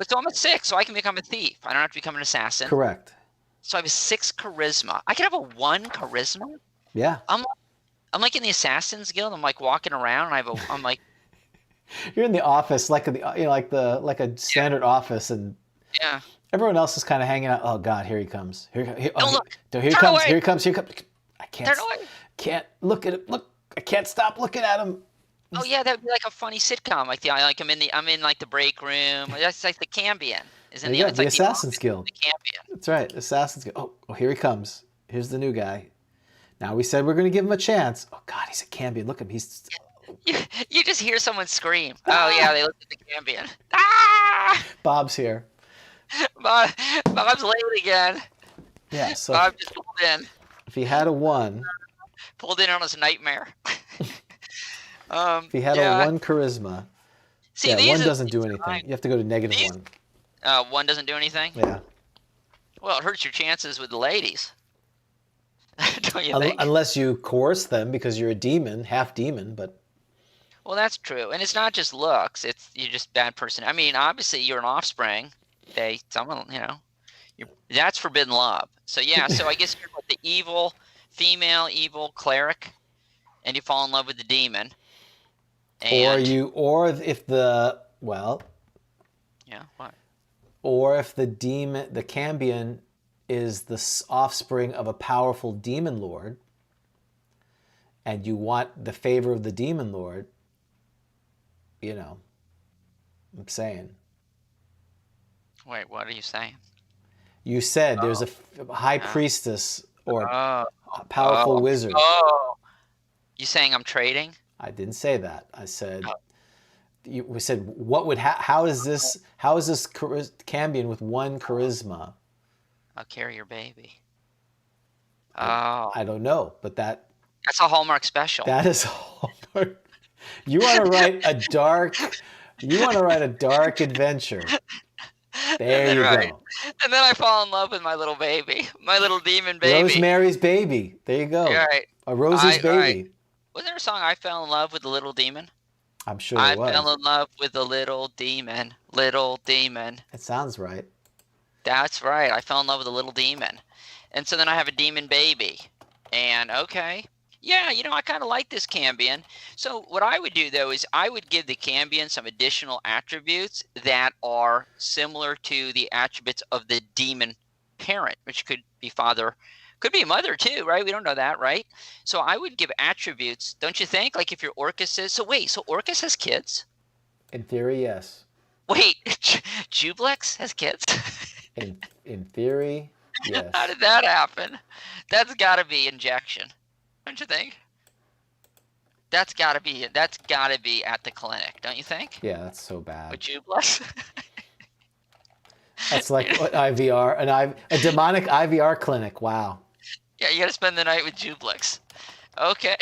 [SPEAKER 1] so I'm a 6, so I can become a thief. I don't have to become an assassin.
[SPEAKER 3] Correct.
[SPEAKER 1] So I have a 6 charisma. I can have a 1 charisma.
[SPEAKER 3] Yeah.
[SPEAKER 1] I'm like in the Assassin's Guild. I'm like walking around. And I'm like.
[SPEAKER 3] You're in the office, like a standard office, and
[SPEAKER 1] yeah.
[SPEAKER 3] Everyone else is kind of hanging out. Oh God, here he comes. Here he comes. I can't look at him. Look, I can't stop looking at him.
[SPEAKER 1] Oh yeah, that would be like a funny sitcom. I'm in like the break room. That's like the Cambion. Isn't it?
[SPEAKER 3] The Assassin's Guild.
[SPEAKER 1] The Cambion.
[SPEAKER 3] That's right, Assassin's Guild. Oh, here he comes. Here's the new guy. Now we said we're going to give him a chance. Oh God, he's a Cambion. Look at him. He's.
[SPEAKER 1] You just hear someone scream. Oh yeah, they look at the Cambion. Ah!
[SPEAKER 3] Bob's here.
[SPEAKER 1] Bob's late again.
[SPEAKER 3] Yeah. So
[SPEAKER 1] Bob just pulled in.
[SPEAKER 3] If he had a 1.
[SPEAKER 1] Pulled in on his nightmare.
[SPEAKER 3] If he had a 1 charisma.
[SPEAKER 1] See,
[SPEAKER 3] 1 doesn't do anything. You have to go to -1.
[SPEAKER 1] 1 doesn't do anything?
[SPEAKER 3] Yeah.
[SPEAKER 1] Well, it hurts your chances with the ladies. Don't you think?
[SPEAKER 3] Unless you coerce them because you're a demon, half demon, but.
[SPEAKER 1] Well, that's true. And it's not just looks. You're just a bad person. I mean, obviously, you're an offspring. That's forbidden love. So, yeah. So, I guess you're like the female evil cleric, and you fall in love with the demon.
[SPEAKER 3] Yeah, what? Or if the demon, the Cambion, is the offspring of a powerful demon lord, and you want the favor of the demon lord, I'm saying.
[SPEAKER 1] Wait, what are you saying?
[SPEAKER 3] You said there's a high priestess or a powerful wizard.
[SPEAKER 1] Oh, you saying I'm trading?
[SPEAKER 3] I didn't say that. I said, we said, what would how is this Cambion with 1 charisma?
[SPEAKER 1] I'll carry your baby. Oh.
[SPEAKER 3] I don't know, but that's
[SPEAKER 1] a Hallmark special.
[SPEAKER 3] That is Hallmark. You want to write a dark adventure. There you go.
[SPEAKER 1] And then I fall in love with my little baby, my little demon baby.
[SPEAKER 3] Rosemary's Baby. There you go.
[SPEAKER 1] Right.
[SPEAKER 3] A Rosie's Baby.
[SPEAKER 1] Right. Wasn't there a song, I Fell in Love with the Little Demon?
[SPEAKER 3] I'm sure it was.
[SPEAKER 1] I fell in love with the little demon.
[SPEAKER 3] It sounds right.
[SPEAKER 1] That's right. I fell in love with a little demon. And so then I have a demon baby. And okay. Yeah, I kind of like this Cambion. So what I would do, though, is I would give the Cambion some additional attributes that are similar to the attributes of the demon parent, which could be father, could be mother, too, right? We don't know that, right? So I would give attributes, don't you think? Like if your Orcus is... So wait, so Orcus has kids?
[SPEAKER 3] In theory, yes.
[SPEAKER 1] Wait, Jublex has kids?
[SPEAKER 3] In theory, yes.
[SPEAKER 1] How did that happen? That's got to be injection. Don't you think? That's gotta be at the clinic, don't you think?
[SPEAKER 3] Yeah, that's so bad.
[SPEAKER 1] With Jublex?
[SPEAKER 3] That's like IVR, a demonic IVR clinic. Wow.
[SPEAKER 1] Yeah, you gotta spend the night with Jublex. Okay.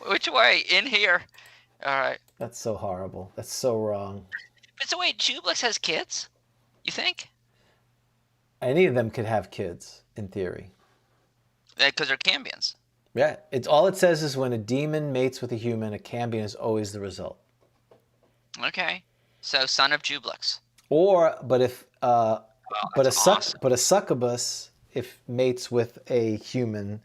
[SPEAKER 1] Which way? In here. All right.
[SPEAKER 3] That's so horrible. That's so wrong.
[SPEAKER 1] But so wait, Jublex has kids? You think?
[SPEAKER 3] Any of them could have kids, in theory.
[SPEAKER 1] Because they're Cambions.
[SPEAKER 3] Yeah, it's all it says is when a demon mates with a human, a cambion is always the result.
[SPEAKER 1] Okay. So son of Jublix.
[SPEAKER 3] But
[SPEAKER 1] Awesome.
[SPEAKER 3] a succubus, if mates with a human,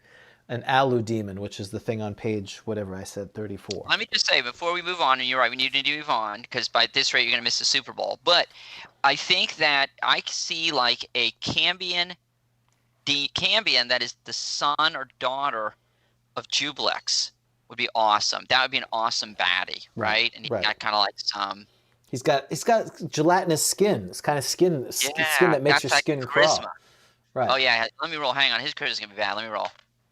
[SPEAKER 3] an alu demon, which is the thing on page whatever I said, 34.
[SPEAKER 1] Let me just say before we move on, and you're right, we need to move on because by this rate you're going to miss the Super Bowl. But I think that I see like a cambion that is the son or daughter of Jubilex would be awesome. That would be an awesome baddie, right? And he's got kind of like some.
[SPEAKER 3] He's got gelatinous skin. It's kind of skin that makes your skin crawl. Right.
[SPEAKER 1] Oh yeah. Let me roll. Hang on. His crit is gonna be bad. Let me roll.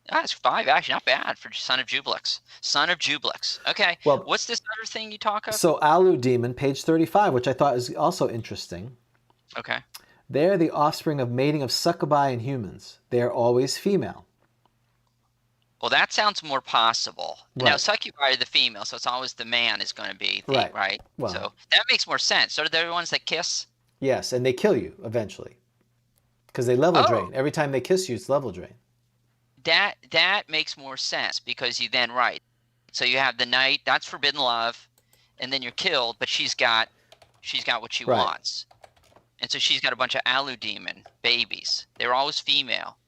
[SPEAKER 1] That's 5 actually, not bad for son of Jubilex. Son of Jubilex. Okay. Well, what's this other thing you talk of?
[SPEAKER 3] So alu demon, page 35, which I thought is also interesting.
[SPEAKER 1] Okay.
[SPEAKER 3] They're the offspring of mating of succubi and humans. They are always female.
[SPEAKER 1] Well, that sounds more possible. Right. Now, succubi are the female, so it's always the man is going to be the, right? Well, so that makes more sense. So are they the ones that kiss?
[SPEAKER 3] Yes, and they kill you eventually because they level drain. Every time they kiss you, it's level drain.
[SPEAKER 1] That makes more sense because you then so you have the knight, that's forbidden love, and then you're killed, but she's got what she wants. And so she's got a bunch of alu demon babies. They're always female.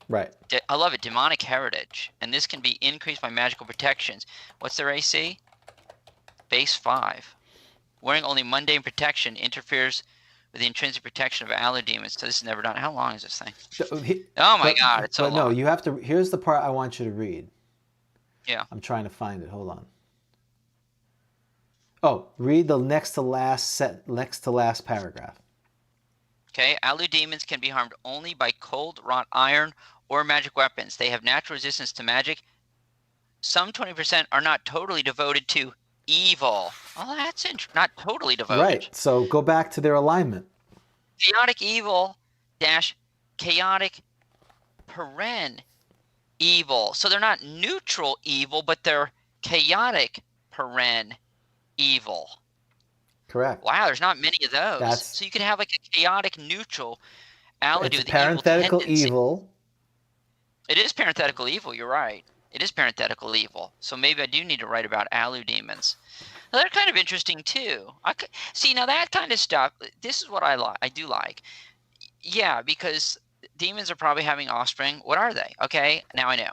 [SPEAKER 3] Right.
[SPEAKER 1] I love it. Demonic heritage. And this can be increased by magical protections. What's their AC? Base 5. Wearing only mundane protection interferes with the intrinsic protection of alu demons. So this is never done. How long is this thing? Oh my God, it's so long.
[SPEAKER 3] No, you have to. Here's the part I want you to read.
[SPEAKER 1] Yeah.
[SPEAKER 3] I'm trying to find it. Hold on. Oh, read the next to last paragraph.
[SPEAKER 1] Okay, alu demons can be harmed only by cold wrought iron or magic weapons. They have natural resistance to magic. Some 20% are not totally devoted to evil. Well, that's not totally devoted.
[SPEAKER 3] Right. So go back to their alignment.
[SPEAKER 1] Chaotic evil dash chaotic paren evil. So they're not neutral evil, but they're chaotic paren evil.
[SPEAKER 3] Correct.
[SPEAKER 1] Wow, there's not many of those. So you could have like a chaotic neutral alu with
[SPEAKER 3] parenthetical evil.
[SPEAKER 1] It is parenthetical evil. You're right. It is parenthetical evil. So maybe I do need to write about alu demons. Now, they're kind of interesting too. See, now that kind of stuff. This is what I like. I do like. Yeah, because demons are probably having offspring. What are they? Okay, now I know.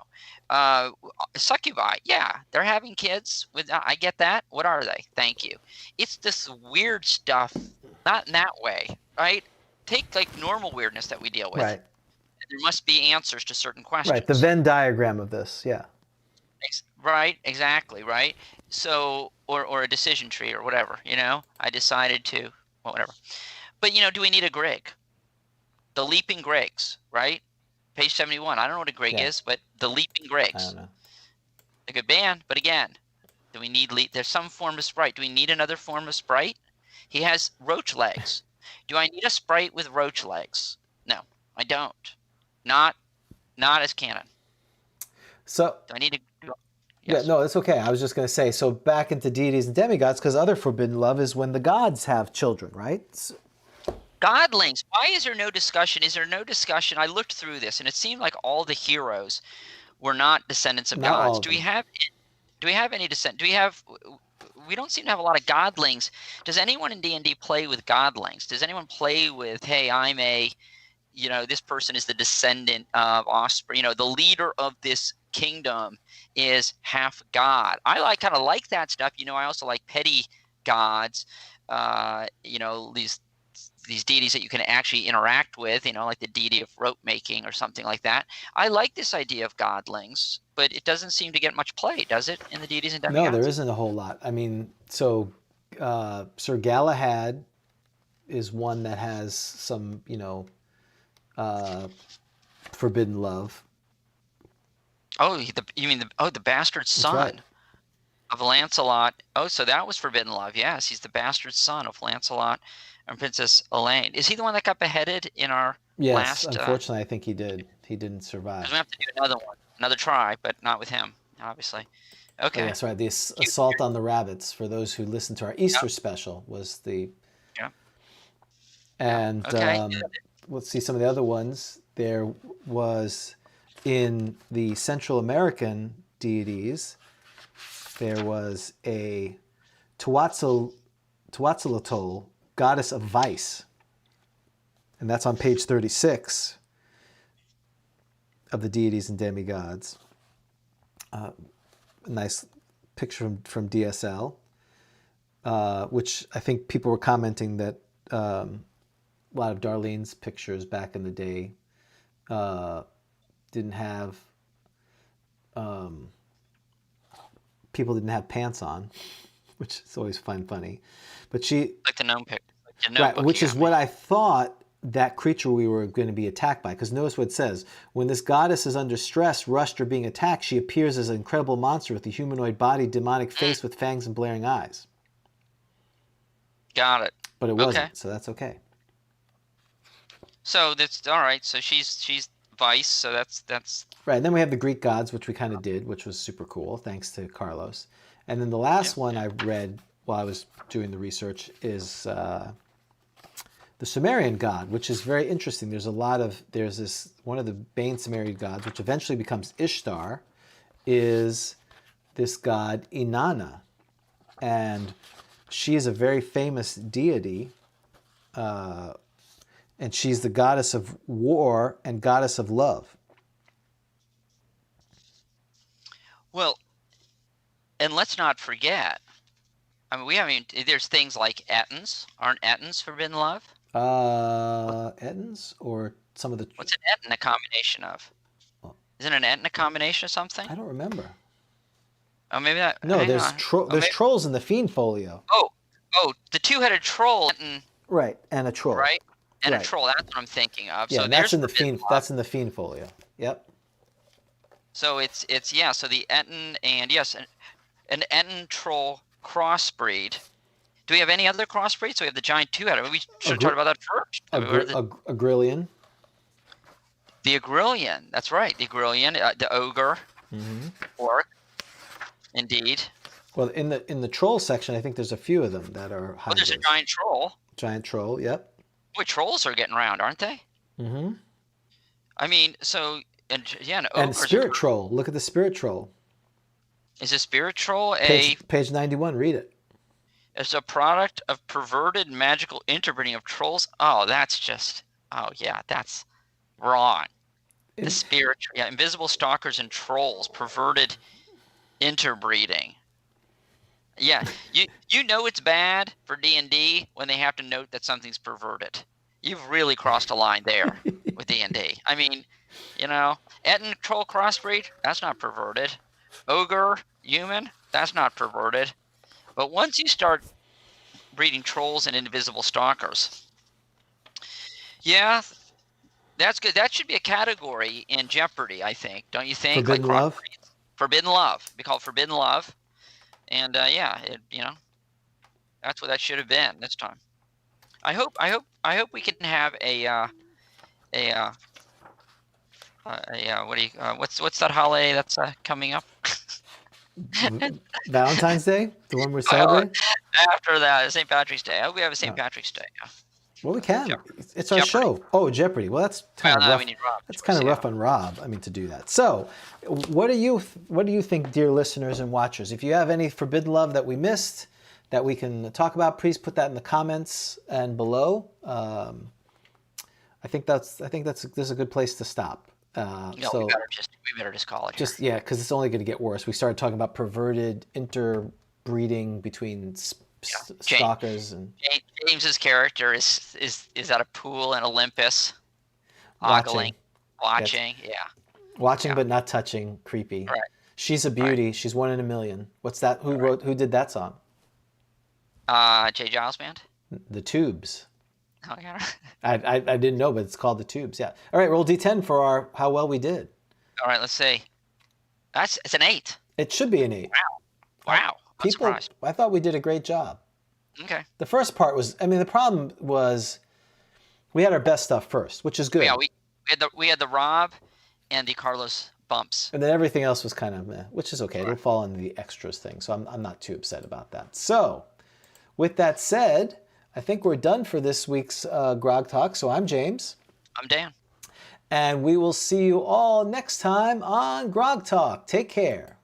[SPEAKER 1] Succubi, yeah, they're having kids. I get that. What are they? Thank you. It's this weird stuff, not in that way, right? Take like normal weirdness that we deal with.
[SPEAKER 3] Right.
[SPEAKER 1] There must be answers to certain questions.
[SPEAKER 3] Right, the Venn diagram of this, yeah.
[SPEAKER 1] Right, exactly, right? So, or a decision tree or whatever, I decided to, well, whatever. But, do we need a Greg? The Leaping Gregs, right? Page 71. I don't know what a Greg is, but the Leaping Gregs.
[SPEAKER 3] I don't know.
[SPEAKER 1] A good band, but again, do we need there's some form of sprite. Do we need another form of sprite? He has roach legs. Do I need a sprite with roach legs? No, I don't. Not as canon.
[SPEAKER 3] So
[SPEAKER 1] do I need to?
[SPEAKER 3] Yes. Yeah, no, it's okay. I was just going to say, so back into deities and demigods, because other forbidden love is when the gods have children, right?
[SPEAKER 1] Godlings. Why is there no discussion? Is there no discussion? I looked through this, and it seemed like all the heroes were not descendants of gods. Do we have any descent? We don't seem to have a lot of godlings. Does anyone in D&D play with godlings? Does anyone play with, hey, I'm this person is the descendant of offspring, the leader of this kingdom is half god. I kind of like that stuff. I also like petty gods, these deities that you can actually interact with, like the deity of rope making or something like that. I like this idea of godlings, but it doesn't seem to get much play, does it, in the deities and demigods?
[SPEAKER 3] No, there isn't a whole lot. I mean, so Sir Galahad is one that has some, forbidden love.
[SPEAKER 1] Oh, you mean the bastard son of Lancelot? Oh, so that was forbidden love. Yes, he's the bastard son of Lancelot and Princess Elaine. Is he the one that got beheaded in our last?
[SPEAKER 3] Yes, unfortunately, I think he did. He didn't survive.
[SPEAKER 1] We have to do another try, but not with him, obviously. Okay.
[SPEAKER 3] Oh, that's right. The assault on the rabbits, for those who listened to our Easter special, was the.
[SPEAKER 1] Yeah.
[SPEAKER 3] And let's see some of the other ones. There was in the Central American deities, there was a Tuatzilotl, goddess of vice. And that's on page 36 of the deities and demigods. A nice picture from DSL, which I think people were commenting that a lot of Darlene's pictures back in the day didn't have, people didn't have pants on, which is always funny. But she...
[SPEAKER 1] Like the gnome pic.
[SPEAKER 3] Right, which is what I thought that creature we were going to be attacked by. Because notice what it says. When this goddess is under stress, rushed, or being attacked, she appears as an incredible monster with a humanoid body, demonic face with fangs and blaring eyes.
[SPEAKER 1] Got it.
[SPEAKER 3] But it wasn't, so that's okay.
[SPEAKER 1] So that's all right. So she's vice. So that's
[SPEAKER 3] right. And then we have the Greek gods, which we kind of did, which was super cool, thanks to Carlos. And then the last one I read while I was doing the research is the Sumerian god, which is very interesting. There's one of the Bane Sumerian gods, which eventually becomes Ishtar, is this god Inanna, and she is a very famous deity. And she's the goddess of war and goddess of love.
[SPEAKER 1] Well, and let's not forget, I mean, there's things like Ettins. Aren't Ettins forbidden love?
[SPEAKER 3] Ettins or some of the...
[SPEAKER 1] What's an Ettin a combination of? Isn't an Ettin a combination of something?
[SPEAKER 3] I don't remember.
[SPEAKER 1] Oh, maybe that...
[SPEAKER 3] No, there's trolls in the Fiend Folio.
[SPEAKER 1] Oh, the two-headed troll.
[SPEAKER 3] Right, and a troll.
[SPEAKER 1] Right? And a troll, that's what I'm thinking of.
[SPEAKER 3] Yeah,
[SPEAKER 1] so
[SPEAKER 3] that's in the Fiend. That's in the Fiend Folio. Yep. So
[SPEAKER 1] it's so the Ettin and yes, an Ettin troll crossbreed. Do we have any other crossbreeds? So we have the giant two-headed. We should have talked about that first.
[SPEAKER 3] Agrillion.
[SPEAKER 1] The Agrillion. That's right. The Agrillion, the ogre, orc. Indeed.
[SPEAKER 3] Well, in the troll section, I think there's a few of them that are hybrids.
[SPEAKER 1] Well, there's a giant troll.
[SPEAKER 3] Giant troll. Yep.
[SPEAKER 1] Boy, trolls are getting around, aren't they?
[SPEAKER 3] Mm-hmm.
[SPEAKER 1] I mean, so and
[SPEAKER 3] spirit troll. Look at the spirit troll.
[SPEAKER 1] Is a spirit troll
[SPEAKER 3] page 91? Read it.
[SPEAKER 1] It's a product of perverted magical interbreeding of trolls. Oh, that's just. Oh yeah, that's wrong. The spirit, invisible stalkers and trolls, perverted interbreeding. Yeah, you know it's bad for D&D when they have to note that something's perverted. You've really crossed a line there with D&D. I mean, Ettin troll crossbreed, that's not perverted. Ogre human, that's not perverted. But once you start breeding trolls and invisible stalkers, yeah, that's good. That should be a category in Jeopardy, I think. Don't you think?
[SPEAKER 3] Forbidden love.
[SPEAKER 1] Forbidden love. Be called forbidden love. And that's what that should have been this time. I hope we can have what's that holiday that's coming up?
[SPEAKER 3] Valentine's Day, the one we're celebrating.
[SPEAKER 1] After that, St. Patrick's Day. I hope we have a St. Patrick's Day.
[SPEAKER 3] Well, we can. It's our show. Oh, Jeopardy. Well, that's kind of rough. We need Rob, that's kind of rough on Rob. I mean, to do that. So, what do you think, dear listeners and watchers? If you have any forbidden love that we missed, that we can talk about, please put that in the comments and below. I think this is a good place to stop.
[SPEAKER 1] We better just call it.
[SPEAKER 3] Because it's only going to get worse. We started talking about perverted interbreeding between stalkers and
[SPEAKER 1] James's character is at a pool in Olympus, watching,
[SPEAKER 3] but not touching, creepy.
[SPEAKER 1] Right.
[SPEAKER 3] She's a beauty. Right. She's one in a million. What's that? Who did that song?
[SPEAKER 1] J. Giles Band.
[SPEAKER 3] The Tubes.
[SPEAKER 1] Oh yeah.
[SPEAKER 3] I didn't know, but it's called The Tubes. Yeah. All right, roll D10 for how well we did.
[SPEAKER 1] All right, let's see. It's an 8.
[SPEAKER 3] It should be an 8.
[SPEAKER 1] Wow.
[SPEAKER 3] I thought we did a great job.
[SPEAKER 1] Okay.
[SPEAKER 3] The first part was, the problem was we had our best stuff first, which is good.
[SPEAKER 1] Yeah, we had the Rob and the Carlos bumps.
[SPEAKER 3] And then everything else was kind of meh, which is okay. Right. It'll fall into the extras thing, so I'm not too upset about that. So, with that said, I think we're done for this week's Grog Talk. So I'm James.
[SPEAKER 1] I'm Dan.
[SPEAKER 3] And we will see you all next time on Grog Talk. Take care.